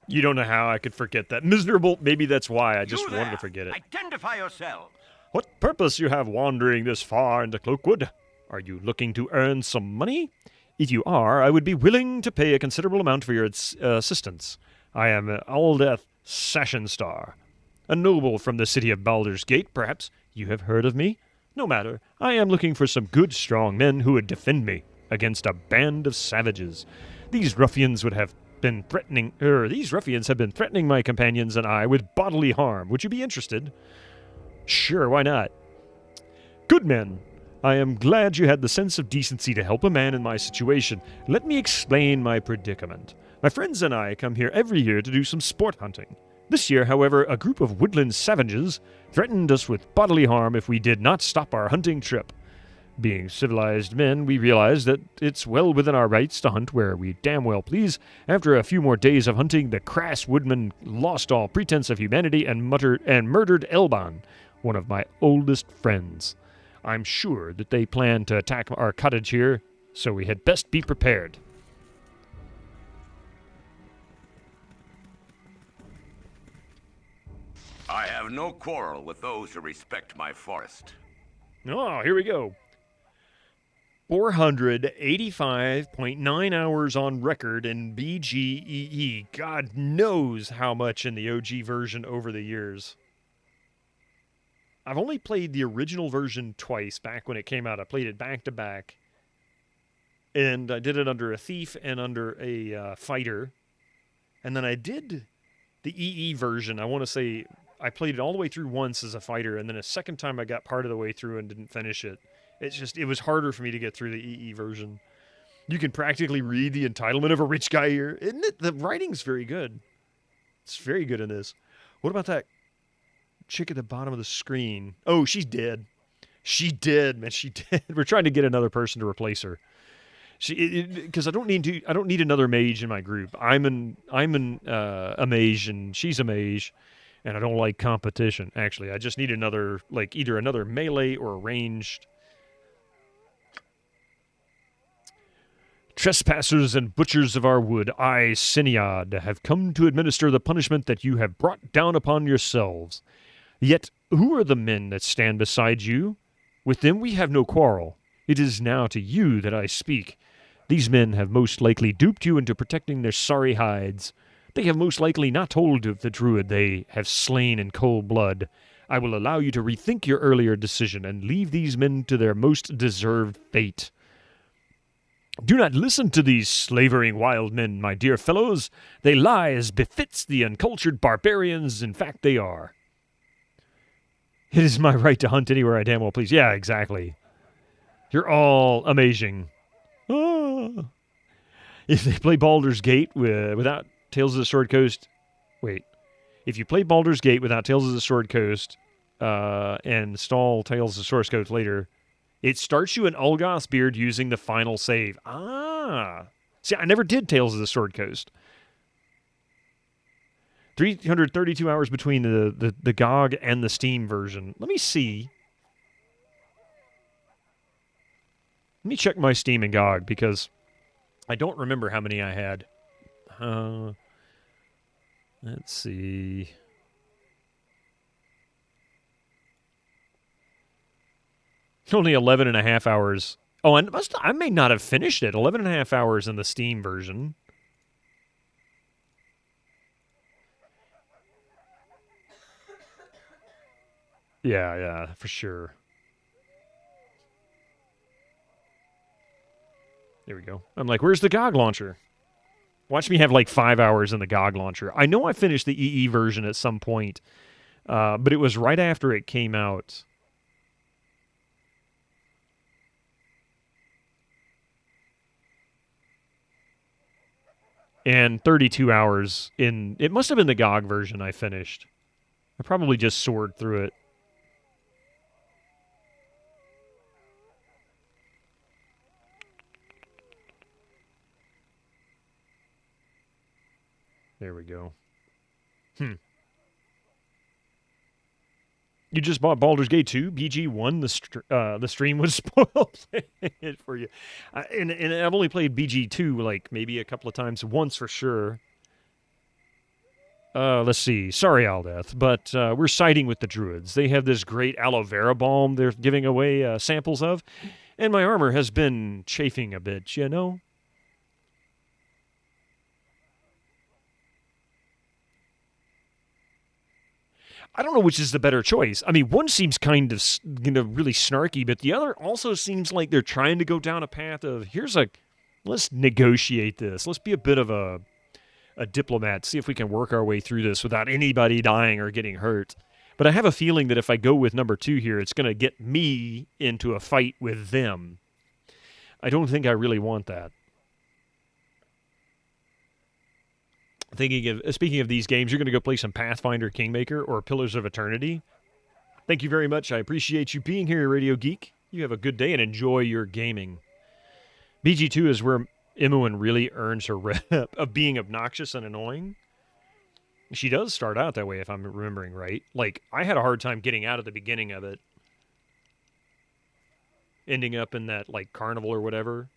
You don't know how I could forget that. Miserable, maybe that's why I just wanted to forget it. Identify yourself. What purpose you have wandering this far into Cloakwood? Are you looking to earn some money? If you are, I would be willing to pay a considerable amount for your assistance. I am Aldeth Sashenstar, a noble from the city of Baldur's Gate, perhaps. You have heard of me? No matter. I am looking for some good, strong men who would defend me against a band of savages. These ruffians have been threatening my companions and I with bodily harm. Would you be interested? Sure, why not? Good men. I am glad you had the sense of decency to help a man in my situation. Let me explain my predicament. My friends and I come here every year to do some sport hunting. This year, however, a group of woodland savages threatened us with bodily harm if we did not stop our hunting trip. Being civilized men, we realized that it's well within our rights to hunt where we damn well please. After a few more days of hunting, the crass woodmen lost all pretense of humanity and murdered Elban, one of my oldest friends. I'm sure that they plan to attack our cottage here, so we had best be prepared. I have no quarrel with those who respect my forest. Oh, here we go. 485.9 hours on record in BGEE. God knows how much in the OG version over the years. I've only played the original version twice back when it came out. I played it back to back. And I did it under a thief and under a fighter. And then I did the EE version. I want to say I played it all the way through once as a fighter, and then a second time I got part of the way through and didn't finish it. It was harder for me to get through the EE version. You can practically read the entitlement of a rich guy here. Isn't it? The writing's very good. It's very good in this. What about that chick at the bottom of the screen? Oh, she's dead. She did, man. She did. We're trying to get another person to replace her. Because I don't need another mage in my group. I'm a mage and she's a mage, and I don't like competition. Actually, I just need another, like, either another melee or a ranged. Trespassers and butchers of our wood, I, Syniad, have come to administer the punishment that you have brought down upon yourselves. Yet, who are the men that stand beside you? With them we have no quarrel. It is now to you that I speak. These men have most likely duped you into protecting their sorry hides. They have most likely not told of the druid they have slain in cold blood. I will allow you to rethink your earlier decision and leave these men to their most deserved fate. Do not listen to these slavering wild men, my dear fellows. They lie as befits the uncultured barbarians in fact they are. It is my right to hunt anywhere I damn well please. Yeah, exactly. You're all amazing. Ah. If they play Baldur's Gate without Tales of the Sword Coast... Wait. If you play Baldur's Gate without Tales of the Sword Coast and install Tales of the Sword Coast later, it starts you in Ulgoth's Beard using the final save. Ah. See, I never did Tales of the Sword Coast. 332 hours between the GOG and the Steam version. Let me see. Let me check my Steam and GOG, because I don't remember how many I had. Let's see. Only 11 and a half hours. Oh, I may not have finished it. 11 and a half hours in the Steam version. Yeah, for sure. There we go. I'm like, where's the GOG launcher? Watch me have like 5 hours in the GOG launcher. I know I finished the EE version at some point, but it was right after it came out. And 32 hours in... It must have been the GOG version I finished. I probably just soared through it. There we go. You just bought Baldur's Gate 2, BG1. The stream was spoiled it for you. And I've only played BG2 like maybe a couple of times, once for sure. Let's see. Sorry, Aldeth, but we're siding with the druids. They have this great aloe vera balm they're giving away samples of, and my armor has been chafing a bit, you know? I don't know which is the better choice. I mean, one seems kind of, really snarky, but the other also seems like they're trying to go down a path of, let's negotiate this. Let's be a bit of a diplomat, see if we can work our way through this without anybody dying or getting hurt. But I have a feeling that if I go with number 2 here, it's going to get me into a fight with them. I don't think I really want that. Speaking of these games, you're going to go play some Pathfinder Kingmaker or Pillars of Eternity. Thank you very much. I appreciate you being here, Radio Geek. You have a good day and enjoy your gaming. BG2 is where Imoen really earns her rep of being obnoxious and annoying. She does start out that way, if I'm remembering right. Like, I had a hard time getting out of the beginning of it. Ending up in that, like, carnival or whatever.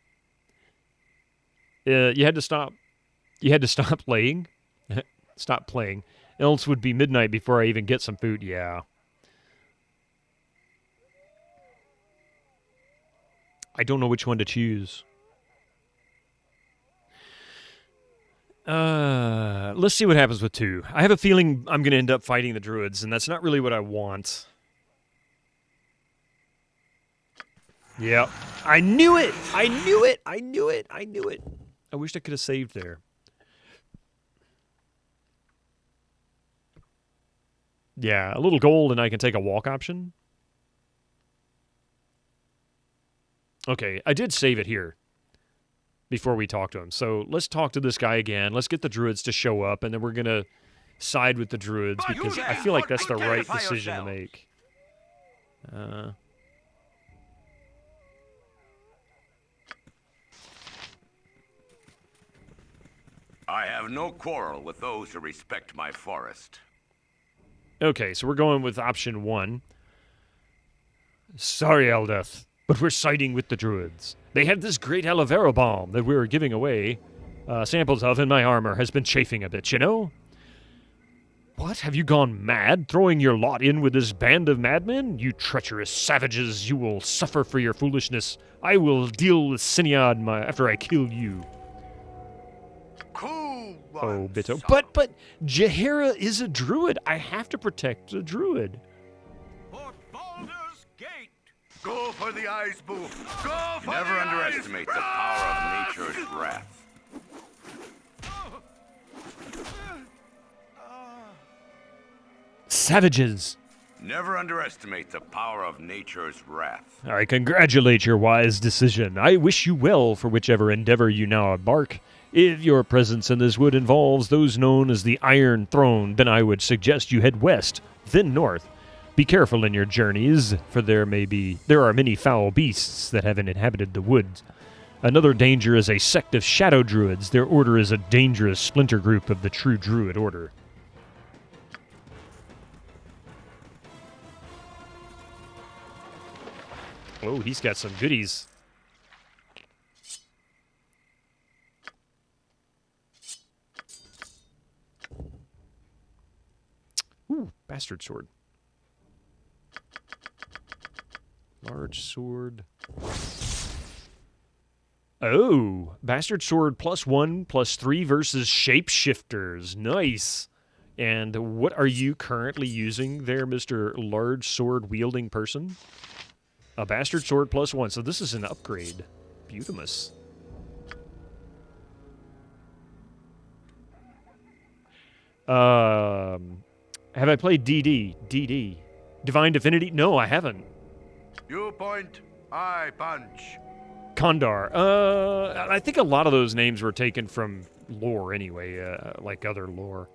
You had to stop playing. Stop playing. Else would be midnight before I even get some food. Yeah. I don't know which one to choose. Let's see what happens with 2. I have a feeling I'm going to end up fighting the druids, and that's not really what I want. Yep. I knew it! I knew it! I knew it! I knew it! I wished I could have saved there. Yeah, a little gold and I can take a walk option. Okay, I did save it here before we talk to him. So let's talk to this guy again. Let's get the druids to show up, and then we're going to side with the druids because I feel like that's the right decision to make. I have no quarrel with those who respect my forest. Okay, so we're going with option 1. Sorry, Eldeth, but we're siding with the druids. They have this great aloe vera balm that we're giving away samples of, and my armor has been chafing a bit, you know? What? Have you gone mad, throwing your lot in with this band of madmen? You treacherous savages, you will suffer for your foolishness. I will deal with Sinead after I kill you. Cool. Oh, Bitto. But Jaheira is a druid. I have to protect the druid. Baldur's Gate. Go for the eyes, Boo. Go for Never underestimate the power of nature's wrath. Savages. Never underestimate the power of nature's wrath. I congratulate your wise decision. I wish you well for whichever endeavor you now embark. If your presence in this wood involves those known as the Iron Throne, then I would suggest you head west, then north. Be careful in your journeys, for there are many foul beasts that have inhabited the woods. Another danger is a sect of shadow druids. Their order is a dangerous splinter group of the true druid order. Oh, he's got some goodies. Ooh, bastard sword. Large sword. Oh, bastard sword +1, +3 versus shapeshifters. Nice. And what are you currently using there, Mr. Large Sword wielding person? A bastard sword +1. So this is an upgrade. Beautimous. Have I played DD? DD. Divine Divinity? No, I haven't. You point, I punch. Kondar. I think a lot of those names were taken from lore anyway, like other lore.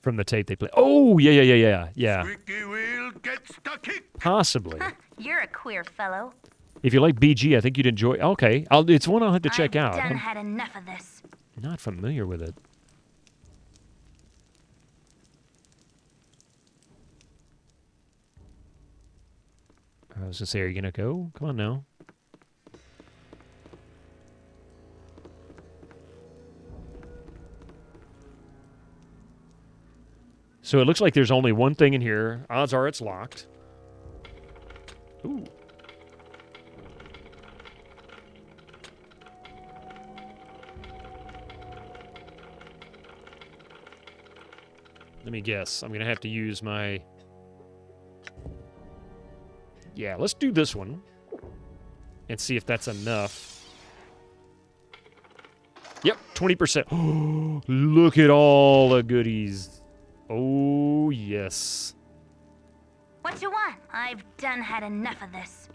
From the tape they play. Oh, yeah. Squeaky wheel gets the kick. Possibly. You're a queer fellow. If you like BG, I think you'd enjoy. Okay, it's one I'll have to check out. I've had enough of this. Not familiar with it. I was gonna say, are you gonna go? Come on now. So it looks like there's only one thing in here. Odds are it's locked. Ooh. Let me guess. I'm going to have to use my... Yeah, let's do this one. And see if that's enough. Yep, 20%. Look at all the goodies. Oh, yes. What you want? I've had enough of this.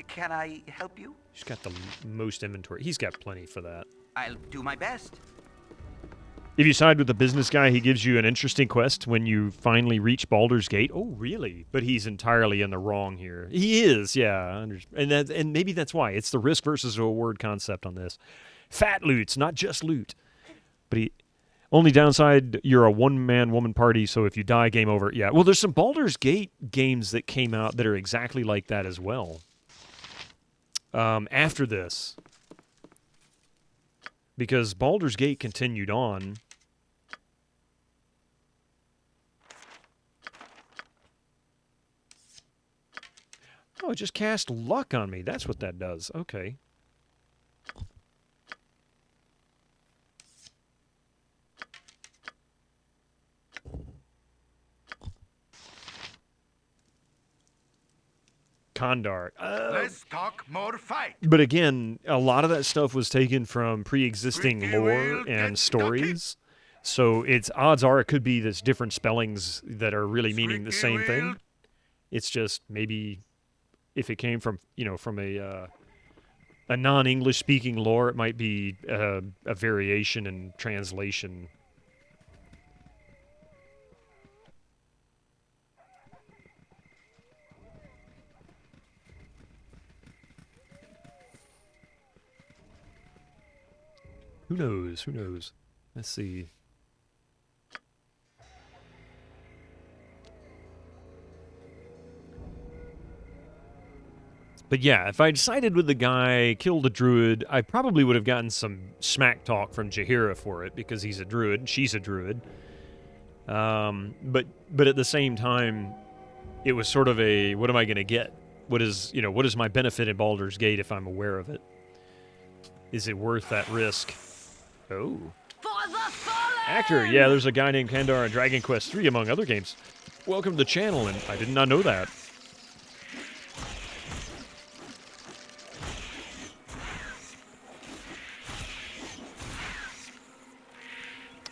Can I help you? He's got the most inventory. He's got plenty for that. I'll do my best. If you side with the business guy, he gives you an interesting quest when you finally reach Baldur's Gate. Oh, really? But he's entirely in the wrong here. He is, yeah. And maybe that's why. It's the risk versus reward concept on this. Fat loot's not just loot. But only downside, you're a one-man woman party, so if you die, game over. Yeah, well, there's some Baldur's Gate games that came out that are exactly like that as well. After this. Because Baldur's Gate continued on. Oh, it just cast luck on me. That's what that does. Okay. Kandar. Let's talk more fight. But again, a lot of that stuff was taken from pre-existing lore and stories. So it's odds are it could be this different spellings that are really meaning the same thing. It's just maybe if it came from, from a non-English speaking lore, it might be a variation in translation. Who knows? Who knows? Let's see. But yeah, if I sided with the guy, killed a druid, I probably would have gotten some smack talk from Jaheira for it, because he's a druid, she's a druid. But at the same time, it was sort of a, what am I going to get? What is my benefit in Baldur's Gate if I'm aware of it? Is it worth that risk? Oh. Actor, yeah, there's a guy named Kandar in Dragon Quest III, among other games. Welcome to the channel, and I did not know that.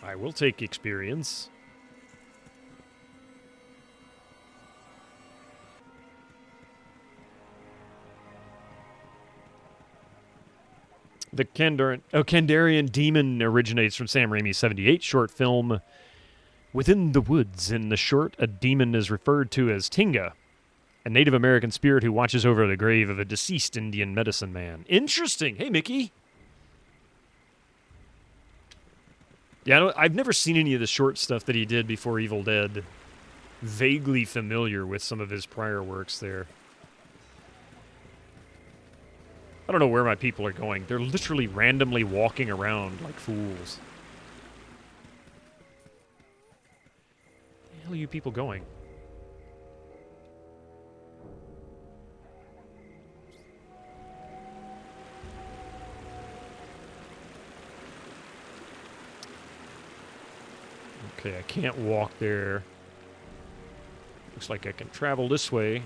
I will take experience. The Kandarian demon originates from Sam Raimi's '78 short film Within the Woods. In the short, a demon is referred to as Tinga, a Native American spirit who watches over the grave of a deceased Indian medicine man. Interesting. Hey, Mickey. Yeah, I've never seen any of the short stuff that he did before Evil Dead. Vaguely familiar with some of his prior works there. I don't know where my people are going. They're literally randomly walking around like fools. Where the hell are you people going? Okay, I can't walk there. Looks like I can travel this way.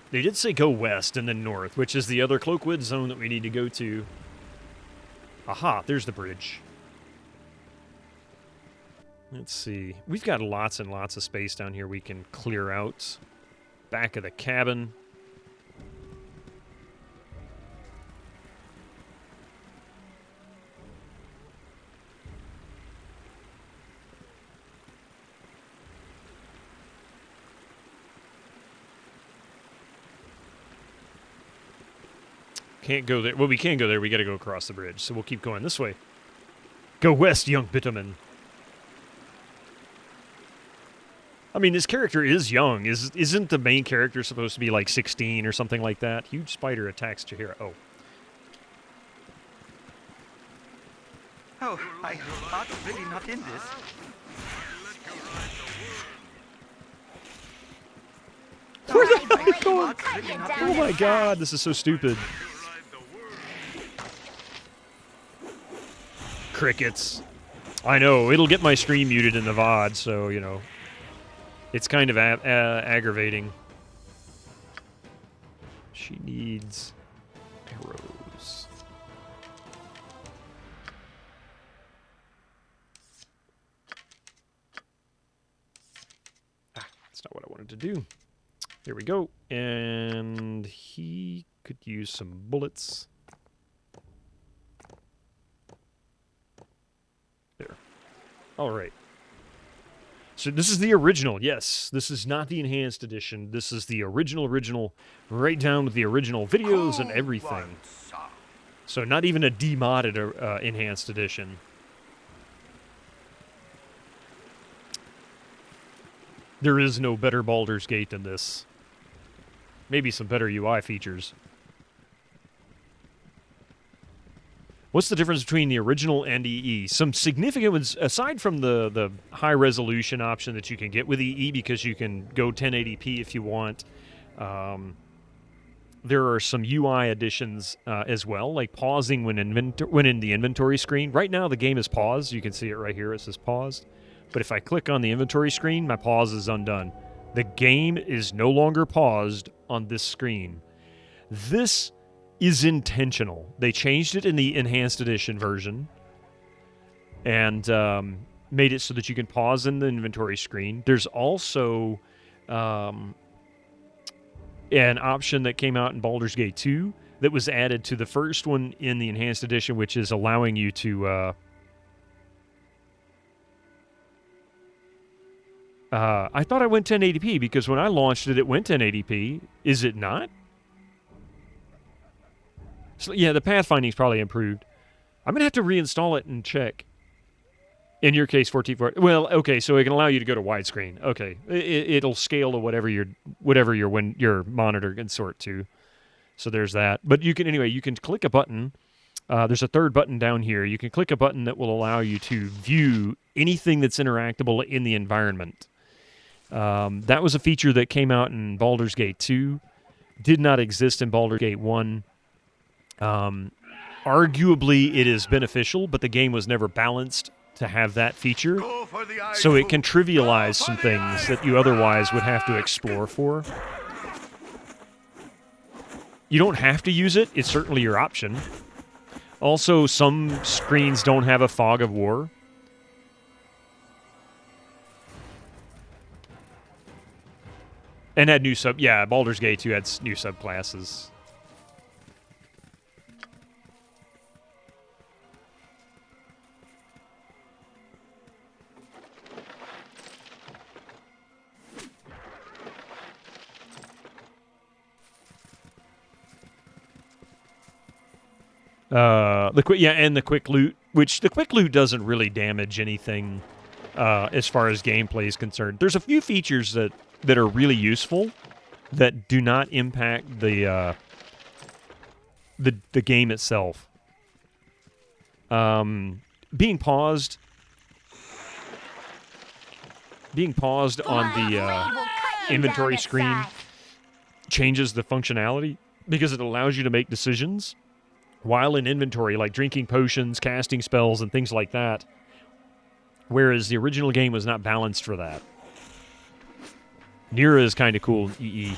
They did say go west and then north, which is the other Cloakwood zone that we need to go to. Aha, there's the bridge. Let's see. We've got lots and lots of space down here we can clear out. Back of the cabin. Can't go there. Well, we can go there. We got to go across the bridge. So we'll keep going this way. Go west, young bitumen. I mean, this character is young. Isn't the main character supposed to be like 16 or something like that? Huge spider attacks Jaheira. Oh. Oh, my heart's really not in this. Where the hell are you going? Oh my god, this is so stupid. Crickets. I know, it'll get my stream muted in the VOD, so, it's kind of aggravating. She needs arrows. That's not what I wanted to do. There we go. And he could use some bullets. There. All right. So this is the original. Yes, this is not the enhanced edition. This is the original, right down with the original videos and everything. So not even a demodded enhanced edition. There is no better Baldur's Gate than this. Maybe some better UI features. What's the difference between the original and EE? Some significant ones, aside from the high resolution option that you can get with EE because you can go 1080p if you want. There are some UI additions as well, like pausing when in the inventory screen. Right now the game is paused. You can see it right here. It says paused. But if I click on the inventory screen, my pause is undone. The game is no longer paused on this screen. This is intentional. They changed it in the Enhanced Edition version and made it so that you can pause in the inventory screen. There's also an option that came out in Baldur's Gate 2 that was added to the first one in the Enhanced Edition, which is allowing you to... I thought I went 1080p because when I launched it, it went 1080p. Is it not? So, yeah, the pathfinding's probably improved. I'm going to have to reinstall it and check. In your case, 1440. Well, okay, so it can allow you to go to widescreen. Okay, it'll scale to whatever your monitor can sort to. So there's that. But you can click a button. There's a third button down here. You can click a button that will allow you to view anything that's interactable in the environment. That was a feature that came out in Baldur's Gate 2. Did not exist in Baldur's Gate 1. Arguably, it is beneficial, but the game was never balanced to have that feature. So it can trivialize some things that you otherwise would have to explore for. You don't have to use it. It's certainly your option. Also, some screens don't have a fog of war. And had new yeah, Baldur's Gate 2 had new subclasses. The quick loot, which the quick loot doesn't really damage anything as far as gameplay is concerned. There's a few features that are really useful that do not impact the game itself. Being paused on the inventory screen changes the functionality because it allows you to make decisions while in inventory, like drinking potions, casting spells, and things like that, whereas the original game was not balanced for that. Nira is kind of cool in EE.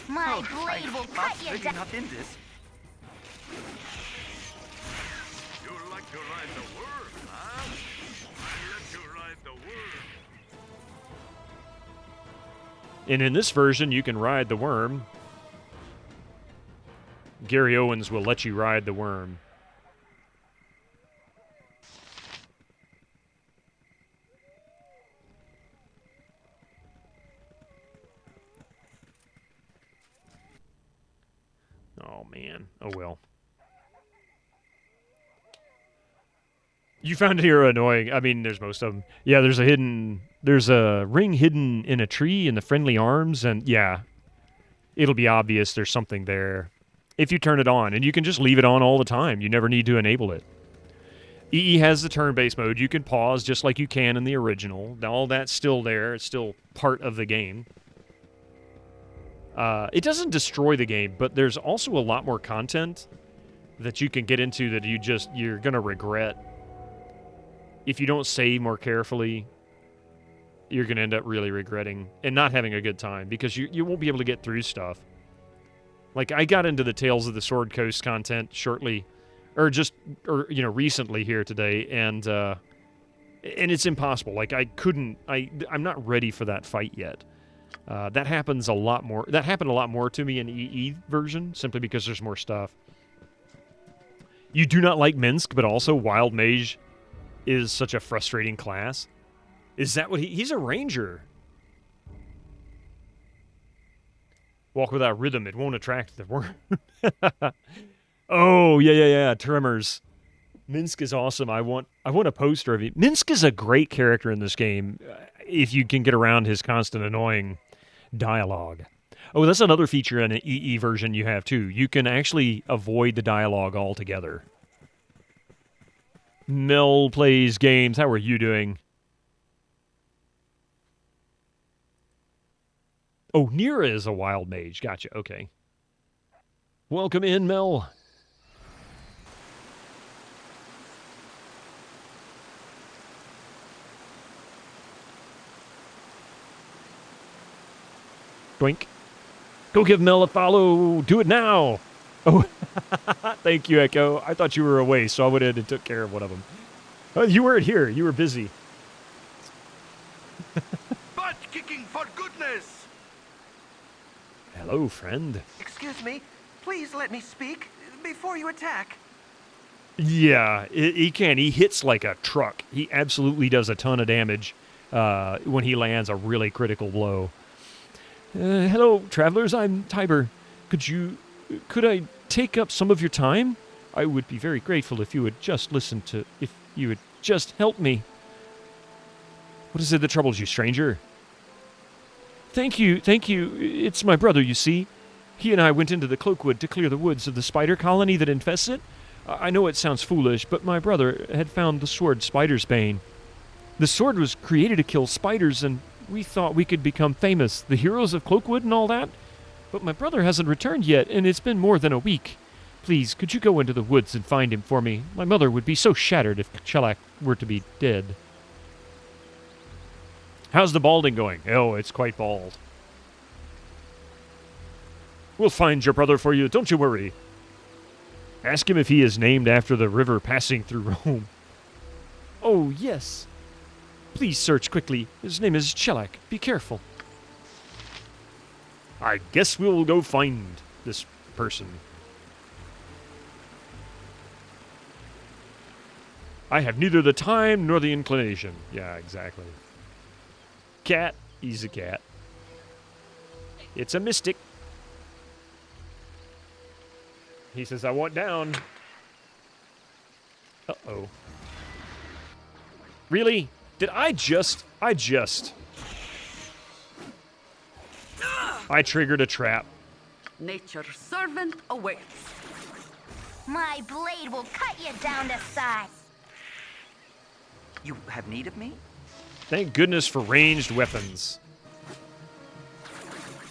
My blade will cut you down. In this. You like to ride the worm, huh? I let you ride the worm. And in this version, you can ride the worm. Gary Owens will let you ride the worm. Oh, man. Oh, well. You found it here annoying. I mean, there's most of them. Yeah, there's a ring hidden in a tree in the friendly arms, and yeah, it'll be obvious there's something there if you turn it on, and you can just leave it on all the time. You never need to enable it. EE has the turn-based mode. You can pause just like you can in the original. All that's still there. It's still part of the game. It doesn't destroy the game, but there's also a lot more content that you can get into that you're going to regret. If you don't save more carefully, you're going to end up really regretting and not having a good time because you won't be able to get through stuff. Like, I got into the Tales of the Sword Coast content recently here today, and it's impossible. Like, I'm not ready for that fight yet. That happens a lot more. That happened a lot more to me in EE version, simply because there's more stuff. You do not like Minsk, but also Wild Mage is such a frustrating class. Is that what he's a ranger? Walk without rhythm, it won't attract the worm. Oh, yeah. Tremors. Minsk is awesome. I want a poster of him. Minsk is a great character in this game if you can get around his constant annoying dialogue. Oh, that's another feature in an EE version you have too. You can actually avoid the dialogue altogether. Mel plays games. How are you doing? Oh, Nira is a wild mage. Gotcha. Okay. Welcome in, Mel. Doink. Go give Mel a follow. Do it now. Oh, thank you, Echo. I thought you were away, so I went in and took care of one of them. You weren't here. You were busy. Butt kicking for goodness! Hello, friend. Excuse me. Please let me speak before you attack. Yeah, he can. He hits like a truck. He absolutely does a ton of damage when he lands a really critical blow. Hello, travelers. I'm Tiber. Could I take up some of your time? I would be very grateful if you would just if you would just help me. What is it that troubles you, stranger? Thank you. It's my brother, you see. He and I went into the Cloakwood to clear the woods of the spider colony that infests it. I know it sounds foolish, but my brother had found the sword Spider's Bane. The sword was created to kill spiders, and we thought we could become famous, the heroes of Cloakwood and all that. But my brother hasn't returned yet, and it's been more than a week. Please, could you go into the woods and find him for me? My mother would be so shattered if Shellac were to be dead. How's the balding going? Oh, it's quite bald. We'll find your brother for you, don't you worry. Ask him if he is named after the river passing through Rome. Oh, yes. Please search quickly. His name is Shellac. Be careful. I guess we'll go find this person. I have neither the time nor the inclination. Yeah, exactly. Cat. He's a cat. It's a mystic. He says, I want down. Uh-oh. Really? Did I triggered a trap. Nature's servant awaits. My blade will cut you down to size. You have need of me? Thank goodness for ranged weapons.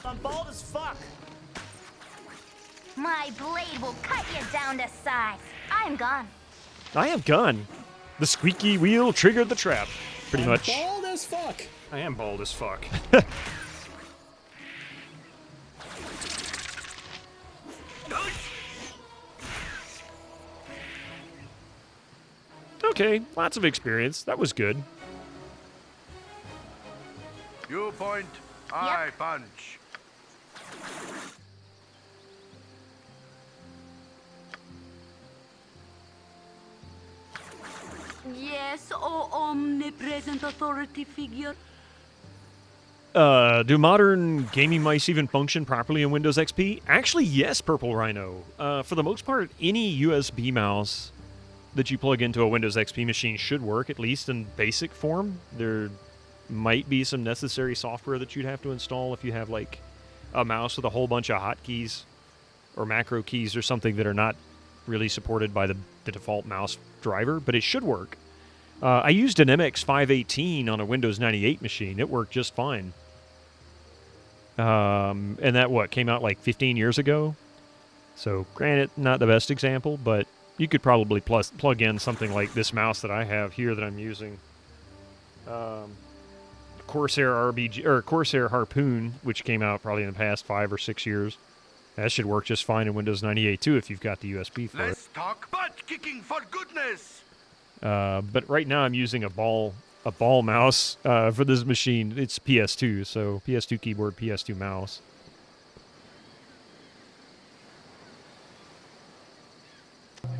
I'm bald as fuck. My blade will cut you down to size. I'm gone. I am gone. The squeaky wheel triggered the trap. Pretty much. Bald as fuck. I am bald as fuck. Okay, lots of experience. That was good. You point, I punch. Yes, oh omnipresent authority figure. Do modern gaming mice even function properly in Windows XP? Actually, yes, Purple Rhino. For the most part, any USB mouse that you plug into a Windows XP machine should work, at least in basic form. There might be some necessary software that you'd have to install if you have, like, a mouse with a whole bunch of hotkeys or macro keys or something that are not really supported by the default mouse driver, but it should work. I used an MX518 on a Windows 98 machine. It worked just fine. And that, came out like 15 years ago? So, granted, not the best example, but you could probably plug in something like this mouse that I have here that I'm using. Corsair Harpoon, which came out probably in the past 5 or 6 years. That should work just fine in Windows 98 too if you've got the USB for Let's talk butt kicking for goodness. But right now I'm using a ball mouse for this machine. It's PS2, so PS2 keyboard, PS2 mouse.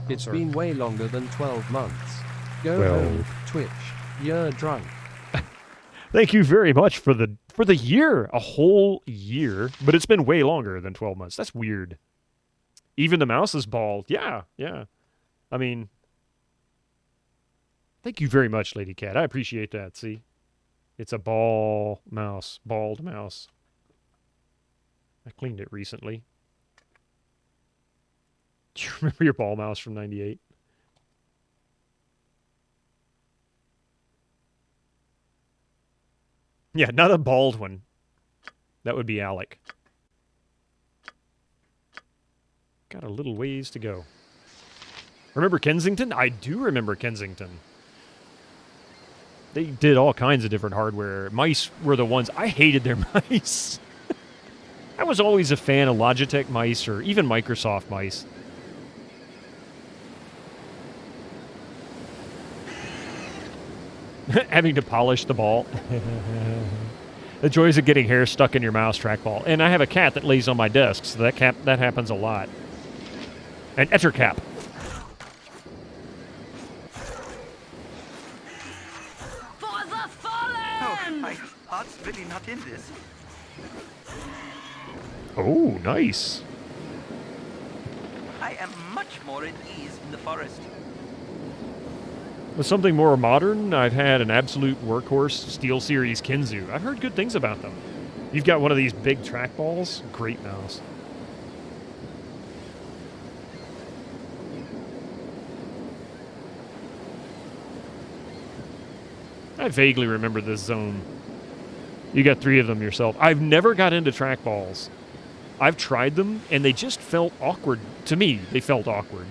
It's been way longer than 12 months. Go home, Twitch. You're drunk. Thank you very much for the year, a whole year, but it's been way longer than 12 months. That's weird. Even the mouse is bald. Yeah. I mean, thank you very much, Lady Cat. I appreciate that. See, it's a bald mouse. I cleaned it recently. Do you remember your ball mouse from 98? Yeah, not a bald one. That would be Alec. Got a little ways to go. Remember Kensington? I do remember Kensington. They did all kinds of different hardware. Mice were the ones... I hated their mice. I was always a fan of Logitech mice or even Microsoft mice. Having to polish the ball. The joys of getting hair stuck in your mouse trackball. And I have a cat that lays on my desk, so that happens a lot. An ettercap. For the fallen! Oh, my heart's really not in this. Oh, nice. I am much more at ease in the forest. With something more modern, I've had an absolute workhorse Steel Series Kinzu. I've heard good things about them. You've got one of these big trackballs. Great mouse. I vaguely remember this zone. You got 3 of them yourself. I've never got into trackballs. I've tried them, and they just felt awkward. To me, they felt awkward.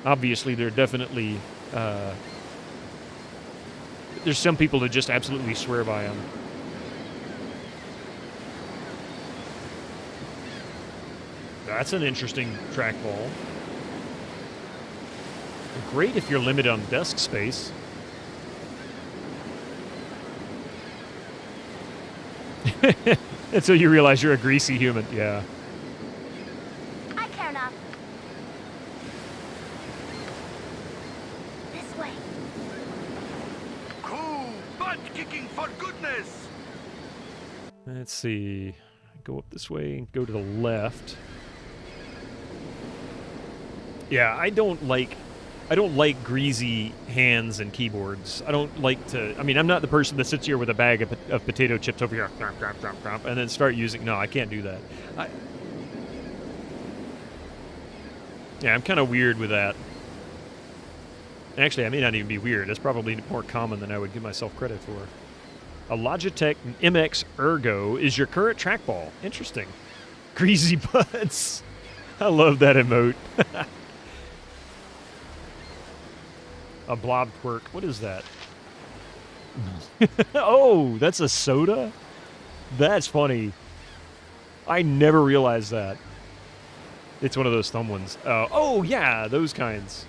Obviously, they're definitely... there's some people that just absolutely swear by them. That's an interesting trackball. Great if you're limited on desk space. Until you realize you're a greasy human. Yeah. I care not. This way. Cool butt kicking for goodness. Let's see. Go up this way and go to the left. Yeah, I don't like greasy hands and keyboards. I don't like to... I mean, I'm not the person that sits here with a bag of potato chips over here, and then start using... No, I can't do that. Yeah, I'm kind of weird with that. Actually, I may not even be weird. It's probably more common than I would give myself credit for. A Logitech MX Ergo is your current trackball. Interesting. Greasy butts. I love that emote. A blob twerk. What is that? Oh, that's a soda? That's funny. I never realized that. It's one of those thumb ones. Oh, yeah, those kinds.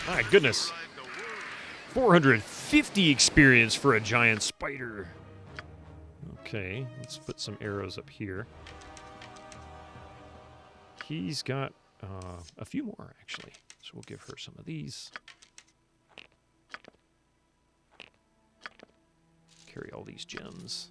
My goodness. 450 experience for a giant spider. Okay, let's put some arrows up here. He's got a few more, actually. So we'll give her some of these. Carry all these gems.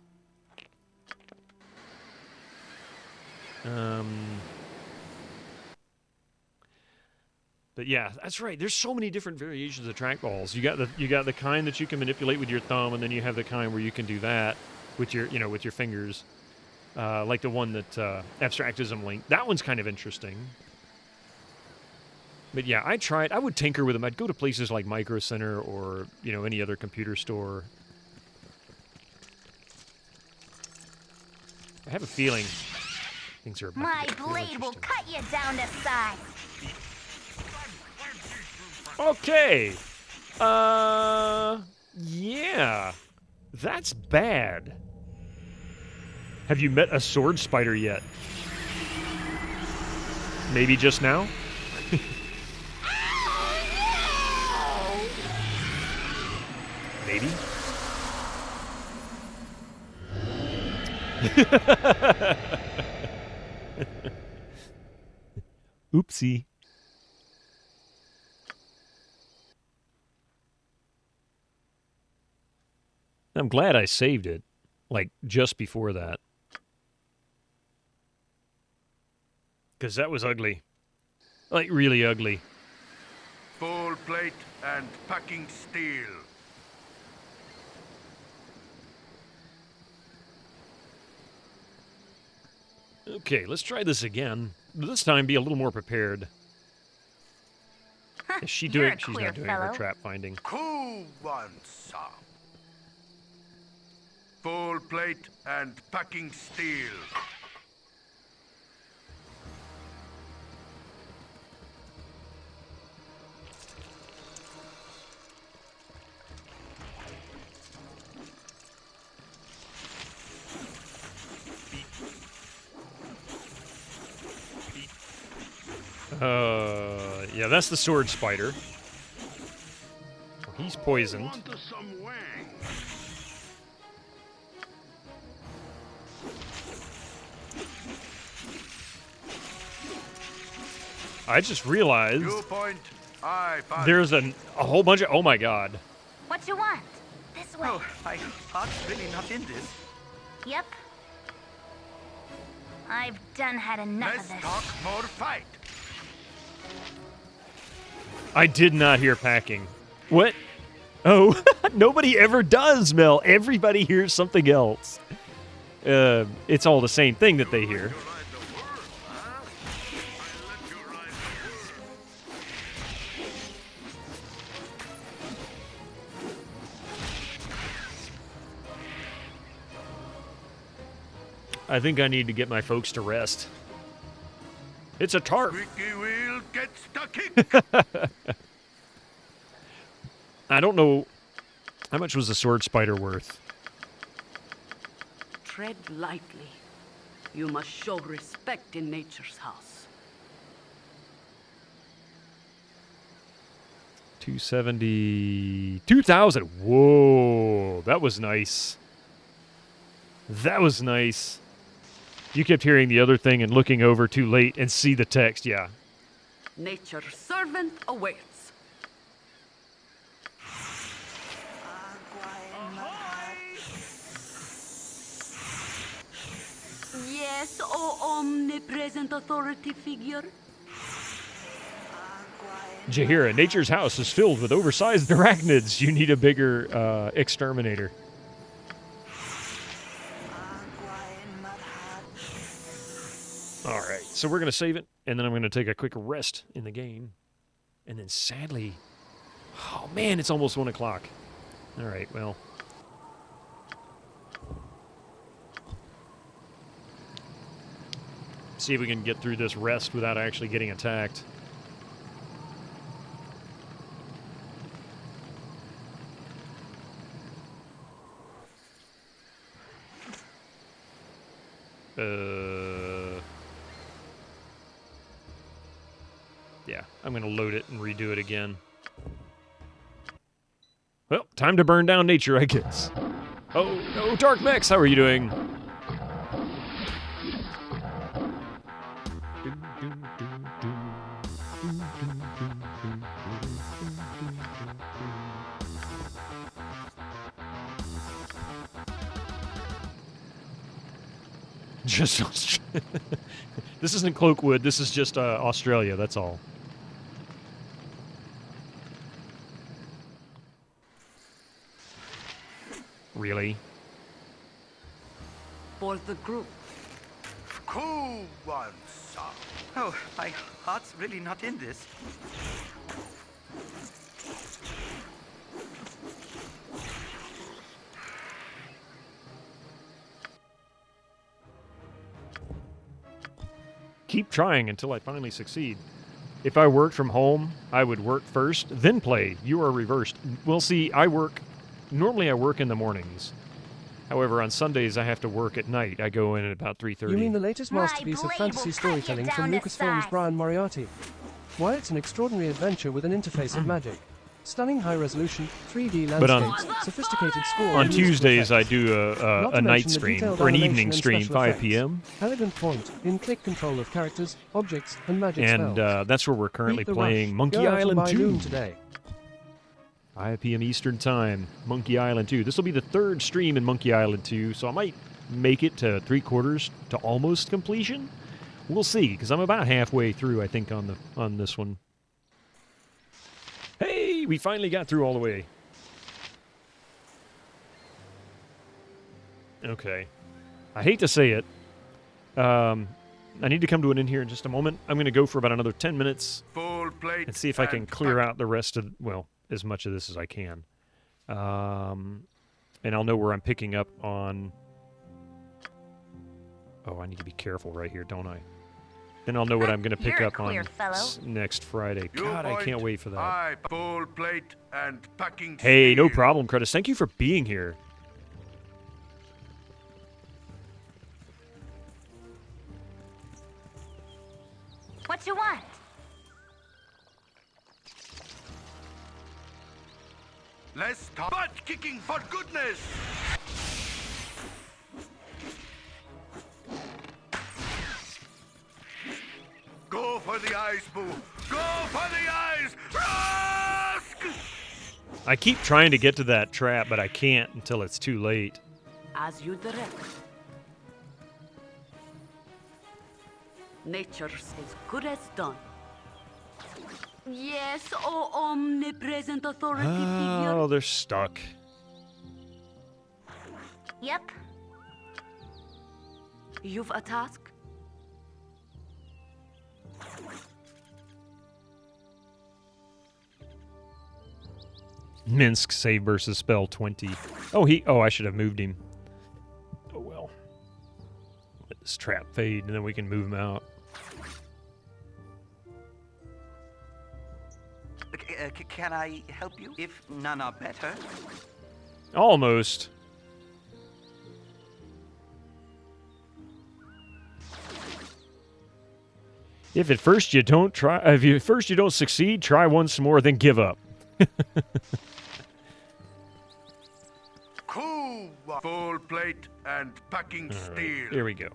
But yeah, that's right. There's so many different variations of trackballs. You got the kind that you can manipulate with your thumb, and then you have the kind where you can do that with your with your fingers, like the one that Abstractism linked. That one's kind of interesting. But yeah, I would tinker with them. I'd go to places like Micro Center or any other computer store. I have a feeling things are about My to get real blade will interesting. cut you down to size. Okay. Yeah. That's bad. Have you met a sword spider yet? Maybe just now? Maybe? Oopsie. I'm glad I saved it, like, just before that. Because that was ugly. Like, really ugly. Full plate and packing steel. Okay, let's try this again. this time be a little more prepared. Is she You're doing? a She's queer not doing her fellow. trap finding. Cool one, sir. Full plate and packing steel. Yeah, that's the sword spider. He's poisoned. I just realized there's a whole bunch of. Oh my god. What you want? This way. Oh, my heart's really not in this. Yep. I've done had enough of this. Talk more fight. I did not hear packing. What? Oh, nobody ever does, Mel. Everybody hears something else. It's all the same thing that they hear. I think I need to get my folks to rest. It's a tarp. Squeaky wheel gets the kick. I don't know. How much was the sword spider worth? Tread lightly. You must show respect in nature's house. 270. 2,000. Whoa. That was nice. That was nice. You kept hearing the other thing and looking over too late and see the text. Yeah. Nature's servant awaits. Yes, O omnipresent authority figure. Jahira, nature's house is filled with oversized arachnids. You need a bigger exterminator. All right, so we're going to save it, and then I'm going to take a quick rest in the game. And then sadly, oh man, it's almost 1 o'clock. All right, well. See if we can get through this rest without actually getting attacked. Yeah, I'm going to load it and redo it again. Well, time to burn down nature, I guess. Oh, no, Dark Mex, how are you doing? Just this isn't Cloakwood. This is just Australia. That's all. Really? For the group. Cool one, sir. Oh, my heart's really not in this. Keep trying until I finally succeed. If I worked from home, I would work first, then play. You are reversed. Well, see, normally I work in the mornings. However, on Sundays, I have to work at night. I go in at about 3:30. You mean the latest masterpiece of fantasy storytelling from Lucasfilm's Brian Moriarty? Why, it's an extraordinary adventure with an interface of magic. Stunning high-resolution, 3D But landscapes, sophisticated score. on Tuesdays, I do a night stream, or an evening stream, 5 p.m. Elegant point in click control of characters, objects, and magic And spells. that's where we're currently Beat the playing rush. Monkey Go out and Island buy 2. Loom today. 5 p.m. Eastern Time, Monkey Island 2. This will be the third stream in Monkey Island 2, so I might make it to 3/4 to almost completion. We'll see, because I'm about halfway through, I think, on this one. Hey, we finally got through all the way. Okay. I hate to say it. I need to come to an end here in just a moment. I'm going to go for about another 10 minutes and see if I can clear out the rest of, well, as much of this as I can. And I'll know where I'm picking up on... Oh, I need to be careful right here, don't I? Then I'll know what I'm going to pick up on next Friday. God, I can't wait for that. Full plate and packing Hey, no problem, Curtis. Thank you for being here. What you want? Let's talk butt kicking for goodness! Go for the eyes, Boo! Go for the eyes! Rusk! I keep trying to get to that trap, but I can't until it's too late. As you direct. Nature's as good as done. Yes, oh omnipresent authority figure. Oh, they're stuck. Yep. You've a task? Minsk save versus spell 20. Oh, I should have moved him. Oh well. Let this trap fade and then we can move him out. Can I help you? If none are better. Almost. If at first you don't succeed, try once more, then give up. Cool. Full plate and packing steel. Here we go.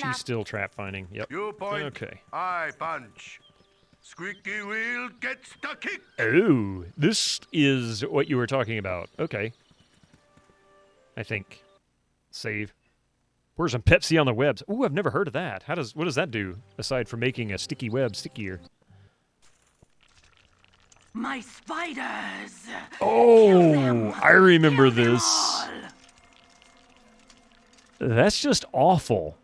She's still trap finding. Yep. You point. Okay. I punch. Squeaky wheel gets the kick. Oh, this is what you were talking about. Okay. I think. Save. Pour some Pepsi on the webs. Ooh, I've never heard of that. What does that do aside from making a sticky web stickier? My spiders. Oh, I remember this. That's just awful.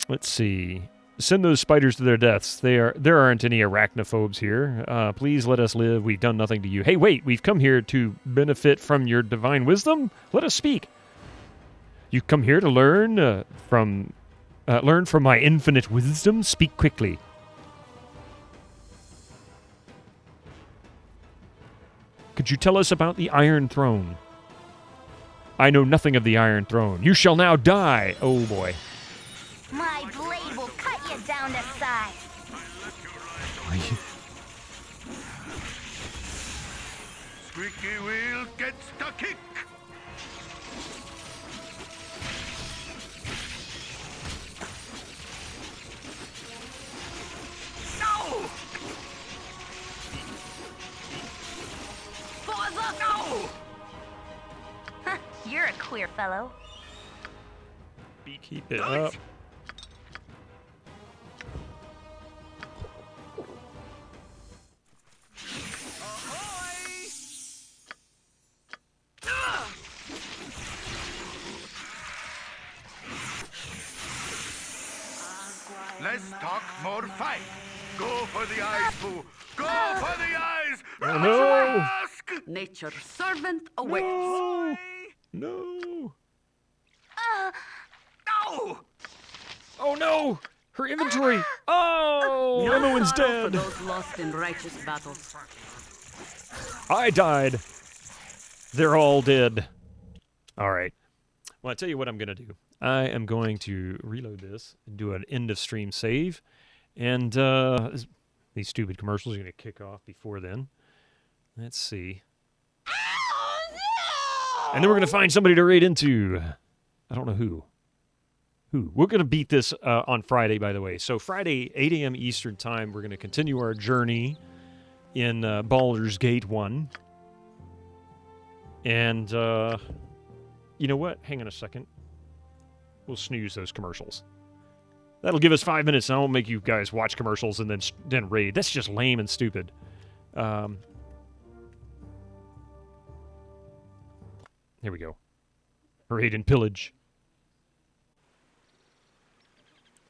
Let's see. Send those spiders to their deaths. There aren't any arachnophobes here. Please let us live. We've done nothing to you. Hey, wait. We've come here to benefit from your divine wisdom. Let us speak. You come here to learn from my infinite wisdom. Speak quickly. Could you tell us about the Iron Throne? I know nothing of the Iron Throne. You shall now die. Oh, boy. My blade will cut you down to size. Squeaky wheel gets the kick. No! Father, no! Huh, you're a queer fellow. Keep it up. Let's talk more fight. Go for the eyes, Boo. Go for the eyes. Oh, no. Rusk! Nature's servant awaits. No. No! Oh, no. Her inventory. Oh, No everyone's sorrow for dead. those lost in righteous battles. I died. They're all dead. All right. Well, I'll tell you what I'm going to do. I am going to reload this and do an end of stream save. And these stupid commercials are going to kick off before then. Let's see. And then we're going to find somebody to raid into. I don't know who. We're going to beat this on Friday, by the way. So Friday, 8 a.m. Eastern Time, we're going to continue our journey in Baldur's Gate 1. And, you know what? Hang on a second. We'll snooze those commercials. That'll give us 5 minutes, and I won't make you guys watch commercials and then raid. That's just lame and stupid. Here we go. Raid and pillage.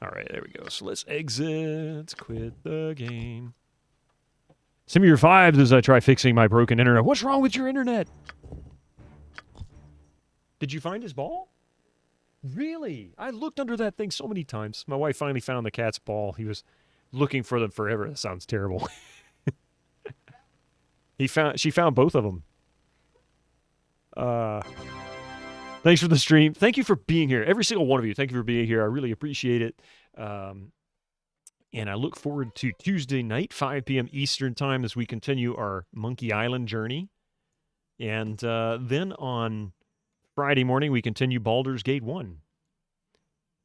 All right, there we go. So let's exit. Let's quit the game. Send me your vibes as I try fixing my broken internet. What's wrong with your internet? Did you find his ball? Really? I looked under that thing so many times. My wife finally found the cat's ball. He was looking for them forever. That sounds terrible. She found both of them. Thanks for the stream. Thank you for being here. Every single one of you. Thank you for being here. I really appreciate it. And I look forward to Tuesday night, 5 p.m. Eastern time, as we continue our Monkey Island journey. And then on Friday morning, we continue Baldur's Gate 1.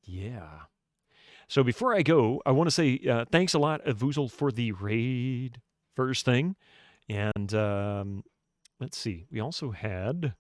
Yeah. So before I go, I want to say thanks a lot, Vuzel, for the raid first thing. And let's see. We also had